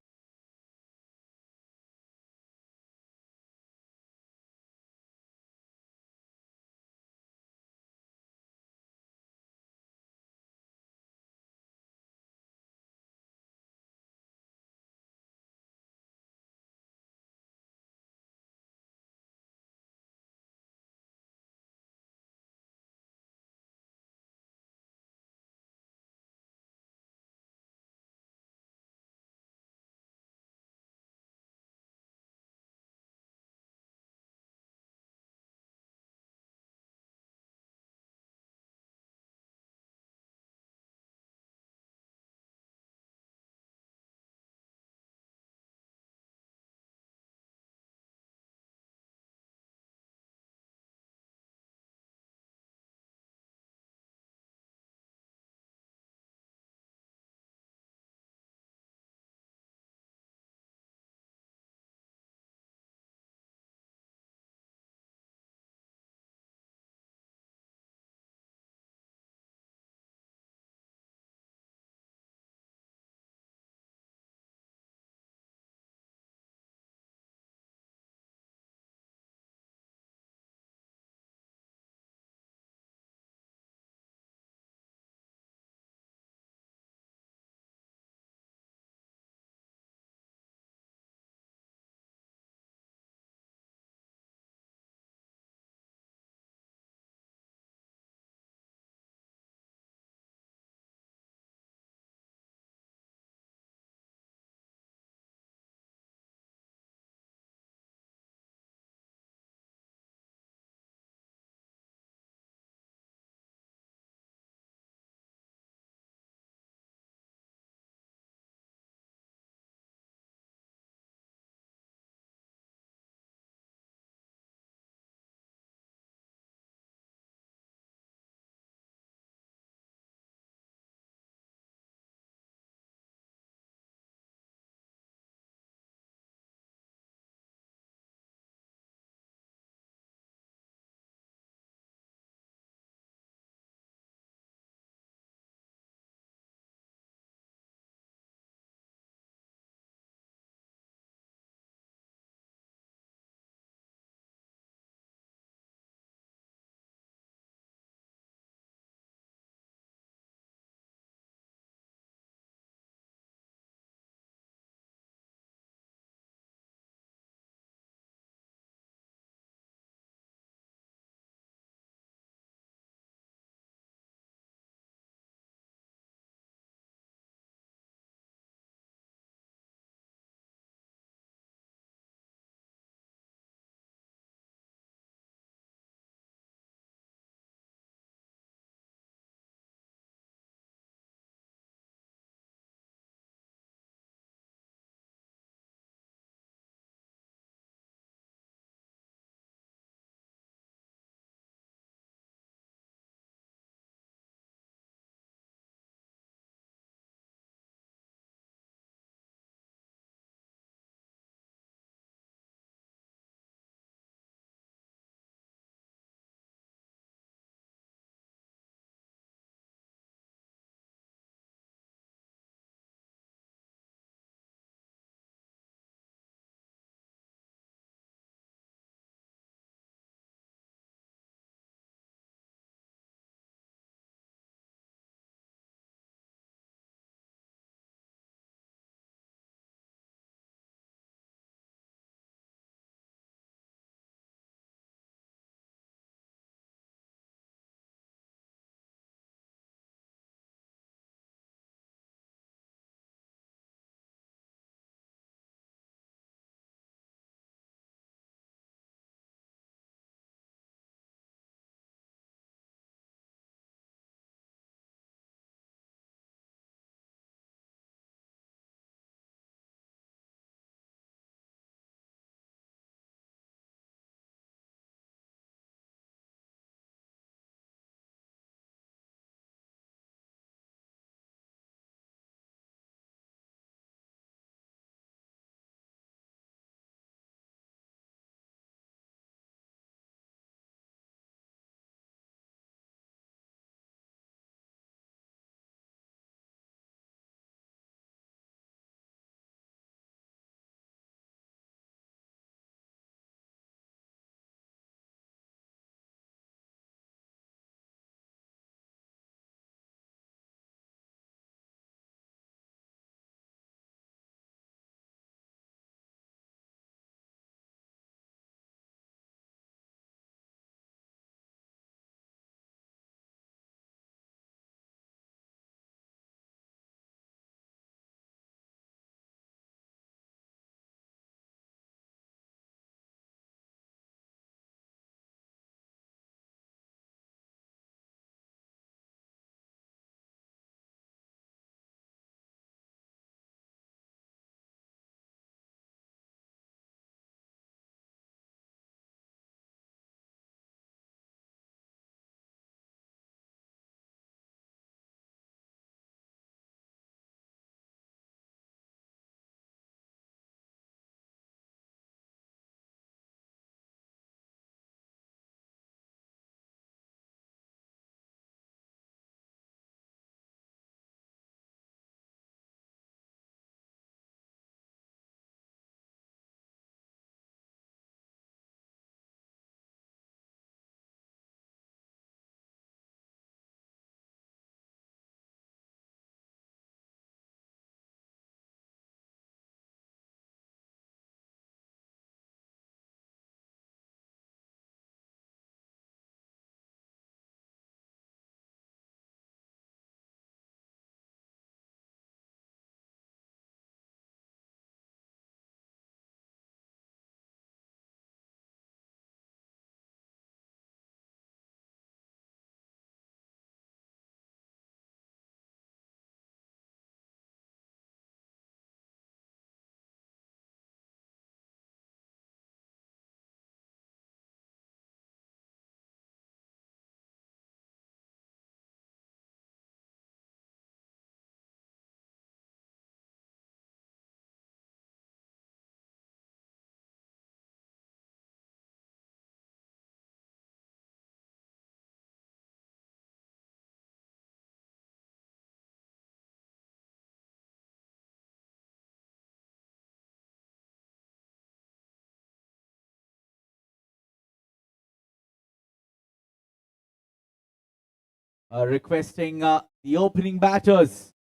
requesting the opening batters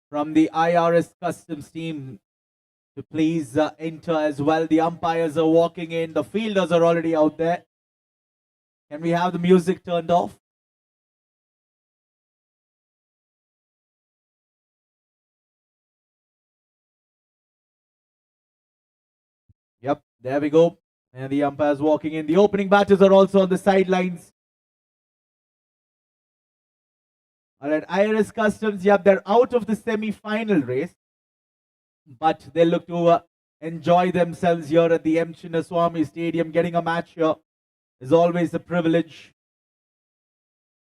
from the IRS Customs team to please enter as well. The umpires are walking in. The fielders are already out there. Can we have the music turned off? Yep, there we go. And the umpires walking in. The opening batters are also on the sidelines. All right, IRS Customs, yep, they're out of the semi-final race, but they look to enjoy themselves here at the M.Chinnaswamy Stadium. Getting a match here is always a privilege.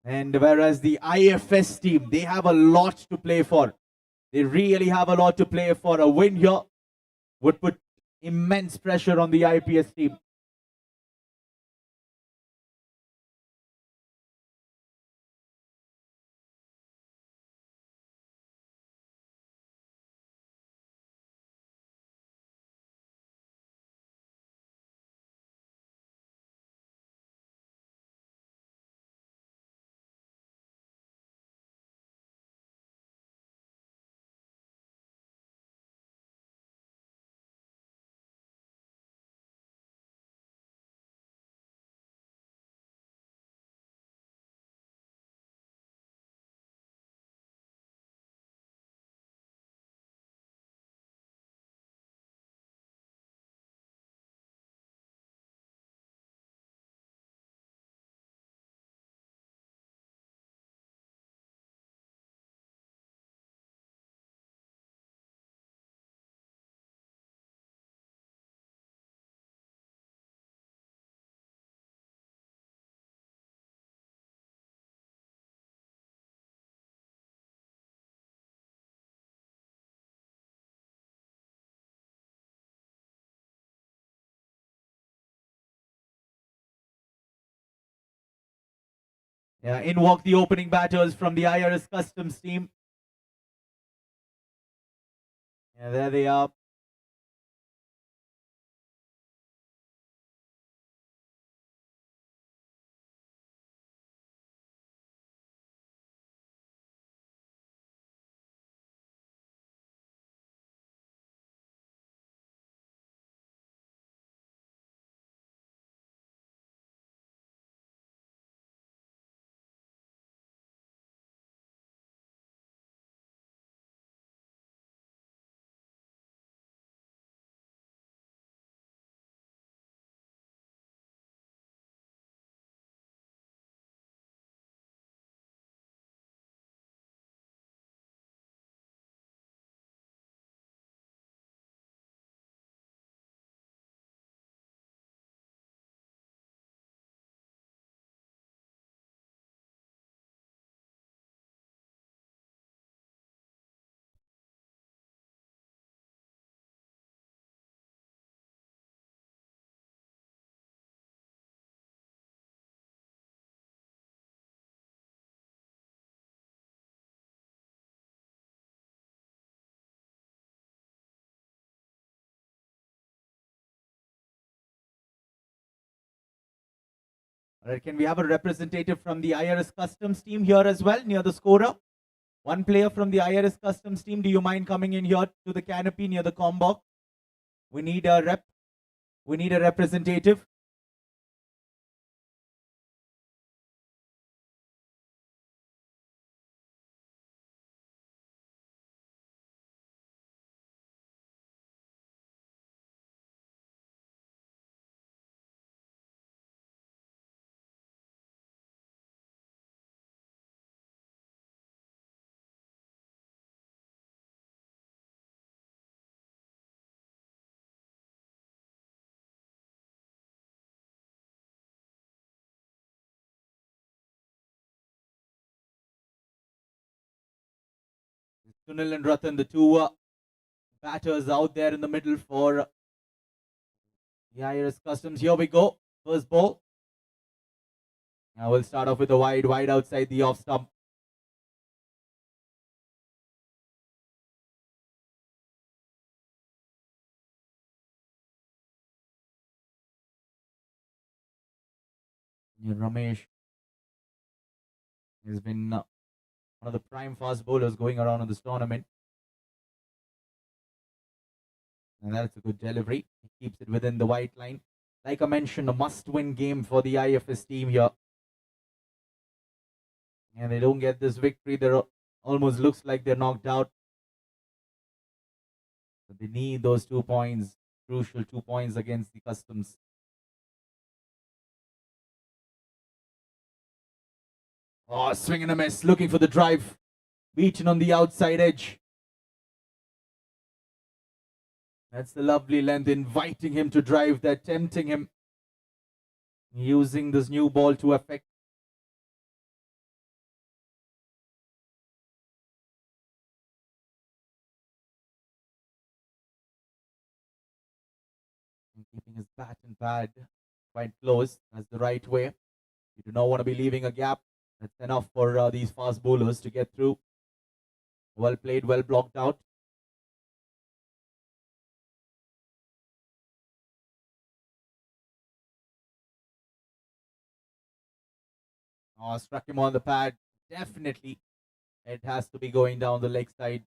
And whereas the IFS team, they have a lot to play for. They really have a lot to play for. A win here would put immense pressure on the IPS team. Yeah, in walk the opening batters from the IRS Customs team. Yeah, there they are. All right, can we have a representative from the IRS Customs team here as well near the scorer? One player from the IRS Customs team, do you mind coming in here to the canopy near the combox? We need a rep. We need a representative. Sunil and Ratan, the two batters out there in the middle for the IRS Customs. Here we go. First ball. Now we'll start off with a wide outside the off stump. Ramesh He's been one of the prime fast bowlers going around in this tournament. And that's a good delivery. He keeps it within the white line. Like I mentioned, a must-win game for the IFS team here. And they don't get this victory, they're almost looks like they're knocked out. But they need those 2 points, crucial 2 points against the Customs. Oh, swing and a miss, looking for the drive. Beaten on the outside edge. That's the lovely length, inviting him to drive there, tempting him. Using this new ball to affect. And keeping his bat and pad quite close. That's the right way. You do not want to be leaving a gap. That's enough for these fast bowlers to get through. Well played, well blocked out. Oh, struck him on the pad. Definitely, it has to be going down the leg side.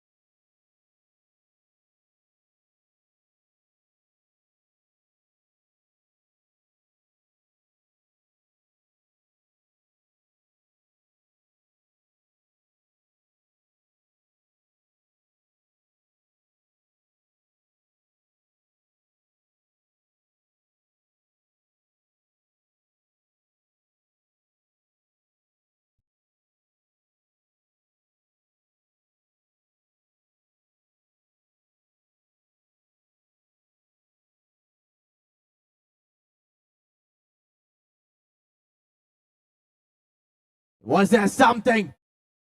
Was there something?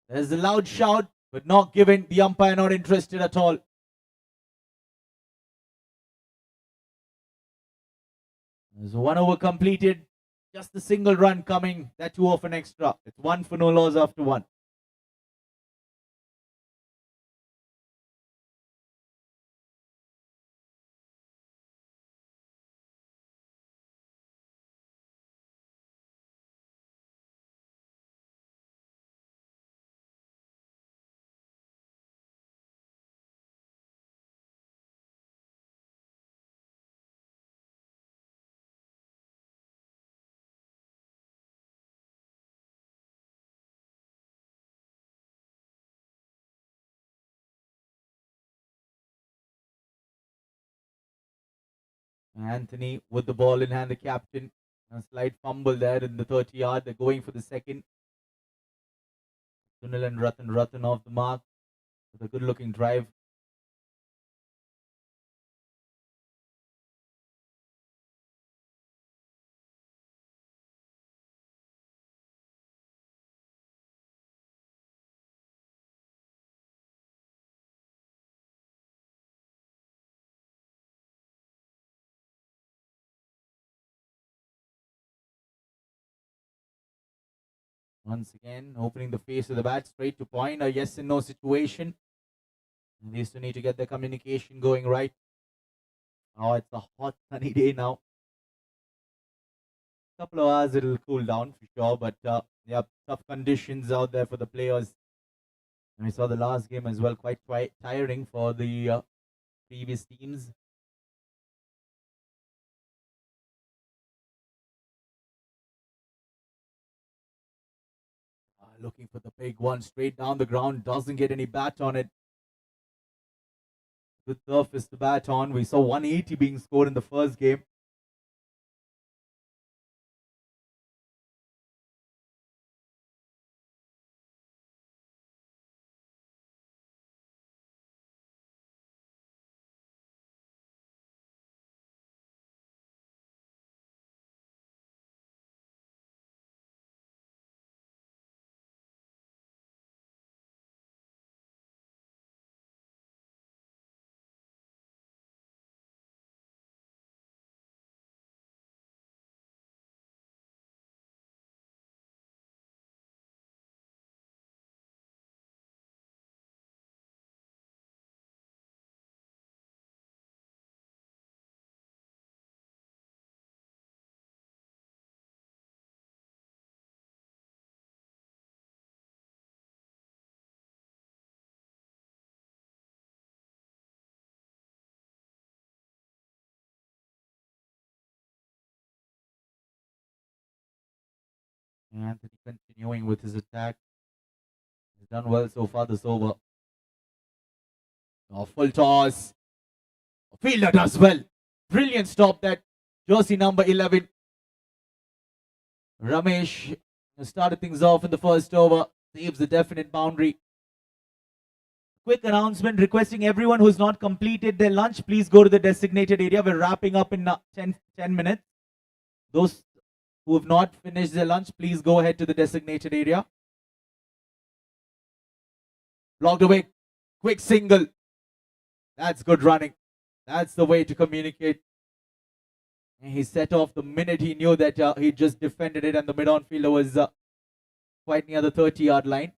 There's a loud shout, but not given. The umpire not interested at all. There's 1 over completed. Just a single run coming. That too off an extra. It's 1 for no loss after 1. Anthony with the ball in hand, the captain. A slight fumble there in the 30-yard. They're going for the second. Sunil and Ratan off the mark with a good-looking drive. Once again, opening the face of the bat straight to point. A yes and no situation. And these two need to get their communication going right. Oh, it's a hot, sunny day now. Couple of hours it'll cool down for sure, but yeah, tough conditions out there for the players. And we saw the last game as well, quite tiring for the previous teams. Looking for the big one straight down the ground, doesn't get any bat on it. Good surface to bat on. We saw 180 being scored in the first game. Anthony continuing with his attack. He's done well so far this over. Full toss. Fielder does well. Brilliant stop that. Jersey number 11. Ramesh started things off in the first over. Saves the definite boundary. Quick announcement requesting everyone who's not completed their lunch, please go to the designated area. We're wrapping up in 10 minutes. Those who have not finished their lunch, please go ahead to the designated area. Blocked away. Quick single. That's good running. That's the way to communicate. And he set off the minute he knew that he just defended it and the mid-on fielder was quite near the 30-yard line.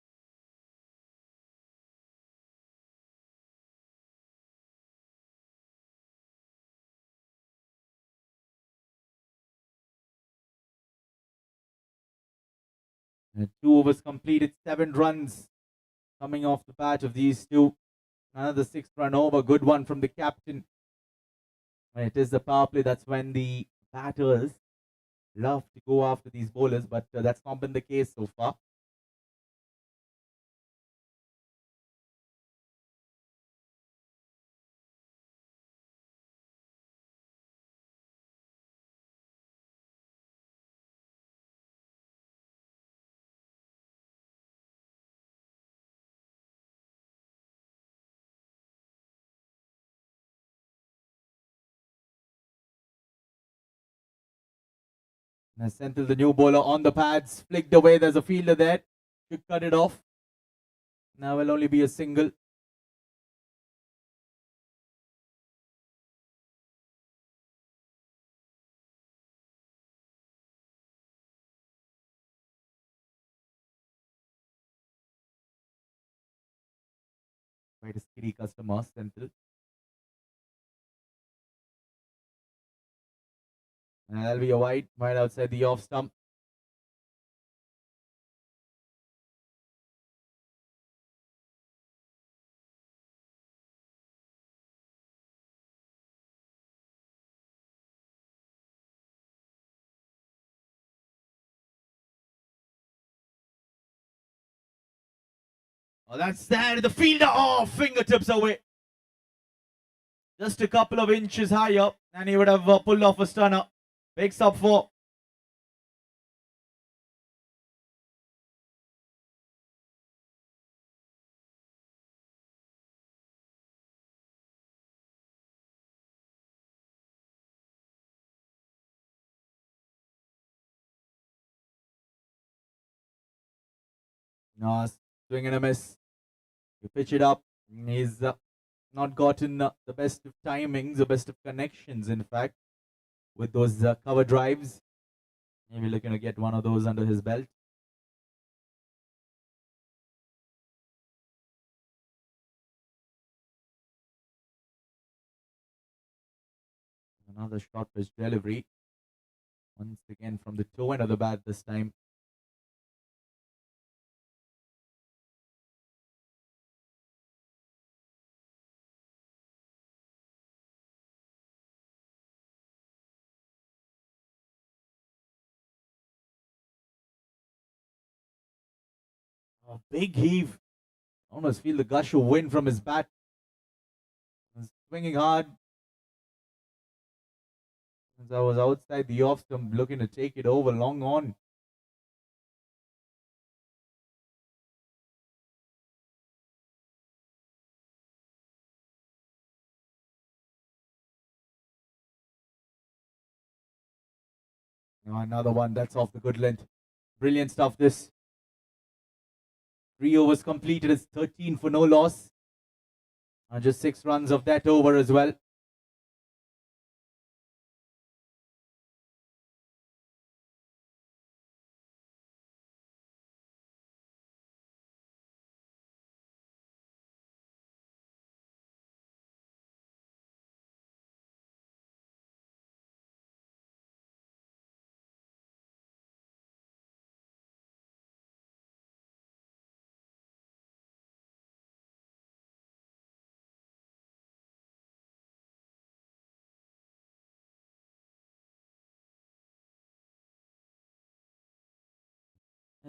And 2 overs completed, 7 runs coming off the bat of these two. Another 6-run over, good one from the captain. When it is the power play, that's when the batters love to go after these bowlers, but that's not been the case so far. Senthil, the new bowler on the pads, flicked away. There's a fielder there. Should cut it off. Now will only be a single. Quite a skitty customer, Senthil. And that'll be a wide, right outside the off stump. Oh, that's there. The fielder, oh, fingertips away. Just a couple of inches higher, and he would have pulled off a stunner. Picks up 4. No, swing and a miss. You pitch it up. He's not gotten the best of timings, the best of connections, in fact, with those cover drives. Maybe looking to get one of those under his belt. Another short pitch delivery. Once again from the toe end of the bat this time. A big heave. Almost feel the gush of wind from his bat. Swinging hard. As I was outside the off stump looking to take it over long on. Another one that's off the good length. Brilliant stuff this. 3 overs completed. It's 13 for no loss. And just 6 runs of that over as well.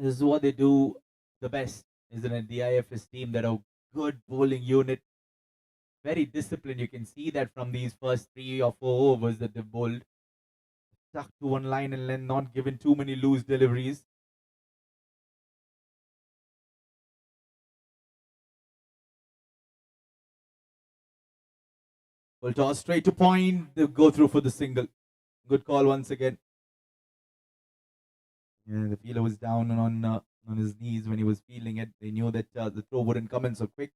This is what they do the best, isn't it? The IFS team, that are good bowling unit, very disciplined. You can see that from these first 3 or 4 overs that they bowled, stuck to one line and then not given too many loose deliveries. Full toss straight to point. They go through for the single. Good call once again. Yeah, the fielder was down on his knees when he was fielding it. They knew that the throw wouldn't come in so quick.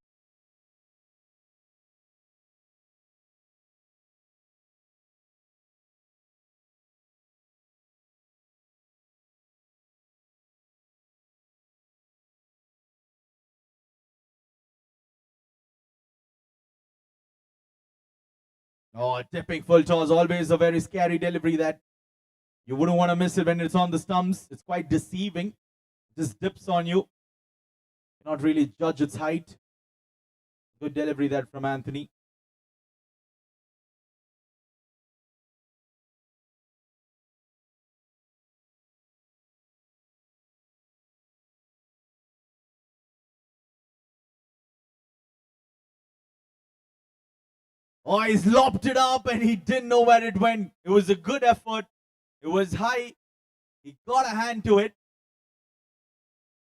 Oh, tipping full toss, always a very scary delivery that you wouldn't want to miss it when it's on the stumps. It's quite deceiving. Just dips on you. Cannot really judge its height. Good delivery that from Anthony. Oh, he's lopped it up and he didn't know where it went. It was a good effort. It was high. He got a hand to it.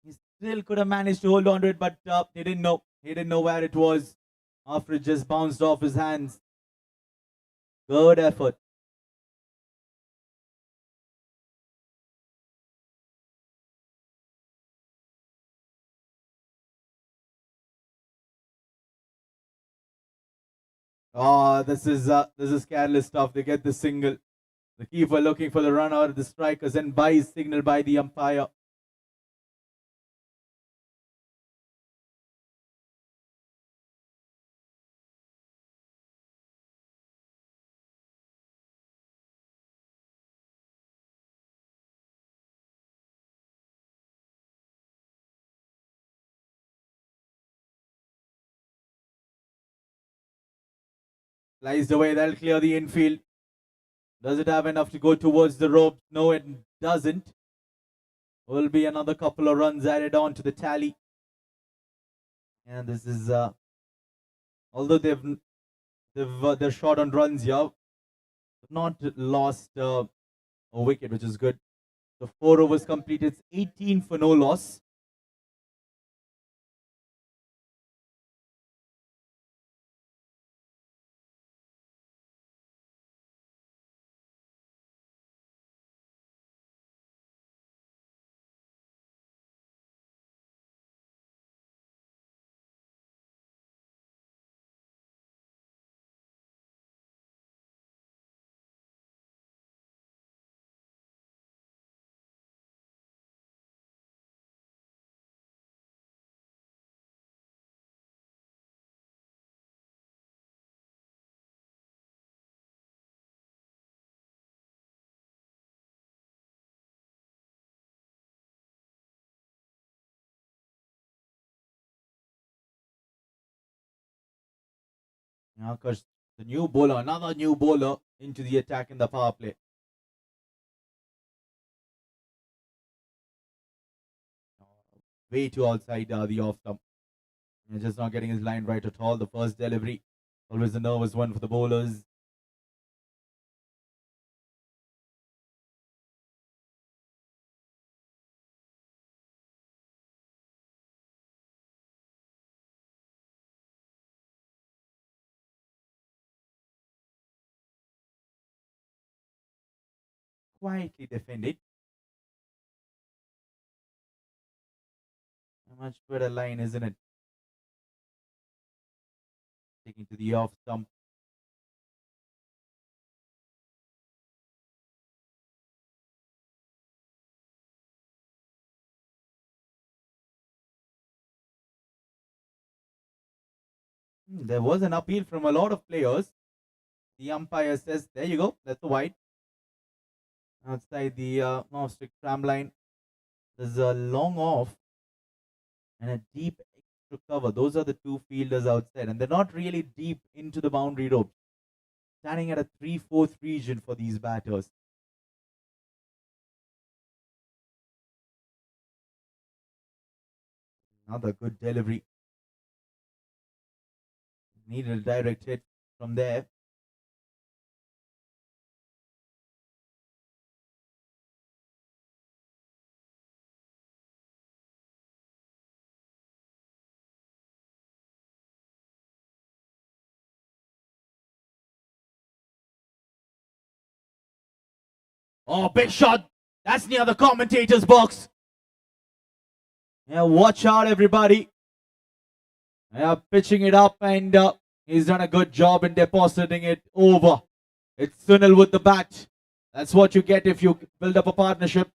He still could have managed to hold on to it, but he didn't know. He didn't know where it was after it just bounced off his hands. Good effort. Oh, this is careless stuff. They get the single. The keeper looking for the run out of the strikers and buys signal by the umpire. Sliced away. That'll clear the infield. Does it have enough to go towards the rope? No, it doesn't. Will be another couple of runs added on to the tally. And this is although they're short on runs here, not lost a wicket, which is good. So 4 overs completed. It's 18 for no loss. Now, because the new bowler, another new bowler into the attack in the power play. Way too outside the off stump. Just not getting his line right at all. The first delivery, always a nervous one for the bowlers. Quietly defended. A much better line, isn't it? Taking to the off stump. There was an appeal from a lot of players. The umpire says, there you go, that's a wide. Outside the off-stick tram line. There's a long off and a deep extra cover. Those are the two fielders outside, and they're not really deep into the boundary ropes. Standing at a 3/4 region for these batters. Another good delivery. Needed a direct hit from there. Oh, big shot. That's near the commentator's box. Yeah, watch out, everybody. Yeah, pitching it up, and he's done a good job in depositing it over. It's Sunil with the bat. That's what you get if you build up a partnership.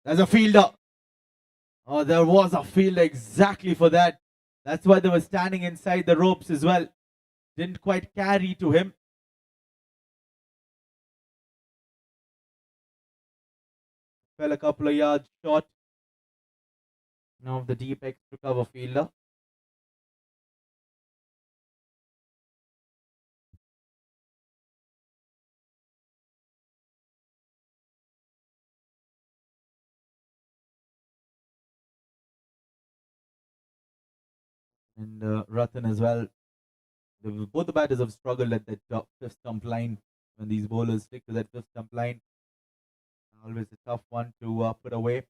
There's a fielder. Oh, there was a fielder exactly for that. That's why they were standing inside the ropes as well. Didn't quite carry to him. Fell a couple of yards short. Now the deep X to cover fielder. And Ratan as well. Both the batters have struggled at that fifth stump line. When these bowlers stick to that fifth stump line, always a tough one to put away.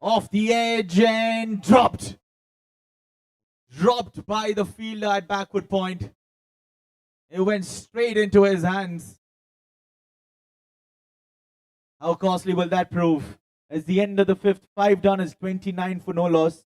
Off the edge and dropped. Dropped by the fielder at backward point. It went straight into his hands. How costly will that prove? As the end of the fifth, 5 done is 29 for no loss.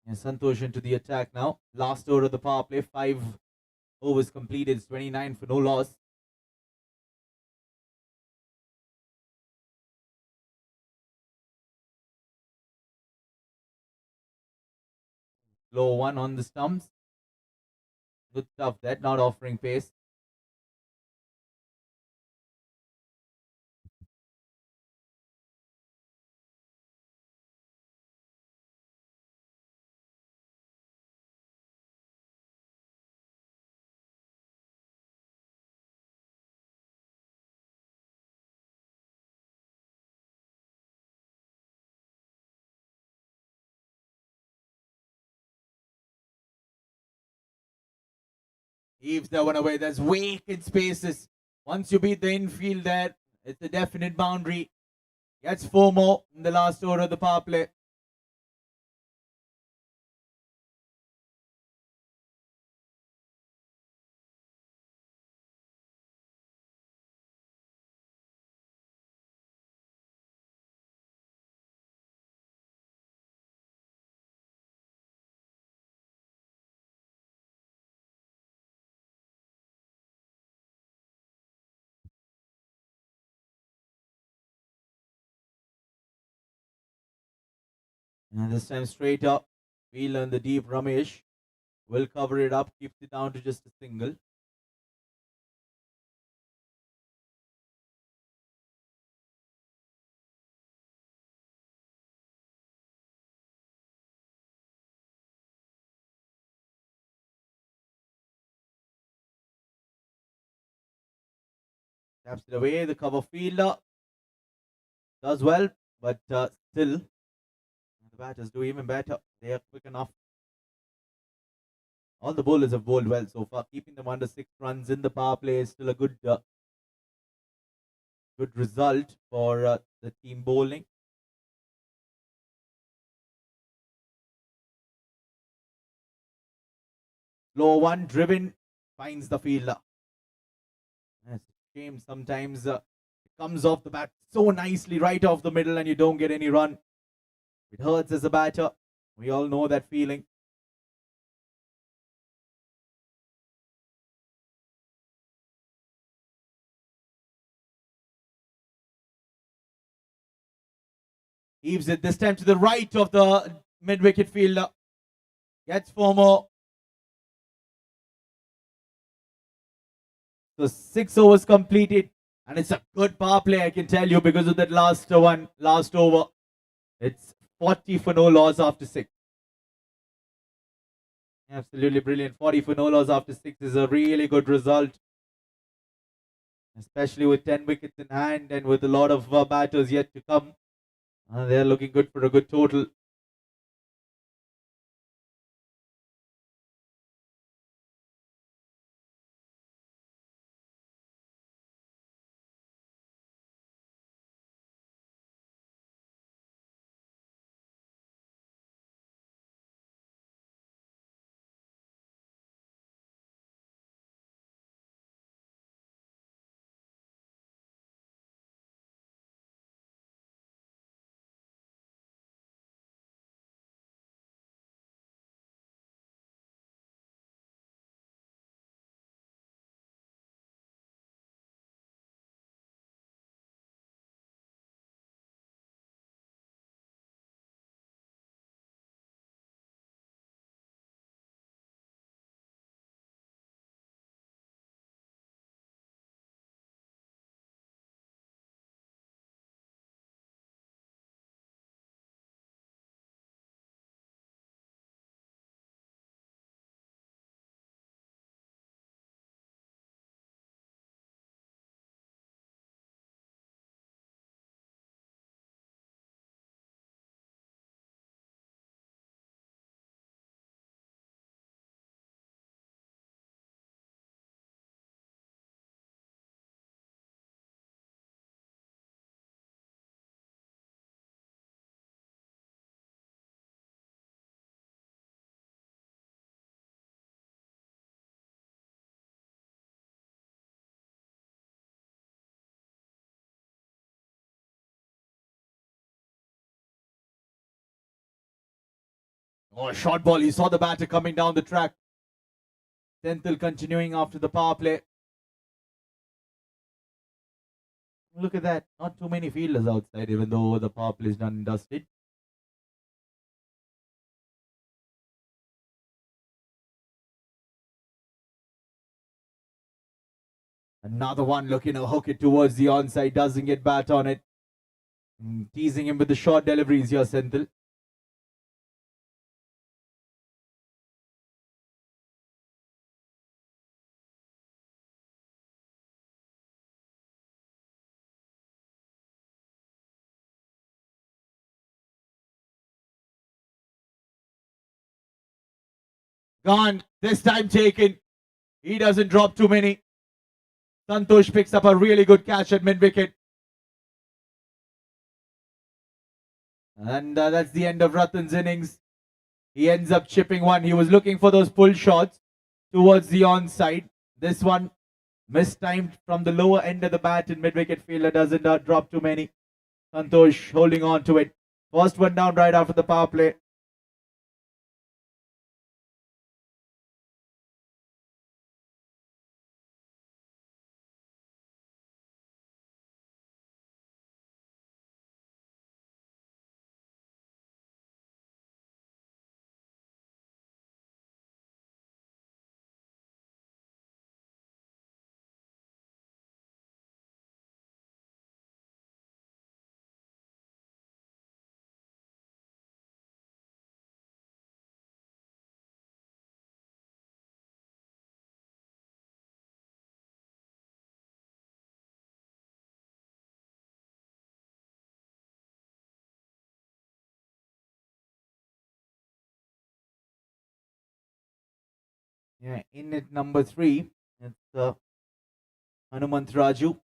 And Santosh into the attack now. Last over of the power play. 5 overs completed. It's 29 for no loss. Low one on the stumps. Good stuff. That not offering pace. Heaves that one away. There's vacant spaces. Once you beat the infield there, it's a definite boundary. Gets 4 more in the last over of the power play. And this time straight up. Wheeler in the deep. Ramesh will cover it up. Keeps it down to just a single. Taps it away. The cover fielder does well, but still, the batters do even better. They are quick enough All the bowlers have bowled well so far, keeping them under 6 runs in the power play is still a good result for the team bowling. Low one driven finds the fielder. That's a shame sometimes it comes off the bat so nicely right off the middle and you don't get any run. It hurts as a batter. We all know that feeling. Heaves it this time to the right of the mid-wicket fielder. Gets 4 more. So 6 overs completed. And it's a good power play, I can tell you, because of that last over. It's 40 for no loss after 6. Absolutely brilliant. 40 for no loss after 6 is a really good result. Especially with 10 wickets in hand and with a lot of batters yet to come. They're looking good for a good total. Oh, a short ball. He saw the batter coming down the track. Senthil continuing after the power play. Look at that. Not too many fielders outside, even though the power play is done and dusted. Another one looking to hook it towards the onside. Doesn't get bat on it. Teasing him with the short deliveries here, Senthil. Gone. This time taken. He doesn't drop too many. Santosh picks up a really good catch at mid-wicket. And that's the end of Ratan's innings. He ends up chipping one. He was looking for those pull shots towards the onside. This one mistimed from the lower end of the bat, and mid-wicket fielder doesn't drop too many. Santosh holding on to it. First one down right after the power play. Yeah, in at number 3, it's Raju.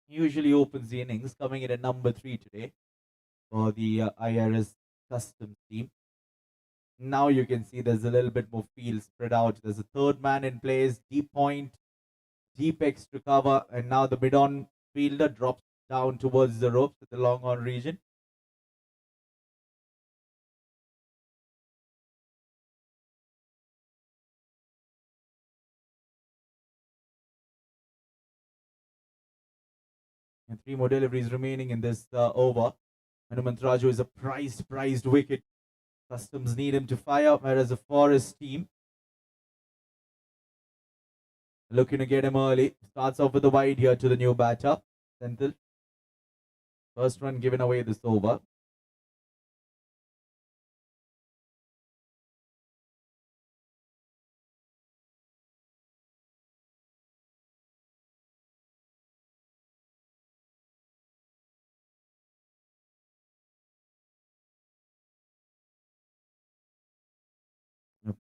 Usually opens the innings, coming in at number 3 today for the IRS Customs team. Now you can see there's a little bit more field spread out. There's a third man in place, deep point, deep extra cover, and now the mid-on fielder drops down towards the ropes at the long-on region. And 3 more deliveries remaining in this over. Raju is a prized wicket. Customs need him to fire, whereas the Forest team looking to get him early. Starts off with a wide here to the new batter, Senthil. First run given away this over.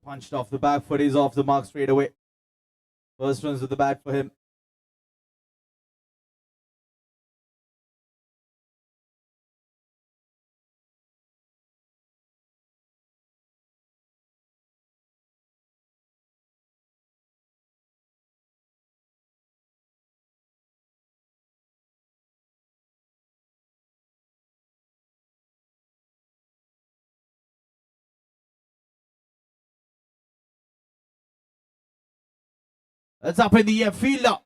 Punched off the back foot. He's off the mark straight away. First runs with the bat for him. That's up in the air. Fielder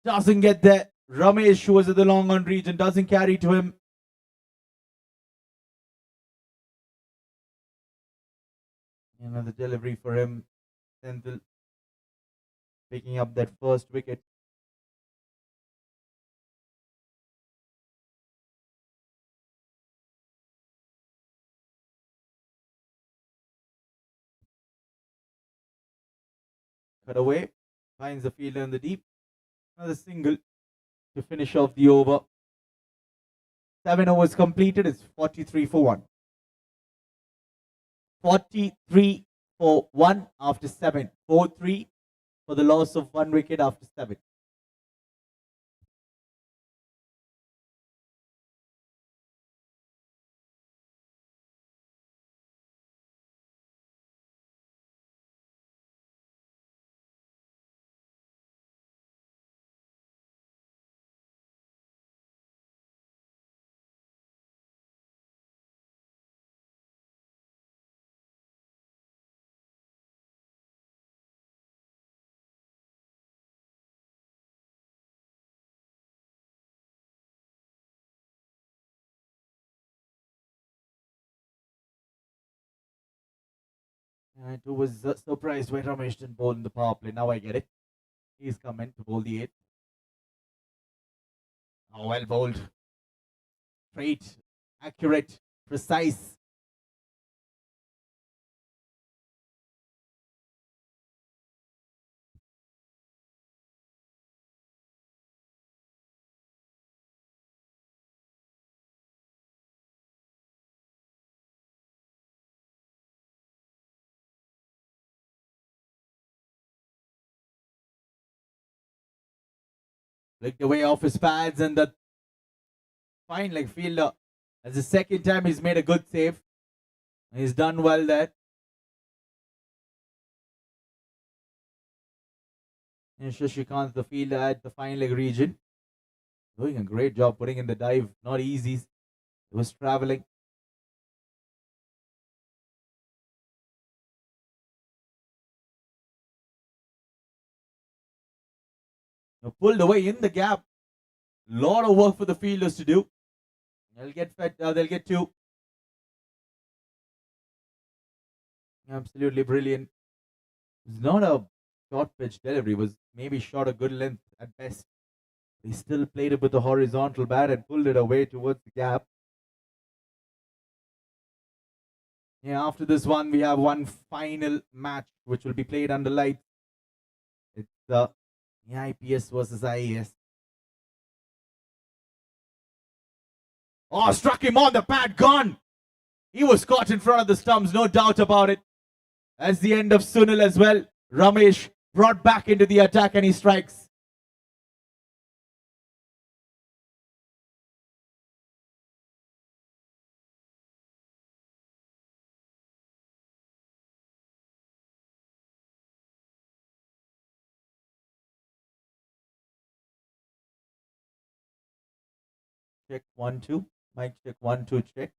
doesn't get there. Ramesh, who was at the long on region, doesn't carry to him. Another delivery for him. Senthil picking up that first wicket. Cut away. Finds the fielder in the deep. Another single to finish off the over. 7 overs completed. It's 43 for 1. 43 for 1 after 7. 4-3 for the loss of 1 wicket after 7. I too was surprised why Ramesh didn't bowl in the power play. Now I get it. He's coming to bowl the 8th. Oh, well bowled. Straight, accurate, precise. Flicked away off his pads, and the fine leg fielder. That's the second time he's made a good save. He's done well there. And Shashikant, the fielder at the fine leg region, doing a great job putting in the dive. Not easy. It was traveling. Pulled away in the gap. Lot of work for the fielders to do. They'll get fed. They'll get 2. Absolutely brilliant. It's not a short pitch delivery. It was maybe shot a good length at best. He still played it with the horizontal bat and pulled it away towards the gap. Yeah, after this one, we have one final match which will be played under lights. It's the IPS versus IAS. Oh, struck him on the pad, gone. He was caught in front of the stumps, no doubt about it. That's the end of Sunil as well. Ramesh brought back into the attack and he strikes. Check 1-2. Mic check 1-2 check.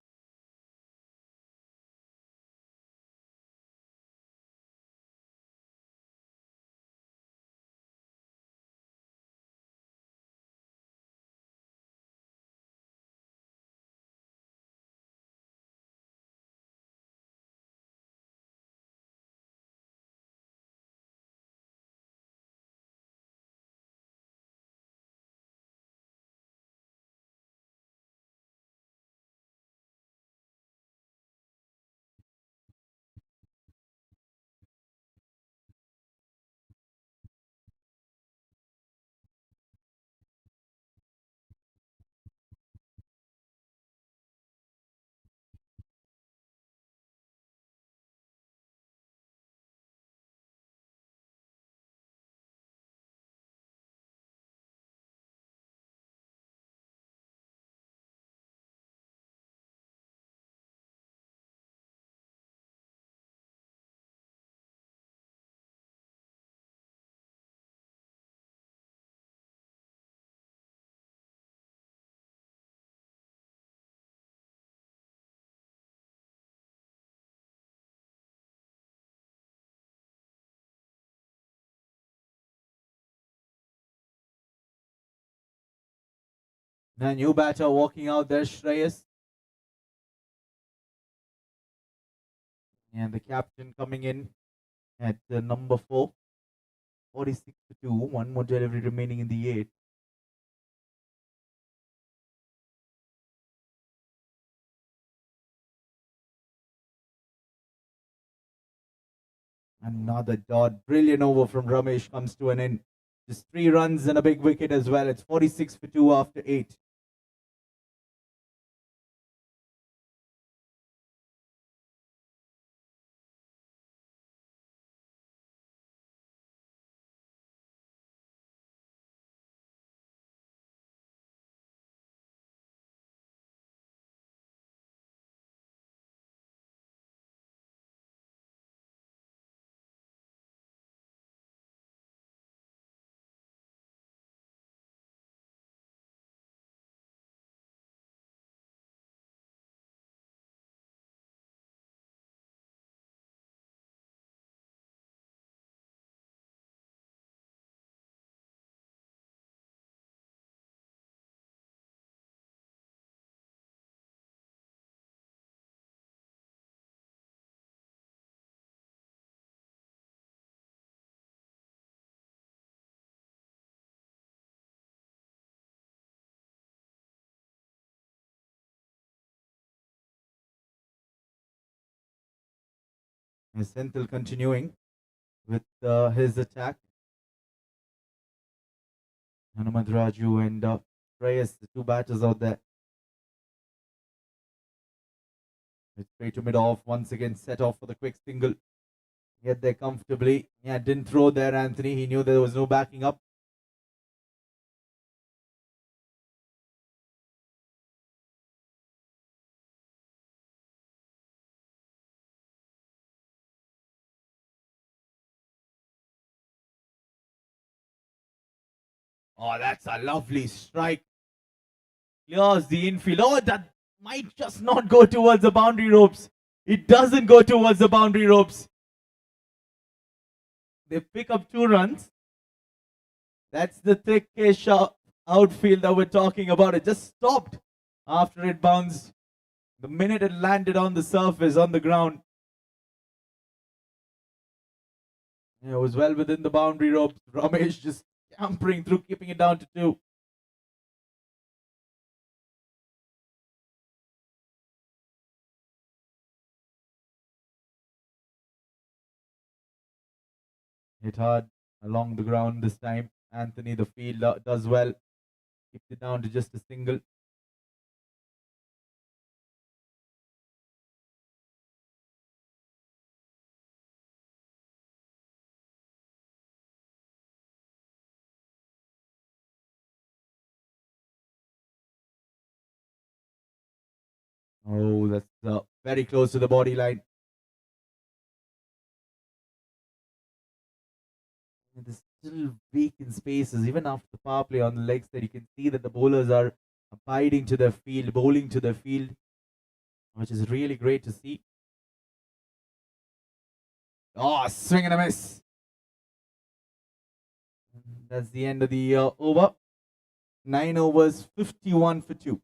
The new batter walking out there, Shreyas. And the captain coming in at number 4. 46-2. One more delivery remaining in the 8th. Another dot. Brilliant over from Ramesh comes to an end. Just 3 runs and a big wicket as well. It's 46-2 after 8. Senthil continuing with his attack. Hanumant Raju and Shreyas, the 2 batters out there. It's straight to mid off. Once again, set off for the quick single. Get there comfortably. Yeah, didn't throw there, Anthony. He knew there was no backing up. Oh, that's a lovely strike. Clears the infield. Oh, that might just not go towards the boundary ropes. It doesn't go towards the boundary ropes. They pick up 2 runs. That's the thickish outfield that we're talking about. It just stopped after it bounced. The minute it landed on the surface, on the ground, it was well within the boundary ropes. Ramesh just scampering through, keeping it down to 2. Hit hard along the ground this time. Anthony, the field does well. Keeps it down to just a single. Oh, that's very close to the body line. And there's still vacant spaces, even after the power play on the legs, that you can see that the bowlers are abiding to their field, bowling to their field, which is really great to see. Oh, swing and a miss. That's the end of the over. 9 overs, 51 for 2.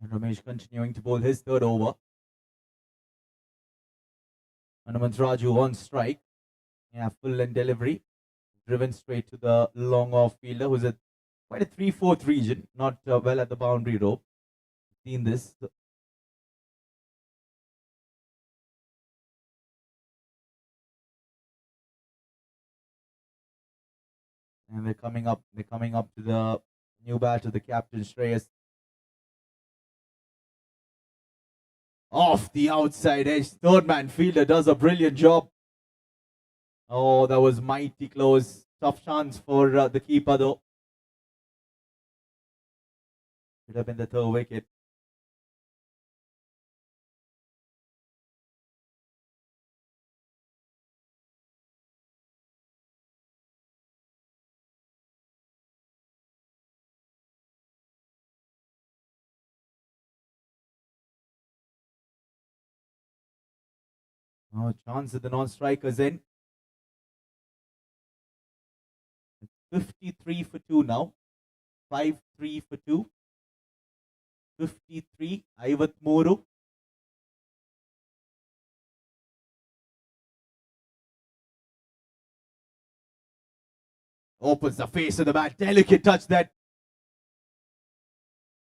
And Ramesh continuing to bowl his third over. Hanumantraju on strike. Yeah, full and delivery. Driven straight to the long off fielder, who's at quite a 3/4 region, not well at the boundary rope. Seen this. And they're coming up. They're coming up to the new bat of the captain, Shreyas. Off the outside edge. Third man fielder does a brilliant job. Oh, that was mighty close. Tough chance for the keeper, though. Should have been the third wicket. Oh, chance at the non-strikers in. 53 for 2 now. 5-3 for 2. 53. Ivat Moru. Opens the face of the bat. Delicate touch that.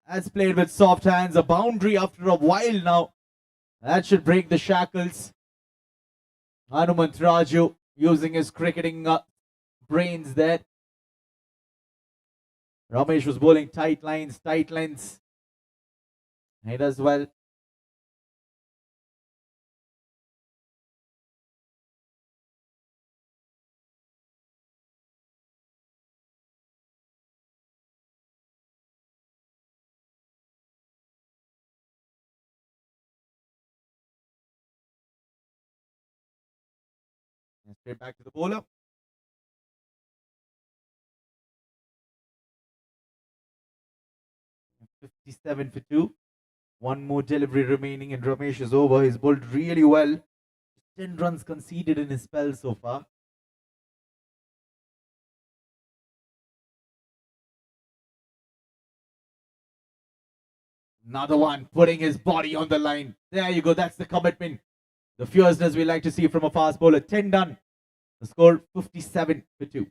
That's played with soft hands. A boundary after a while now. That should break the shackles. Hanumantraju using his cricketing brains there. Ramesh was bowling tight lines, tight lengths. He does well. And straight back to the bowler. 57 for 2. One more delivery remaining, and Ramesh is over. He's bowled really well. 10 runs conceded in his spell so far. Another one, putting his body on the line. There you go. That's the commitment. The fierceness we like to see from a fast bowler. 10 done. The score 57 for 2.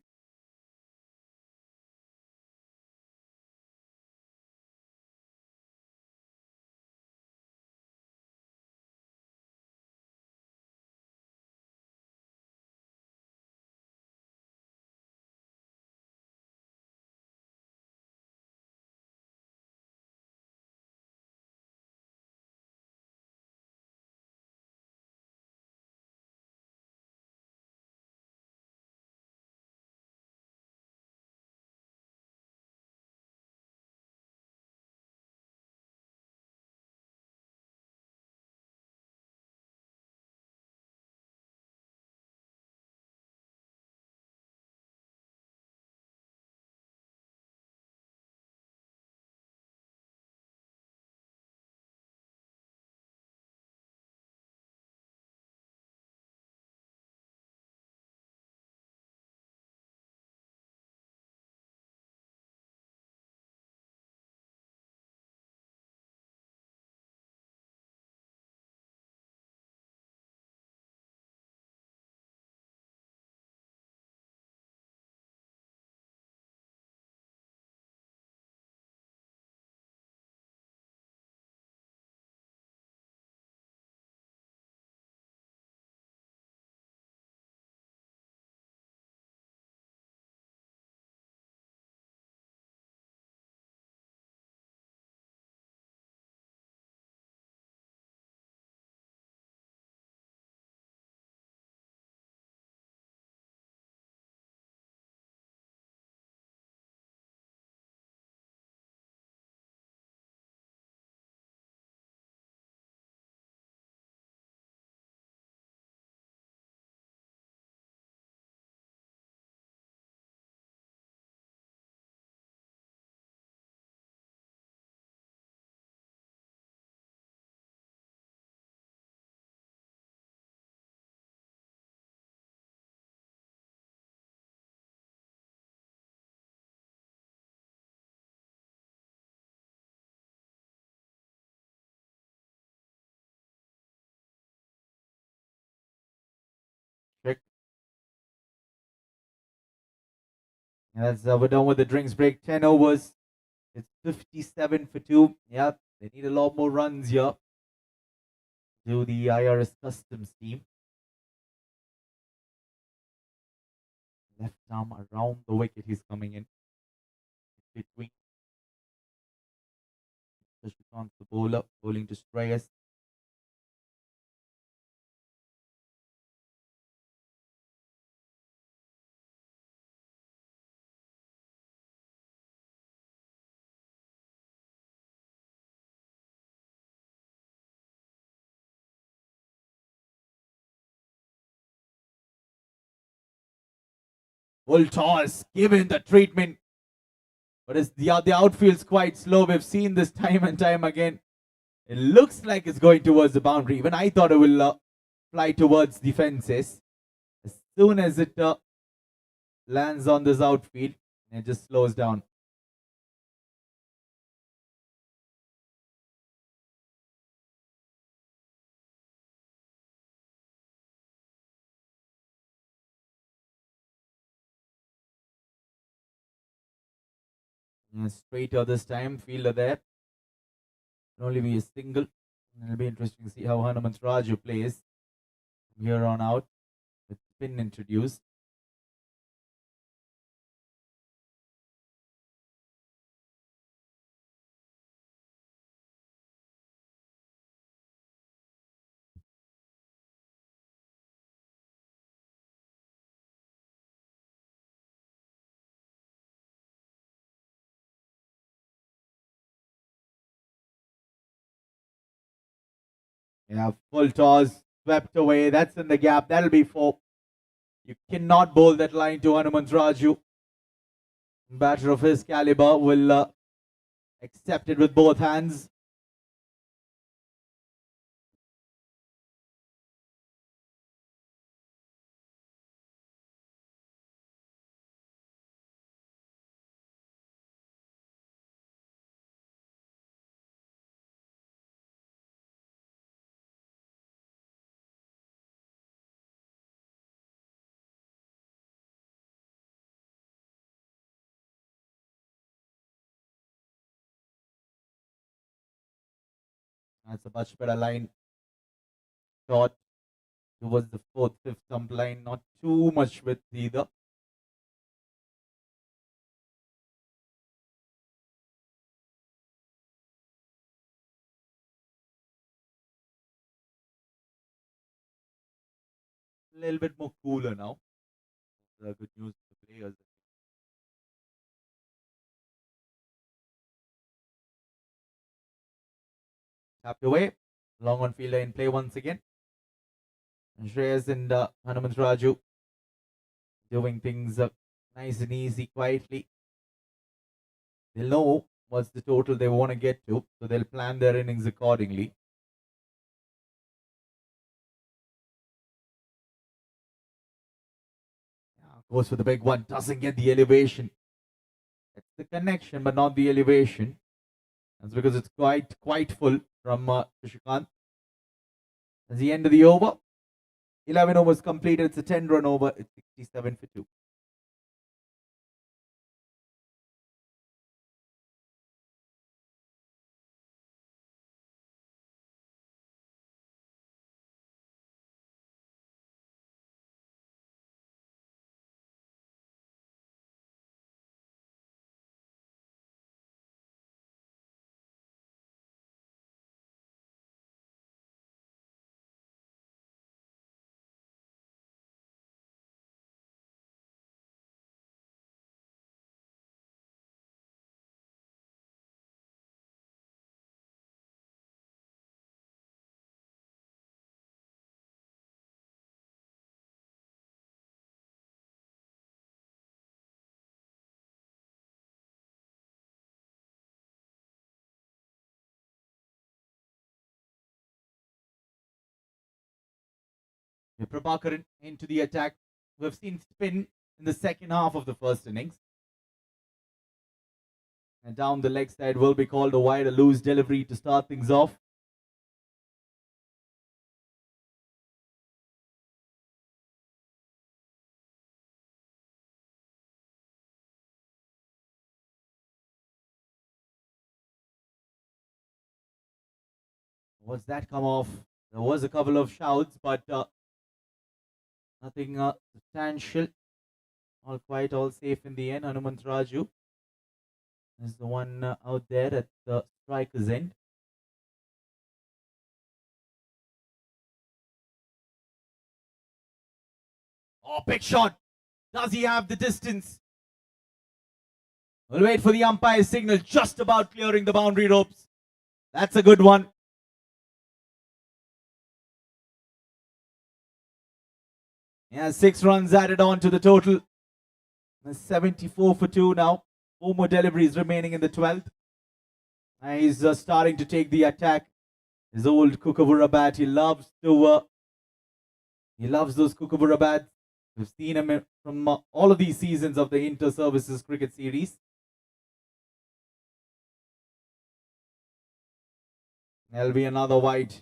And that's we're done with the drinks break. 10 overs. It's 57 for 2. Yeah, they need a lot more runs here to the IRS Customs team. Left arm around the wicket. He's coming in between. Shashikant, the bowler, bowling to Shreyas. Full toss, given the treatment. But it's the outfield's quite slow. We've seen this time and time again. It looks like it's going towards the boundary. Even I thought it will fly towards the fences. As soon as it lands on this outfield, it just slows down. Straighter this time, fielder there. Can only be a single. It'll be interesting to see how Hanuman Raju plays from here on out with spin introduced. Yeah, full toss, swept away. That's in the gap. That'll be 4. You cannot bowl that line to Hanuman Raju. Batter of his caliber will accept it with both hands. That's a much better line. Shot towards the 4th, 5th stump line. Not too much width either. A little bit more cooler now. Good news for the players. Tapped away. Long on fielder in play once again. And Shreyas and Hanuman Raju doing things nice and easy, quietly. They'll know what's the total they want to get to, so they'll plan their innings accordingly. Goes for the big one, doesn't get the elevation. It's the connection, but not the elevation. That's because it's quite full from Shashikant. That's the end of the over. 11 overs completed. It's a 10-run over. It's 67 for 2. Prabhakaran into the attack. We've seen spin in the second half of the first innings. And down the leg side will be called a wide, a loose delivery to start things off. Was that come off? There was a couple of shouts, but nothing substantial. All quiet, all safe in the end. Hanumant Raju is the one out there at the striker's end. Oh, big shot. Does he have the distance? We'll wait for the umpire's signal, just about clearing the boundary ropes. That's a good one. Yeah, 6 runs added on to the total. 74 for 2 now. 4 more deliveries remaining in the 12th. He's starting to take the attack. His old Kookaburra bat. He loves those Kookaburra bats. We've seen him from all of these seasons of the Inter-Services Cricket Series. There'll be another wide.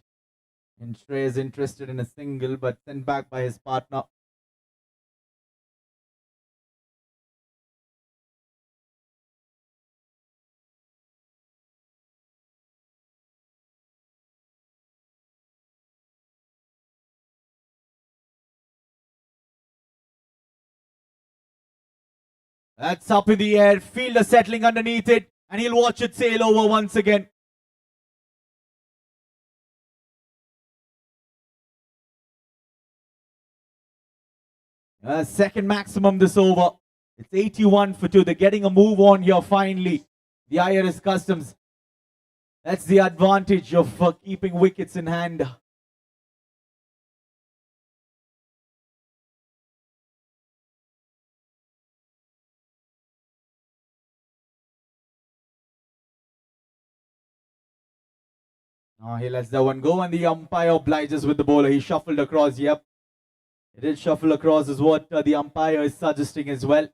And Shrey is interested in a single, but sent back by his partner. That's up in the air. Fielder settling underneath it, and he'll watch it sail over once again. Second maximum this over. It's 81 for 2. They're getting a move on here finally. The IRS Customs. That's the advantage of keeping wickets in hand. He lets that one go, and the umpire obliges with the bowler. He shuffled across. Yep. It did shuffle across, is what the umpire is suggesting as well.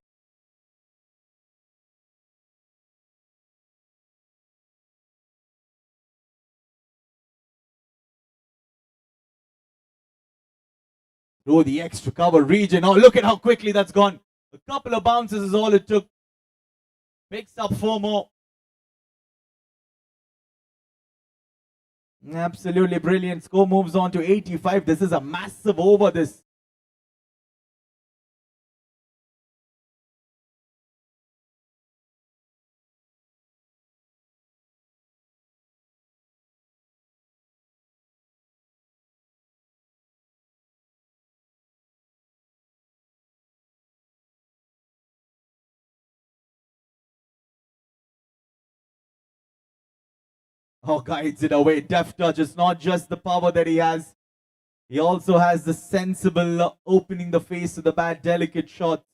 Through the extra cover region. Oh, look at how quickly that's gone. A couple of bounces is all it took. Picks up 4 more. Absolutely brilliant. Score moves on to 85. This is a massive over, this. Oh, guides it away. Deft touch. It's not just the power that he has. He also has the sensible opening the face to the bat, delicate shot.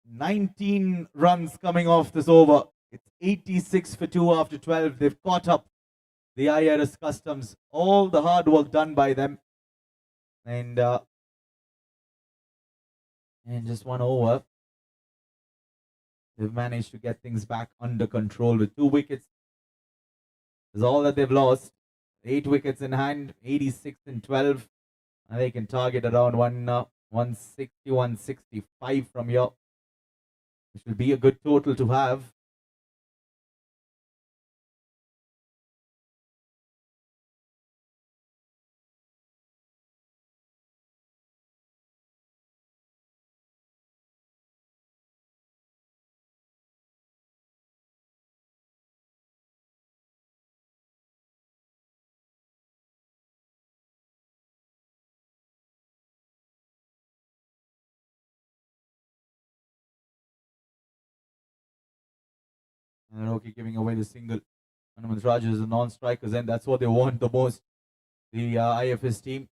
19 runs coming off this over. It's 86 for 2 after 12. They've caught up the IRS Customs. All the hard work done by them. And just 1 over. They've managed to get things back under control with 2 wickets. Is all that they've lost. 8 wickets in hand, 86 and 12. And they can target around 160, 165 from here, which will be a good total to have. And Roki giving away the single. Hanumant Raju is a non-striker, and that's what they want the most. The IFS team.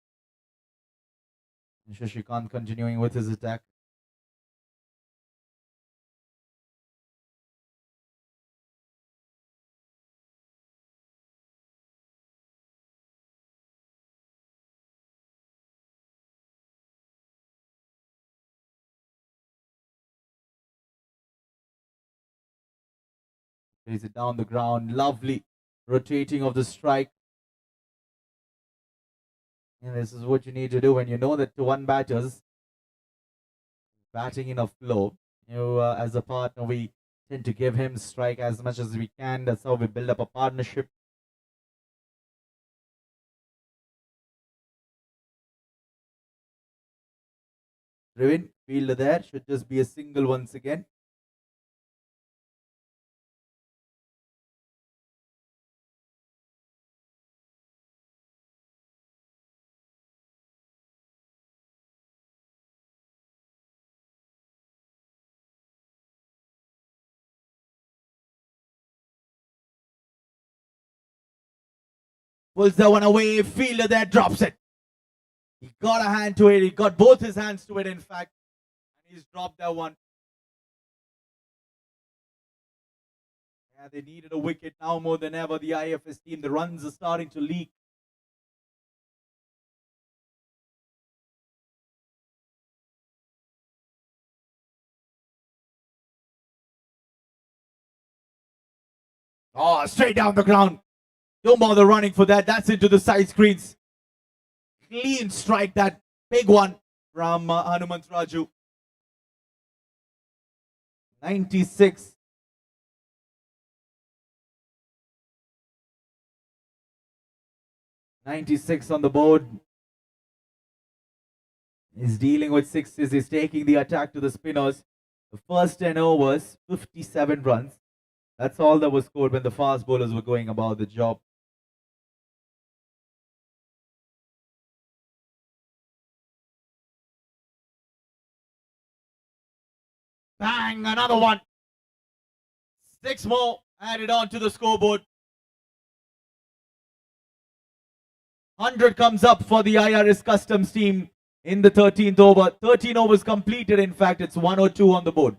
And Shashikant continuing with his attack. Plays it down the ground. Lovely rotating of the strike. And this is what you need to do when you know that to one batter's batting in a flow. As a partner, we tend to give him strike as much as we can. That's how we build up a partnership. Driven, fielder there, should just be a single once again. Pulls that one away, fielder there, drops it. He got a hand to it, he got both his hands to it, in fact, and he's dropped that one. Yeah, they needed a wicket now more than ever, the IFS team. The runs are starting to leak. Oh, straight down the ground. Don't bother running for that. That's into the side screens. Clean strike, that big one from Hanumant Raju. 96. On the board. He's dealing with sixes. He's taking the attack to the spinners. The first 10 overs, 57 runs. That's all that was scored when the fast bowlers were going about the job. Bang, another one. 6 more added on to the scoreboard. 100 comes up for the IRS Customs team in the 13th over. 13 overs completed, in fact. It's 102 on the board.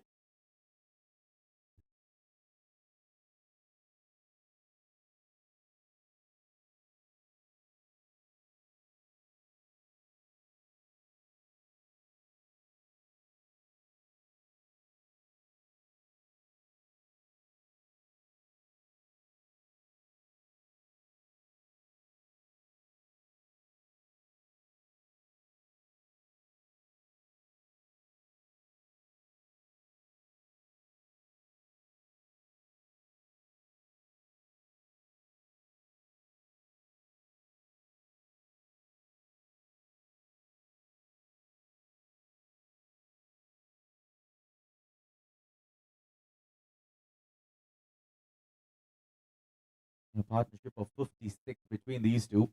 A partnership of 56 between these two.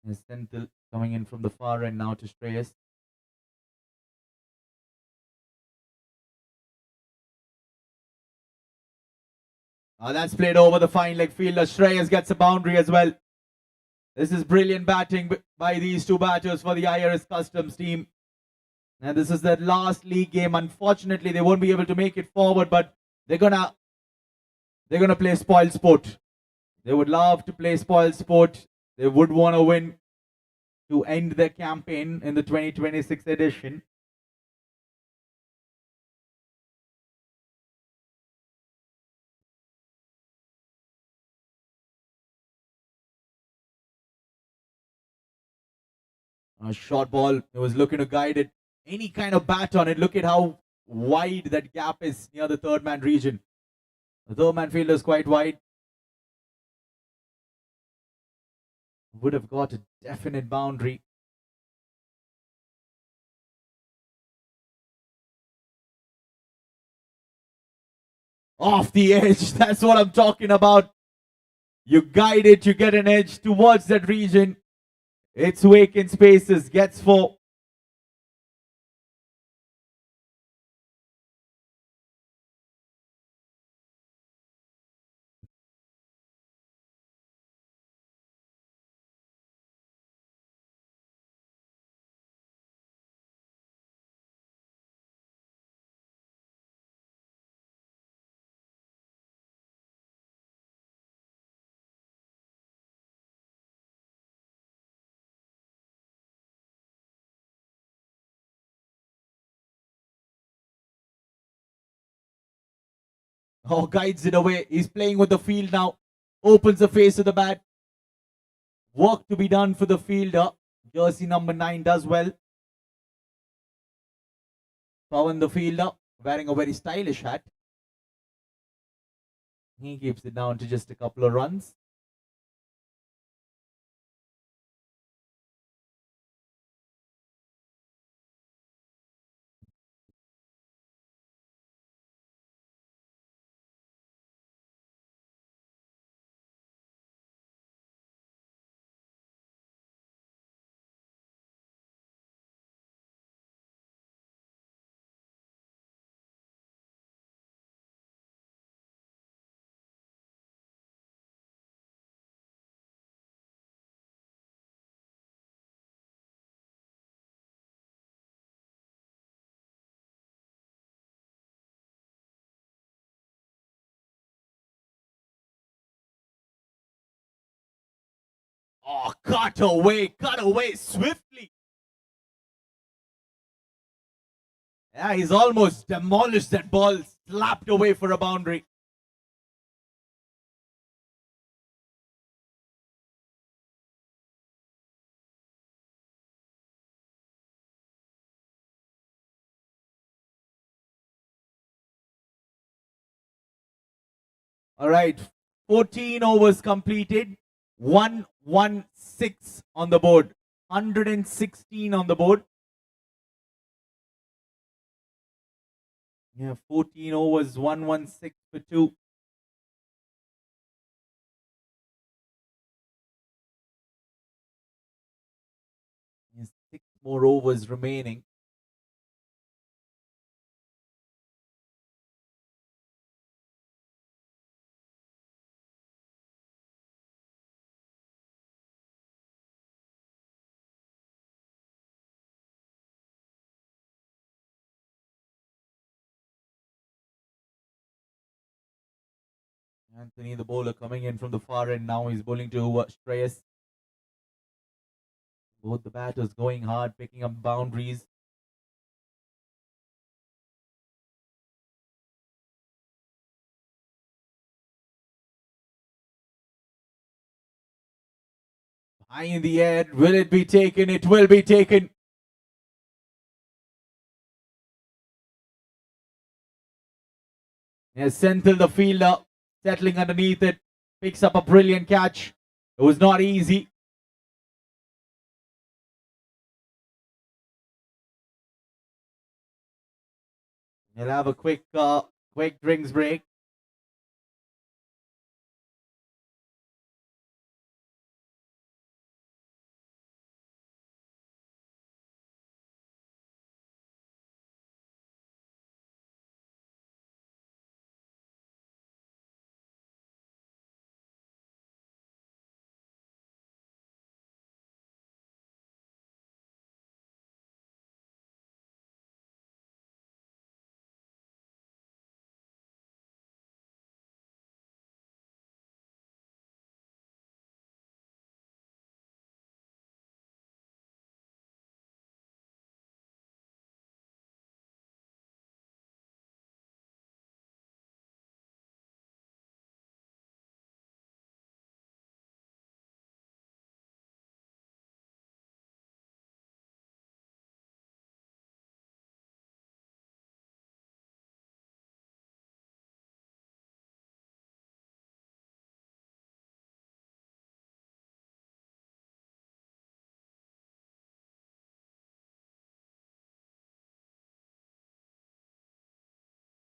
There's Senthil coming in from the far end now to Shreyas. That's played over the fine leg fielder. Shreyas gets a boundary as well. This is brilliant batting by these two batters for the IRS Customs team. And this is their last league game. Unfortunately, they won't be able to make it forward, but they're gonna play spoil sport. They would love to play spoil sport. They would want to win to end their campaign in the 2026 edition. A short ball. He was looking to guide it. Any kind of bat on it. Look at how wide that gap is near the third man region. The third man fielder is quite wide. Would have got a definite boundary. Off the edge. That's what I'm talking about. You guide it, you get an edge towards that region. It's vacant spaces. Gets 4. Oh, guides it away. He's playing with the field now. Opens the face of the bat. Work to be done for the fielder. Jersey number 9 does well. Pawan, the fielder, wearing a very stylish hat. He keeps it down to just a couple of runs. Oh, cut away swiftly. Yeah, he's almost demolished that ball, slapped away for a boundary. All right, 14 overs completed, 116 on the board, 116 on the board. Yeah, 14 overs, 116 for 2. Yes, 6 more overs remaining. Anthony, the bowler, coming in from the far end now. He's bowling to Shreyas. Both the batters going hard, picking up boundaries. High in the air. Will it be taken? It will be taken. Yes, Senthil, the fielder, settling underneath it, picks up a brilliant catch. It was not easy. He'll have a quick drinks break.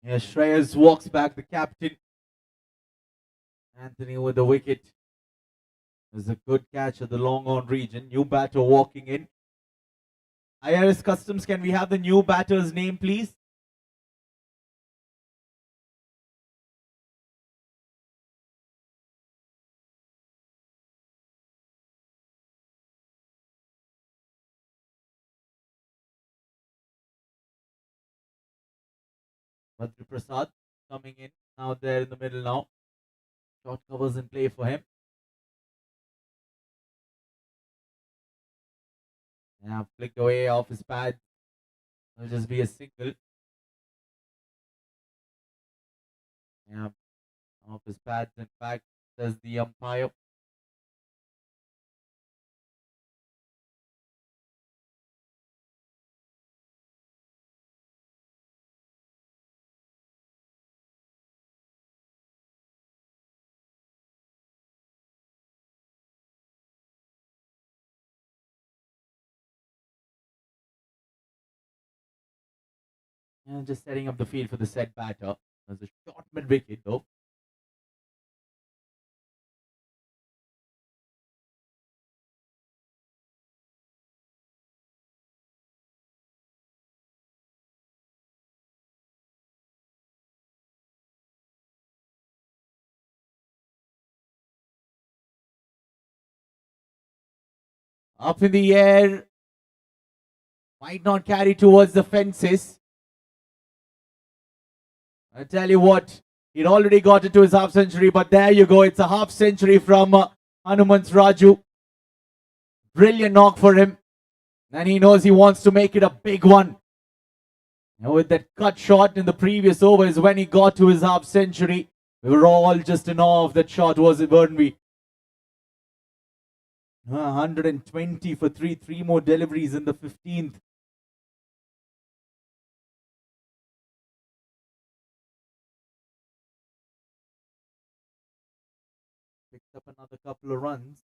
Yes, Shreyas walks back, the captain. Anthony with the wicket. There's a good catch at the long on region. New batter walking in. IRS Customs, can we have the new batter's name, please? Badri Prasad coming in now there in the middle now. Short covers in play for him. Yeah, flicked away off his pad. It'll just be a single. Yeah, off his pads, in fact, says the umpire. Yeah, just setting up the field for the set batter. There's a short mid wicket though. Up in the air. Might not carry towards the fences. I tell you what, he'd already got it to his half century, but there you go. It's a half century from Hanumant Raju. Brilliant knock for him. And he knows he wants to make it a big one. And with that cut shot in the previous over is when he got to his half century. We were all just in awe of that shot, weren't we? 120 for three more deliveries in the 15th. Picked up another couple of runs.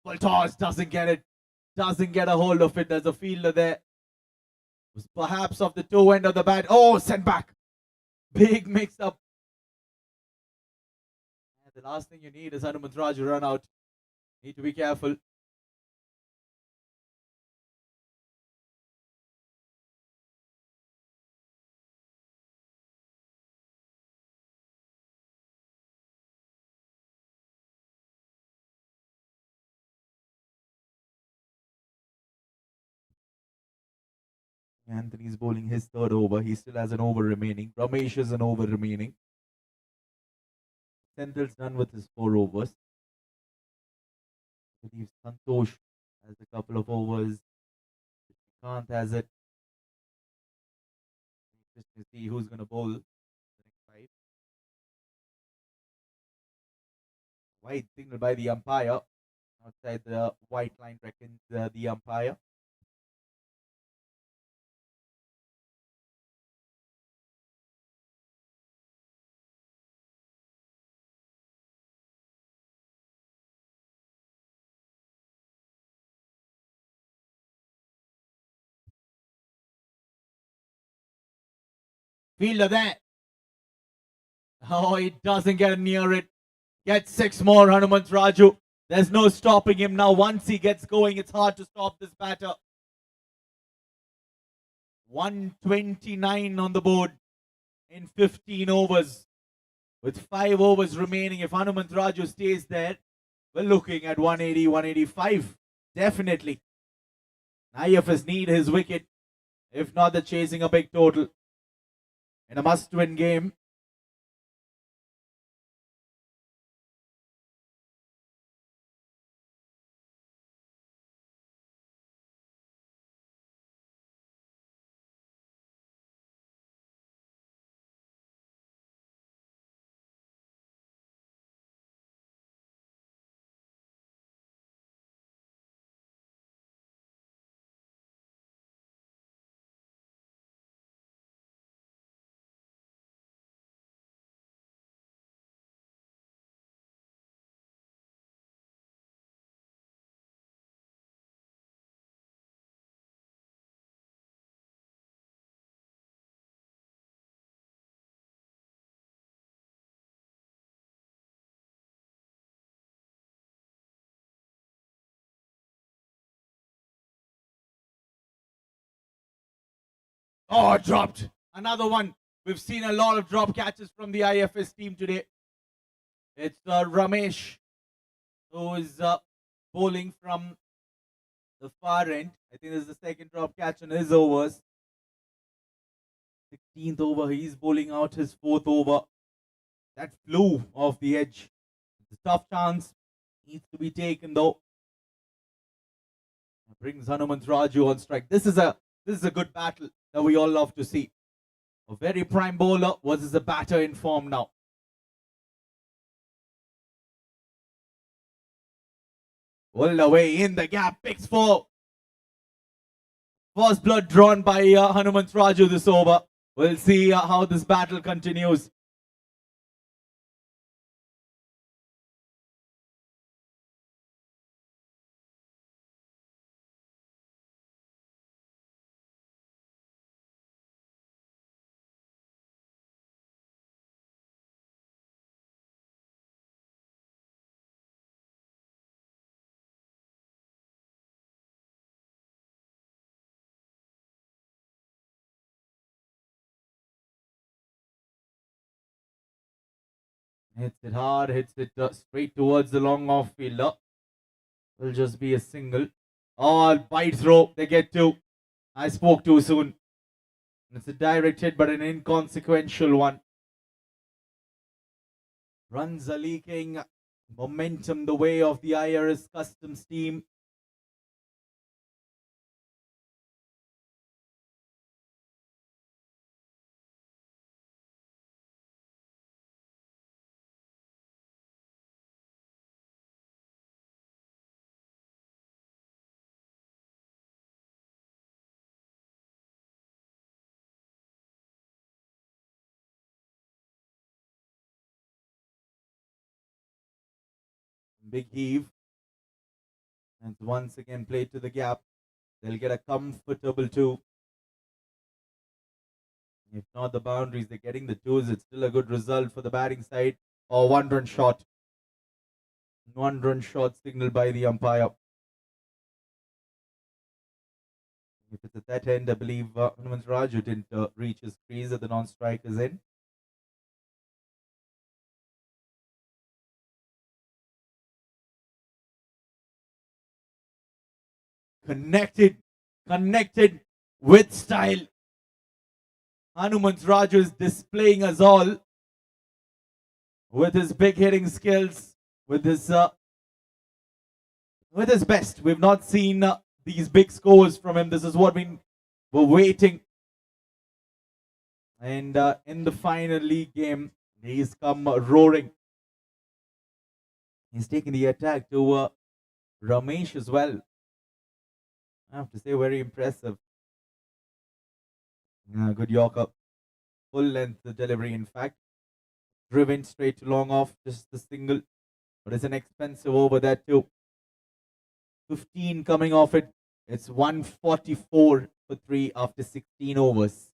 Full toss, doesn't get it. Doesn't get a hold of it. There's a fielder there. Was perhaps off the toe end of the bat. Oh, sent back. Big mix up. And the last thing you need is Hanumantraju to run out. Need to be careful. Anthony's bowling his third over. He still has an over remaining. Ramesh has an over remaining. Senthil's done with his 4 overs. I believe Santosh has a couple of overs. Kant has it. Interesting to see who's going to bowl the next 5. White signal by the umpire. Outside the white line reckons the umpire. Fielder there. Oh, he doesn't get near it. Gets 6 more, Hanumantraju. There's no stopping him now. Once he gets going, it's hard to stop this batter. 129 on the board in 15 overs. With 5 overs remaining, if Hanumantraju stays there, we're looking at 180, 185. Definitely. IFS need his wicket. If not, they're chasing a big total. In a must-win game. Oh, dropped. Another one. We've seen a lot of drop catches from the IFS team today. It's Ramesh, who is bowling from the far end. I think this is the second drop catch on his overs. 16th over, he's bowling out his 4th over. That flew off the edge. It's a tough chance. Needs to be taken though. Brings Hanumantraju on strike. This is a good battle that we all love to see. A very prime bowler versus a batter in form now. All away in the gap, picks 4. First blood drawn by Hanumantraju this over. We'll see how this battle continues. Hits it hard, hits it straight towards the long off fielder. Will just be a single. Oh, bite throw. They get 2. I spoke too soon. It's a direct hit, but an inconsequential one. Runs are leaking Momentum the way of the IRS Customs team. Big heave. And once again played to the gap. They'll get a comfortable 2. If not the boundaries, they're getting the 2s. It's still a good result for the batting side. Or 1-run shot. 1-run shot signaled by the umpire. If it's at that end, I believe Raju didn't reach his crease at the non-striker's end. Connected with style. Raju is displaying us all with his big hitting skills, with his best. We've not seen these big scores from him. This is what we were waiting. And in the final league game, he's come roaring. He's taken the attack to Ramesh as well. I have to say, very impressive. Good Yorker. Full length delivery, in fact. Driven straight to long off, just the single. But it's an expensive over that too. 15 coming off it. It's 144 for 3 after 16 overs.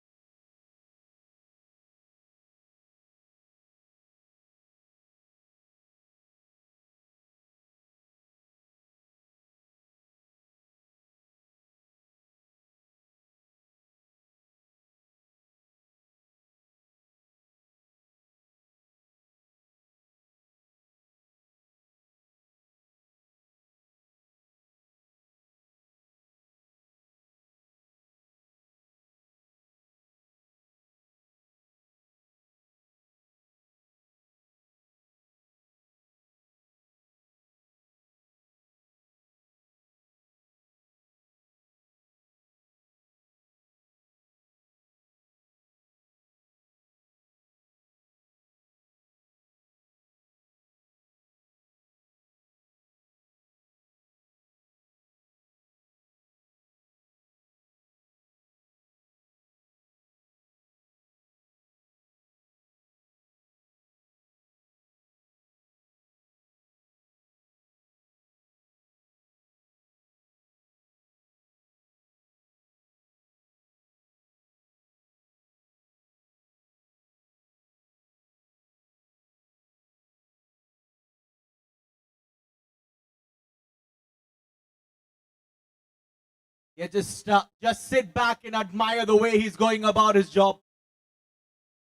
Yeah, just sit back and admire the way he's going about his job.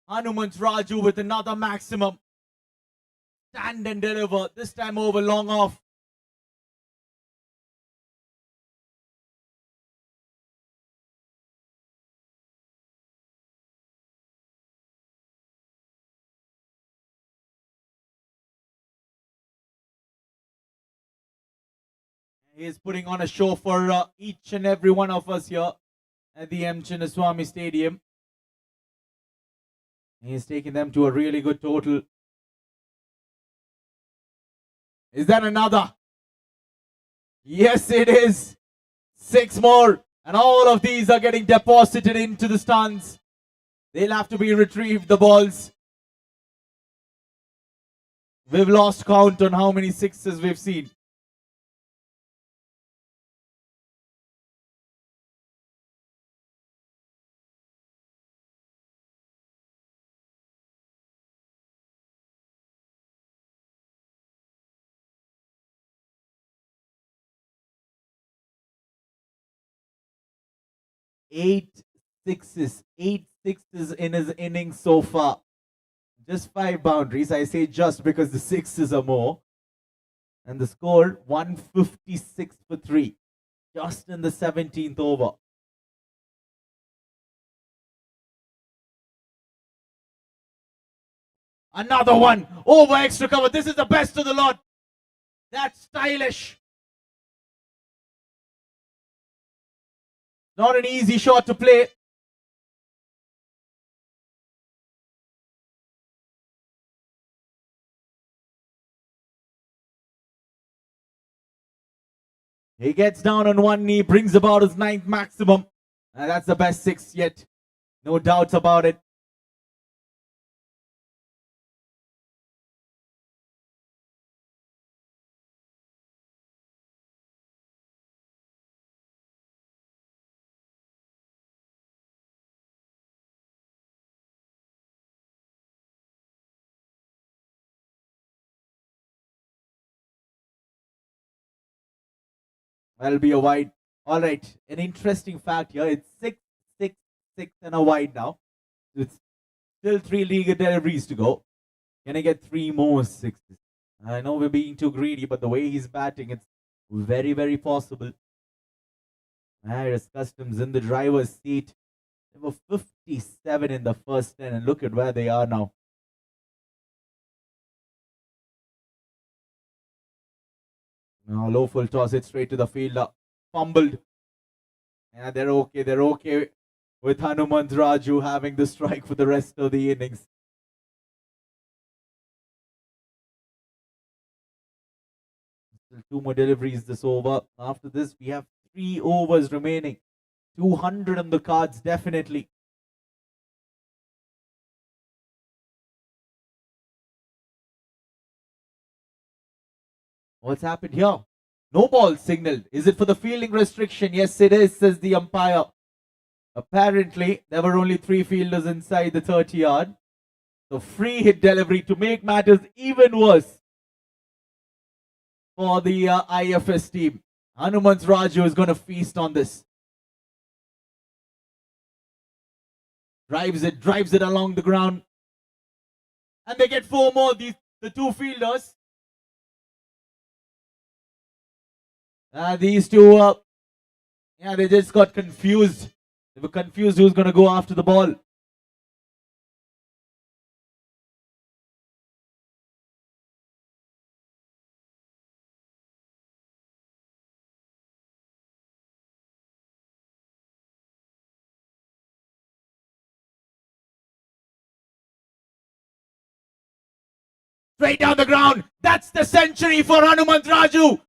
Raju with another maximum. Stand and deliver. This time over long off. He's putting on a show for each and every one of us here at the M.Chinnaswamy Stadium. He's taking them to a really good total. Is that another? Yes, it is. 6 more. And all of these are getting deposited into the stands. They'll have to be retrieved, the balls. We've lost count on how many 6s we've seen. Eight sixes in his innings so far. Just 5 boundaries. I say just because the 6s are more. And the score 156 for 3. Just in the 17th over. Another one over extra cover. This is the best of the lot. That's stylish. Not an easy shot to play. He gets down on one knee, brings about his 9th maximum. And that's the best 6 yet. No doubts about it. That'll be a wide. All right. An interesting fact here. It's 6, 6, 6 and a wide now. It's still 3 league deliveries to go. Can I get 3 more 6s? I know we're being too greedy, but the way he's batting, it's very, very possible. Iris Customs in the driver's seat. They were 57 in the first 10, and look at where they are now. Now, low full toss it straight to the fielder. Fumbled. Yeah, they're okay. They're okay with Hanumant Raju having the strike for the rest of the innings. Still 2 more deliveries this over. After this, we have 3 overs remaining. 200 on the cards, definitely. What's happened here? No ball signaled. Is it for the fielding restriction? Yes, it is, says the umpire. Apparently, there were only 3 fielders inside the 30-yard. So free hit delivery to make matters even worse for the IFS team. Hanumant Raju is going to feast on this. Drives it along the ground. And they get 4 more, the 2 fielders. These two, they just got confused. They were confused who's going to go after the ball. Straight down the ground. That's the century for Hanumant Raju.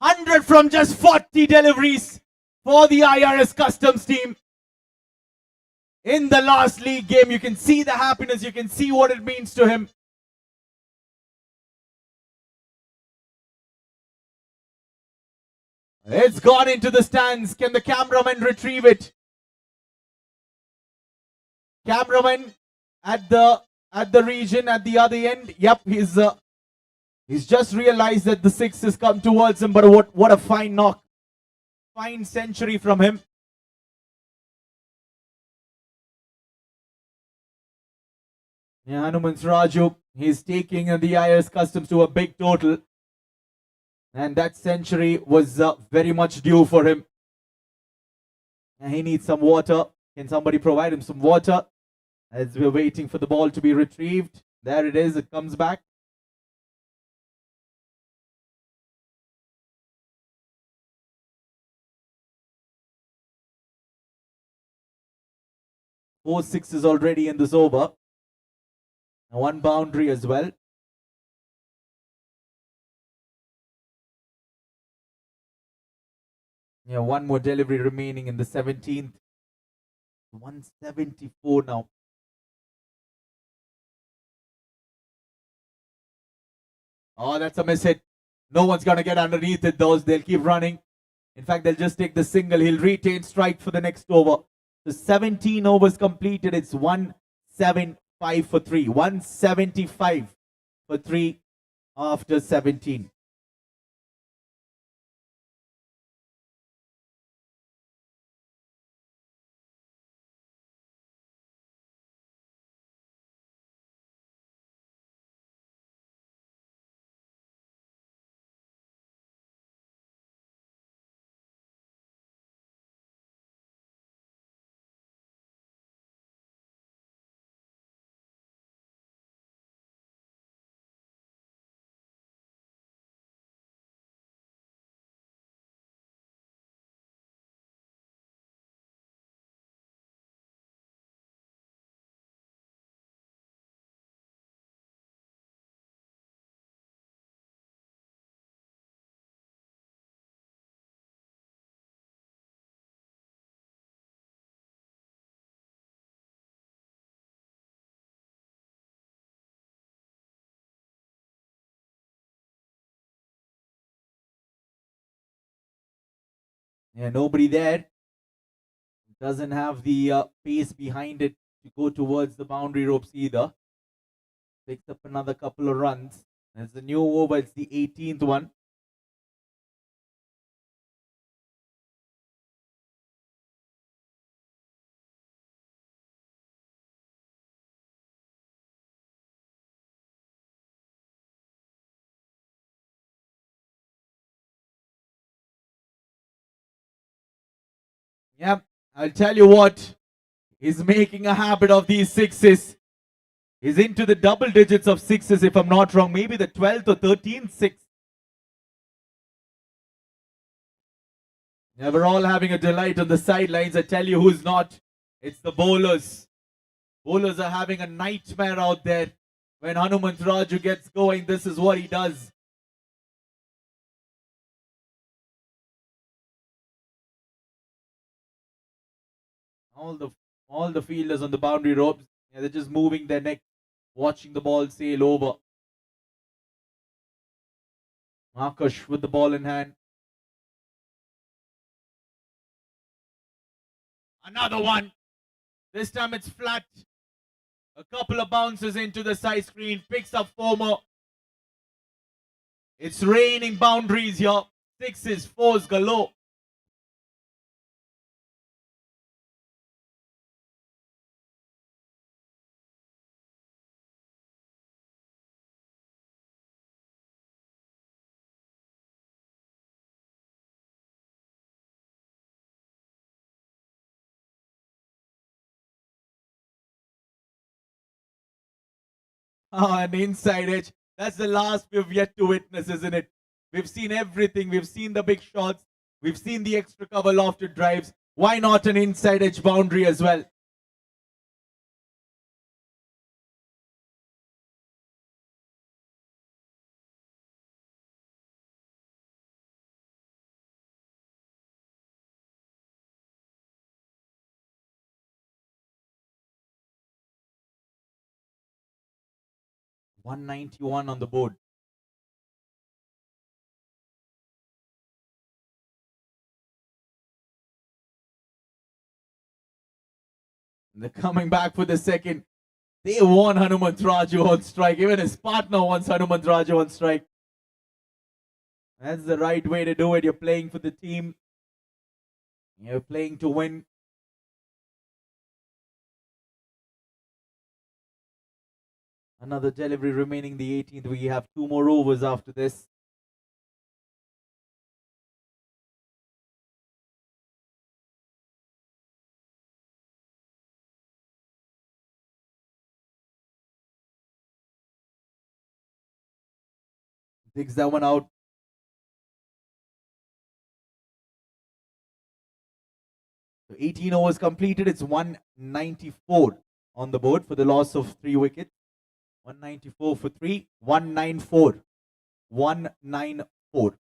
100 from just 40 deliveries for the IRS Customs team. In the last league game, you can see the happiness. You can see what it means to him. It's gone into the stands. Can the cameraman retrieve it? Cameraman at the region at the other end. Yep, he's just realized that the 6 has come towards him. But what a fine knock. Fine century from him. Yeah, Hanumant Raju, he's taking the IRS Customs to a big total. And that century was very much due for him. And he needs some water. Can somebody provide him some water? As we're waiting for the ball to be retrieved. There it is. It comes back. Four sixes already in this over. And 1 boundary as well. Yeah, 1 more delivery remaining in the 17th. 174 now. Oh, that's a miss hit. No one's going to get underneath it, those. They'll keep running. In fact, they'll just take the single. He'll retain strike for the next over. So 17 overs completed. It's 175 for 3. 175 for 3 after 17. Yeah, nobody there. Doesn't have the pace behind it to go towards the boundary ropes either. Picks up another couple of runs. It's a new over. It's the 18th one. Yep, I'll tell you what. He's making a habit of these sixes. He's into the double digits of sixes, if I'm not wrong. Maybe the 12th or 13th six. Yeah, we're all having a delight on the sidelines. I tell you who's not. It's the bowlers. Bowlers are having a nightmare out there. When Hanumant Raju gets going, this is what he does. All the fielders on the boundary ropes, yeah, they're just moving their neck, watching the ball sail over. Akash with the ball in hand. Another one. This time it's flat. A couple of bounces into the side screen. Picks up 4 more. It's raining boundaries here. 6s, 4s galore. An inside edge. That's the last we've yet to witness, isn't it? We've seen everything. We've seen the big shots. We've seen the extra cover lofted drives. Why not an inside edge boundary as well? $191 on the board. They're coming back for the second. They want Hanumant Raju on strike. Even his partner wants Hanumant Raju on strike. That's the right way to do it. You're playing for the team. You're playing to win. Another delivery remaining the 18th. We have 2 more overs after this. Digs that one out. So 18 overs completed. It's 194 on the board for the loss of 3 wickets. 194 for 3. 194. 194.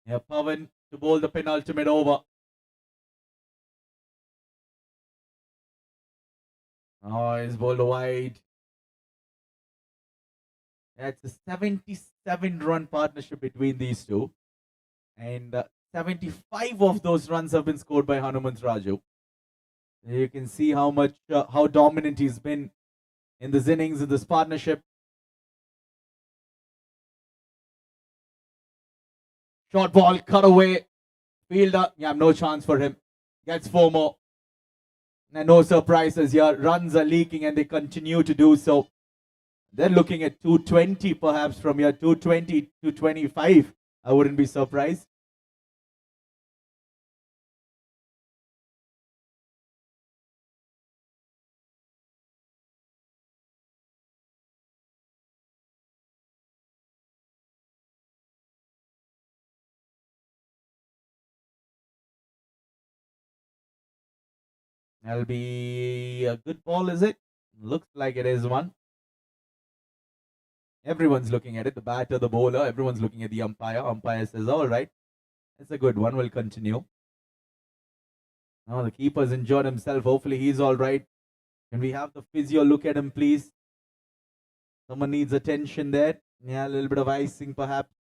Yeah, Pavan to bowl the penultimate over. Oh, he's bowled wide. That's a 77-run partnership between these two. And 75 of those runs have been scored by Hanumant Raju. You can see how dominant he's been in this innings, in this partnership. Short ball, cut away. Fielder, yeah, no chance for him. Gets 4 more. And no surprises here. Runs are leaking and they continue to do so. They're looking at 220 perhaps from here. 220 to 25. I wouldn't be surprised. That'll be a good ball, is it? Looks like it is one. Everyone's looking at it. The batter, the bowler, everyone's looking at the umpire. Umpire says, all right, it's a good one. We'll continue. Now the keeper's enjoyed himself. Hopefully he's all right. Can we have the physio look at him, please? Someone needs attention there. Yeah, a little bit of icing perhaps.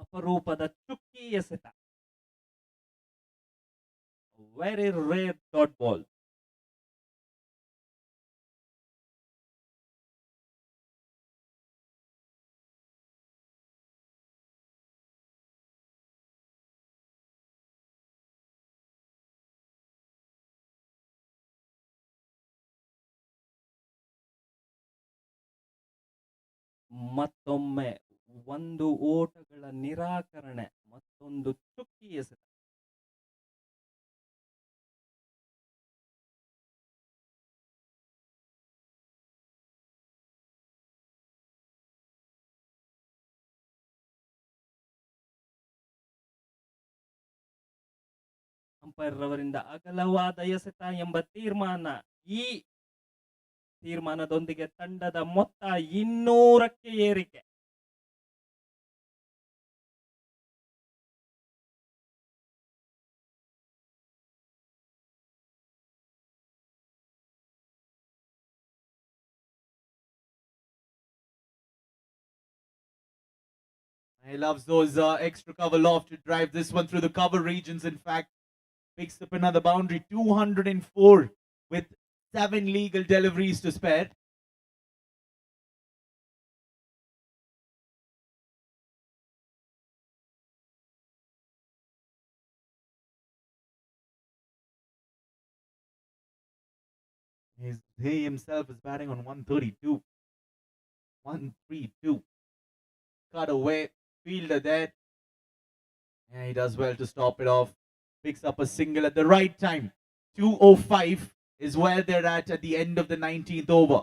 ಅಪರೂಪದ ಚುಕ್ಕಿ ಎಸೆತ. Very rare dot ball. ಮತ್ತೊಮ್ಮೆ ಒಂದು ಓಟಗಳ ನಿರಾಕರಣೆ, ಮತ್ತೊಂದು ಚುಕ್ಕಿ ಎಸೆತ. Umpire ರವರಿಂದ ಅಗಲವಾದ ಎಸೆತ ಎಂಬ ತೀರ್ಮಾನ. ಈ ತೀರ್ಮಾನದೊಂದಿಗೆ ತಂಡದ ಮೊತ್ತ 200ಕ್ಕೆ ಏರಿಕೆ. He loves those extra cover loft to drive this one through the cover regions. In fact, picks up another boundary, 204 with 7 legal deliveries to spare. He himself is batting on 132. 132. Cut away. Fielder there. Yeah, he does well to stop it off. Picks up a single at the right time. 205 is where they're at the end of the 19th over.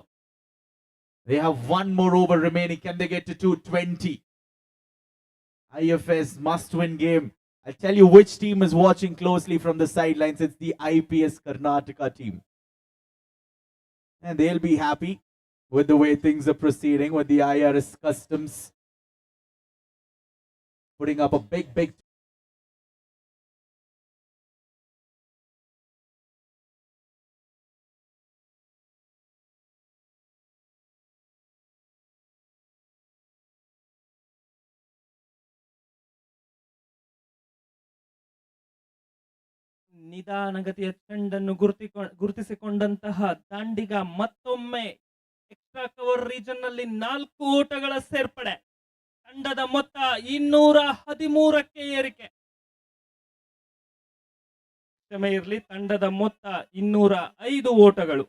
They have one more over remaining. Can they get to 220? IFS must-win game. I'll tell you which team is watching closely from the sidelines. It's the IPS Karnataka team. And they'll be happy with the way things are proceeding with the IRS Customs putting up a big ನಿಧಾನಗತಿಯ ಚೆಂಡನ್ನು ಗುರುತಿಸಿಕೊಂಡಂತಹ ದಾಂಡಿಗ ಮತ್ತೊಮ್ಮೆ extra cover region ನಲ್ಲಿ 4 ಓಟಗಳ ಸೇರ್ಪಡೆ. ತಂಡದ ಮೊತ್ತ 213ಕ್ಕೆ ಏರಿಕೆ. ಕ್ಷಮೆ ಇರಲಿ, ತಂಡದ ಮೊತ್ತ 205 ಓಟಗಳು.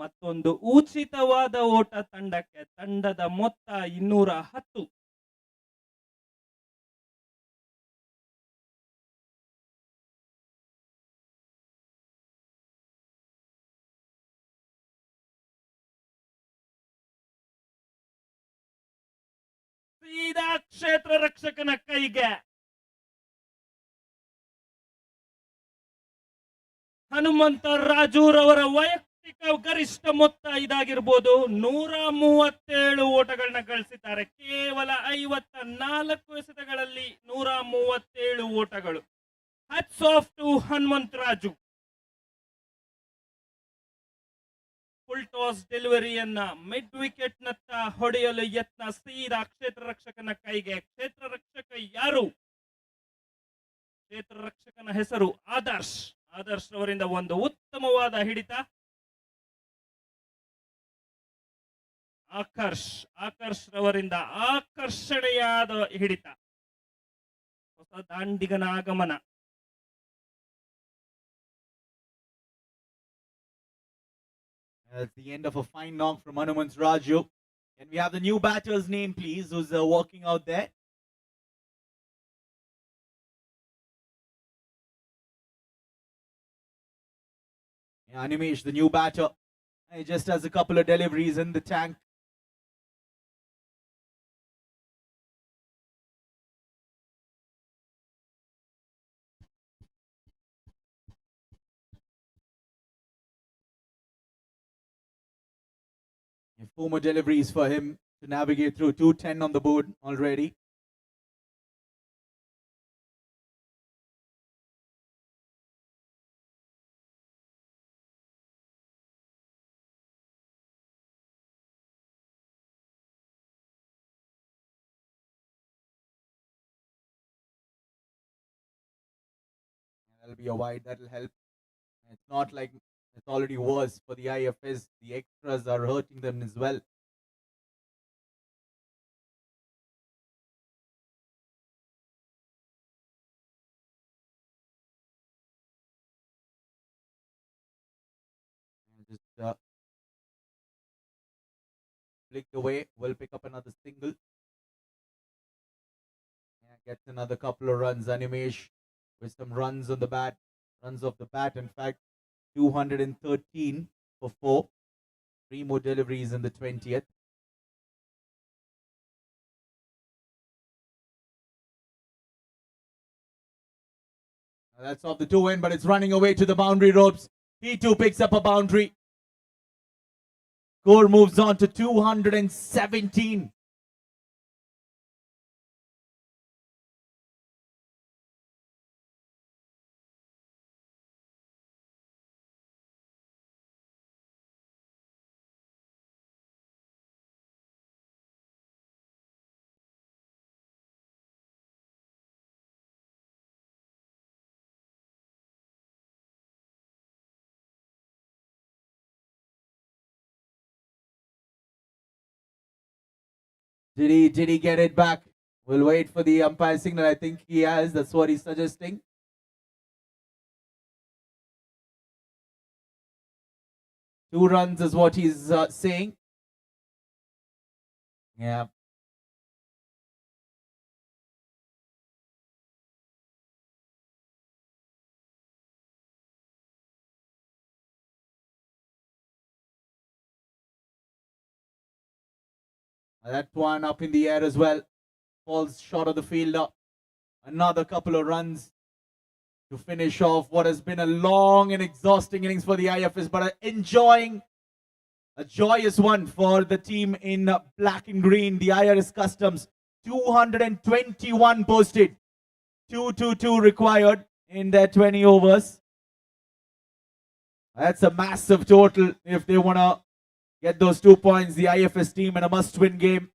ಮತ್ತೊಂದು ಉಚಿತವಾದ ಓಟ ತಂಡಕ್ಕೆ. ತಂಡದ ಮೊತ್ತ 210. ಸೀದಾ ಕ್ಷೇತ್ರ ರಕ್ಷಕನ ಕೈಗೆ. ಹನುಮಂತ ರಾಜೂರವರ ವೈಯಕ್ತಿಕ ಗರಿಷ್ಠ ಮೊತ್ತ ಇದಾಗಿರ್ಬೋದು. 137 ಓಟಗಳನ್ನ ಗಳಿಸಿದ್ದಾರೆ. ಕೇವಲ 54 ಎಸೆತಗಳಲ್ಲಿ 137 ಓಟಗಳು. Hats off to Hanumantha Raju. Full toss ಡೆಲಿವರಿಯನ್ನ ಮಿಡ್ ವಿಕೆಟ್ ನತ್ತ ಹೊಡೆಯಲು ಯತ್ನ. ಸೀದಾ ಕ್ಷೇತ್ರ ರಕ್ಷಕನ ಕೈಗೆ. ಕ್ಷೇತ್ರ ರಕ್ಷಕ ಯಾರು? ಕ್ಷೇತ್ರ ರಕ್ಷಕನ ಹೆಸರು ಆದರ್ಶ್. ಆದರ್ಶ್ ಅವರಿಂದ ಒಂದು ಉತ್ತಮವಾದ ಹಿಡಿತ. ಆಕರ್ಷ್ ರವರಿಂದ ಆಕರ್ಷಣೆಯಾದ ಹಿಡಿತ. ಹೊಸ ದಾಂಡಿಗನ ಆಗಮನ. That's the end of a fine knock from Hanumanth Raju. Can we have the new batter's name, please, who's walking out there? Yeah, Animesh, the new batter. He just has a couple of deliveries in the tank. And 4 more deliveries for him to navigate through. 210 on the board already. That'll be a wide. That'll help. It's not like it's already worse for the IFS. The extras are hurting them as well. Just flicked away. Will pick up another single. Yeah, gets another couple of runs. Animesh with some runs on the bat. Runs off the bat. In fact, 213 for 4. 3 more deliveries in the 20th. Now that's off the 2 end, but it's running away to the boundary ropes. He too picks up a boundary. Score moves on to 217. Did he get it back? We'll wait for the umpire signal. I think he has. That's what he's suggesting. Two runs is what he's saying. Yeah. That one up in the air as well. Falls short of the fielder. Another couple of runs to finish off what has been a long and exhausting innings for the IFS, but enjoying a joyous one for the team in black and green, the IRS Customs. 221 posted. 222 required in their 20 overs. That's a massive total if they want to get those 2 points. The IFS team in a must-win game.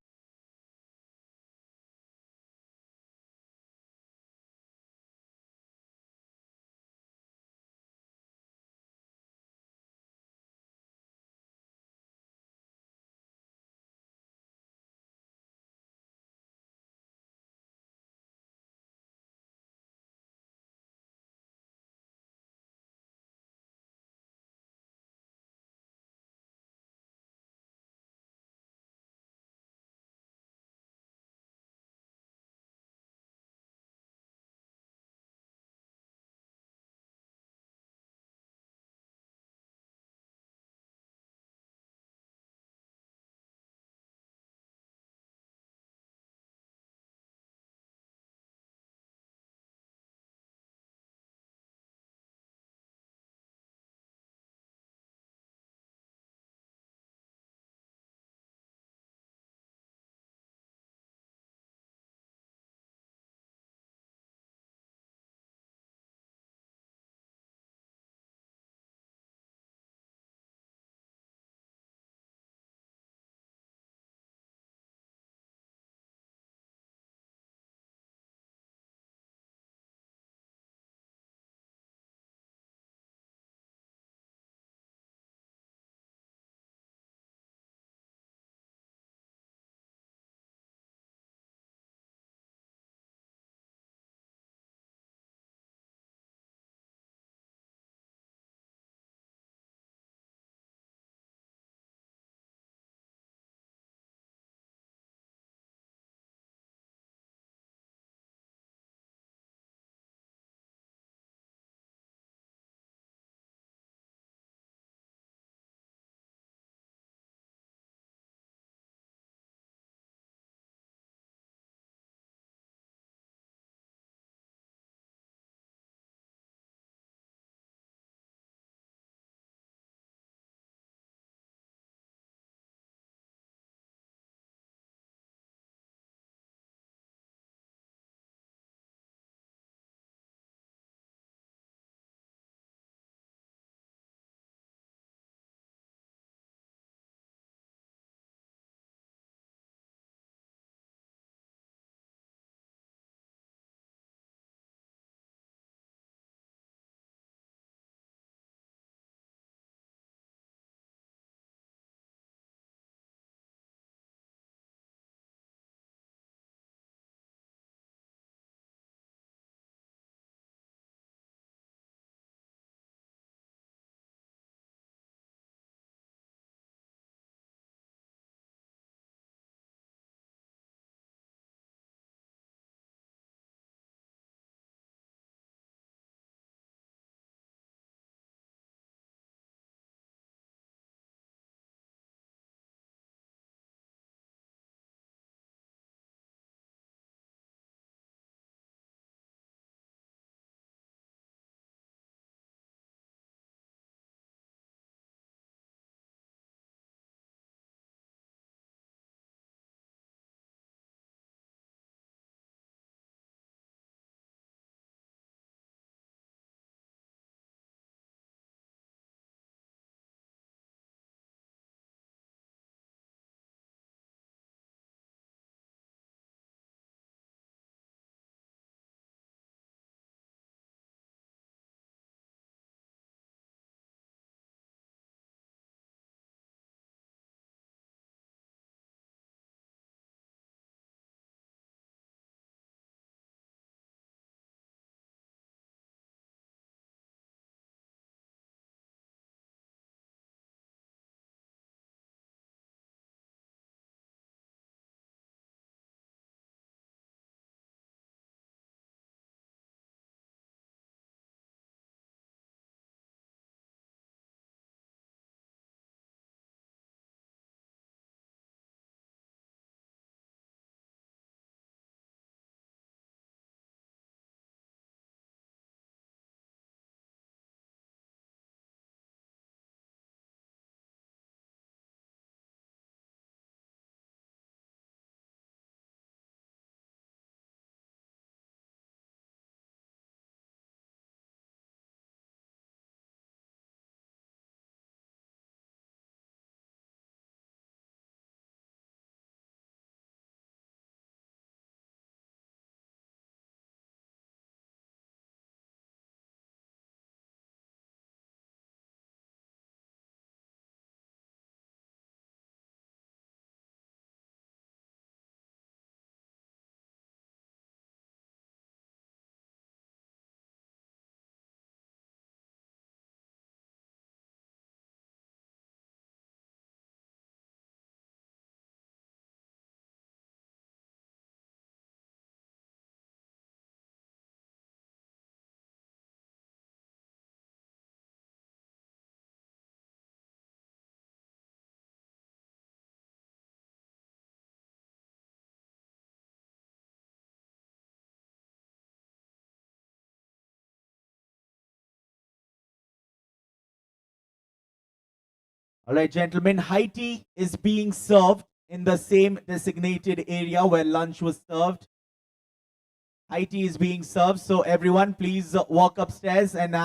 All right, gentlemen, high tea is being served in the same designated area where lunch was served. High tea is being served, so everyone please walk upstairs and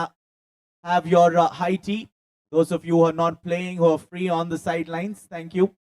have your high tea. Those of you who are not playing, who are free on the sidelines, thank you.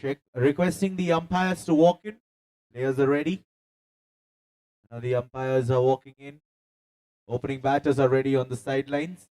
Requesting the umpires to walk in. Players are ready. Now the umpires are walking in. Opening batters are ready on the sidelines.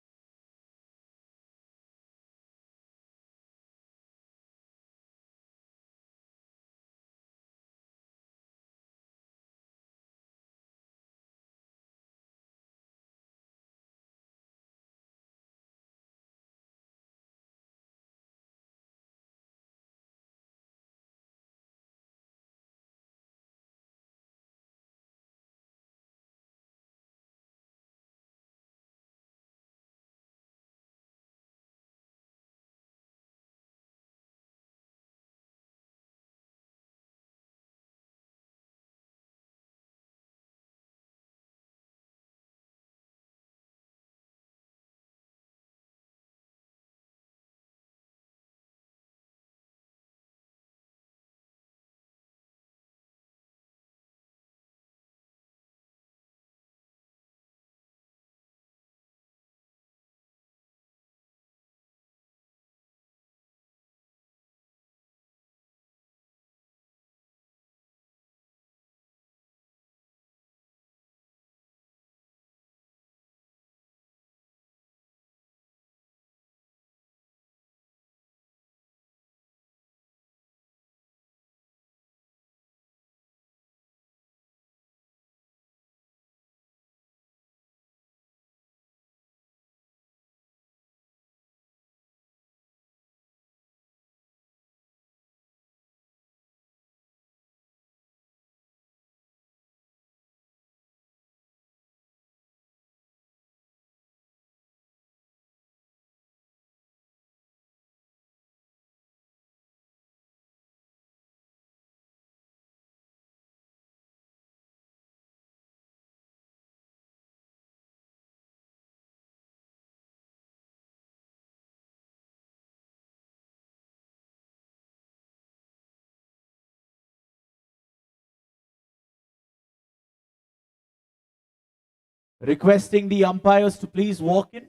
Requesting the umpires to please walk in.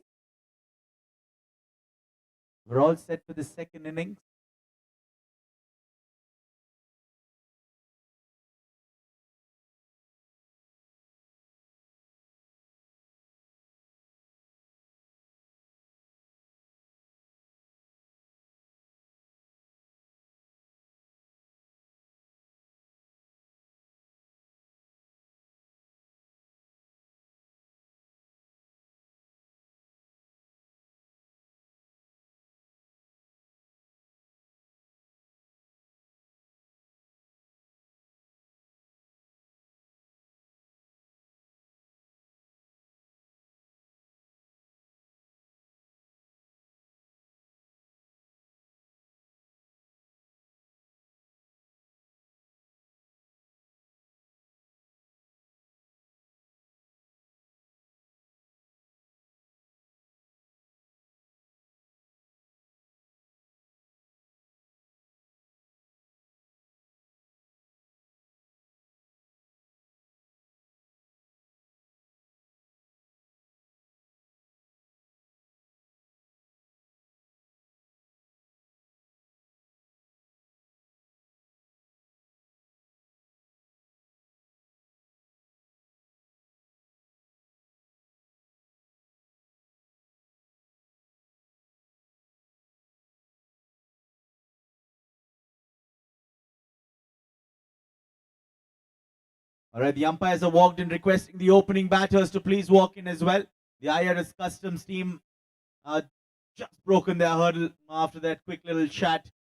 We're all set for the second innings. All right, the umpires have walked in, requesting the opening batters to please walk in as well. The IRS Customs team just broken their hurdle after that quick little chat.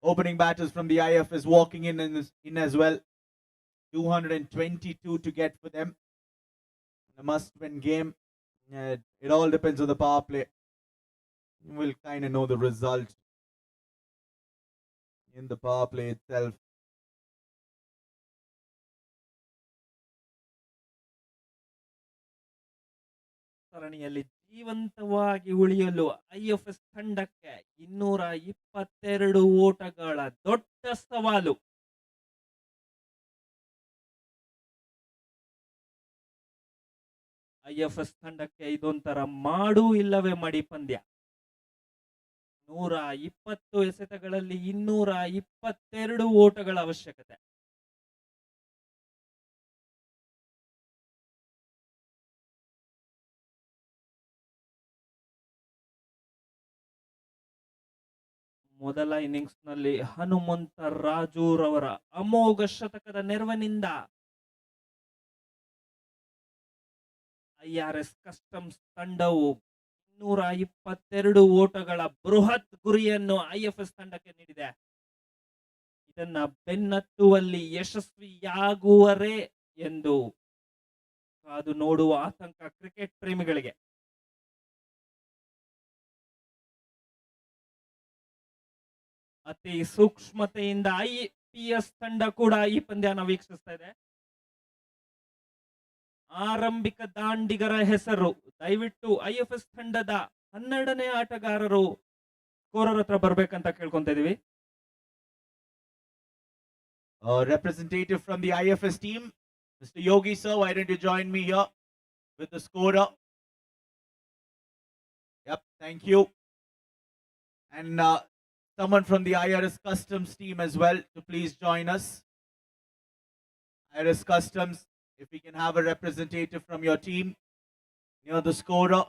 Opening batters from the IF is walking in as well. 222 to get for them. A must-win game. It all depends on the power play. We'll kind of know the result in the power play itself. ಸರಣಿಯಲ್ಲಿ ಜೀವಂತವಾಗಿ ಉಳಿಯಲು IFS ತಂಡಕ್ಕೆ 222 ಓಟಗಳ ದೊಡ್ಡ ಸವಾಲು. IFS ತಂಡಕ್ಕೆ ಇದೊಂಥರ ಮಾಡು ಇಲ್ಲವೇ ಮಡಿ ಪಂದ್ಯ. 120 ಎಸೆತಗಳಲ್ಲಿ 222 ಓಟಗಳ ಅವಶ್ಯಕತೆ. ಮೊದಲ ಇನ್ನಿಂಗ್ಸ್ ನಲ್ಲಿ ಹನುಮಂತ ರಾಜೂರವರ ಅಮೋಘ ಶತಕದ ನೆರವಿನಿಂದ IRS ಕಸ್ಟಮ್ಸ್ ತಂಡವು 222 ಓಟಗಳ ಬೃಹತ್ ಗುರಿಯನ್ನು IFS ತಂಡಕ್ಕೆ ನೀಡಿದೆ. ಇದನ್ನ ಬೆನ್ನತ್ತುವಲ್ಲಿ ಯಶಸ್ವಿಯಾಗುವರೇ ಎಂದು ಕಾದು ನೋಡುವ ಆತಂಕ ಕ್ರಿಕೆಟ್ ಪ್ರೇಮಿಗಳಿಗೆ. ಅತಿ ಸೂಕ್ಷ್ಮತೆಯಿಂದ IPS ತಂಡ ಕೂಡ ಈ ಪಂದ್ಯನ ವೀಕ್ಷಿಸ್ತಾ ಇದೆ. ಆರಂಭಿಕ ದಾಂಡಿಗರ ಹೆಸರು ದಯವಿಟ್ಟು IFS ತಂಡದ 12ನೇ ಆಟಗಾರರು ಸ್ಕೋರರ್ ಹತ್ರ ಬರ್ಬೇಕಂತ ಕೇಳ್ಕೊಂತ ಇದೀವಿ. Representative from the IFS team, Mr. Yogi sir, why don't you join me here with the scorer? Yep, thank you. And someone from the IRS Customs team as well to please join us. IRS Customs, if we can have a representative from your team near the scorer.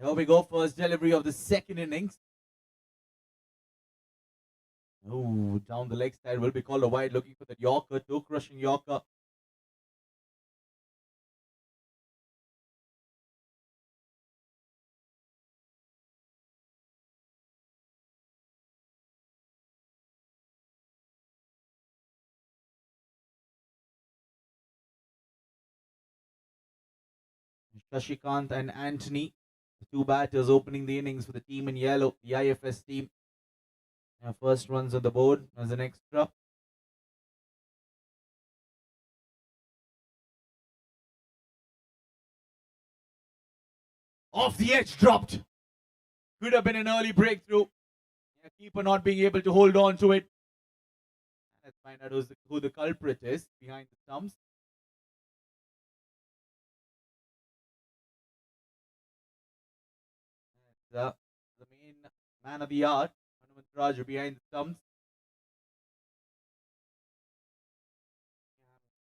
Here we go, first delivery of the second innings. Oh, down the leg side will be called a wide, looking for that Yorker, toe crushing Yorker. Shashikant and Anthony, the two batters opening the innings for the team in yellow, the IFS team. First runs on the board as an extra. Off the edge, dropped. Could have been an early breakthrough. Keeper not being able to hold on to it. Let's find out who the culprit is behind the stumps. The main man of the yard, Hanuman Raju, behind the stumps.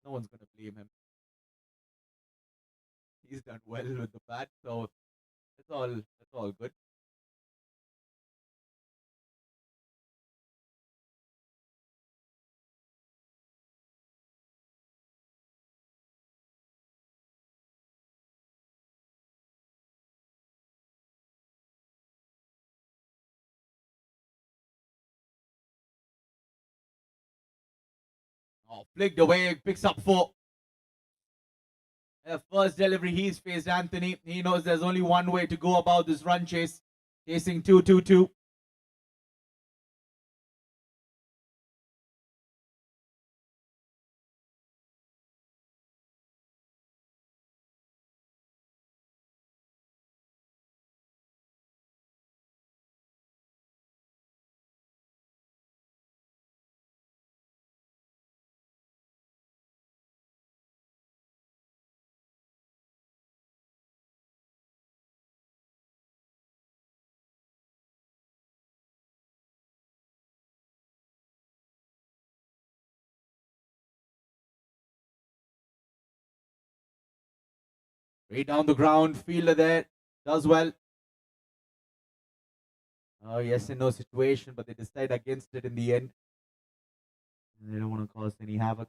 No one's going to blame him. He's done well with the bat, so that's all good. Oh, flicked away, picks up 4. First delivery, he's faced Anthony. He knows there's only one way to go about this run chase. Chasing 2-2-2. Way down the ground, fielder there, does well. Oh, yes and no situation, but they decide against it in the end. They don't want to cause any havoc.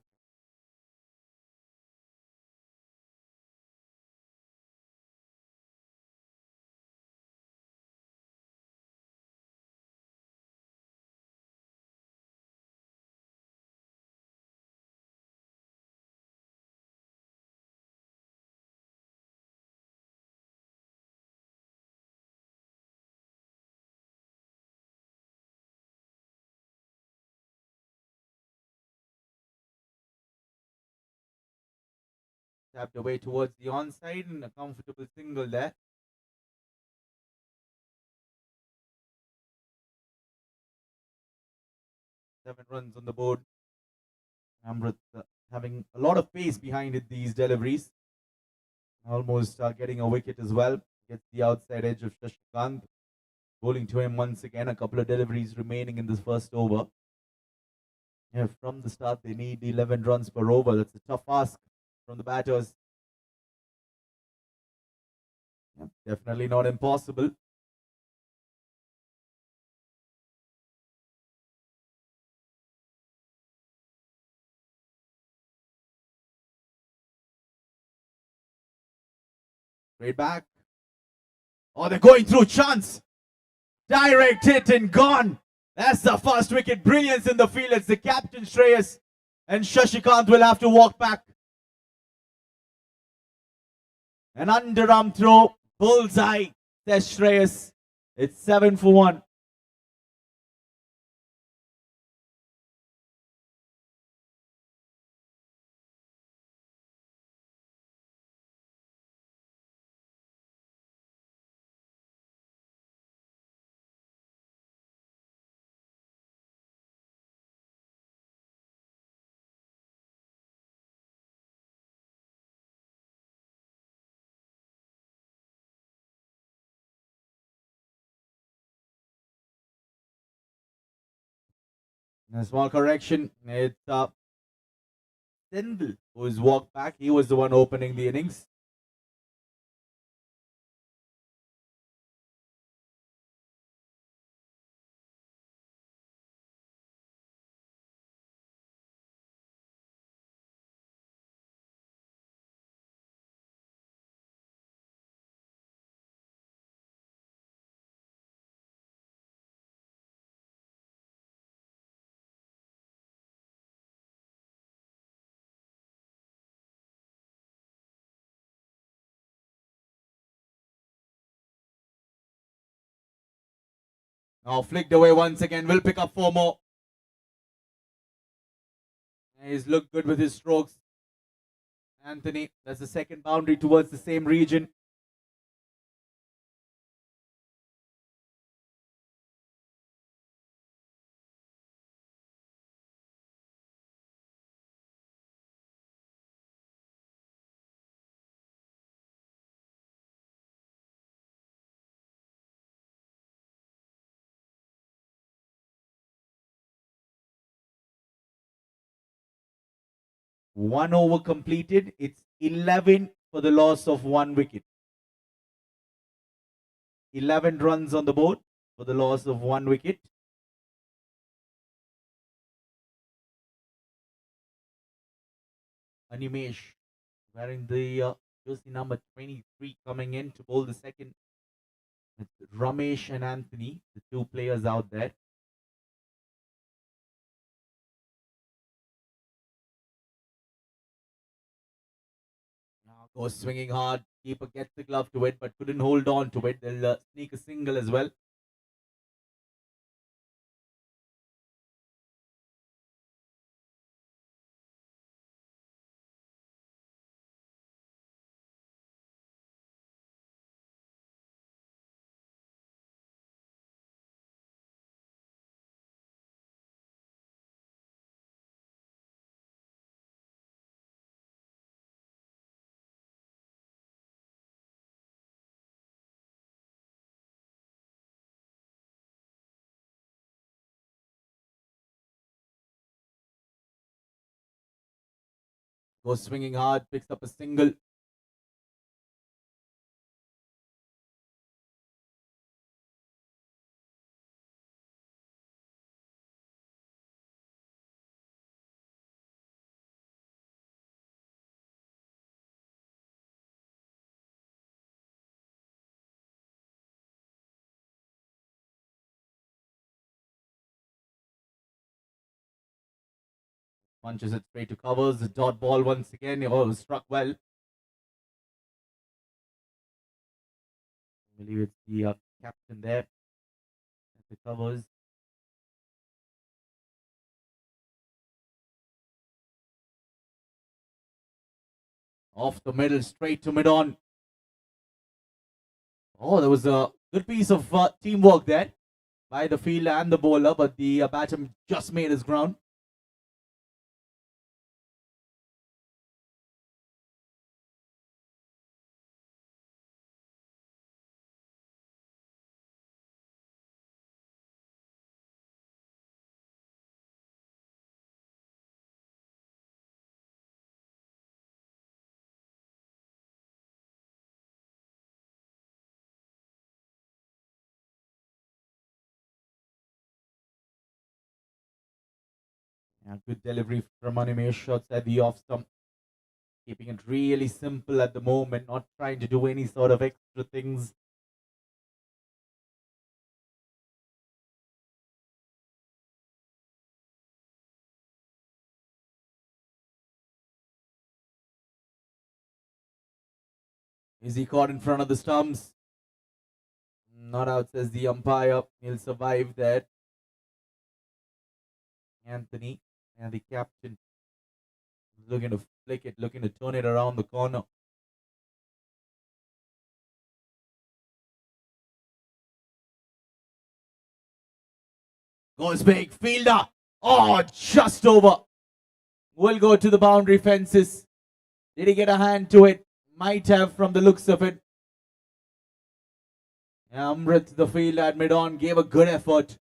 tapped away towards the onside and a comfortable single there. Seven runs on the board. Amrit having a lot of pace behind it, these deliveries. Almost getting a wicket as well. Gets the outside edge of Shashikant. Bowling to him once again. A couple of deliveries remaining in this first over. Yeah, from the start, they need 11 runs per over. That's a tough ask from the batters. Yeah, definitely not impossible. Straight back. Oh, they're going through. Chance. Direct hit and gone. That's the first wicket. Brilliance in the field. It's the captain, Shreyas. And Shashikant will have to walk back. An underarm throw. Bullseye, says Shreyas. It's 7 for 1. A small correction. It's Sindel who's walked back. He was the one opening the innings. Now flicked away once again. Will pick up 4 more. He's looked good with his strokes. Anthony, that's the second boundary towards the same region. One over completed. It's 11 for the loss of 1 wicket. 11 runs on the board for the loss of 1 wicket. Animesh wearing the jersey number 23 coming in to bowl the second. It's Ramesh and Anthony, the two players out there. Now goes swinging hard. Keeper gets the glove to it, but couldn't hold on to it. They'll sneak a single as well. Goes swinging hard, picks up a single. Punches it straight to covers. The dot ball once again. Oh, struck well. I believe it's the captain there at the covers. Off the middle, straight to mid-on. Oh, there was a good piece of teamwork there by the fielder and the bowler, but the batsman just made his ground. Yeah, good delivery from Animesh, shots at the off stump. Keeping it really simple at the moment, not trying to do any sort of extra things. Is he caught in front of the stumps? Not out, says the umpire. He'll survive there. Anthony and the captain looking to flick it, looking to turn it around the corner. Goes big, fielder. Oh, just over. Will go to the boundary fences. Did he get a hand to it? Might have from the looks of it. Amrit, the fielder at mid-on, gave a good effort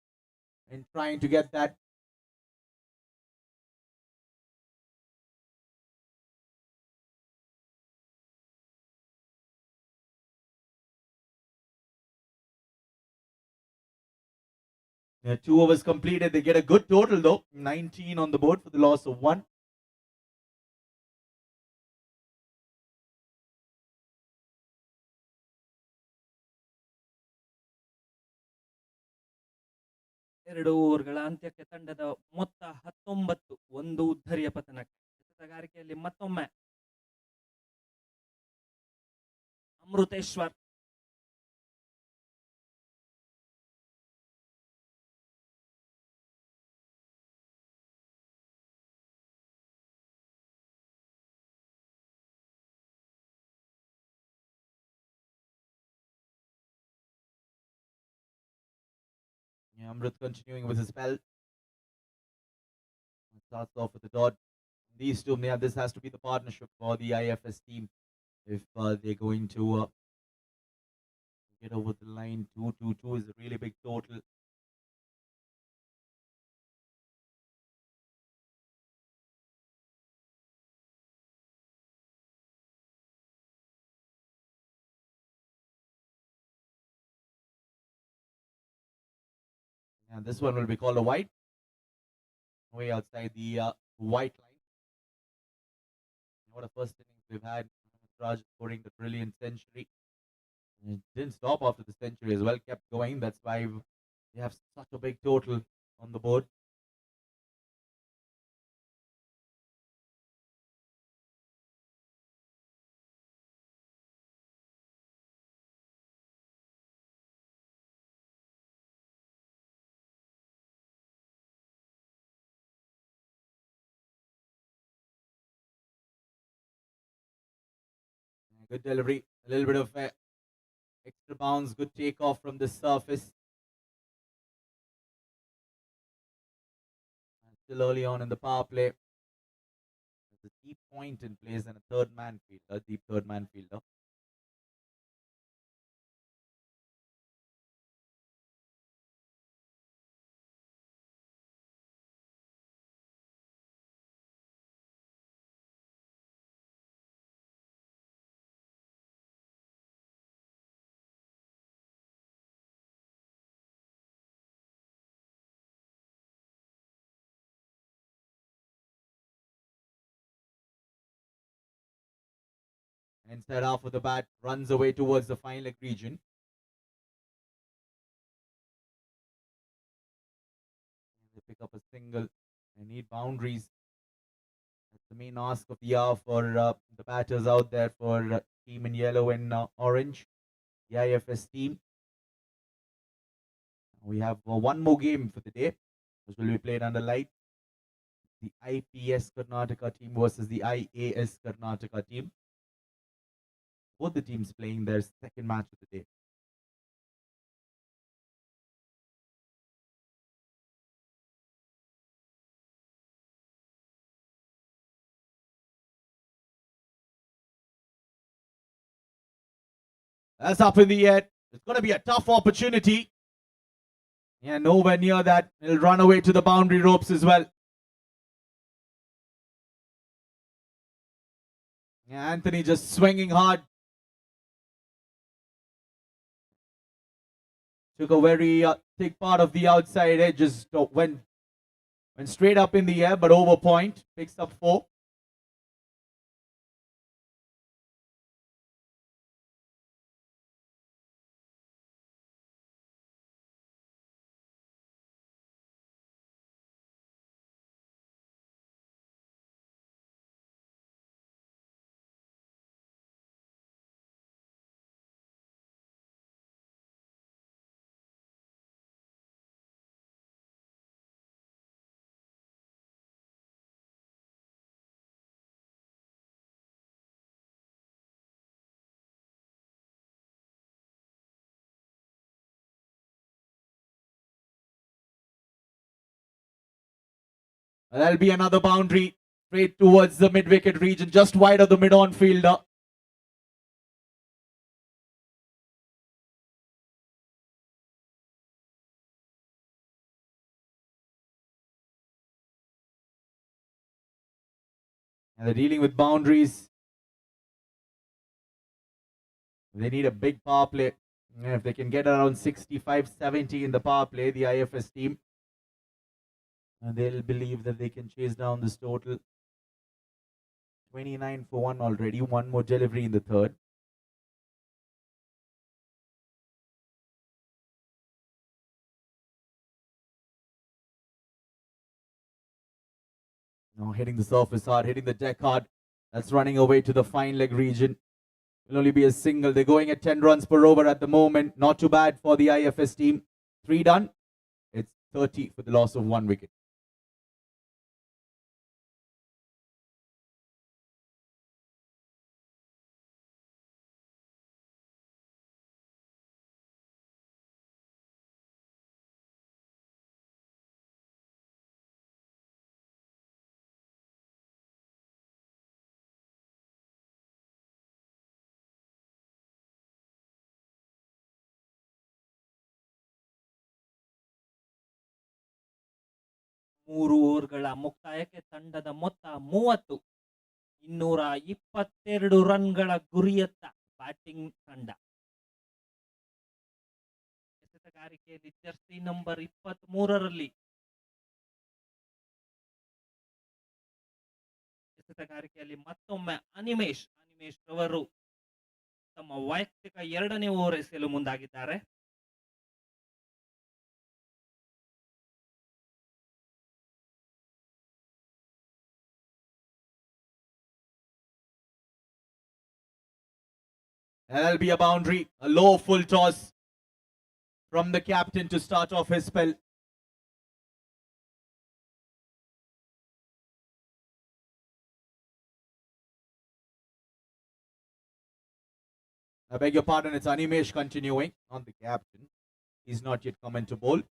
in trying to get that. Yeah, 2 overs completed. They get a good total though. 19 on the board for the loss of 1. ಎರಡು ಓವರ್ಗಳ ಅಂತ್ಯಕ್ಕೆ ತಂಡದ ಮೊತ್ತ 19, ಒಂದು ಉದ್ಧರಿಯ ಪತನಕ್ಕೆ. ಎಸೆತಗಾರಿಕೆಯಲ್ಲಿ ಮತ್ತೊಮ್ಮೆ ಅಮೃತೇಶ್ವರ್. Yeah, Amrit continuing with his spell. Starts off with the dot. These two, yeah, this has to be the partnership for the IFS team if they're going to get over the line. 2-2-2 is a really big total. And this one will be called a white. Way outside the white line. What a first innings we've had. Raj scoring the brilliant century. And it didn't stop after the century as well, kept going. That's why we have such a big total on the board. Good delivery. A little bit of extra bounce. Good takeoff from the surface. Still early on in the power play. There's a deep point in place and a third man fielder, deep third man fielder. Inside half of the bat, runs away towards the fine leg region. They pick up a single. They need boundaries. That's the main ask of the hour for the batters out there for team in yellow and orange, the IFS team. We have one more game for the day, which will be played under light. The IPS Karnataka team versus the IAS Karnataka team. both the teams playing their second match of the day. That's up in the air. It's going to be a tough opportunity. Yeah, nowhere near that. He'll run away to the boundary ropes as well. Yeah, Anthony just swinging hard. Took a very thick part of the outside edge. Just went straight up in the air, but over point. Picks up 4. That'll be another boundary straight towards the mid-wicket region, just wide of the mid-on fielder. And they're dealing with boundaries. They need a big power play. And if they can get around 65-70 in the power play, the IFS team, and they'll believe that they can chase down this total. 29 for 1 already. One more delivery in the third. Now hitting the surface hard, hitting the deck hard. That's running away to the fine leg region. Will only be a single. They're going at 10 runs per over at the moment. Not too bad for the IFS team. 3 done. It's 30 for the loss of 1 wicket. ಮೂರು ಓವರ್ಗಳ ಮುಕ್ತಾಯಕ್ಕೆ ತಂಡದ ಮೊತ್ತ 30. 222 ರನ್ಗಳ ಗುರಿಯತ್ತ batting ತಂಡ. ಎಸೆತಗಾರಿಕೆಯಲ್ಲಿ Jersey number 23ರಲ್ಲಿ ಎಸೆತಗಾರಿಕೆಯಲ್ಲಿ ಮತ್ತೊಮ್ಮೆ ಅನಿಮೇಶ್ ರವರು ತಮ್ಮ ವೈಯಕ್ತಿಕ 2ನೇ ಓವರ್ ಎಸೆಯಲು ಮುಂದಾಗಿದ್ದಾರೆ. That'll be a boundary, a low full toss from the captain to start off his spell. I beg your pardon, it's Animesh continuing on the captain. He's not yet come into bowl.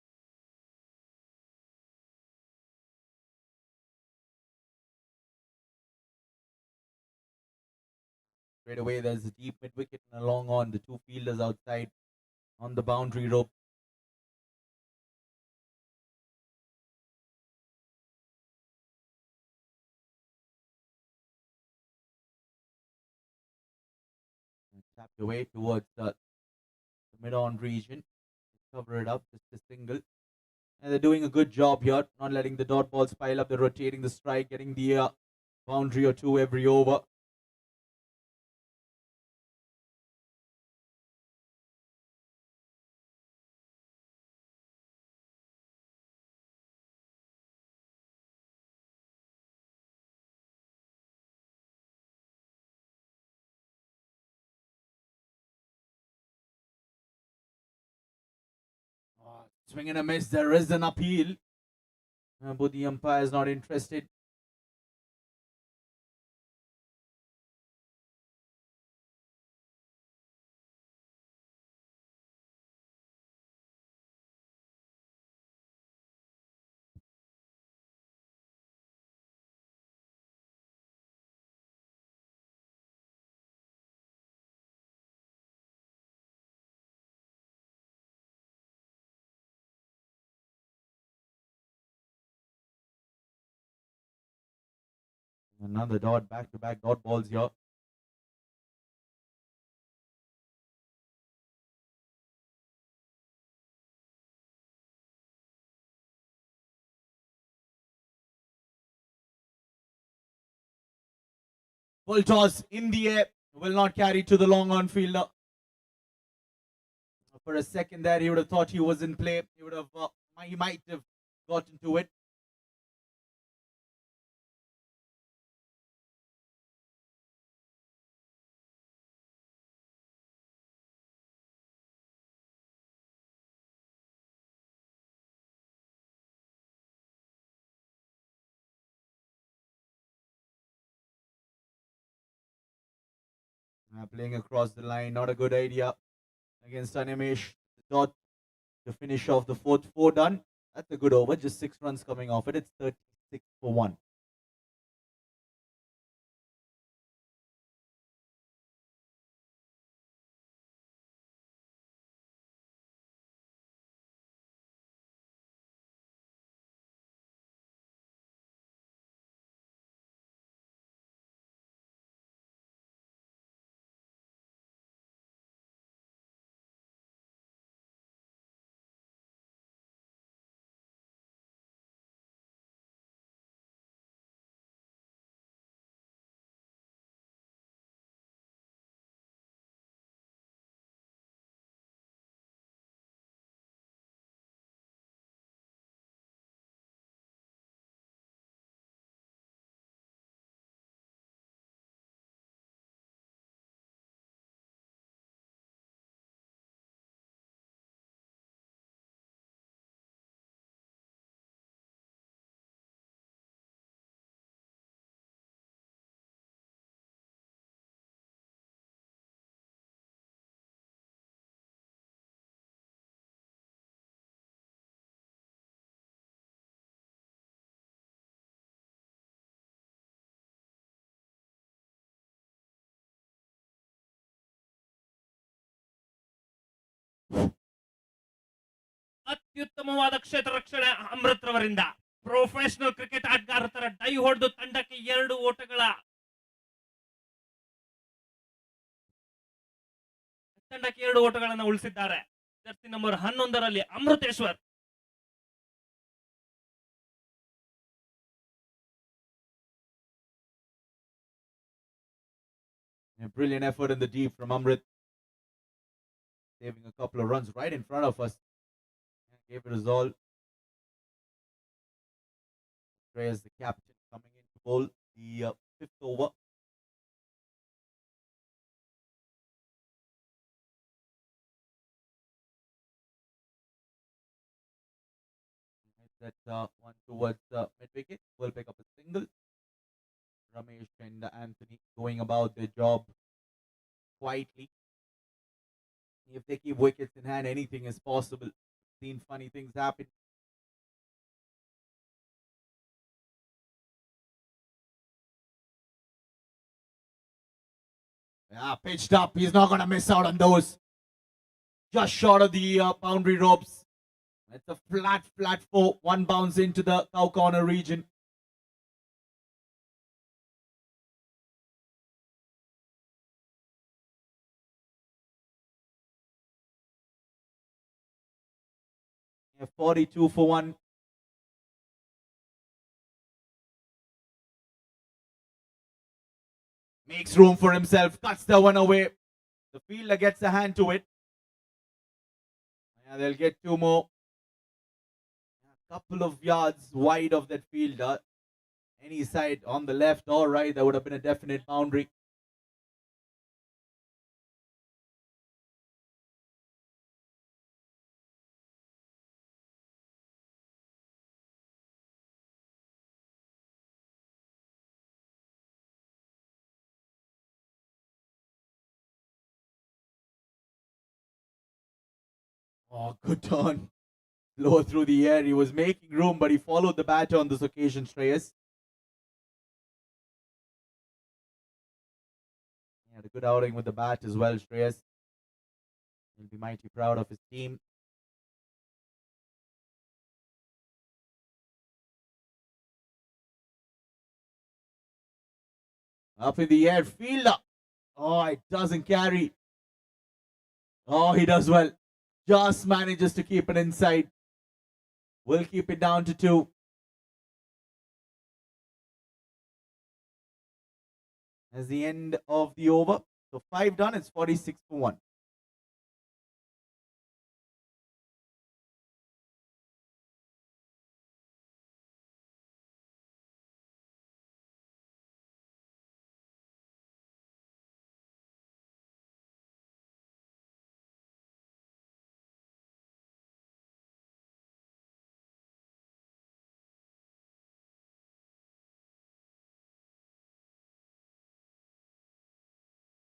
Straight away, there's a deep mid wicket and a long on. The 2 fielders outside on the boundary rope. And tapped away towards the mid-on region. Cover it up, just a single. And they're doing a good job here, not letting the dot balls pile up. They're rotating the strike, getting the boundary or 2 every over. Swing and a miss. There is an appeal. But the umpire is not interested. Another dot, back-to-back dot balls here. Full toss in the air. Will not carry to the long on fielder. For a second there, he would have thought he was in play. He might have gotten to it. Playing across the line, not a good idea against Animesh. Dot to finish off the fourth. 4 done. That's a good over. Just 6 runs coming off it. It's 36 for 1. ಅತ್ಯುತ್ತಮವಾದ ಕ್ಷೇತ್ರ ರಕ್ಷಣೆ Amrit ರವರಿಂದ. Professional cricket ಆಟಗಾರರ ತರ dye ಹೊಡೆದು ತಂಡಕ್ಕೆ 2 ಓಟಗಳ ಉಳಿಸಿದ್ದಾರೆ. Jersey number 11ರಲ್ಲಿ Amruteshwar. A brilliant effort in the deep from Amrit. Saving a couple of runs right in front of us. Gave it his all. Reyes, the captain, coming in to bowl the 5th over. That one towards mid-wicket. Will pick up a single. Ramesh and Anthony going about their job quietly. If they keep wickets in hand, anything is possible. Seen funny things happen. Yeah, pitched up. He's not going to miss out on those. Just short of the boundary ropes. It's a flat 4. One bounce into the cow corner region. Yeah, 42 for 1. Makes room for himself. Cuts the one away. The fielder gets a hand to it. Yeah, they'll get 2 more. A couple of yards wide of that fielder. Any side on the left or right, that would have been a definite boundary. Oh, good turn. Low through the air. He was making room, but he followed the batter on this occasion, Shreyas. He had a good outing with the bat as well, Shreyas. He'll be mighty proud of his team. Up in the air, fielder. Oh, it doesn't carry. Oh, he does well. Just manages to keep it inside. We'll keep it down to 2. As the end of the over. So 5 done, it's 46 for 1.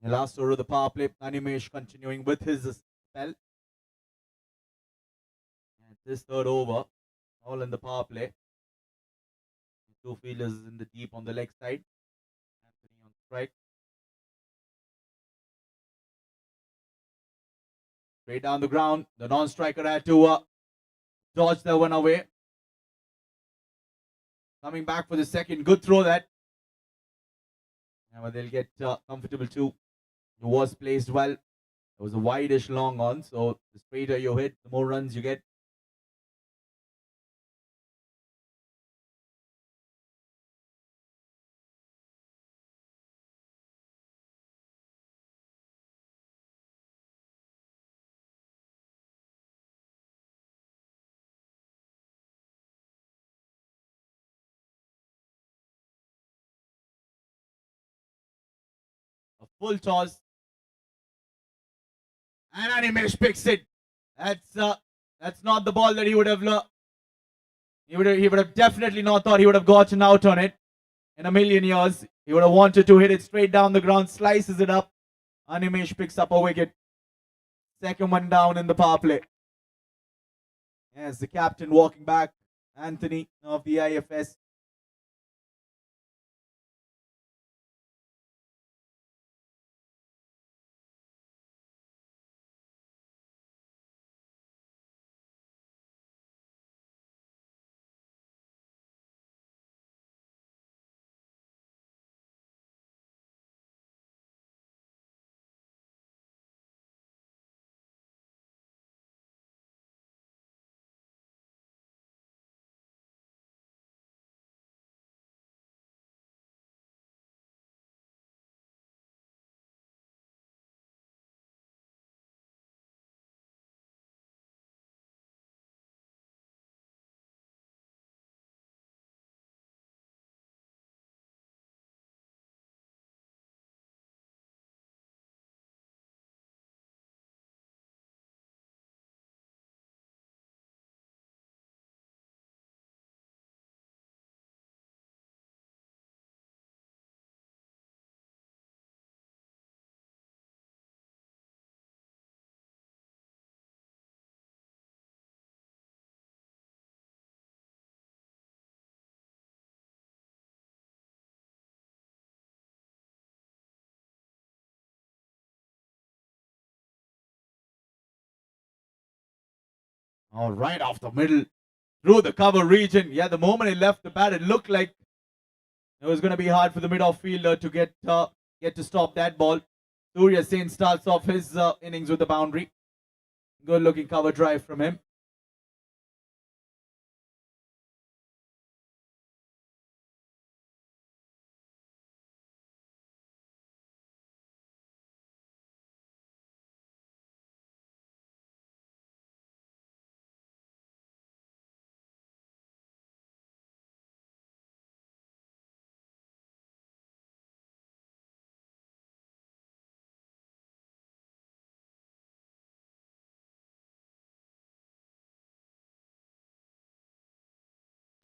The last over of the power play, Animesh continuing with his spell. And this third over, all in the power play. 2 fielders in the deep on the leg side. Anthony on strike. Straight down the ground. The non-striker had to dodge that one away. Coming back for the second. Good throw that. But they'll get comfortable too. It was placed well. It was a wide-ish long on. So the straighter you hit, the more runs you get. A full toss. And Animesh picks it. That's not the ball that he would have. He would have definitely not thought he would have gotten out on it in a million years. He would have wanted to hit it straight down the ground, slices it up. Animesh picks up a wicket. Second one down in the power play. As the captain walking back, Anthony of the IFS. All right, off the middle, through the cover region. Yeah, the moment he left the bat, it looked like it was going to be hard for the mid-off fielder to get to stop that ball. Surya Sen starts off his innings with the boundary. Good looking cover drive from him.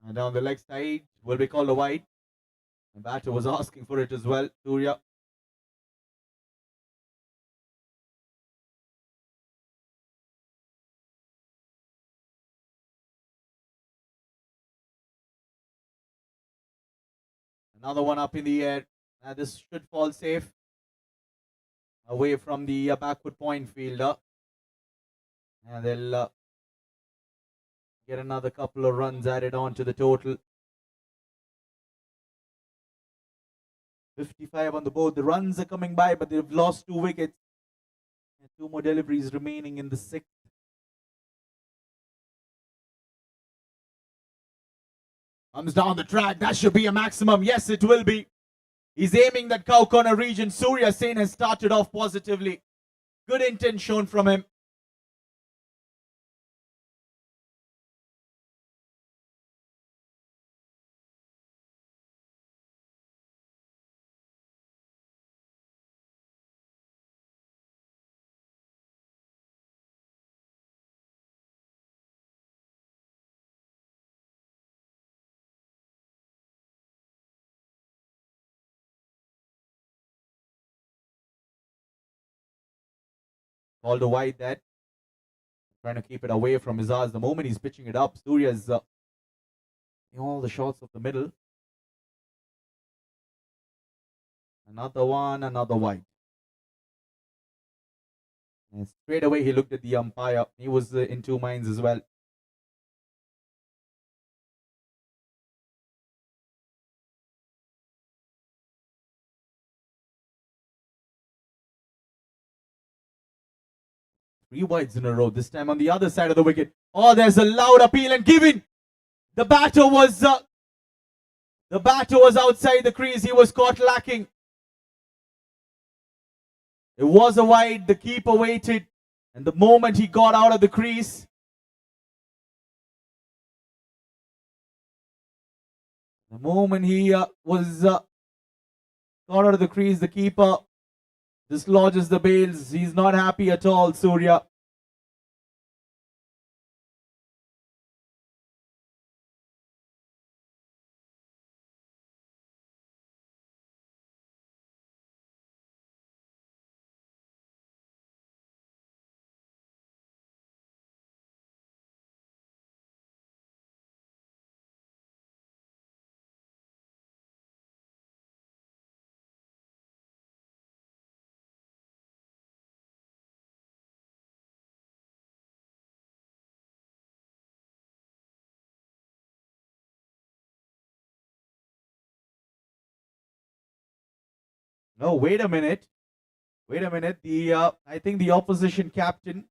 And down the leg side will be called a wide. The batter was asking for it as well, Surya. Another one up in the air. This should fall safe away from the backward point fielder. And they'll get another couple of runs added on to the total. 55 on the board. The runs are coming by, but they've lost 2 wickets. And 2 more deliveries remaining in the 6th. Comes down the track. That should be a maximum. Yes, it will be. He's aiming that cow corner region. Surya Sen has started off positively. Good intent shown from him. Called a wide that. Trying to keep it away from his eyes. The moment he's pitching it up, Surya's all the shots of the middle. Another one, another wide. And straight away he looked at the umpire. He was in 2 minds as well. Three wides in a row. This time on the other side of the wicket. Oh, there's a loud appeal and given. The batter was outside the crease. He was caught lacking. It was a wide. The keeper waited, and the moment he got out of the crease, got out of the crease, the keeper dislodges the bails. He's not happy at all, Surya. No, wait a minute. Wait a minute. I think the opposition captain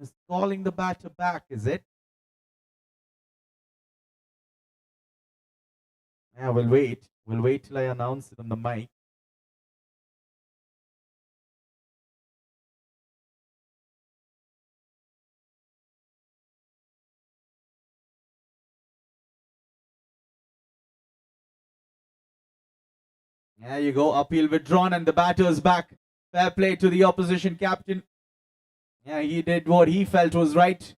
is calling the batter back, is it? Yeah, we'll wait. We'll wait till I announce it on the mic. There you go. Appeal withdrawn and the batter's back. Fair play to the opposition captain. Yeah, he did what he felt was right.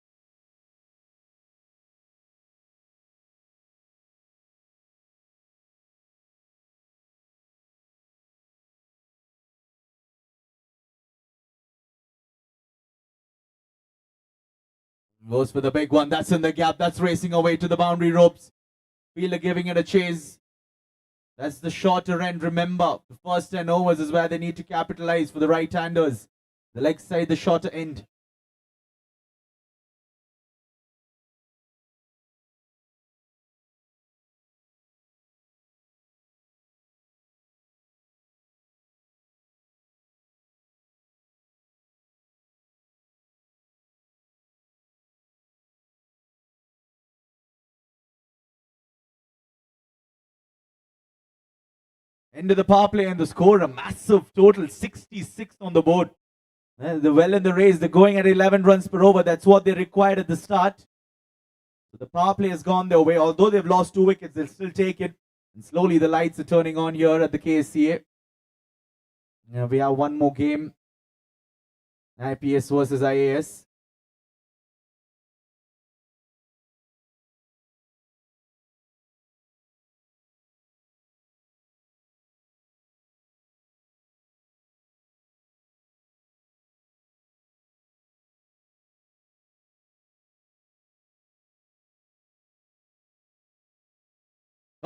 Goes for the big one. That's in the gap. That's racing away to the boundary ropes. Fielder giving it a chase. That's the shorter end. Remember, the first 10 overs is where they need to capitalize for the right-handers. The leg side, the shorter end. End of the power play and the score, a massive total 66 on the board. They're well in the race. They're going at 11 runs per over. That's what they required at the start. So the power play has gone their way. Although they've lost 2 wickets, they'll still take it. And slowly the lights are turning on here at the KSCA. We have one more game. IPS versus IAS.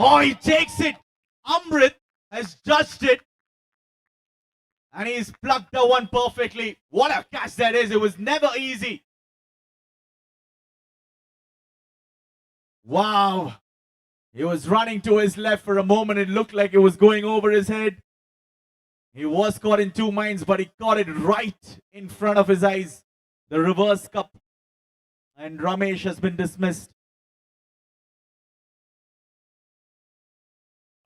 Oh, he takes it. Amrit has judged it. And he's plucked the one perfectly. What a catch that is. It was never easy. Wow. He was running to his left for a moment. It looked like it was going over his head. He was caught in two minds, but he caught it right in front of his eyes. The reverse cup. And Ramesh has been dismissed.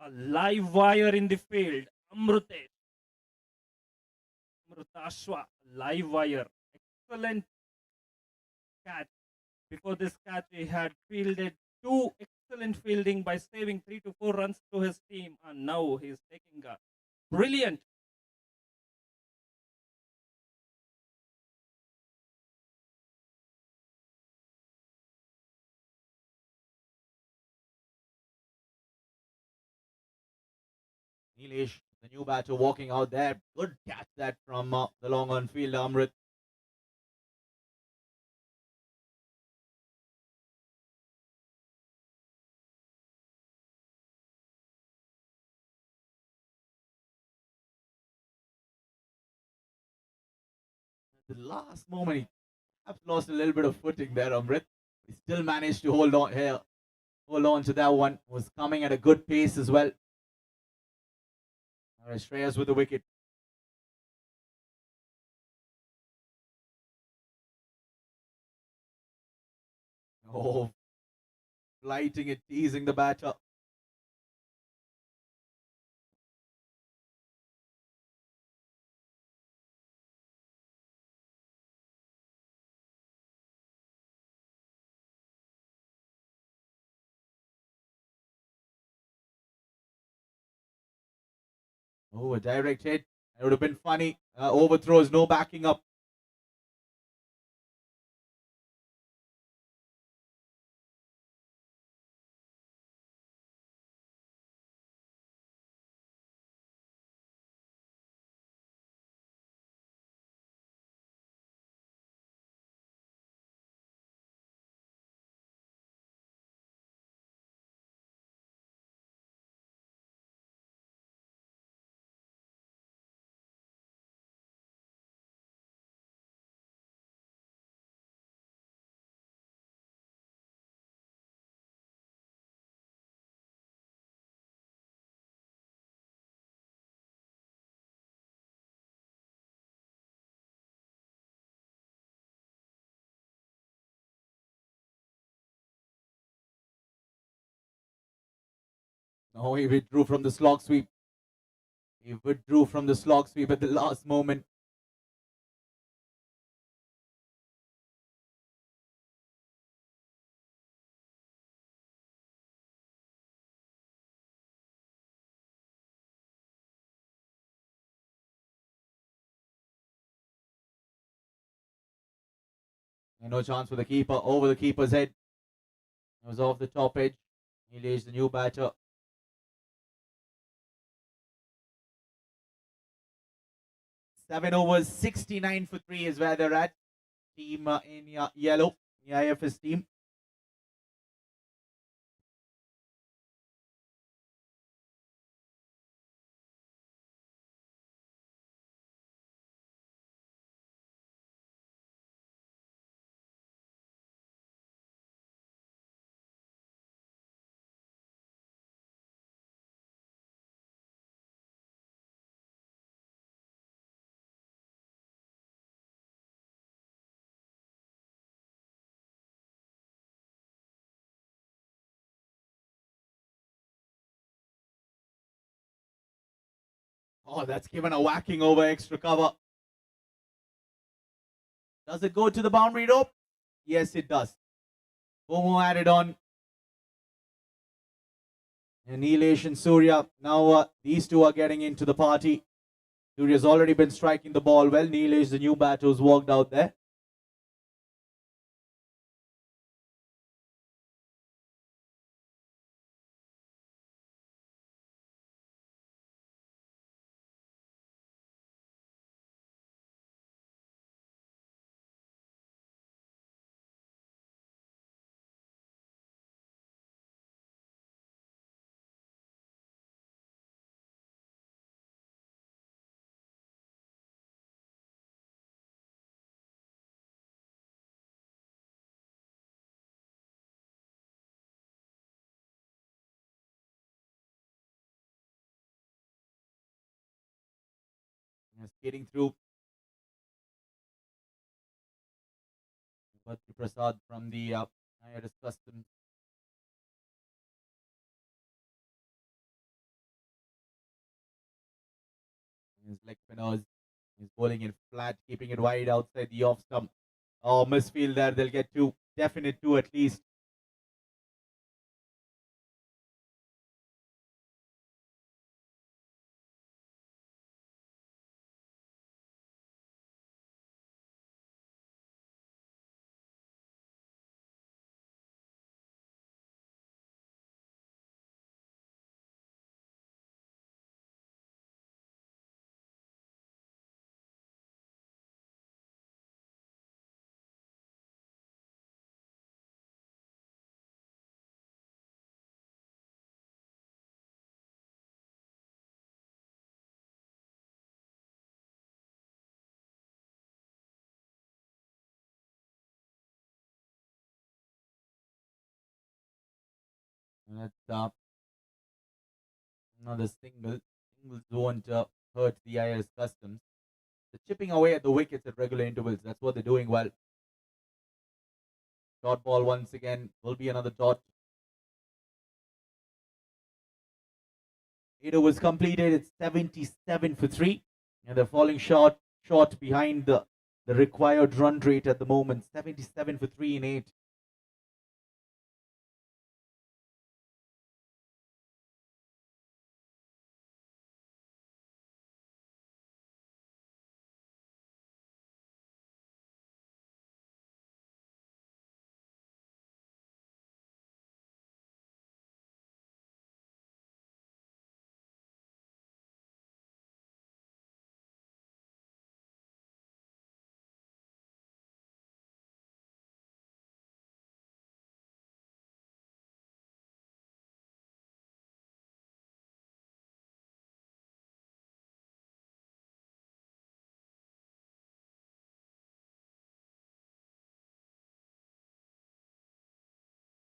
A live wire in the field. Amrutashwa, live wire. Excellent catch. Before this catch, he had fielded two excellent fielding by saving 3 to 4 runs to his team, and now he's taking a brilliant. Nilesh, the new batter, walking out there. Good catch that from the long on fielder, Amrit. At the last moment, he perhaps lost a little bit of footing there, Amrit. He still managed to hold on here, hold on to that one. Was coming at a good pace as well. All right, Shreyas with the wicket. Oh, flighting it, teasing the batter. Oh, a direct hit. It would have been funny. Overthrows, no backing up. No, he withdrew from the slog sweep. He withdrew from the slog sweep at the last moment. And no chance for the keeper. Over the keeper's head. It was off the top edge. He lays the new batter. 7 overs, 69 for 3 is where they're at. Team in yellow, the IFS team. Oh, that's given a whacking over extra cover. Does it go to the boundary rope? Yes, it does. Bomo added on. And Nilesh and Surya. Now these two are getting into the party. Surya's already been striking the ball well. Nilesh, the new batter, who's walked out there. Skating through. Bhatri Prasad from the IRS Customs. His leg spinners. He's bowling it flat, keeping it wide outside the off stump. Oh, misfield there. They'll get two. Definite two at least. And that's another single. Singles won't hurt the IRS Customs. They're chipping away at the wickets at regular intervals. That's what they're doing well. Dot ball once again. Will be another dot. 8 overs completed. It's 77 for 3. And they're falling short behind the required run rate at the moment. 77 for 3 in 8.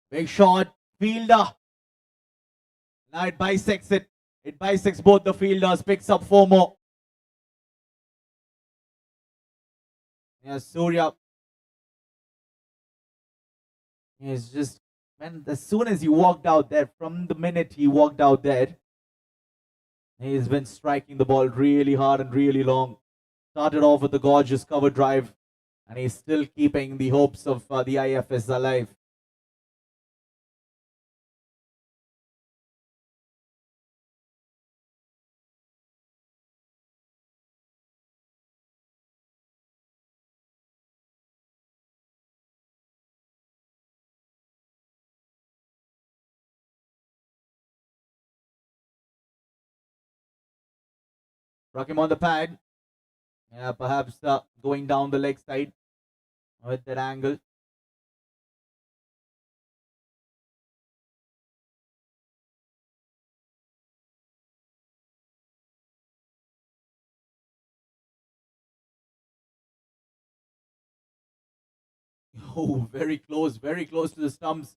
Big shot. Fielder. Now it bisects it. It bisects both the fielders. Picks up 4 more. Yes, Surya. He's just, man, as soon as he walked out there, from the minute he walked out there, he's been striking the ball really hard and really long. Started off with the gorgeous cover drive, and he's still keeping the hopes of the IFS alive. Struck him on the pad. Yeah, perhaps going down the leg side with that angle. Oh, very close to the stumps.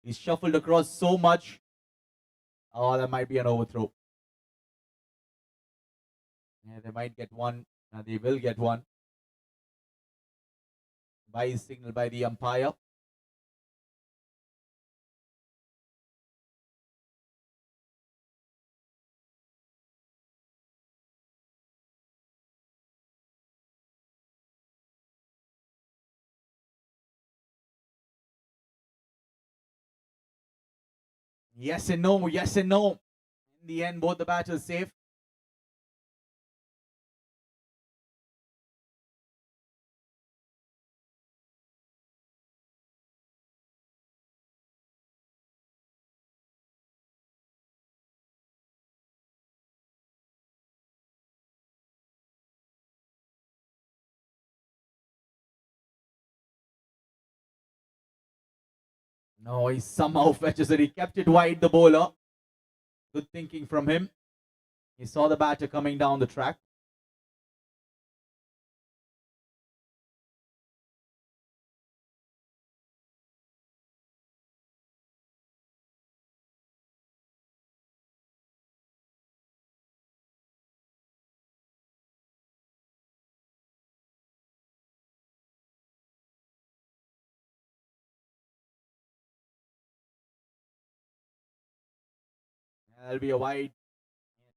He's shuffled across so much. Oh, that might be an overthrow. Yeah, they might get one. They will get one. By signal by the umpire. Yes and no, yes and no. In the end, both the batters safe. No, he somehow fetches it. He kept it wide, the bowler. Good thinking from him. He saw the batter coming down the track. That'll be a wide.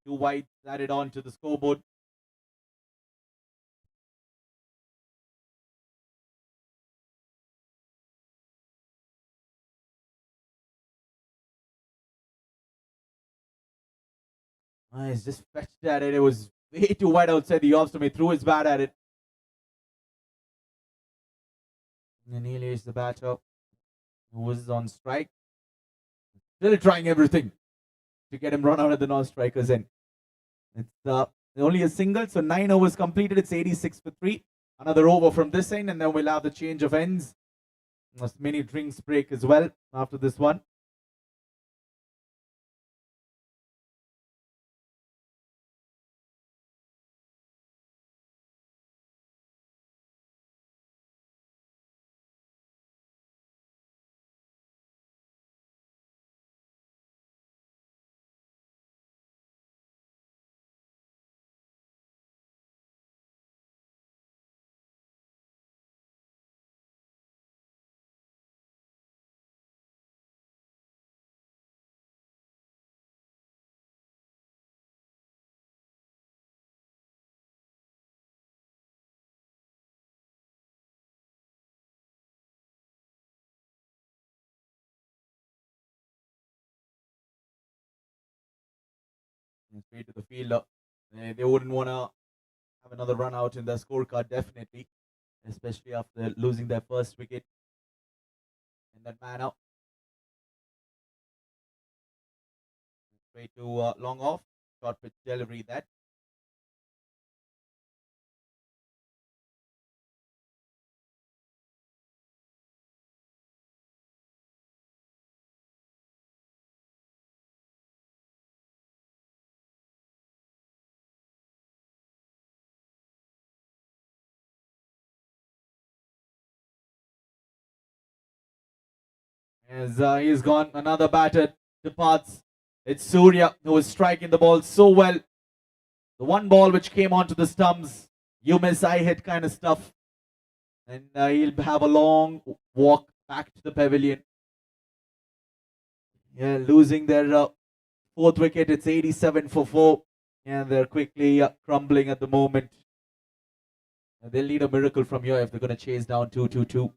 2 wides added on to the scoreboard. He's just fetched at it. It was way too wide outside the off stump. He threw his bat at it. And Neil is the batter who was on strike. Still trying everything to get him run out at the non-strikers end. It's only a single, so 9 overs completed. It's 86 for 3. Another over from this end, and then we'll have the change of ends. A mini drinks break as well after this one. Straight to the fielder. They wouldn't want to have another run out in their scorecard, definitely, especially after losing their first wicket in that manner. Straight to long off. Short pitch delivery that. As he's gone, another batter departs. It's Surya who is striking the ball so well. The one ball which came onto the stumps, you miss, I hit kind of stuff. And he'll have a long walk back to the pavilion. Yeah, losing their fourth wicket. It's 87 for 4. And they're quickly crumbling at the moment. And they'll need a miracle from here if they're going to chase down 2-2-2.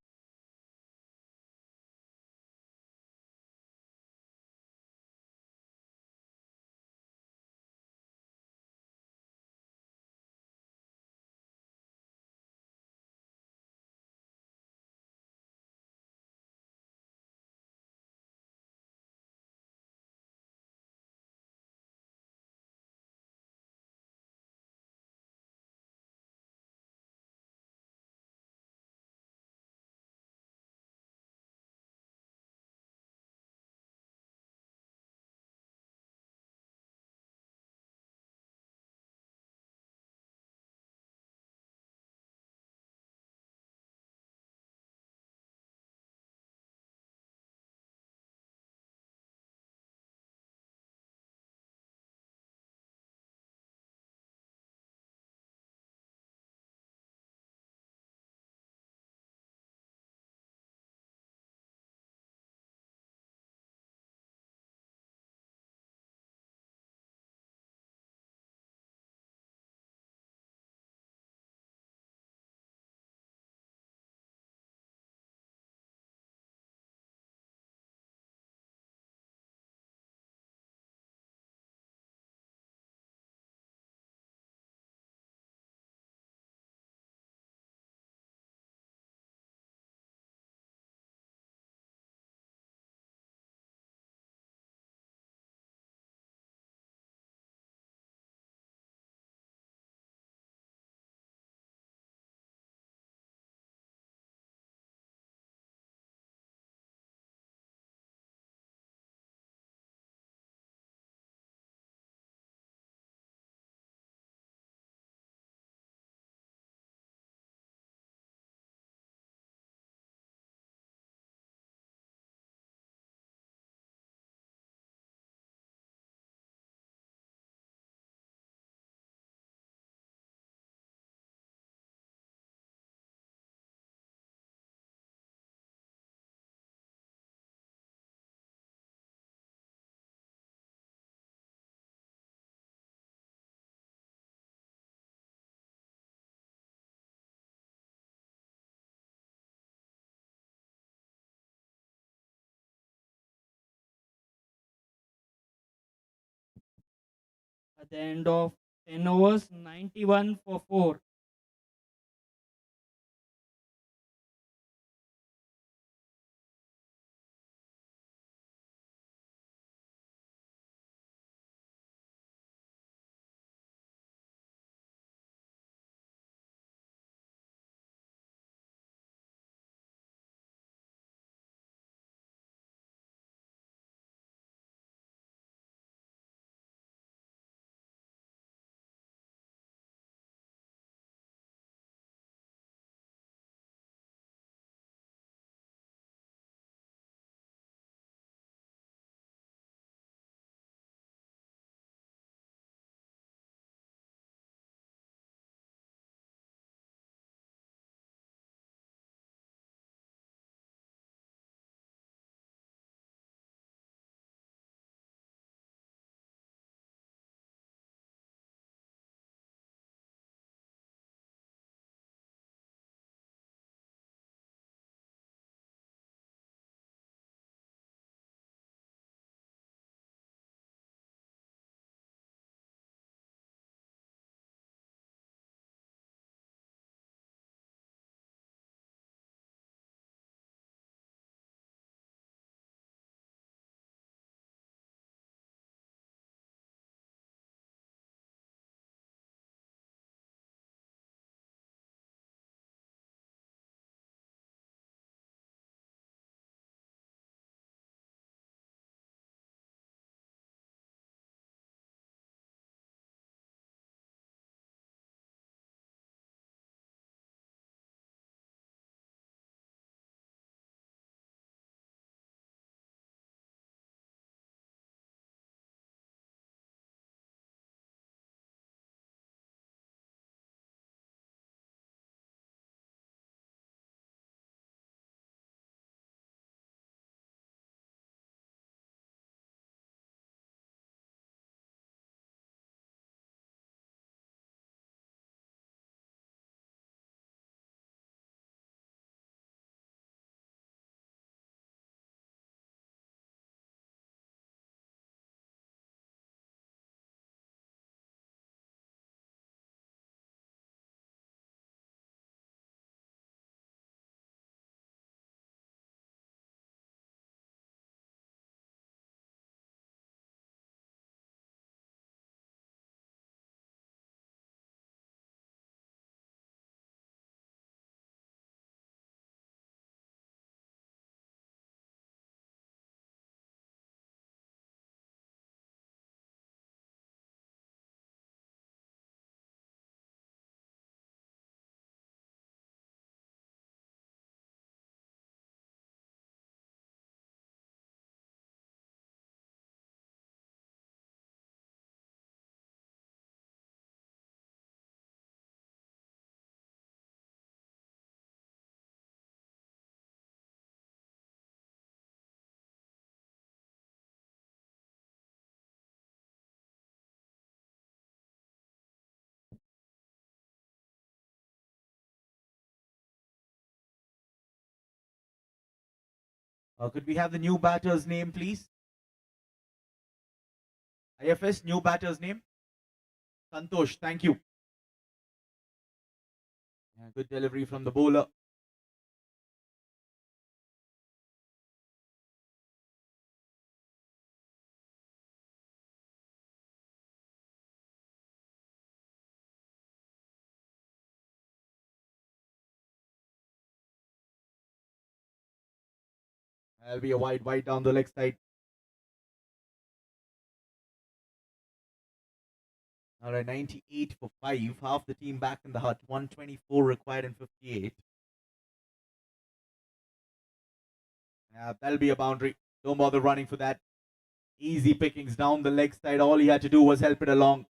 at the end of 10 overs, 91 for 4. Could we have the new batter's name, please? IFS, new batter's name? Santosh, thank you. Yeah, good delivery from the bowler. That'll be a wide down the leg side. All right, 98 for 5. Half the team back in the hut. 124 required in 58. Yeah, that'll be a boundary. Don't bother running for that. Easy pickings down the leg side. All he had to do was help it along.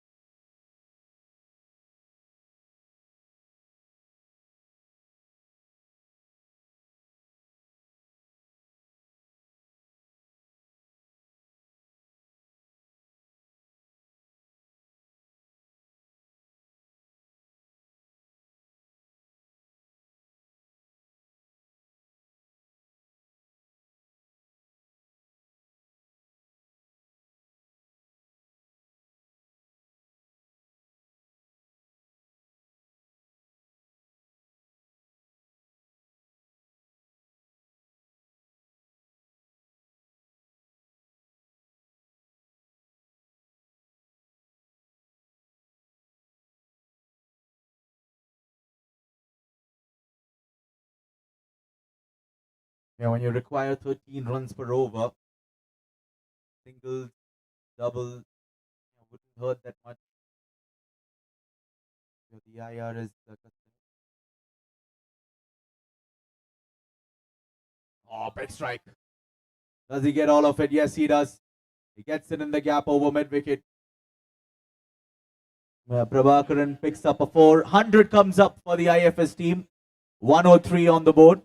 Yeah, when you require 13 runs per over, singles, doubles, wouldn't hurt that much. So the IR is oh, big strike. Does he get all of it? Yes, he does. He gets it in the gap over mid wicket. Prabhakaran picks up a 400 comes up for the IFS team. 103 on the board.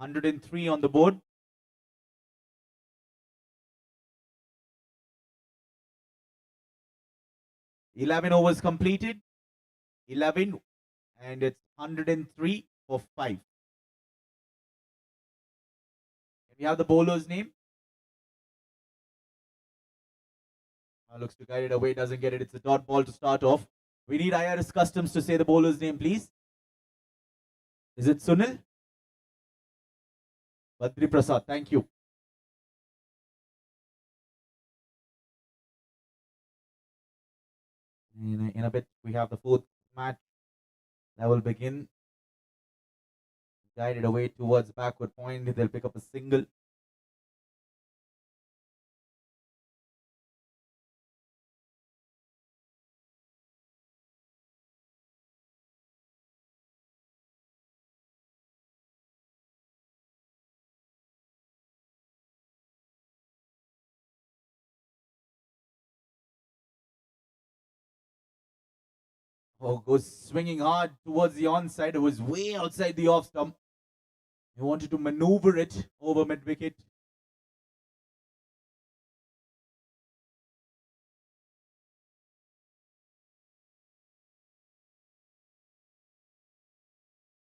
$103 on the board. 11 overs completed. 11 and it's 103 for 5. Can we have the bowler's name? Looks to guide it away, doesn't get it. It's a dot ball to start off. We need IRS Customs to say the bowler's name, please. Is it Sunil? Badri Prasad, thank you. In a bit, we have the fourth match that will begin. Guided away towards backward point. They'll pick up a single. Oh, goes swinging hard towards the onside. It was way outside the off stump. He wanted to maneuver it over mid wicket.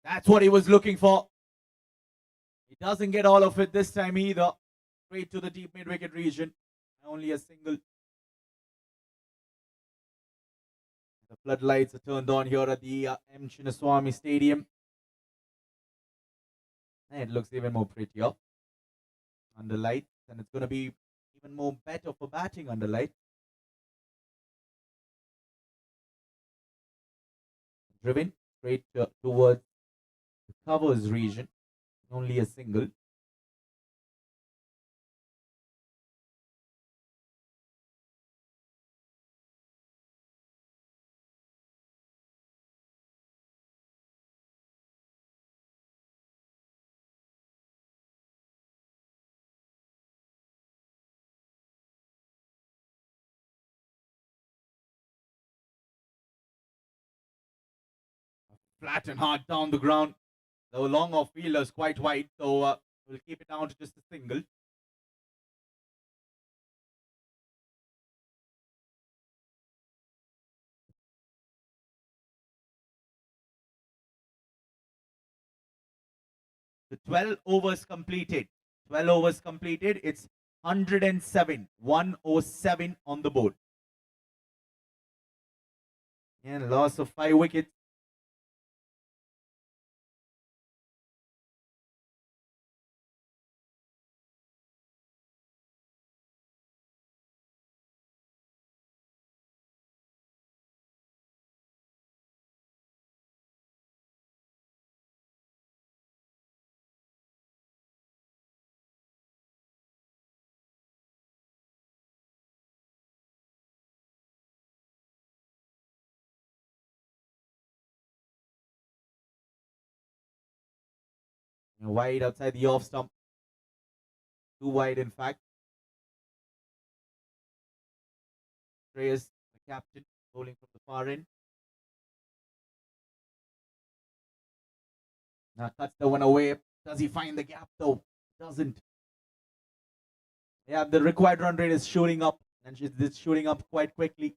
That's what he was looking for. He doesn't get all of it this time either. Straight to the deep mid wicket region. Only a single. The floodlights are turned on here at the M.Chinnaswamy Stadium. And it looks even more prettier under lights. And it's going to be even more better for batting under light. Driven straight towards the covers region. Only a single. Flat and hard down the ground. The long off fielder is quite wide, so we'll keep it down to just a single. The 12 overs completed. 12 overs completed. It's 107. 107 on the board. And loss of 5 wickets. Wide outside the off stump. Too wide, in fact. Reyes, the captain, bowling from the far end. Now cuts the one away. Does he find the gap though? Doesn't. Yeah, the required run rate is shooting up, and it's shooting up quite quickly.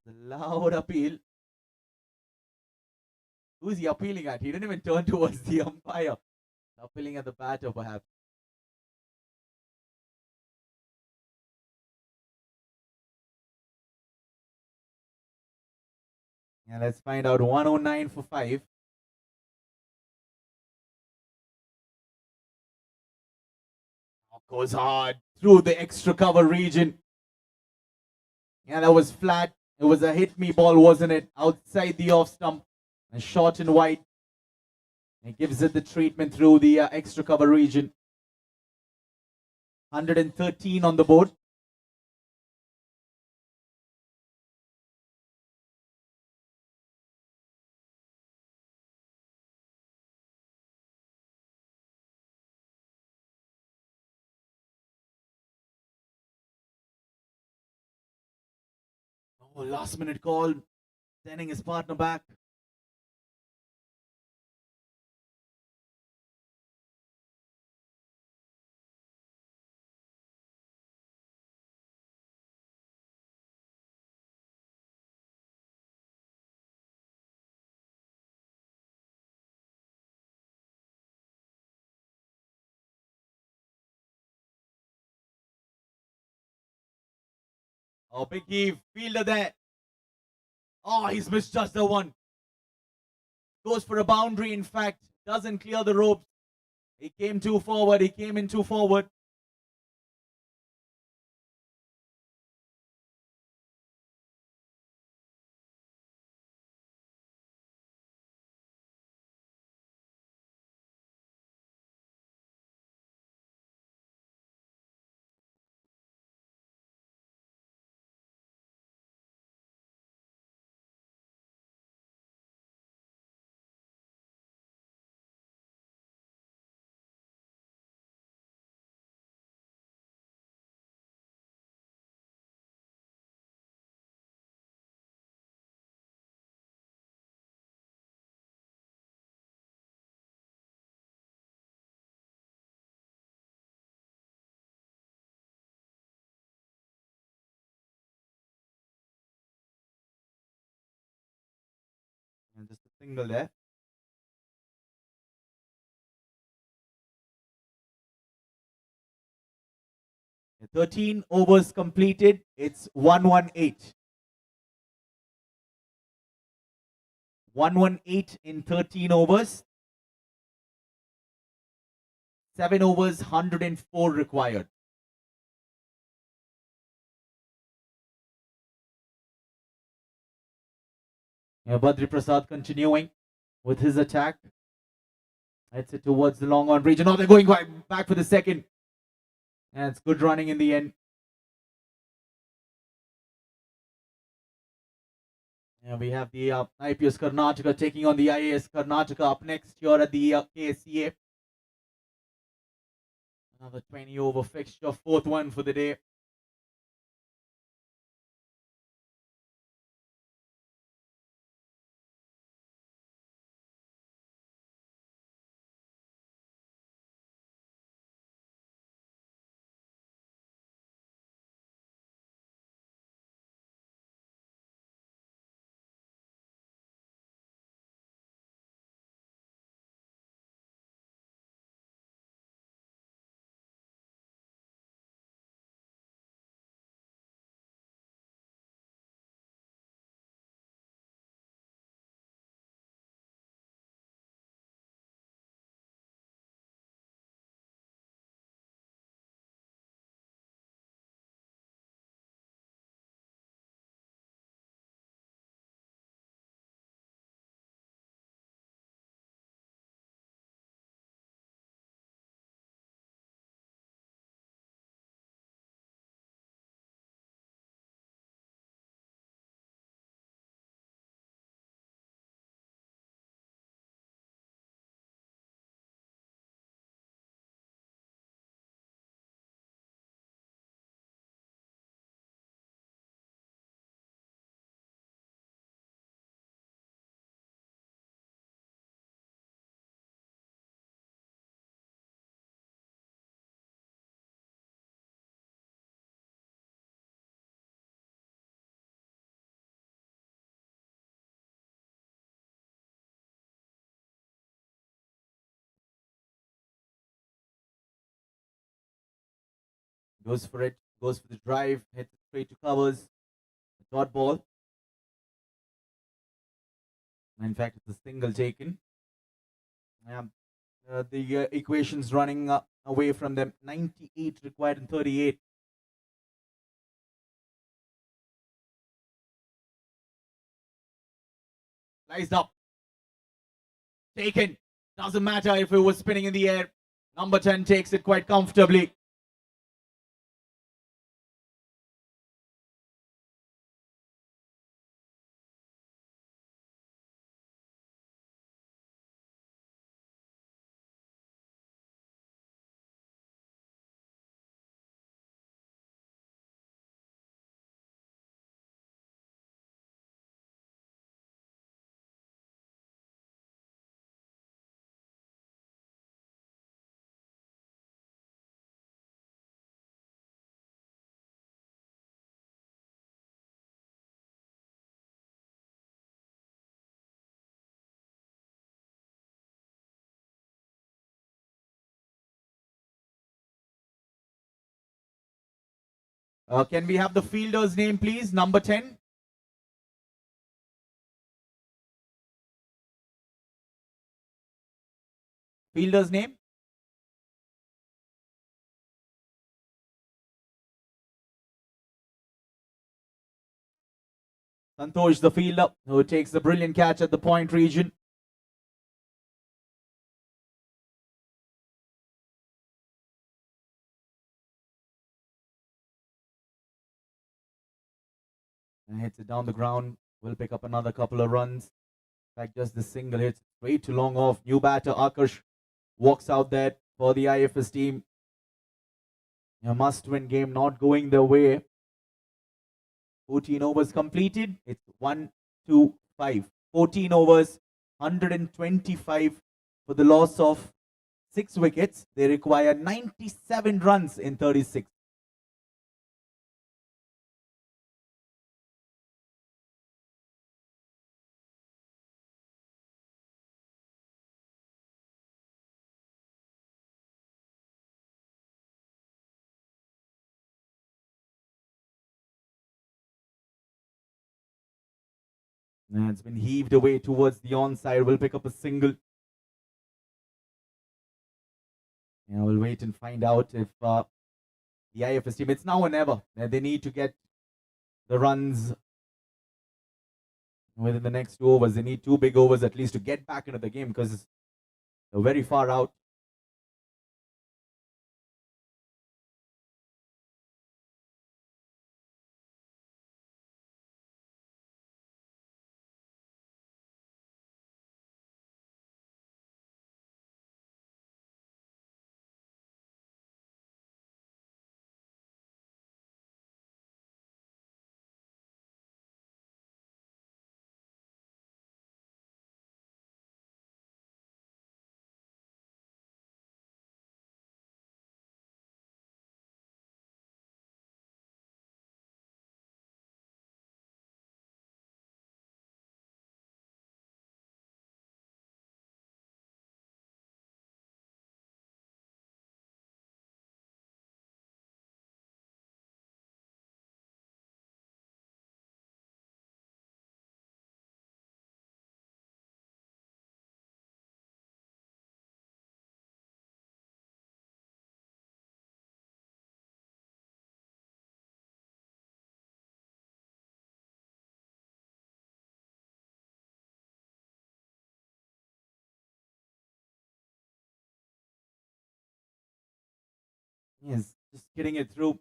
The loud appeal. Who's he appealing at? He didn't even turn towards the umpire. Appealing at the batter, perhaps. Yeah, let's find out. 109 for 5. Goes hard through the extra cover region. Yeah, that was flat. It was a hit me ball, wasn't it? Outside the off stump and short and wide. It gives it the treatment through the extra cover region. 113 on the board. Oh, last minute call. Sending his partner back. Oh, big heave. Fielder there. Oh, he's misjudged the one. Goes for a boundary, in fact. Doesn't clear the ropes. He came too forward. He came in too forward. And just a single there. 13 overs completed. It's 118. 118 in 13 overs. 7 overs, 104 required. Yeah, Badri Prasad continuing with his attack. Heads it towards the long on region. Oh, they're going back for the second. And it's good running in the end. Yeah, we have the IPS Karnataka taking on the IAS Karnataka up next here at the KSCA. Another 20 over fixture, fourth one for the day. Goes for it. Goes for the drive. Hits it straight to covers. A dot ball. In fact, it's a single taken. The equation's running away from them. 98 required in 38. Sliced up. Taken. Doesn't matter if it was spinning in the air. Number 10 takes it quite comfortably. Can we have the fielder's name, please? Number 10. Fielder's name. Santosh, the fielder, who takes the brilliant catch at the point region. And hits it down the ground. Will pick up another couple of runs. In fact, just the single hits way too long off. New batter Akash walks out there for the IFS team. A must-win game not going their way. 14 overs completed. It's 1-2-5. 14 overs, 125 for the loss of 6 wickets. They require 97 runs in 36. And it's been heaved away towards the onside. We'll pick up a single. We'll wait and find out if the IFS team, it's now or never. They need to get the runs within the next 2 overs. They need 2 big overs at least to get back into the game because they're very far out. Yes, just getting it through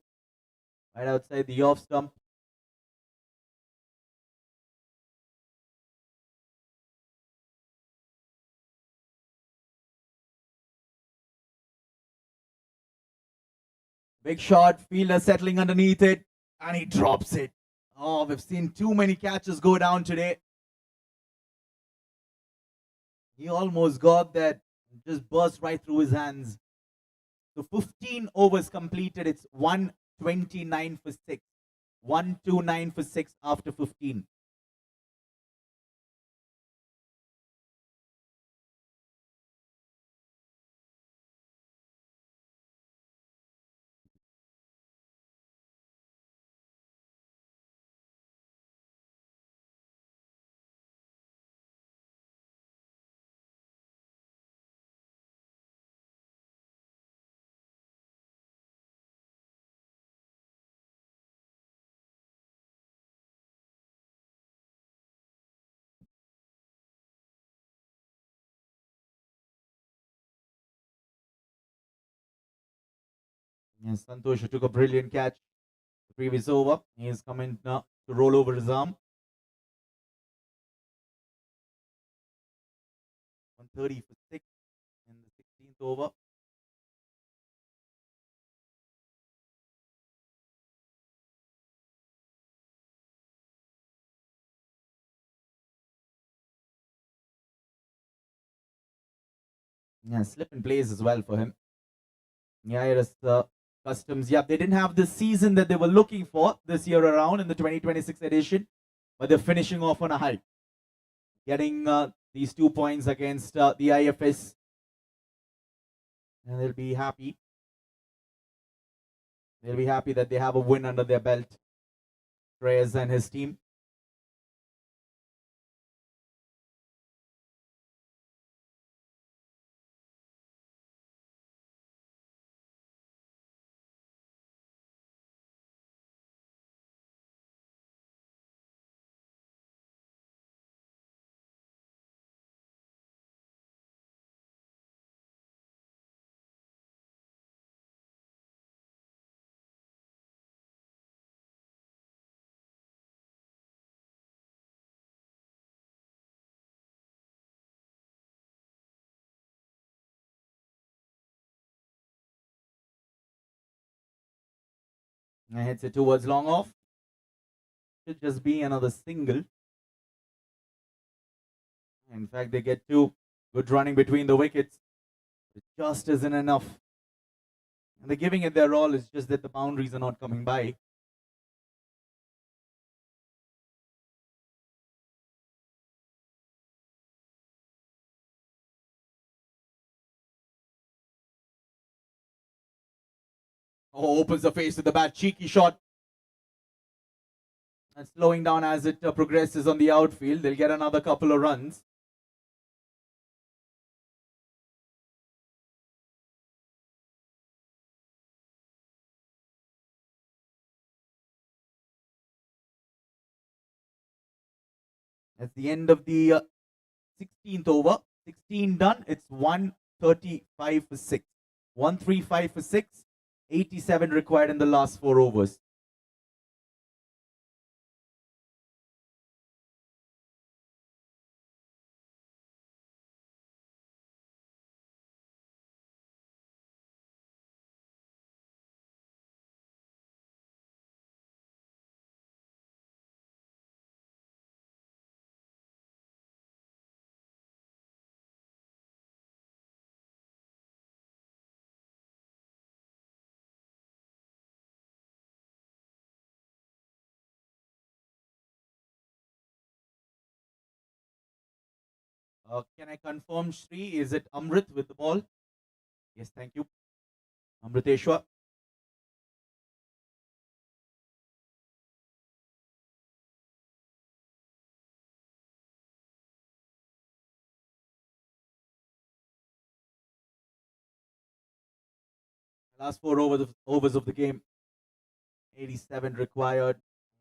right outside the off stump. Big shot, fielder settling underneath it, and he drops it. Oh, we've seen too many catches go down today. He almost got that, just burst right through his hands. So 15 overs completed. It's 129 for 6. 129 for 6 after 15. Yes, Santosh took a brilliant catch the previous over. He is coming now to roll over his arm. 130 for 6 in the 16th over. Yeah, slip and plays as well for him. Yeah, it is Customs. Yeah, they didn't have the season that they were looking for this year around in the 2026 edition, but they're finishing off on a high. Getting these 2 points against the IFS. And they'll be happy. They'll be happy that they have a win under their belt. Reyes and his team. And hits it towards long off. Should just be another single. In fact, they get two. Good running between the wickets. It just isn't enough. And they're giving it their all. It's just that the boundaries are not coming by. Oh, opens the face with the bat. Cheeky shot. And slowing down as it progresses on the outfield. They'll get another couple of runs. That's the end of the 16th over. 16 done. It's 135 for 6. 135 for 6. 87 required in the last 4 overs. Can I confirm, Shri? Is it Amrit with the ball? Yes, thank you. Amriteshwar. Last 4 overs of the game. 87 required.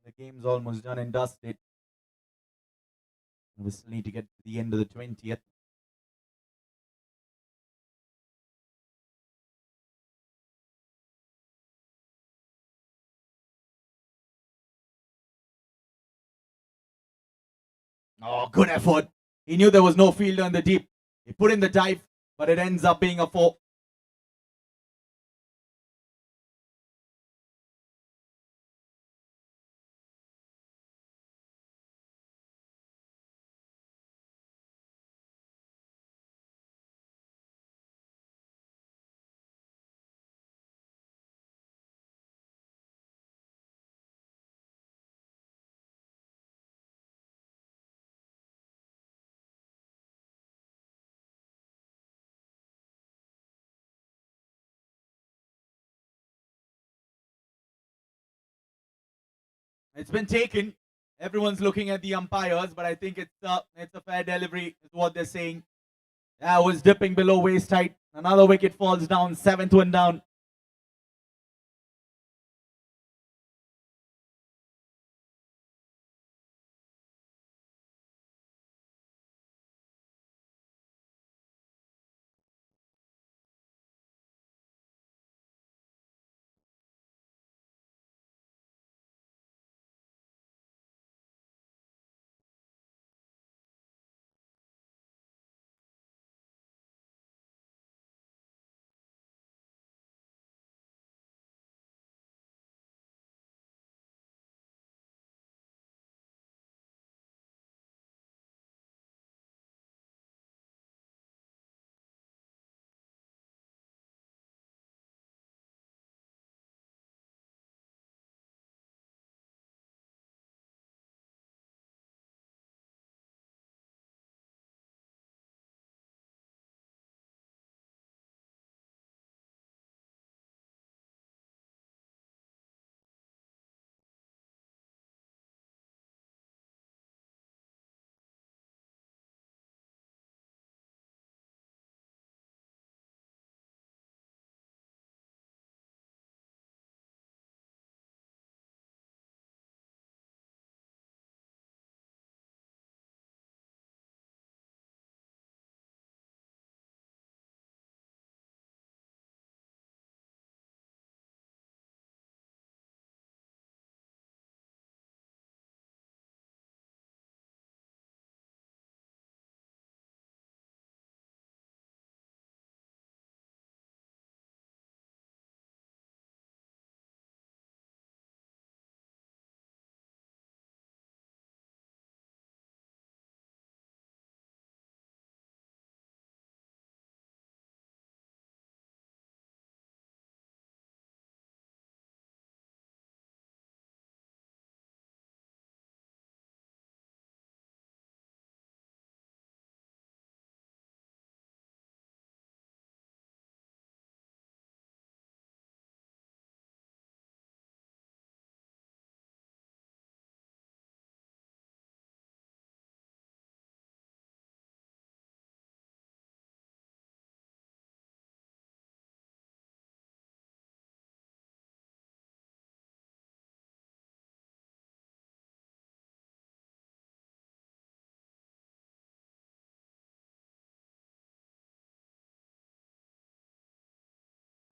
The game's almost done and dusted. We still need to get to the end of the 20th. Oh, good effort. He knew there was no fielder in the deep. He put in the dive, but it ends up being a 4. It's been taken. Everyone's looking at the umpires, but I think it's a fair delivery, is what they're saying. That was dipping below waist height. Another wicket falls down. 7th one down.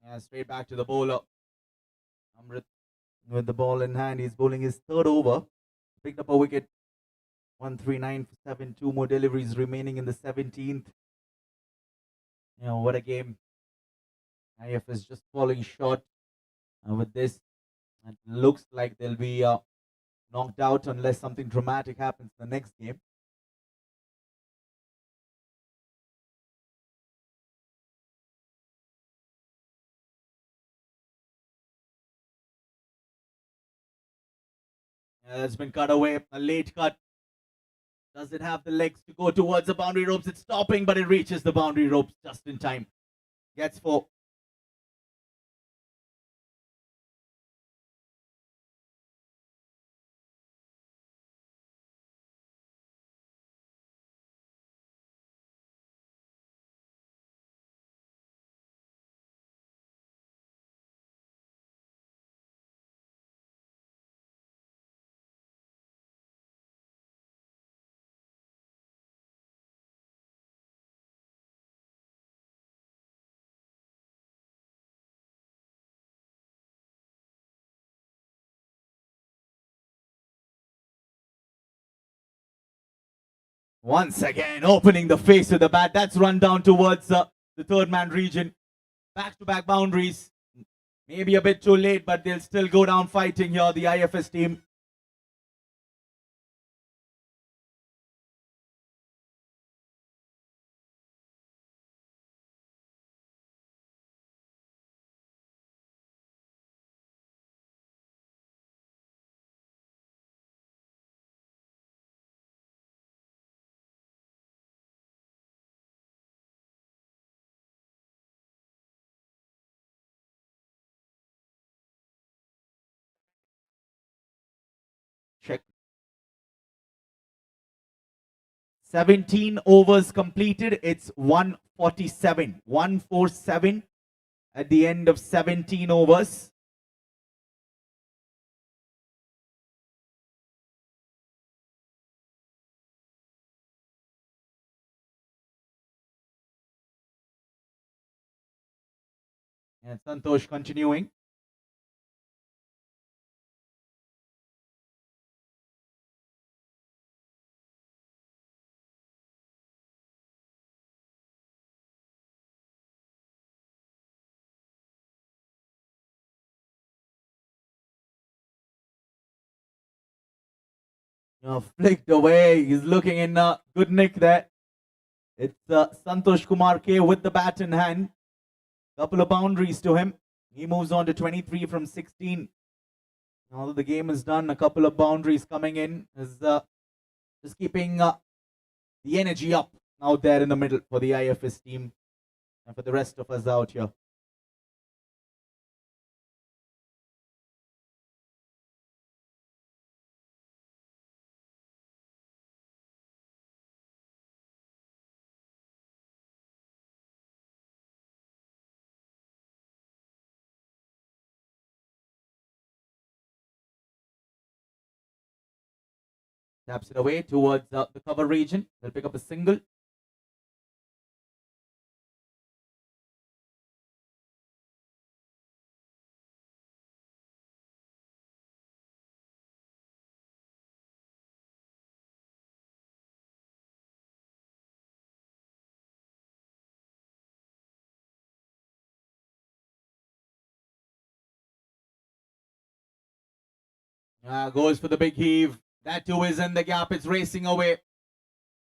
Yeah, straight back to the bowler. Amrit with the ball in hand. He's bowling his third over. Picked up a wicket. 139 for 7. 2 more deliveries remaining in the 17th. What a game. IF is just falling short with this. It looks like they'll be knocked out unless something dramatic happens in the next game. It's been cut away. A late cut. Does it have the legs to go towards the boundary ropes? It's stopping, but it reaches the boundary ropes just in time. Gets 4. Once again, opening the face with the bat. That's run down towards the third man region. Back-to-back boundaries. Maybe a bit too late, but they'll still go down fighting here, the IFS team. Check. 17 overs completed. It's 147. 147 at the end of 17 overs. And Santosh continuing. Flicked away. He's looking in good nick there. It's Santosh Kumar K with the bat in hand. Couple of boundaries to him. He moves on to 23 from 16. Now that the game is done, a couple of boundaries coming in is just keeping the energy up out there in the middle for the IFS team and for the rest of us out here. Taps it away towards the cover region. They'll pick up a single. Goes for the big heave. That too is in the gap. It's racing away.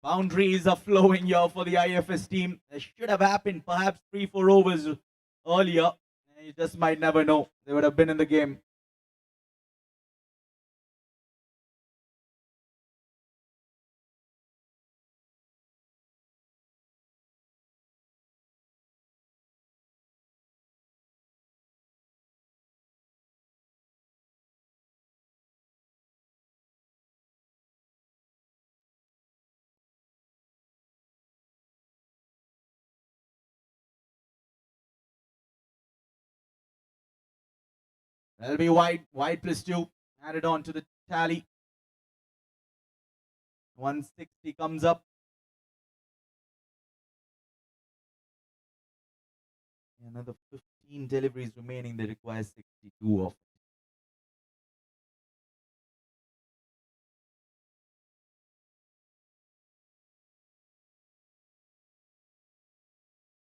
Boundaries are flowing here for the IFS team. It should have happened perhaps 3-4 overs earlier. You just might never know. They would have been in the game. That'll be wide. Wide +2. Added on to the tally. 160 comes up. Another 15 19 deliveries remaining. They require 62 of.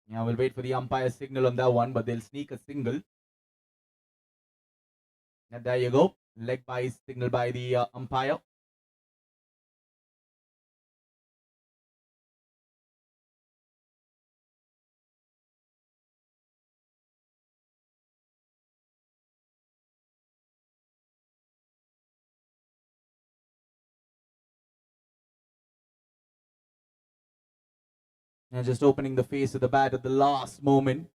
Yeah, we'll wait for the umpire signal on that one, but they'll sneak a single. And there you go. Leg by signal by the umpire. And just opening the face of the bat at the last moment.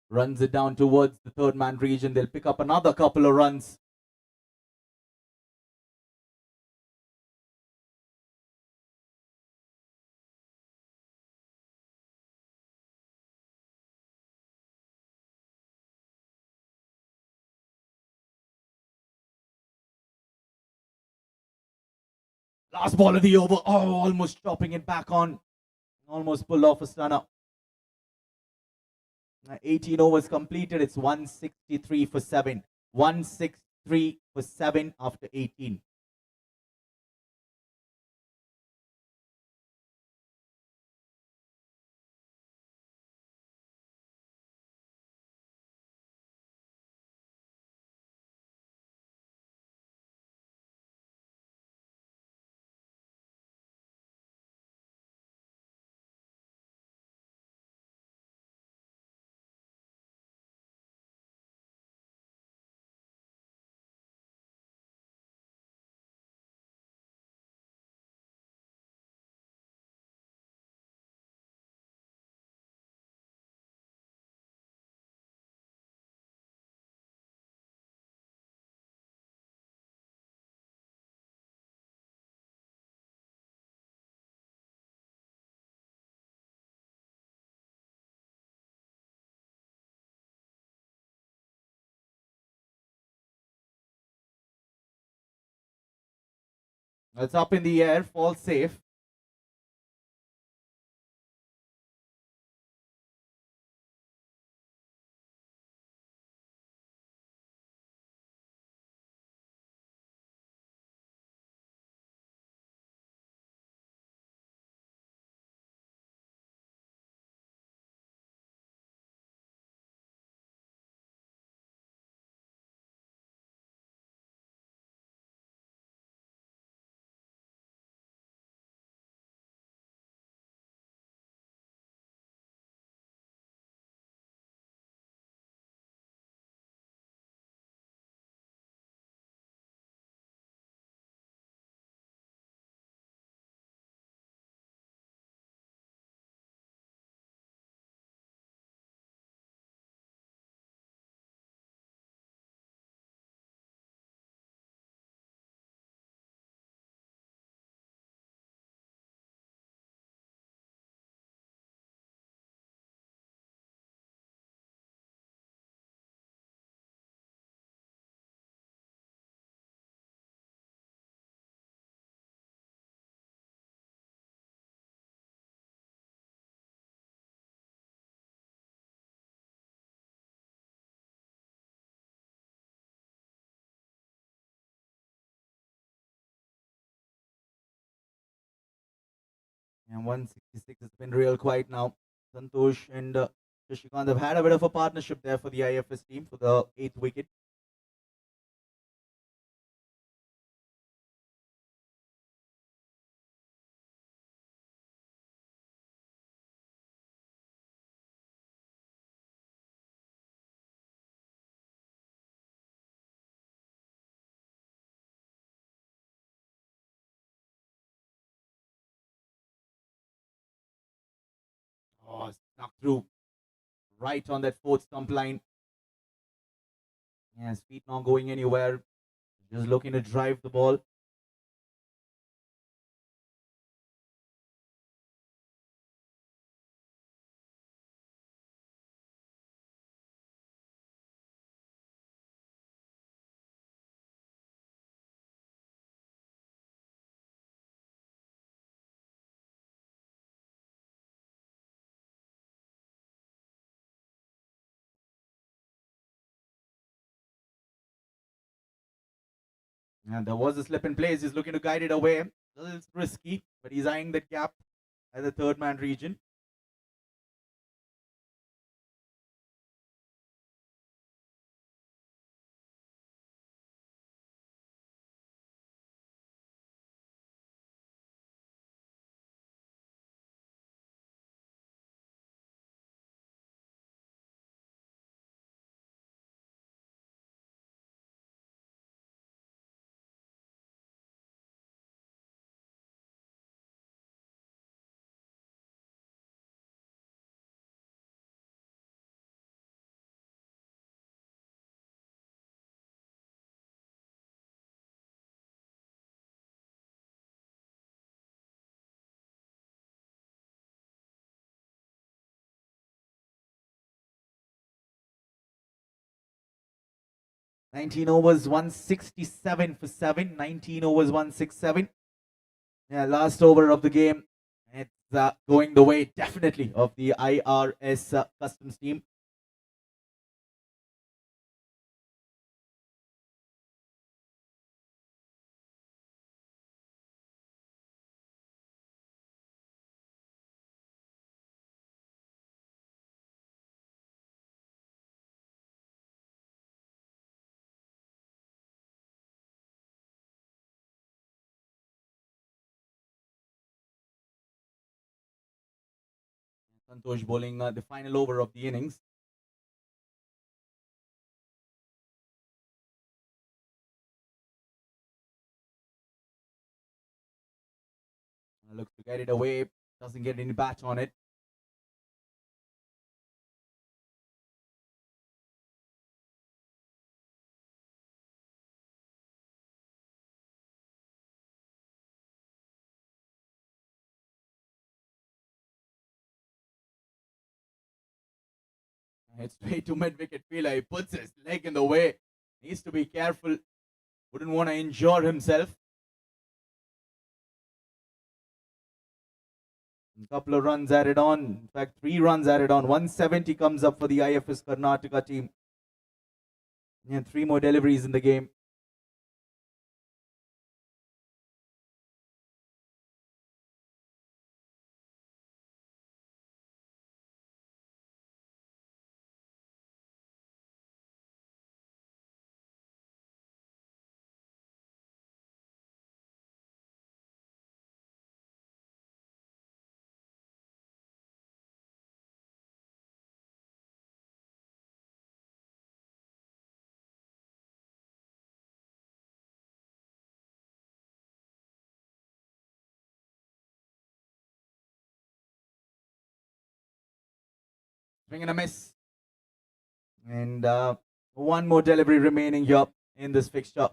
Runs it down towards the third man region. They'll pick up another couple of runs. Last ball of the over. Oh, almost dropping it back on. Almost pulled off a stunner. 18 overs completed. It's 163 for 7. 163 for 7 after 18. It's up in the air. Falls safe. And 166 has been real quiet now. Santosh and Shashikant have had a bit of a partnership there for the IFS team for the 8th wicket. Oh, snuck through right on that fourth stump line. Yeah, his feet not going anywhere. Just looking to drive the ball. And there was a slip in place. He's looking to guide it away. A little risky, but he's eyeing that gap at the third man region. Nineteen overs, 167 for 7. 19 overs, 167. Yeah, last over of the game. It's going the way, definitely, of the IRS Customs team. Santosh bowling the final over of the innings. Looks to get it away. Doesn't get any bat on it. It's straight to mid-wicket fielder. He puts his leg in the way. Needs to be careful. Wouldn't want to injure himself. A couple of runs added on. In fact, 3 runs added on. 170 comes up for the IFS Karnataka team. And 3 more deliveries in the game. Swing and a miss. And 1 more delivery remaining here in this fixture.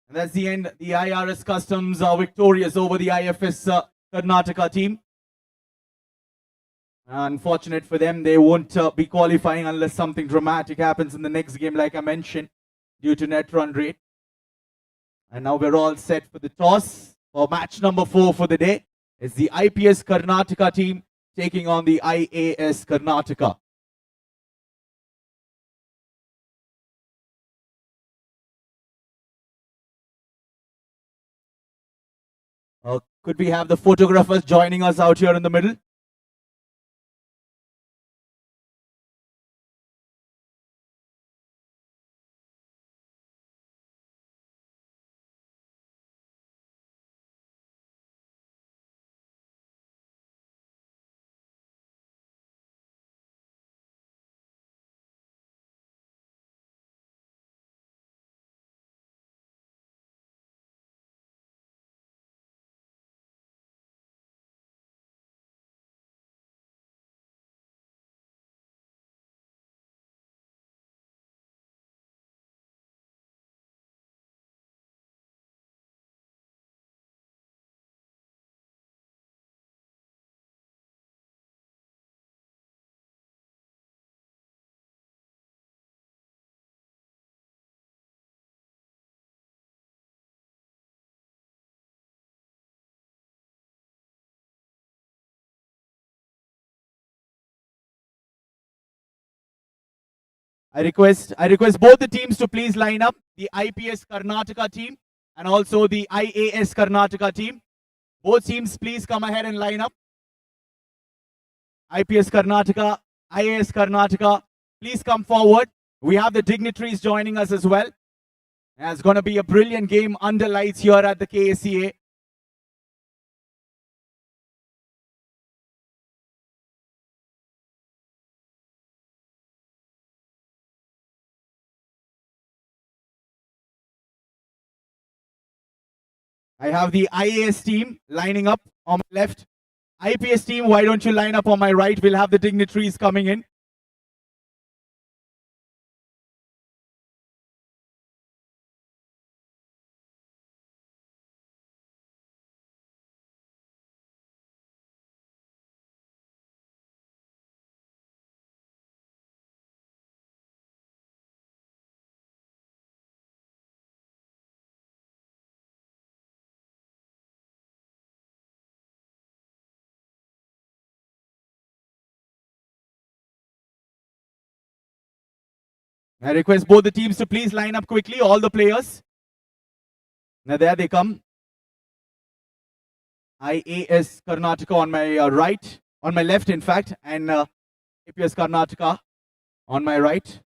And that's the end. The IRS Customs are victorious over the IFS Karnataka team. Unfortunate for them, they won't be qualifying unless something dramatic happens in the next game, like I mentioned, due to net run rate. And now we're all set for the toss for match number 4 for the day. It's the IPS Karnataka team taking on the IAS Karnataka. Could we have the photographers joining us out here in the middle? I request both the teams to please line up, the IPS Karnataka team and also the IAS Karnataka team. Both teams please come ahead and line up. IPS Karnataka, IAS Karnataka, please come forward. We have the dignitaries joining us as well. It's going to be a brilliant game under lights here at the KSCA. I have the IAS team lining up on my left. IPS team, why don't you line up on my right? We'll have the dignitaries coming in. I request both the teams to please line up quickly, all the players. Now there they come. IAS Karnataka on my right, on my left in fact, and IPS Karnataka on my right.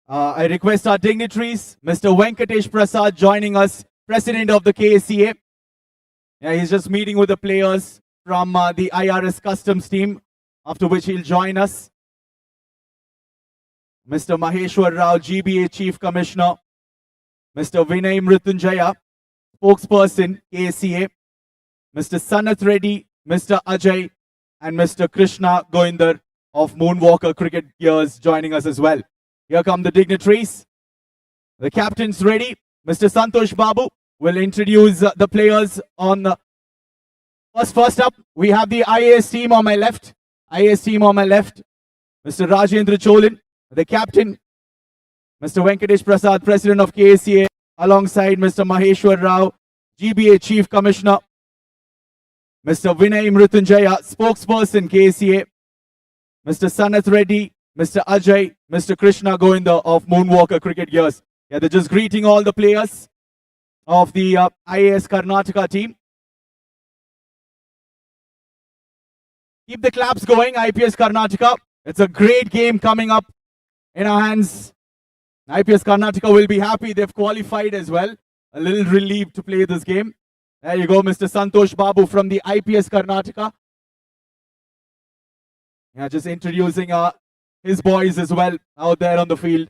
I request our dignitaries, Mr. Venkatesh Prasad joining us, President of the KSCA. Yeah, he's just meeting with the players from the IRS Customs team, after which he'll join us. Mr. Maheshwar Rao, GBA Chief Commissioner. Mr. Vinay Mrityunjaya, Spokesperson, KSCA. Mr. Sanath Reddy, Mr. Ajay, and Mr. Krishna Goindar of Moonwalker Cricket Gears joining us as well. Here come the dignitaries. The captain's ready. Mr. Santosh Babu will introduce the players on the first up. We have the IAS team on my left. IAS team on my left. Mr. Rajendra Cholin, the captain. Mr. Venkatesh Prasad, President of KSCA, alongside Mr. Maheshwar Rao, GBA Chief Commissioner. Mr. Vinay Mrityunjaya, Spokesperson, KSCA. Mr. Sanath Reddy, Mr. Ajay, Mr. Krishna Govinda of Moonwalker Cricket Gears. Yeah, they're just greeting all the players of the IAS Karnataka team. Keep the claps going, IPS Karnataka. It's a great game coming up in our hands. IPS Karnataka will be happy. They've qualified as well. A little relieved to play this game. There you go, Mr. Santosh Babu from the IPS Karnataka. Yeah, just introducing his boys as well out there on the field.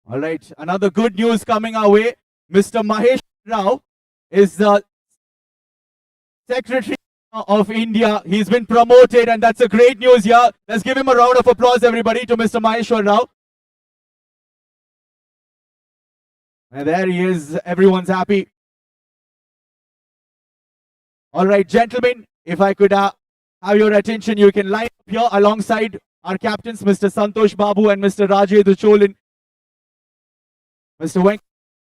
All right, another good news coming our way. Mr. Mahesh Rao is the Secretary of India. He's been promoted, and that's a great news here. Let's give him a round of applause, everybody, to Mr. Maheshwar Rao. And there he is. Everyone's happy. All right, gentlemen, if I could have your attention, you can line up here alongside our captains, Mr. Santosh Babu and Mr. Rajendra Cholin. Mr.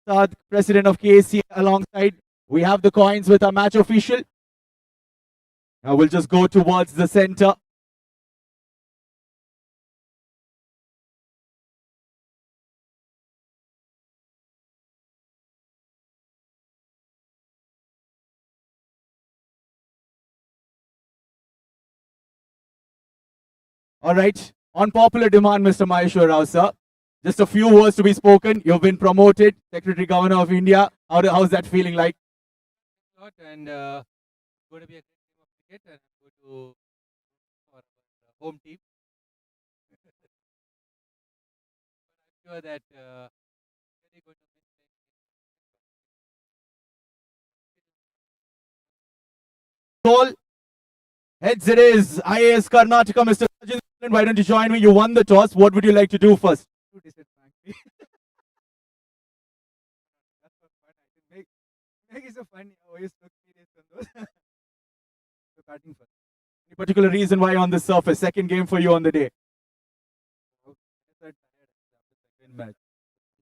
Venkat, President of KSC, alongside. We have the coins with our match official. Now we'll just go towards the center. All right. On popular demand, Mr. Maheshwar Rao, sir. Just a few words to be spoken. You've been promoted, Secretary Governor of India. How's that feeling like? And it's going to be a great game of cricket, and I'm going to for our home team. But I'm sure that really going to miss All heads it is. IAS Karnataka, Mr. Rajan. Why don't you join me? You won the toss. What would you like to do first? to disadvantage. That's not fun. I think make it so funny. I always look serious on those. So batting first. Any particular reason why on the surface? Second game for you on the day. Okay. I felt tired after the second match.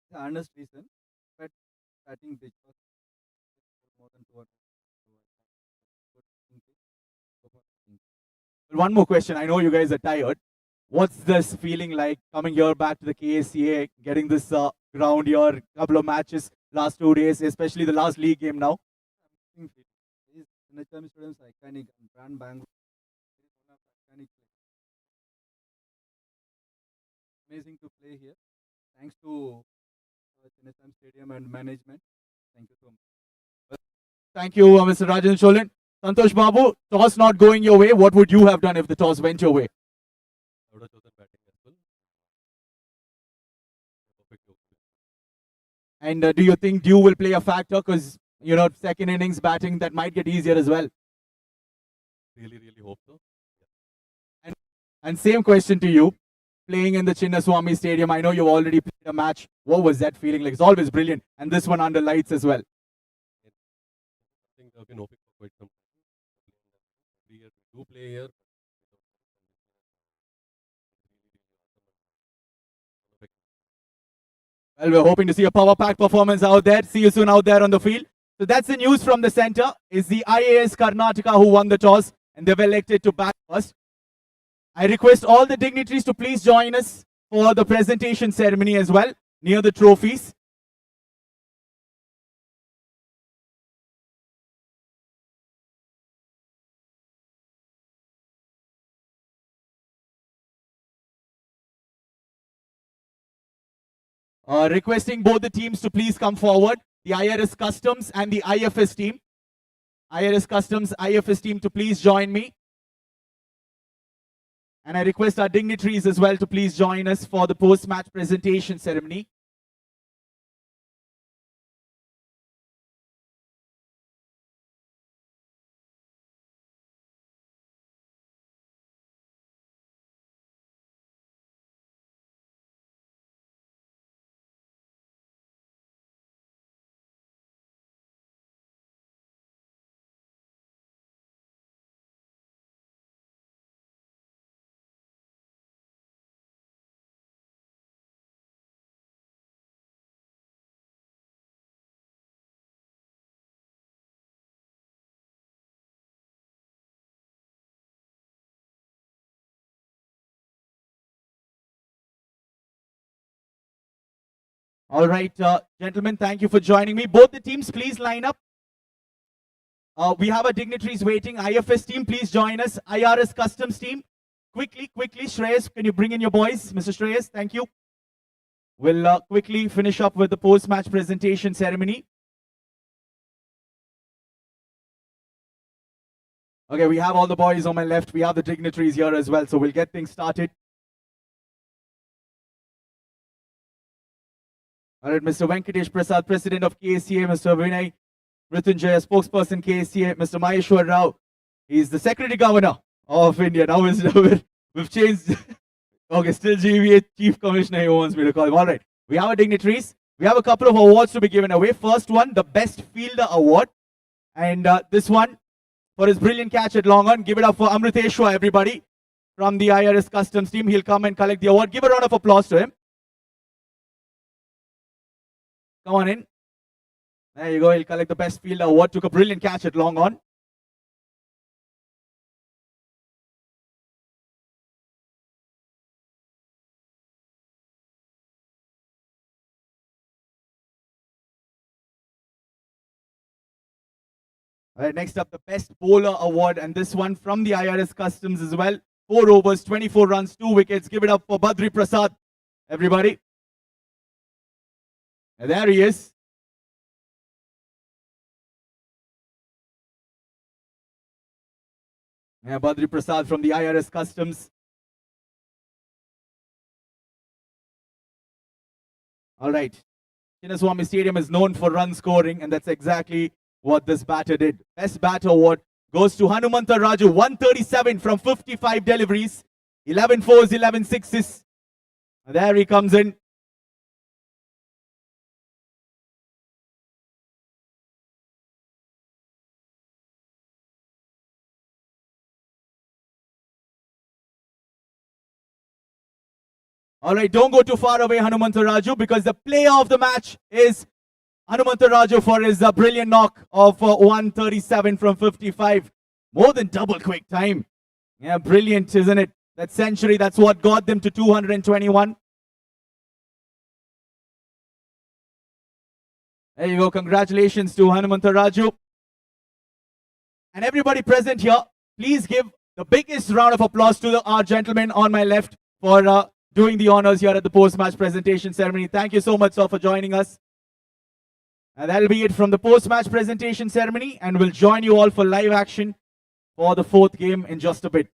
It's an honest reason, but batting big was more than 2 hours. One more question. I know you guys are tired. What's this feeling like coming here back to the KSCA, getting this ground here, couple of matches, last 2 days, especially the last league game now? I'm feeling these Penultimate students iconic and brand Bangalore. It is one of the iconic places. Amazing to play here. Thanks to Chinnaswamy Stadium and management. Thank you so much. Thank you, Mr. Rajan Cholan. Santosh Babu, toss not going your way. What would you have done if the toss went your way? I would have chosen batting as well. Perfect joke. And do you think dew will play a factor? Because, second innings batting, that might get easier as well. Really, really hope so. And same question to you. Playing in the Chinnaswamy Stadium, I know you already played a match. What was that feeling like? It's always brilliant. And this one under lights as well. I think I've been hoping for quite some time. Every year we do play here. Well, we're hoping to see a power pack performance out there. See you soon out there on the field. So that's the news from the center. Is the IAS Karnataka who won the toss and they've elected to bat first. I request all the dignitaries to please join us for the presentation ceremony as well, near the trophies. Requesting both the teams to please come forward. The IRS Customs and the IFS team. IRS Customs, IFS team to please join me. And I request our dignitaries as well to please join us for the post-match presentation ceremony. All right, gentlemen, thank you for joining me. Both the teams, please line up. We have our dignitaries waiting. IFS team, please join us. IRS Customs team, quickly, Shreyas, can you bring in your boys? Mr. Shreyas, thank you. We'll quickly finish up with the post-match presentation ceremony. Okay, we have all the boys on my left. We have the dignitaries here as well, so we'll get things started. All right, Mr. Venkatesh Prasad, President of KSCA, Mr. Vinay Mrityunjaya, Spokesperson KSCA, Mr. Maheshwar Rao, he's the Secretary Governor of India. Now we've changed. Okay, still GVA Chief Commissioner, he wants me to call him. All right, we have our dignitaries. We have a couple of awards to be given away. First one, the Best Fielder Award. And this one, for his brilliant catch at long on, give it up for Amriteshwar, everybody, from the IRS Customs team. He'll come and collect the award. Give a round of applause to him. Come on in. There you go. He'll collect the Best Fielder Award. Took a brilliant catch at long on. All right, next up, the Best Bowler Award, and this one from the IRS Customs as well. 4 overs, 24 runs, 2 wickets. Give it up for Badri Prasad, everybody. And there he is. Yeah, Badri Prasad from the IRS Customs. All right. Chinnaswamy Stadium is known for run scoring, and that's exactly what this batter did. Best batter award goes to Hanumantha Raju, 137 from 55 deliveries, 11 fours, 11 sixes. And there he comes in. All right, don't go too far away, Hanumantha Raju, because the player of the match is Hanumantha Raju for his brilliant knock of 137 from 55. More than double quick time. Yeah, brilliant, isn't it? That century, that's what got them to 221. There you go. Congratulations to Hanumantha Raju. And everybody present here, please give the biggest round of applause to our gentleman on my left for doing the honors here at the post-match presentation ceremony. Thank you so much, sir, for joining us. And that'll be it from the post-match presentation ceremony, and we'll join you all for live action for the 4th game in just a bit.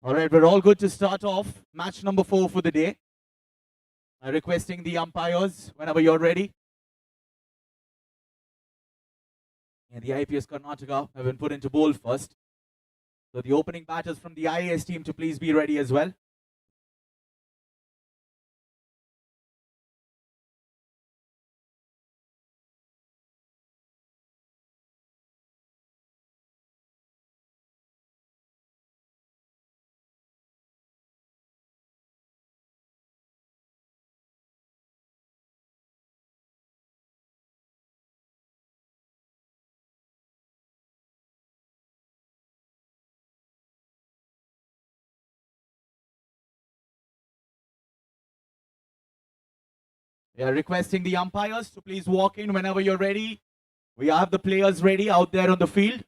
All right, we're all good to start off match number 4 for the day. Requesting the umpires whenever you're ready. And the IPS Karnataka have been put into bowl first. So the opening batters from the IAS team to please be ready as well. Yeah, requesting the umpires to please walk in whenever you're ready. We have the players ready out there on the field.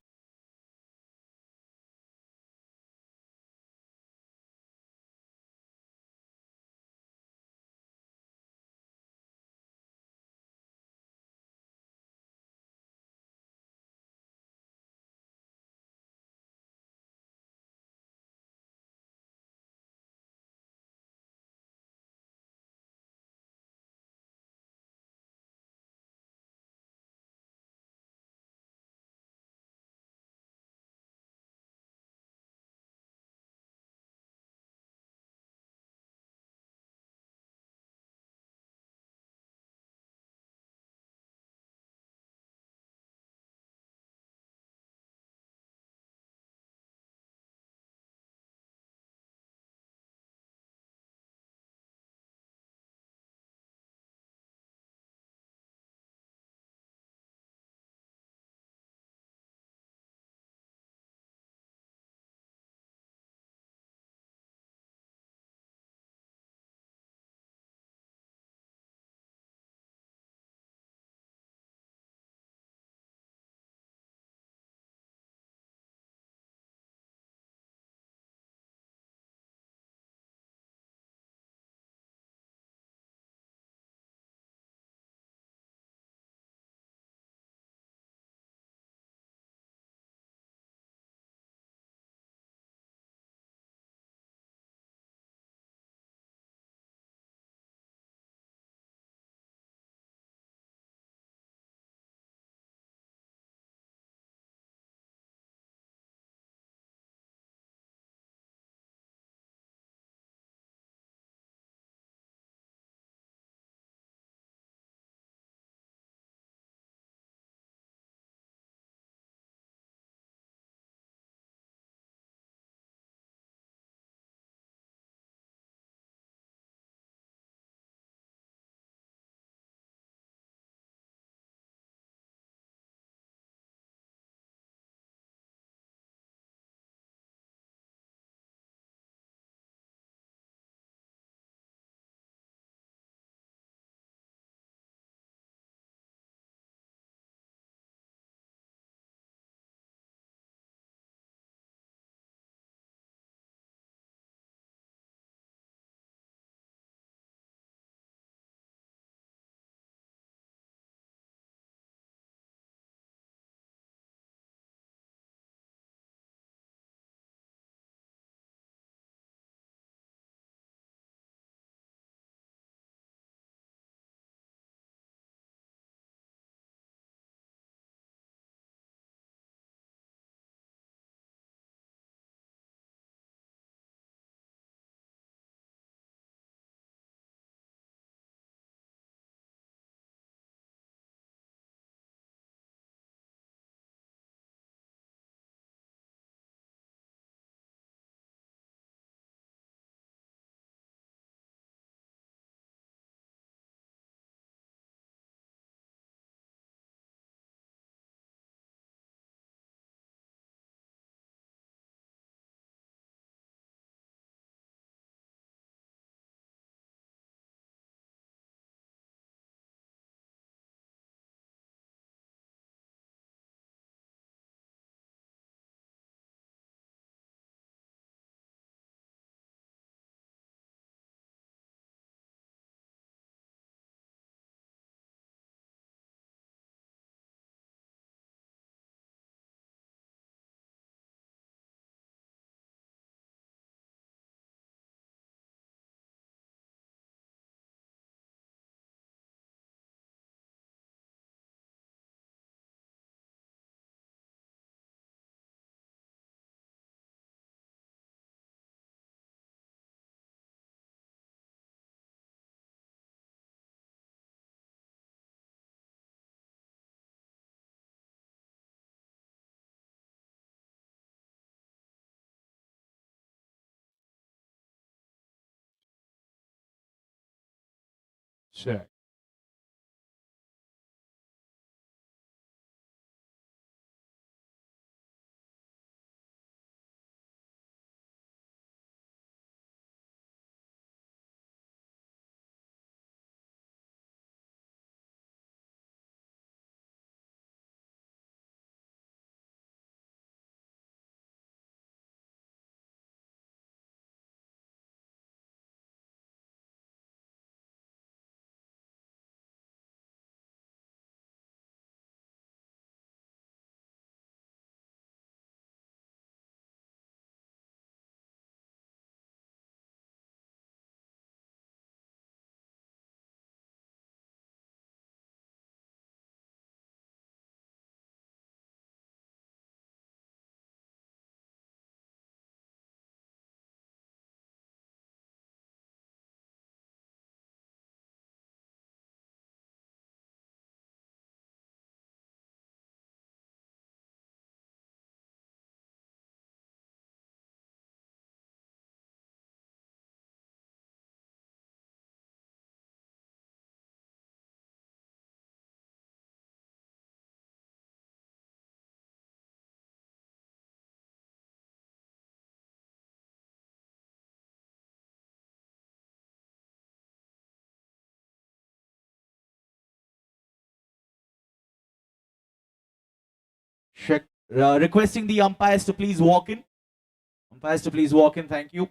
Check. Requesting the umpires to please walk in. Umpires to please walk in. Thank you.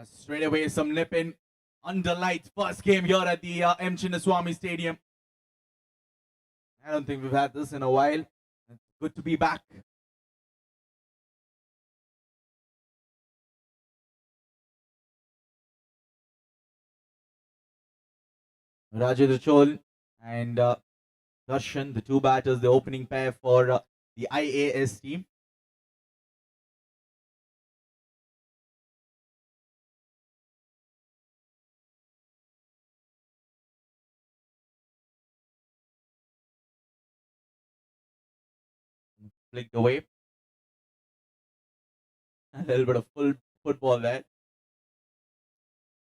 Straight away, some nip in under lights. First game here at the M.Chinnaswamy Stadium. I don't think we've had this in a while. It's good to be back. Rajendra Chol and Darshan, the two batters, the opening pair for the IAS team. Flicked away. A little bit of full football there.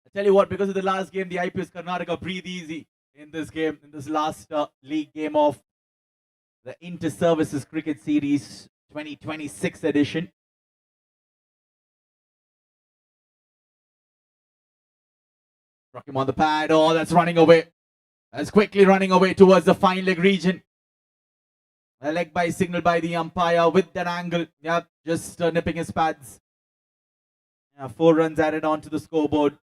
I tell you what, because of the last game, the IPS Karnataka breathe easy in this game, in this last league game of the Inter-Services Cricket Series 2026 edition. Struck him on the pad. Oh, that's running away. That's quickly running away towards the fine leg region. A leg by signal by the umpire with that angle. Yep, just nipping his pads. Yeah, 4 runs added onto the scoreboard.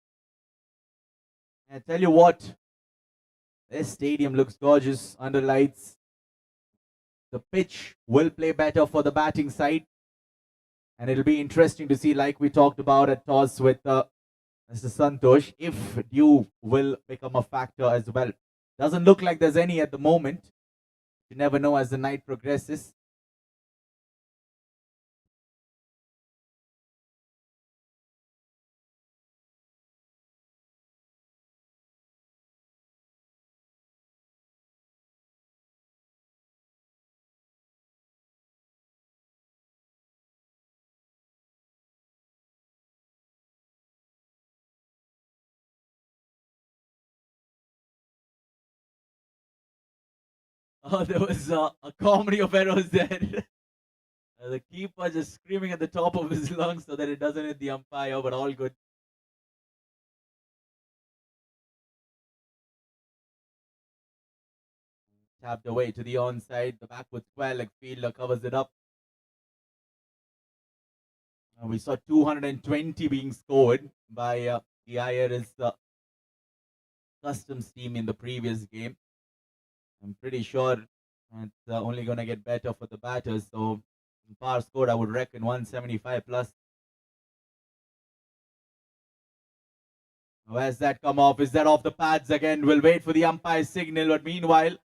I tell you what, this stadium looks gorgeous under lights. The pitch will play better for the batting side. And it'll be interesting to see, like we talked about at toss with Mr. Santosh, if dew will become a factor as well. Doesn't look like there's any at the moment. You never know as the night progresses. Oh, there was a comedy of errors there. The keeper just screaming at the top of his lungs so that it doesn't hit the umpire, but all good. Tapped away to the onside. The backward square leg fielder covers it up. We saw 220 being scored by the IRS Customs team in the previous game. I'm pretty sure it's only going to get better for the batters. So, par scored, I would reckon 175 plus. Where's that come off? Is that off the pads again? We'll wait for the umpire's signal. But meanwhile,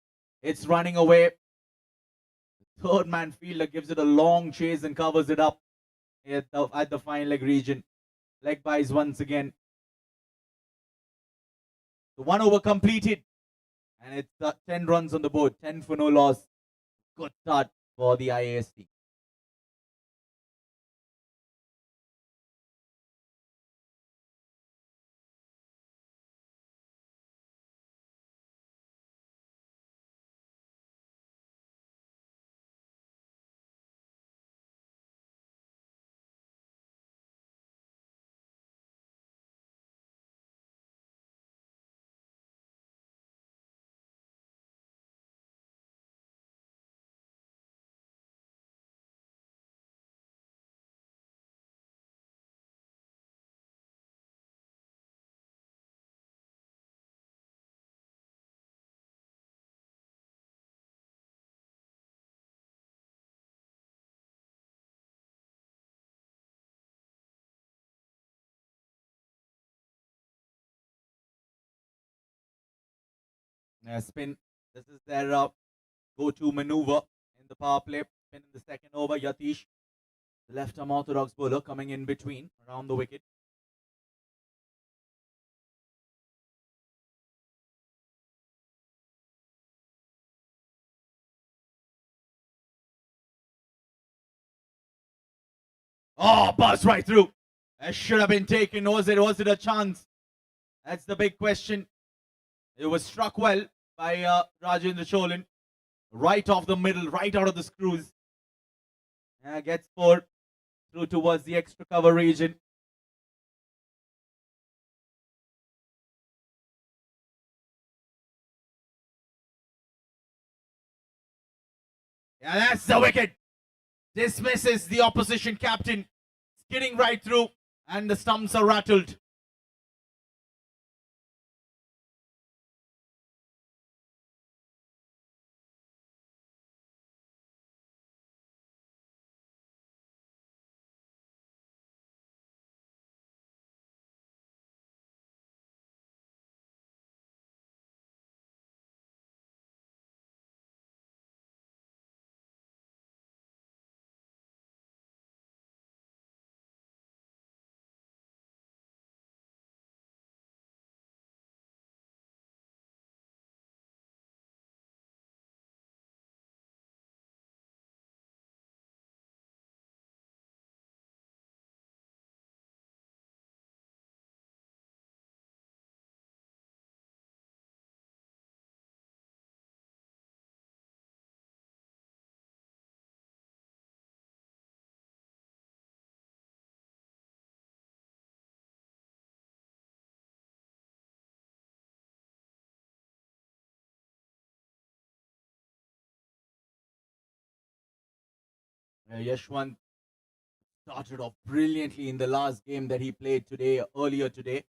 it's running away. The third man fielder gives it a long chase and covers it up at the fine leg region. Leg buys once again. The 1 over completed. And it's 10 runs on the board. 10 for no loss. Good start for the IAST. Spin. This is their go-to maneuver in the power play. Spin in the second over. Yatish, the left-arm orthodox bowler, coming in between around the wicket. Oh, buzz right through. That should have been taken. Was it a chance? That's the big question. It was struck well by Rajendra Cholan. Right off the middle, right out of the screws. Gets 4 through towards the extra cover region. Yeah, that's the wicket. Dismisses the opposition captain. Skidding right through, and the stumps are rattled. Yashwant started off brilliantly in the last game that he played today, earlier today.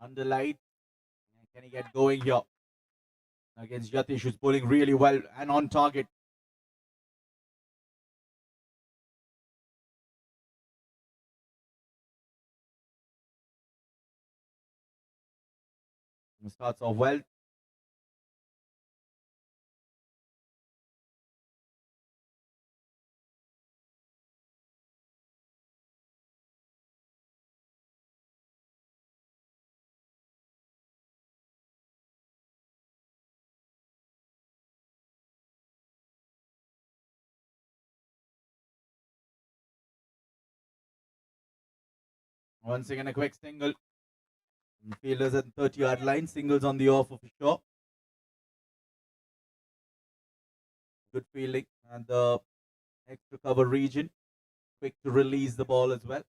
Under light. Can he get going here? Against Yatish, who's bowling really well and on target. He starts off well. Once again, a quick single. Fielders at the 30-yard line. Singles on the offer for sure. Good fielding. And the extra cover region. Quick to release the ball as well.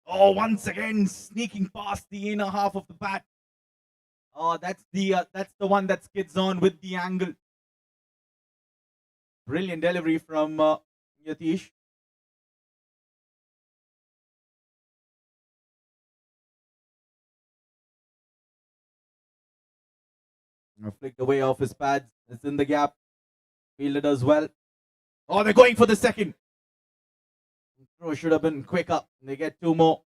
Oh, once again, sneaking past the inner half of the bat. Oh, that's the one that skids on with the angle. Brilliant delivery from Yatish. Flicked away off his pads. It's in the gap. Fielder does well. Oh, they're going for the second. Throw should have been quicker. They get two more.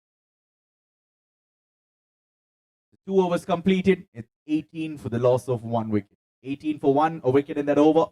2 overs completed. It's 18 for the loss of 1 wicket. 18 for 1, a wicket in that over.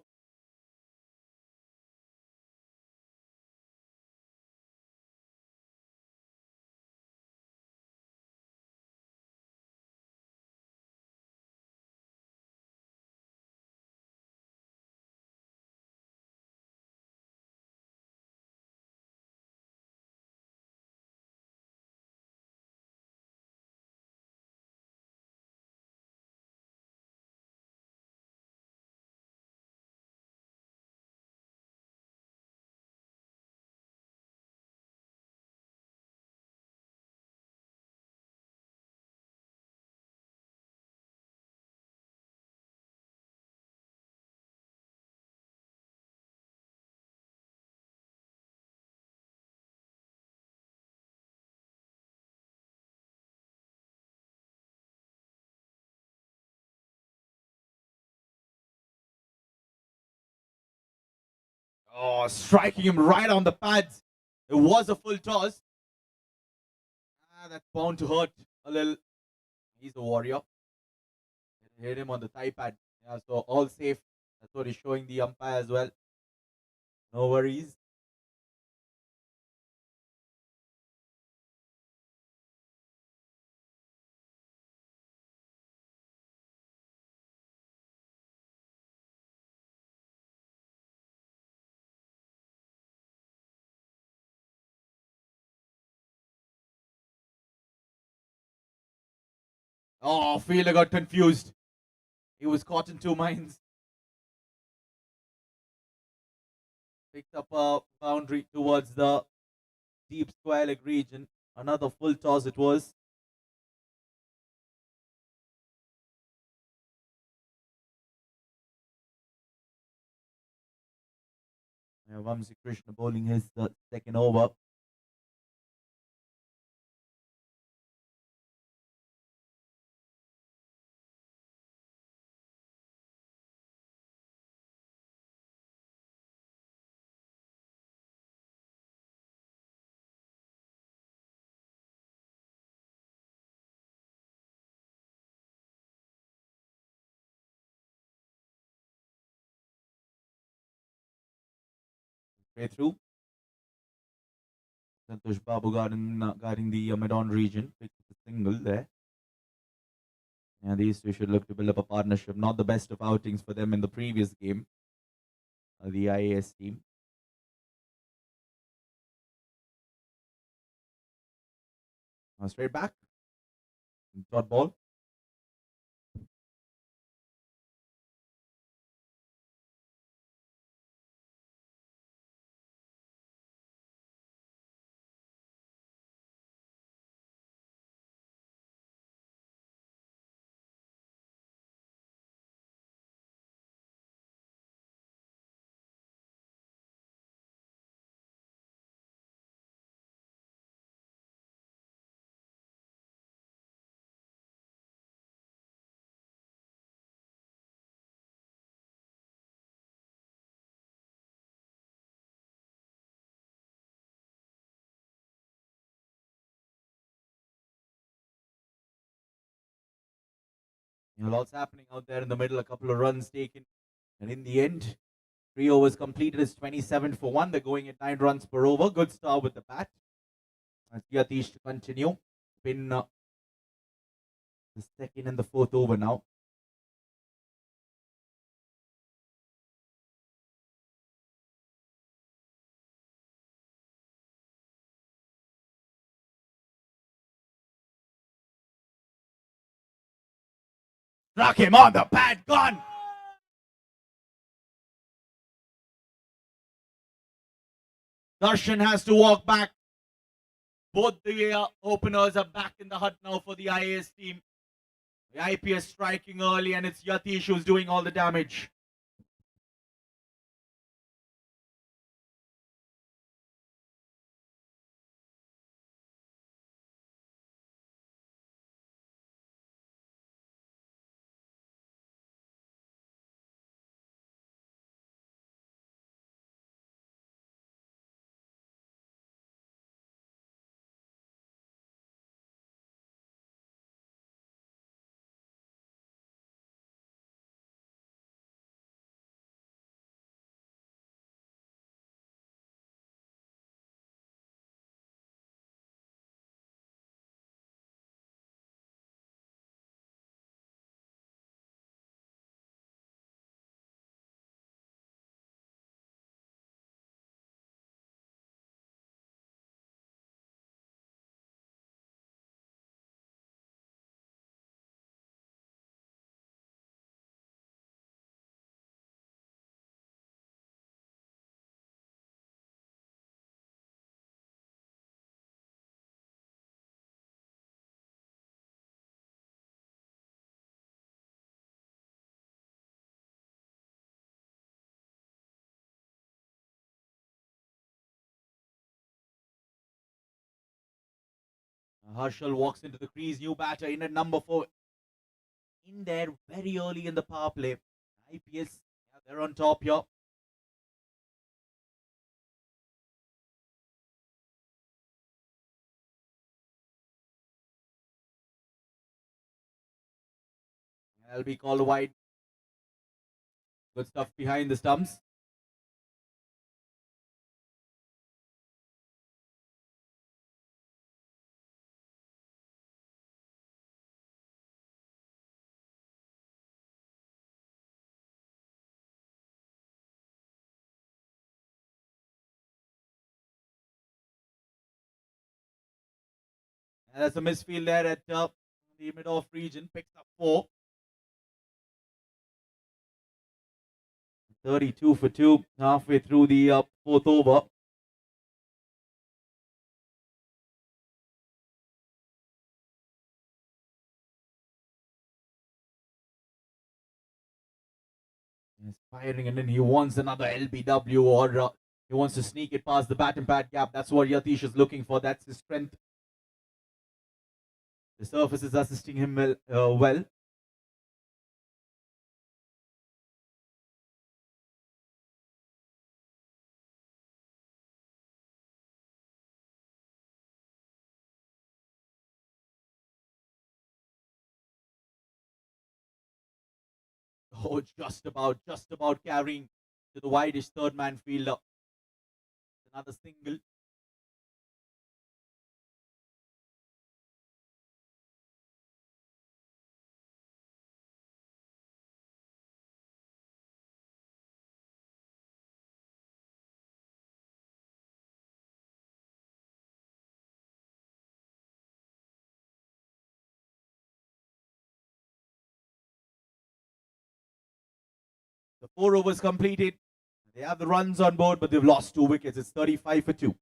Oh, striking him right on the pads. It was a full toss. That's bound to hurt a little. He's a warrior. Hit him on the thigh pad. Yeah, so all safe. That's what he's showing the umpire as well. No worries. Oh, fielder got confused. He was caught in two minds. Picked up a boundary towards the deep square leg region. Another full toss it was. Yeah, Vamsi Krishna bowling his second over. Straight through. Santosh Babu guarding the mid-on region. Picked up a single there. Yeah, these two should look to build up a partnership. Not the best of outings for them in the previous game. The IAS team. Straight back. Dot ball. Lots happening out there in the middle. A couple of runs taken, and in the end, 3 overs completed is 27 for 1. They're going at 9 runs per over. Good start with the bat. That's Yatish to continue. Pin the second and the fourth over now. Struck him on the pad, gone. Darshan has to walk back. Both the openers are back in the hut now for the IAS team. The IPS striking early, and it's Yatish who's doing all the damage. Harshal walks into the crease. New batter in at number 4. In there very early in the power play. IPS, yeah, they're on top here. That'll be called wide. Good stuff behind the stumps. And that's a misfield there at the mid-off region. Picks up 4. 32 for 2. Halfway through the fourth over. He's firing, and then he wants another LBW, or he wants to sneak it past the bat and pad gap. That's what Yatish is looking for. That's his strength. The surface is assisting him well. Oh, just about carrying to the widest third man fielder. Another single. The 4 overs completed. They have the runs on board, but they've lost 2 wickets. It's 35 for 2.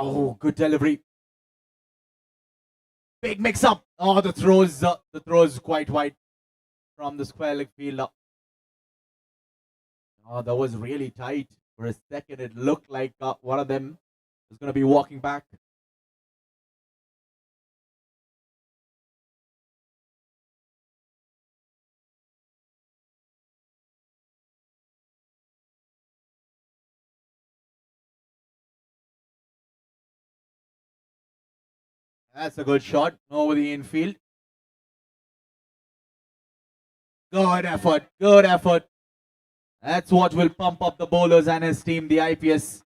Oh, good delivery. Big mix up. Oh, the throws quite wide from the square leg fielder. Oh, that was really tight. For a second, it looked like one of them was going to be walking back. That's a good shot over the infield. Good effort. Good effort. That's what will pump up the bowlers and his team, the IPS.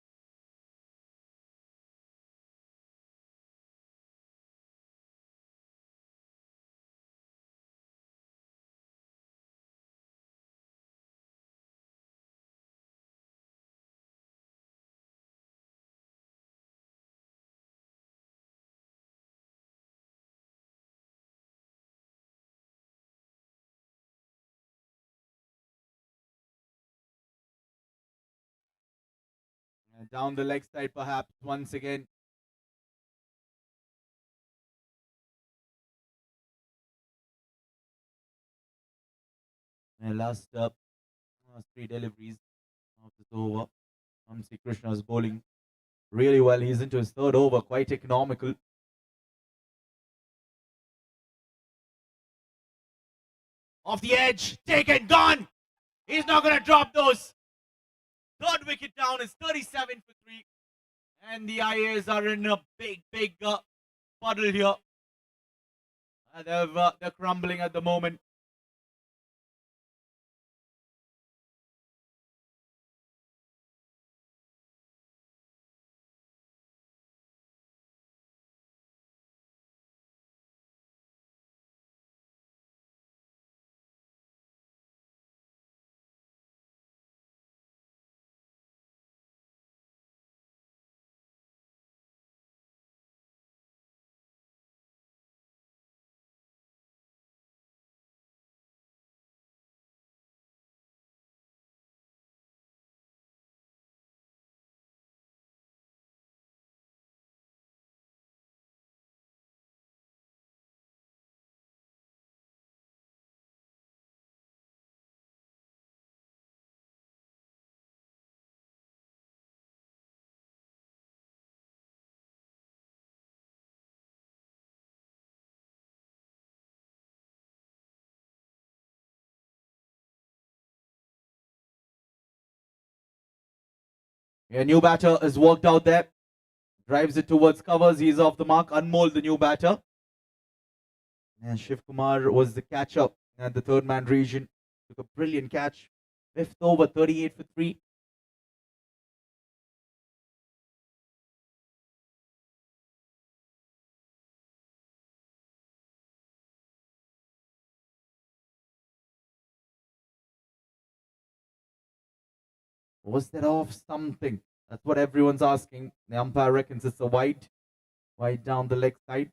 And down the leg side, perhaps once again. And last three deliveries of this over. Krishna is bowling really well. He's into his third over, quite economical. Off the edge, taken, gone. He's not going to drop those. Third wicket down is 37 for 3. And the IAs are in a big puddle here. They're crumbling at the moment. A new batter is worked out there. Drives it towards covers. He's off the mark. Anmol, the new batter. And Shiv Kumar was the catcher at the third man region. Took a brilliant catch. Fifth over, 38 for 3. Was that off something? That's what everyone's asking. The umpire reckons it's a wide down the leg side.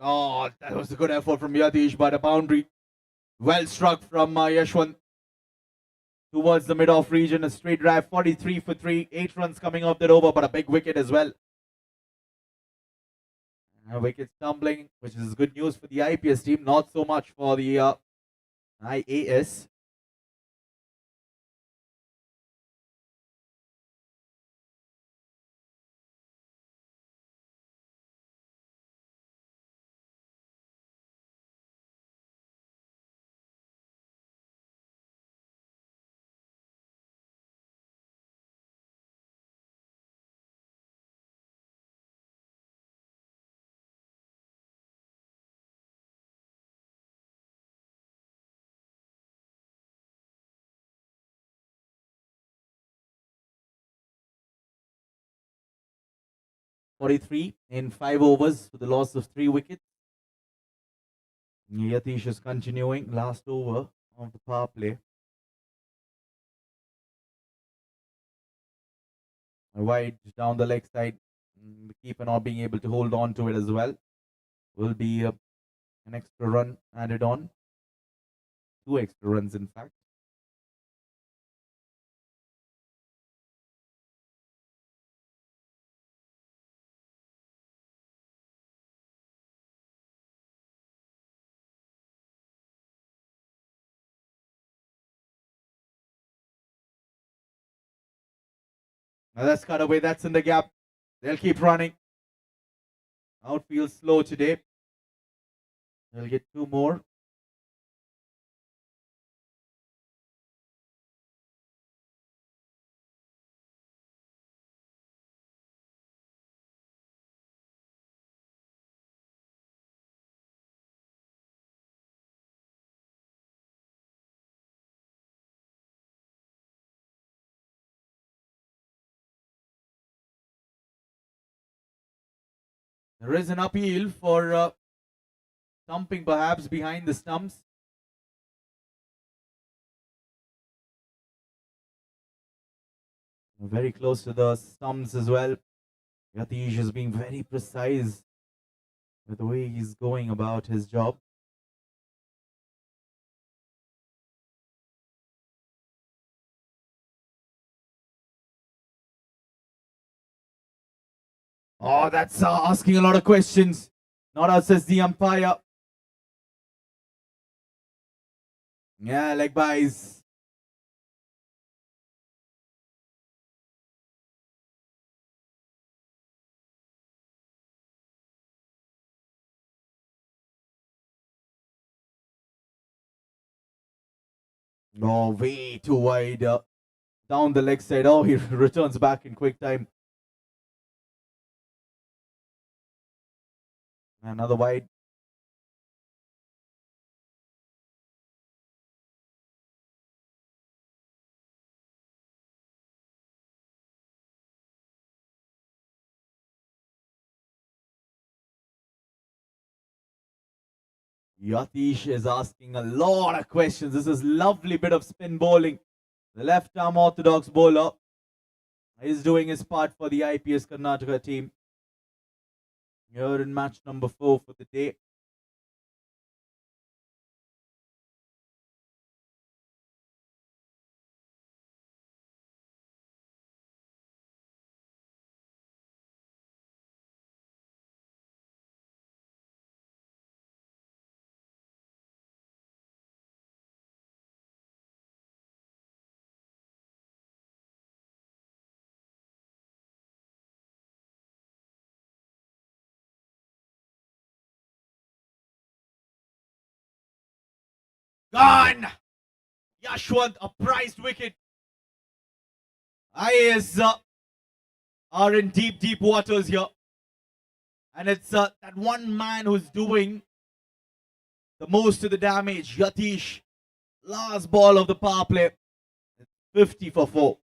Oh, that was a good effort from Yatish, but a boundary. Well struck from Yashwant towards the mid-off region. A straight drive, 43 for 3. 8 runs coming off that over, but a big wicket as well. Wicket stumbling, which is good news for the IPS team, not so much for the IAS. .43 in 5 overs for the loss of 3 wickets. Yatish is continuing. Last over of the power play. Wide down the leg side. The keeper not being able to hold on to it as well. Will be an extra run added on. 2 extra runs, in fact. Now that's cut away. That's in the gap. They'll keep running. Outfield slow today. They'll get 2 more. There is an appeal for thumping perhaps behind the stumps. Very close to the stumps as well. Yatish is being very precise with the way he's going about his job. Oh, that's asking a lot of questions. Not out, says the umpire. Yeah, leg buys. Oh, way too wide. Down the leg side. Oh, he returns back in quick time. Another wide. Yatish is asking a lot of questions. This is lovely bit of spin bowling. The left arm orthodox bowler is doing his part for the IPS Karnataka team. Here in match number 4 for the day. Gone! Yashwant, a prized wicket. IAS are in deep, deep waters here. And it's that one man who's doing the most of the damage. Yatish, last ball of the power play. 50 for 4.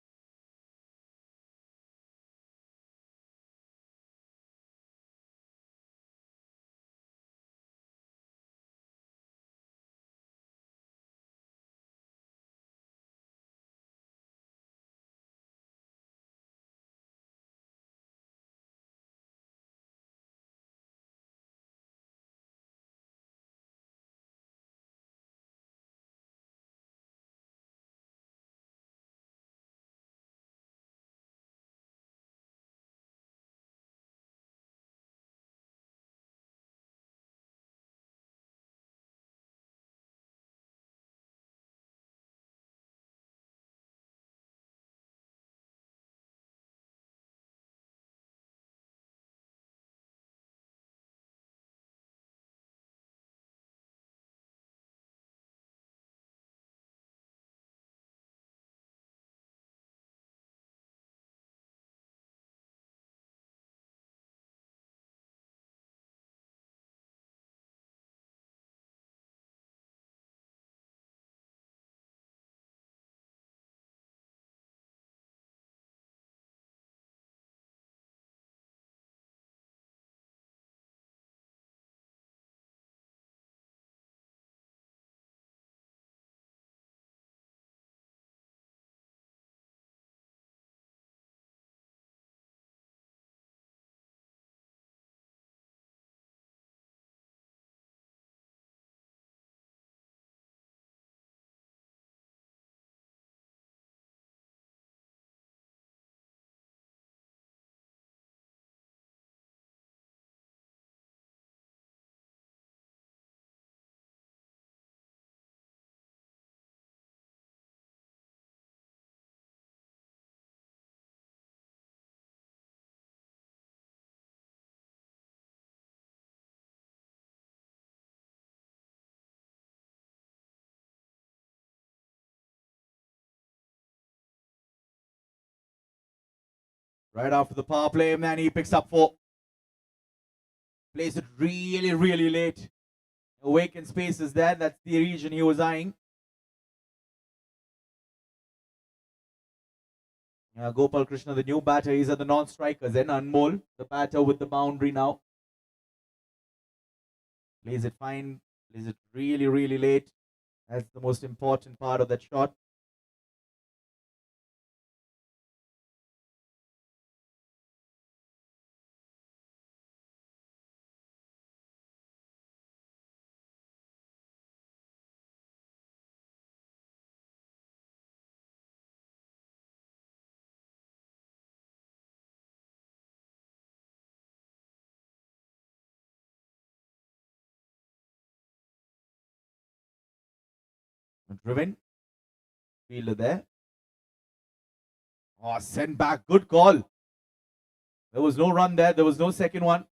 Right after the power play, and then he picks up 4. Plays it really, really late. A vacant space is there. That's the region he was eyeing. Gopal Krishna, the new batter, he's at the non-strikers. Then Anmol, the batter with the boundary now. Plays it fine. Plays it really, really late. That's the most important part of that shot. Driven. Fielder there. Oh, sent back. Good call. There was no run there. There was no second one.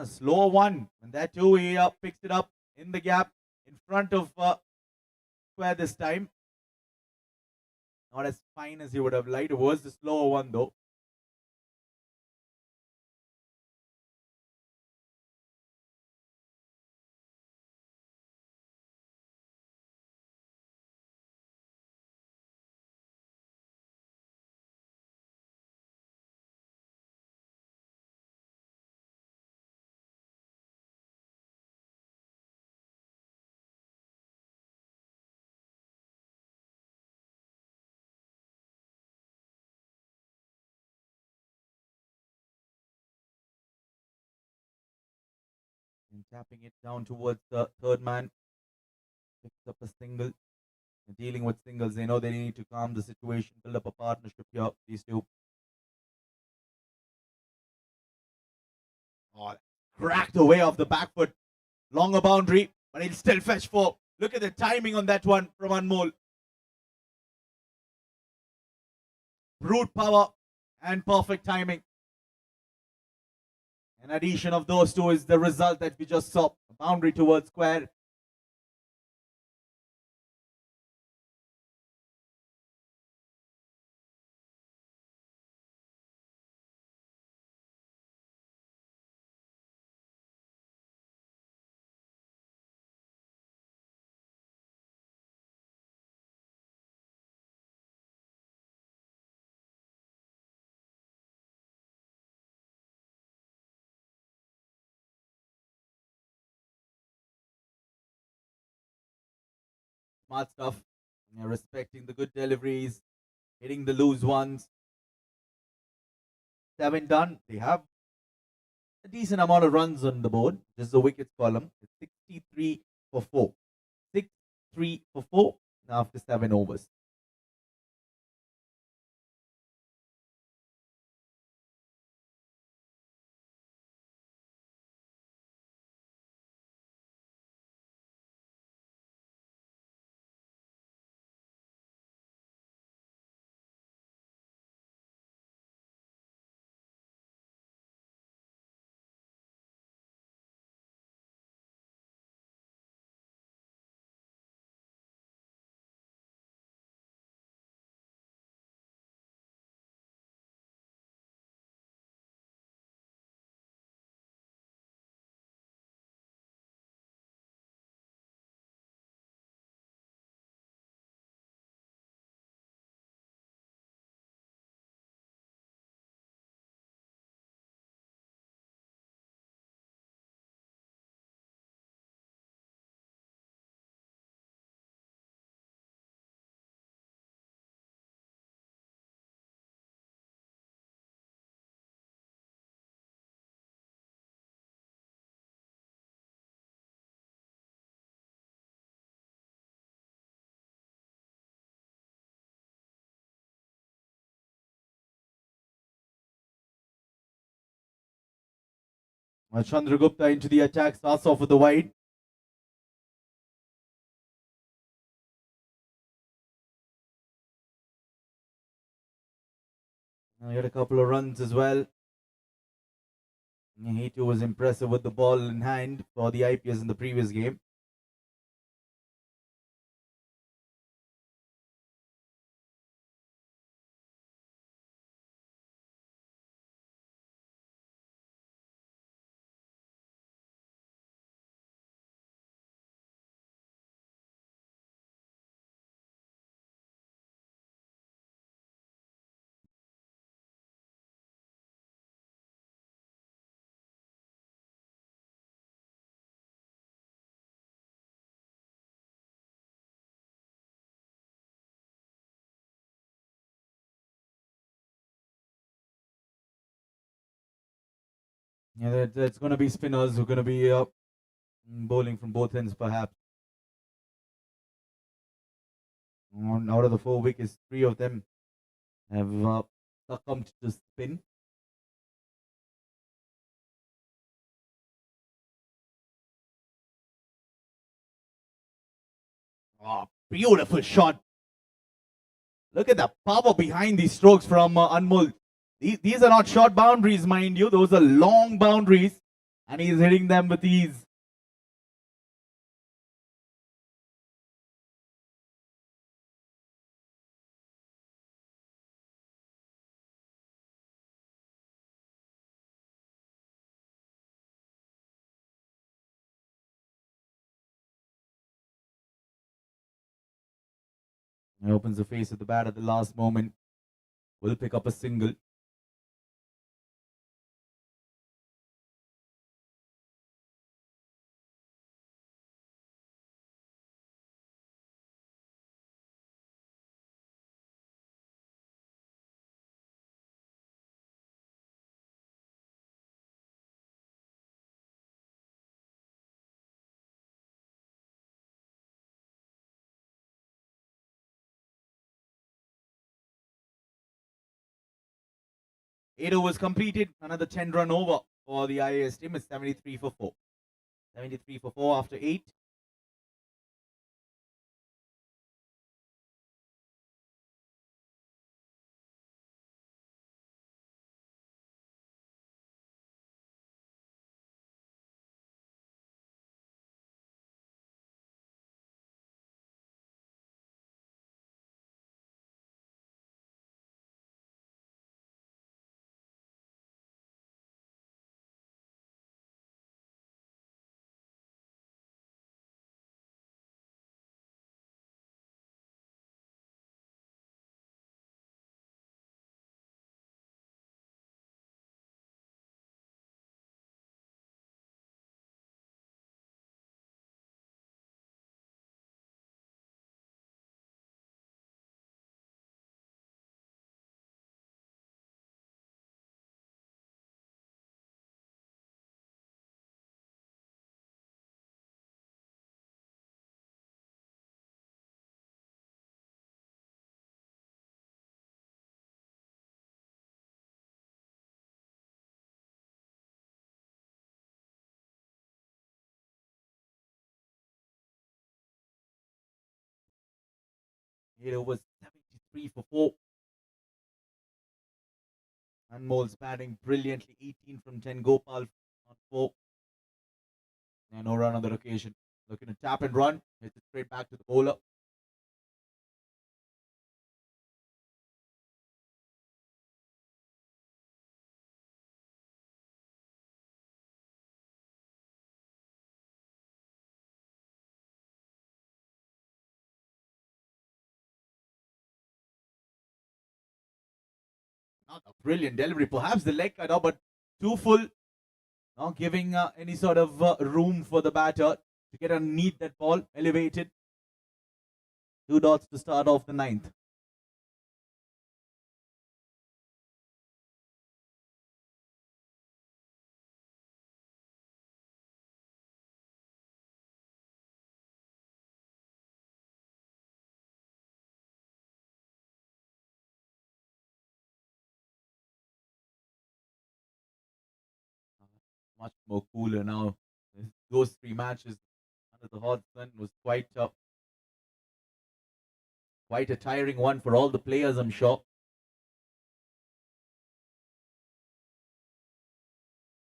Slower one. And that too, he picks it up in the gap in front of square this time. Not as fine as he would have liked. It was the slower one though. And tapping it down towards the third man. Picks up a single. Dealing with singles, they know they need to calm the situation, build up a partnership here, these two. Oh, cracked away off the back foot. Longer boundary, but he'll still fetch 4. Look at the timing on that one from Anmol. Brute power and perfect timing. An addition of those two is the result that we just saw. A boundary towards square. Smart stuff. Respecting the good deliveries. Hitting the loose ones. 7 done. They have a decent amount of runs on the board. This is the wickets column. It's 63 for 4. 6-3 for 4 after 7 overs. Chandragupta into the attack, starts off with the wide. He had a couple of runs as well. He too was impressive with the ball in hand for the IPS in the previous game. Yeah, that's going to be spinners who are going to be bowling from both ends, perhaps. Out of the 4 wickets, 3 of them have succumbed to spin. Oh, beautiful shot. Look at the power behind these strokes from Anmol. These are not short boundaries, mind you. Those are long boundaries. And he's hitting them with ease. He opens the face of the bat at the last moment. Will pick up a single. Eight overs completed. Another 10-run over for the IAS team. It's 73 for 4. 73 for 4 after 8. Eight overs, 73 for 4. Anmol's batting brilliantly. 18 from 10. Gopal on 4. And no run on that occasion. Looking to tap and run. Hits it straight back to the bowler. Not a brilliant delivery. Perhaps the leg cut out, but too full. Not giving any sort of room for the batter to get underneath that ball. Elevated. 2 dots to start off the 9th. Much more cooler now. Those 3 matches under the hot sun was quite a tiring one for all the players, I'm sure.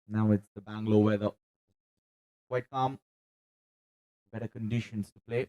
Now it's the Bangalore weather. Quite calm, better conditions to play.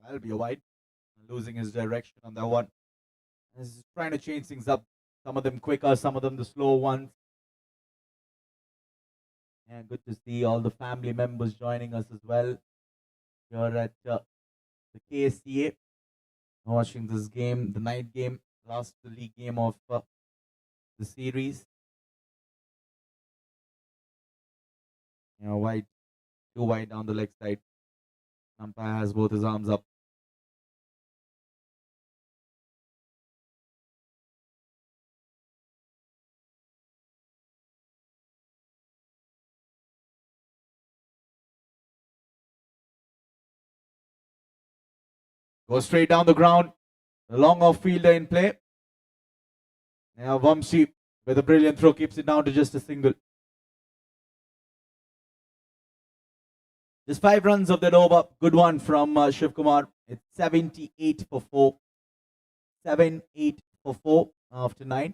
That'll be a wide. Losing his direction on that one. He's trying to change things up. Some of them quicker, some of them the slow ones. And good to see all the family members joining us as well here at the KSCA, watching this game, the night game, last league game of the series. Wide, too wide down the leg side. Umpire has both his arms up. Goes straight down the ground. The long off fielder in play. Now Vamsi with a brilliant throw keeps it down to just a single. Just 5 runs of that over. Good one from Shiv Kumar. It's 78 for 4. 7-8 for 4 after 9.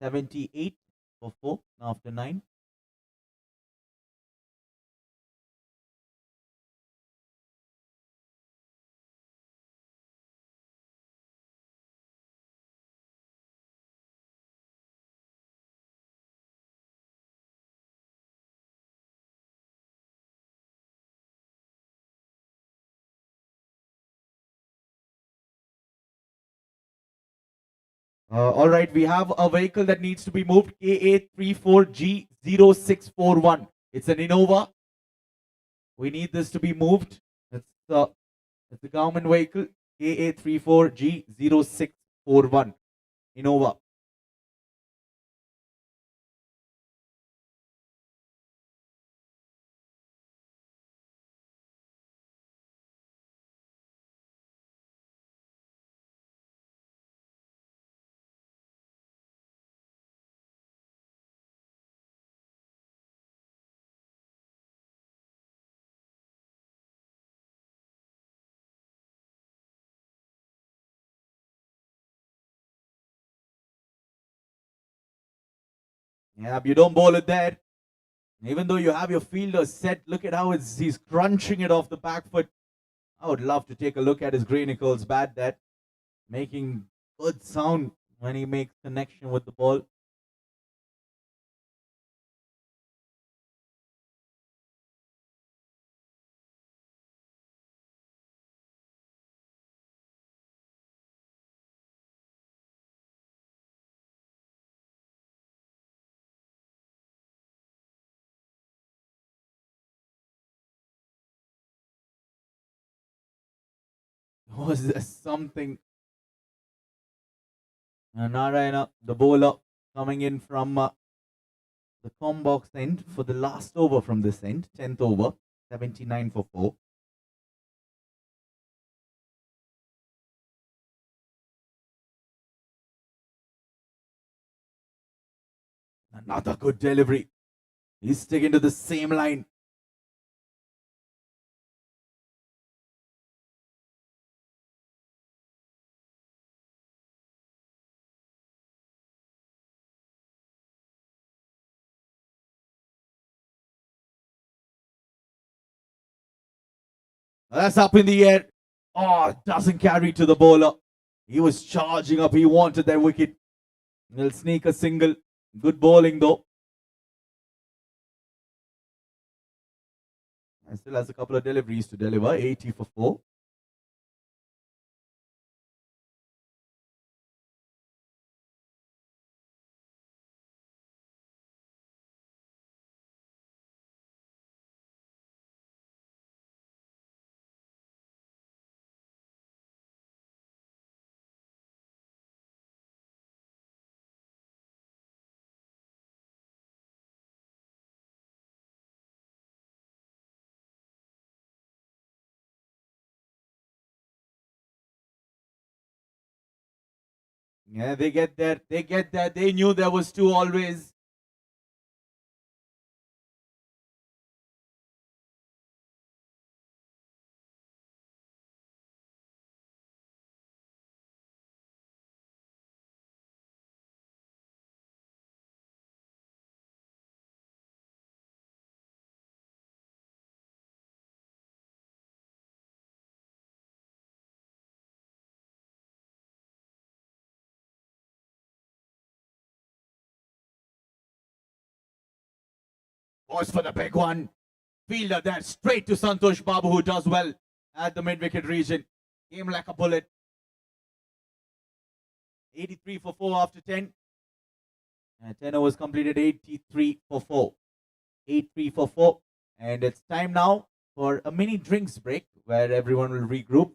$78 for 4 after 9. All right, we have a vehicle that needs to be moved. KA34G0641. It's an Innova. We need this to be moved. It's the government vehicle. KA34G0641. Innova. Yeah, you don't bowl it there. Even though you have your fielder set, look at how he's crunching it off the back foot. I would love to take a look at his Grey Nichols bat that making good sound when he makes connection with the ball. Was there something? Narayana, the bowler, coming in from the combox end for the last over from this end, 10th over, 79 for 4. Another good delivery. He's sticking to the same line. That's up in the air. Oh, doesn't carry to the bowler. He was charging up. He wanted that wicket. He'll sneak a single. Good bowling though. And still has a couple of deliveries to deliver. 80 for 4. Yeah, they get there. They get there. They knew there was two always. Goes for the big one. Fielder there straight to Santosh Babu, who does well at the mid-wicket region. Came like a bullet. 83 for 4 after 10. 10 overs completed, 83 for 4. 8-3 for 4. And it's time now for a mini drinks break where everyone will regroup.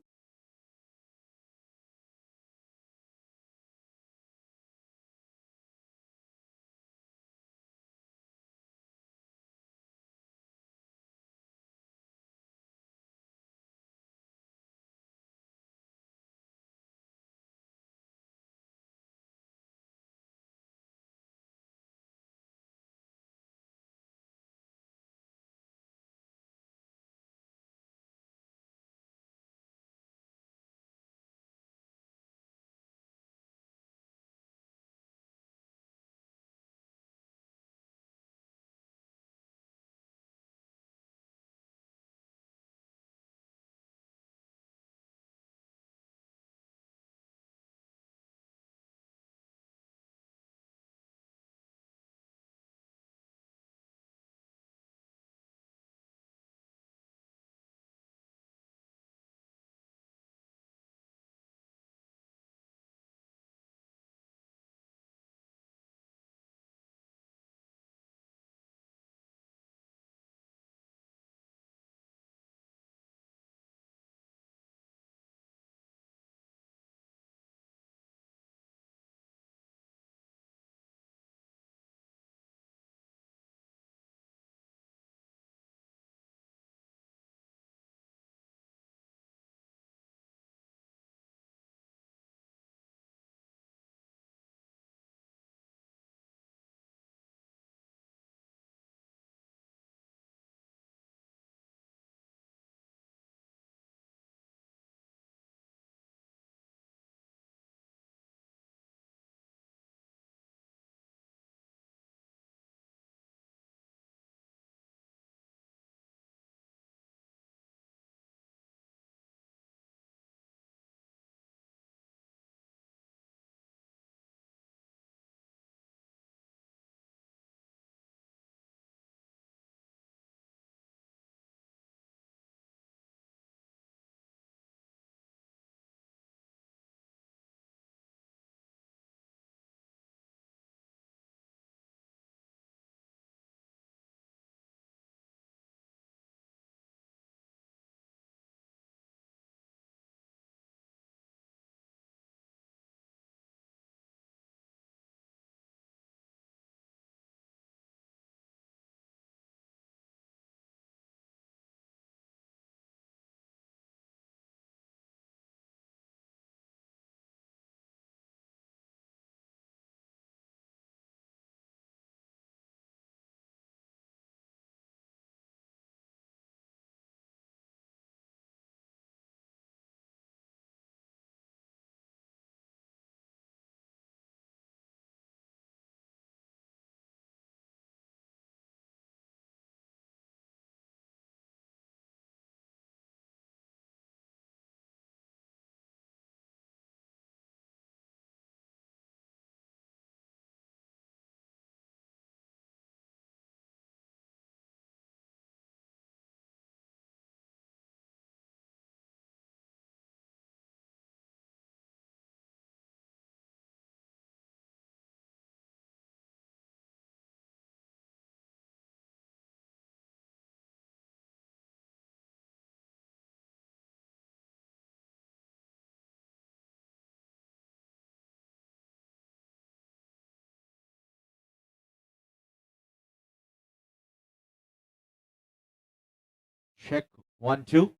Check 1, 2.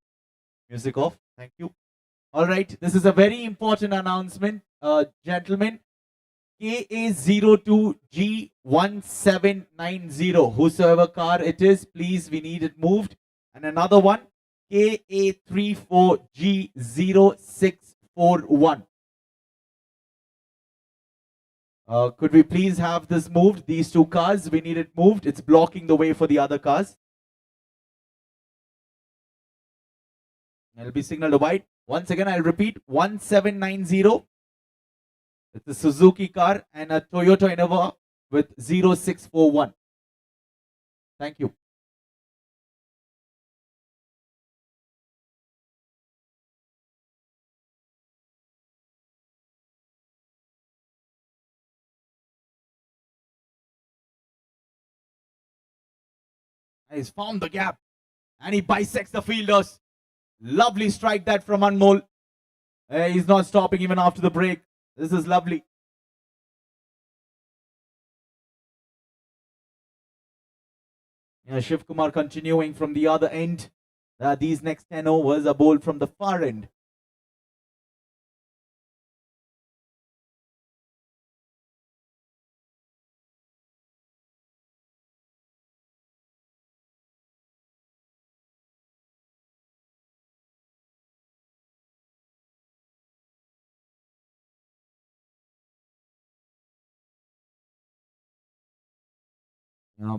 Music off. Thank you. All right. This is a very important announcement, gentlemen. KA02G1790. Whosoever car it is, please, we need it moved. And another one, KA34G0641. Could we please have this moved? These two cars, we need it moved. It's blocking the way for the other cars. It'll be signaled white. Once again, I'll repeat, 1790. It's a Suzuki car and a Toyota Innova with 0641. Thank you. He's found the gap and he bisects the fielders. Lovely strike that from Anmol. He's not stopping even after the break. This is lovely. Shiv Kumar continuing from the other end. These next 10 overs are bowled from the far end.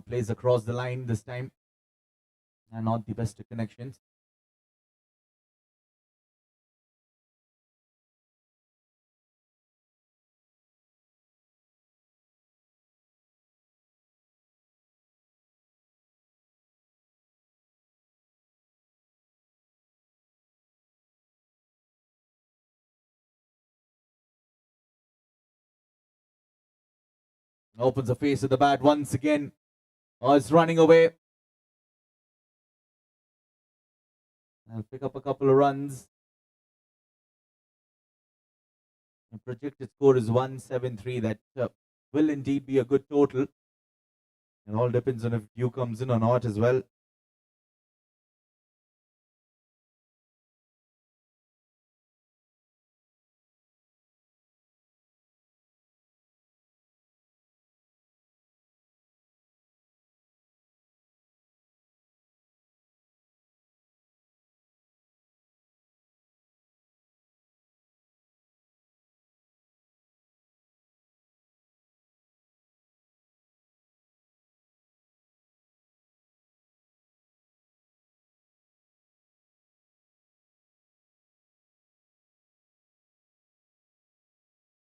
Plays across the line this time. And not the best of connections. Opens the face of the bat once again. It's running away. I'll pick up a couple of runs. The projected score is 173. That will indeed be a good total. It all depends on if Dew comes in or not as well.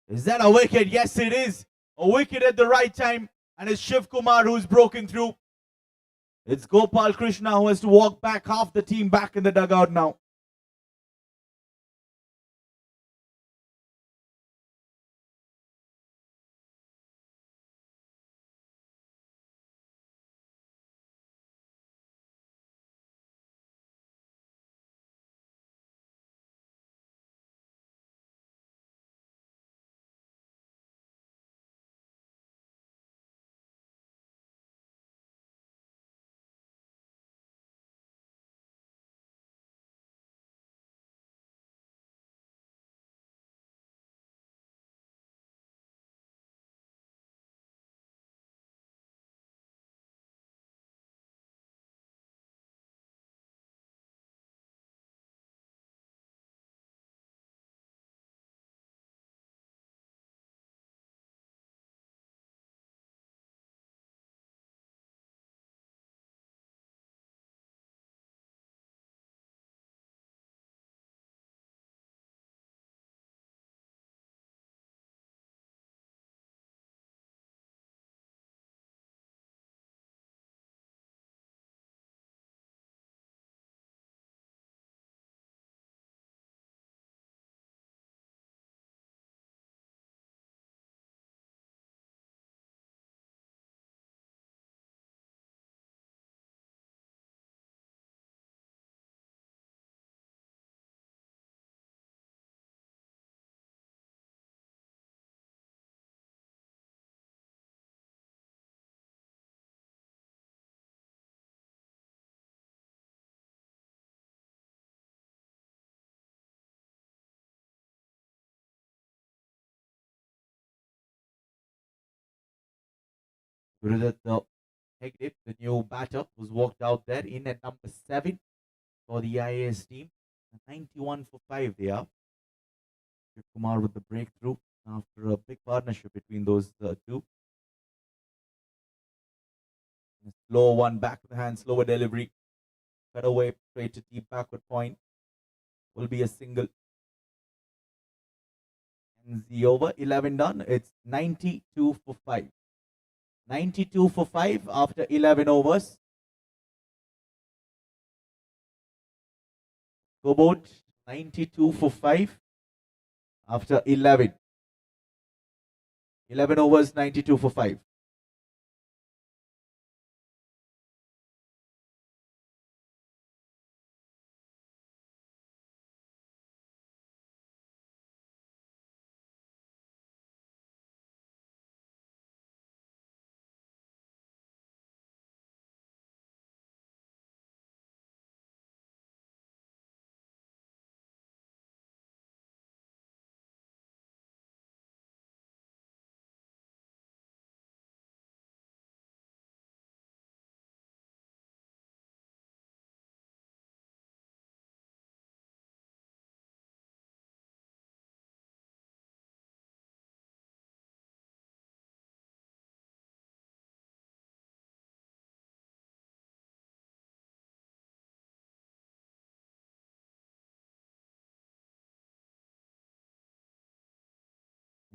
Is that a wicket? Yes, it is. A wicket at the right time. And it's Shiv Kumar who's broken through. It's Gopal Krishna who has to walk back, half the team back in the dugout now. Gurudatta Hegde, the new batter, was walked out there in at number 7 for the IAS team. 91 for 5 they are. Shiv Kumar with the breakthrough after a big partnership between those two. Slow one, back of the hand, slower delivery. Cut away, straight to deep backward point. Will be a single. Ends the over, 11 done. It's 92 for 5. 92 for 5 after 11 overs. Scoreboard 92 for 5 after 11. 11 overs, 92 for 5.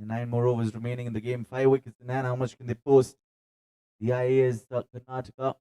And 9 more overs remaining in the game. 5 wickets in hand. How much can they post? The IA is Karnataka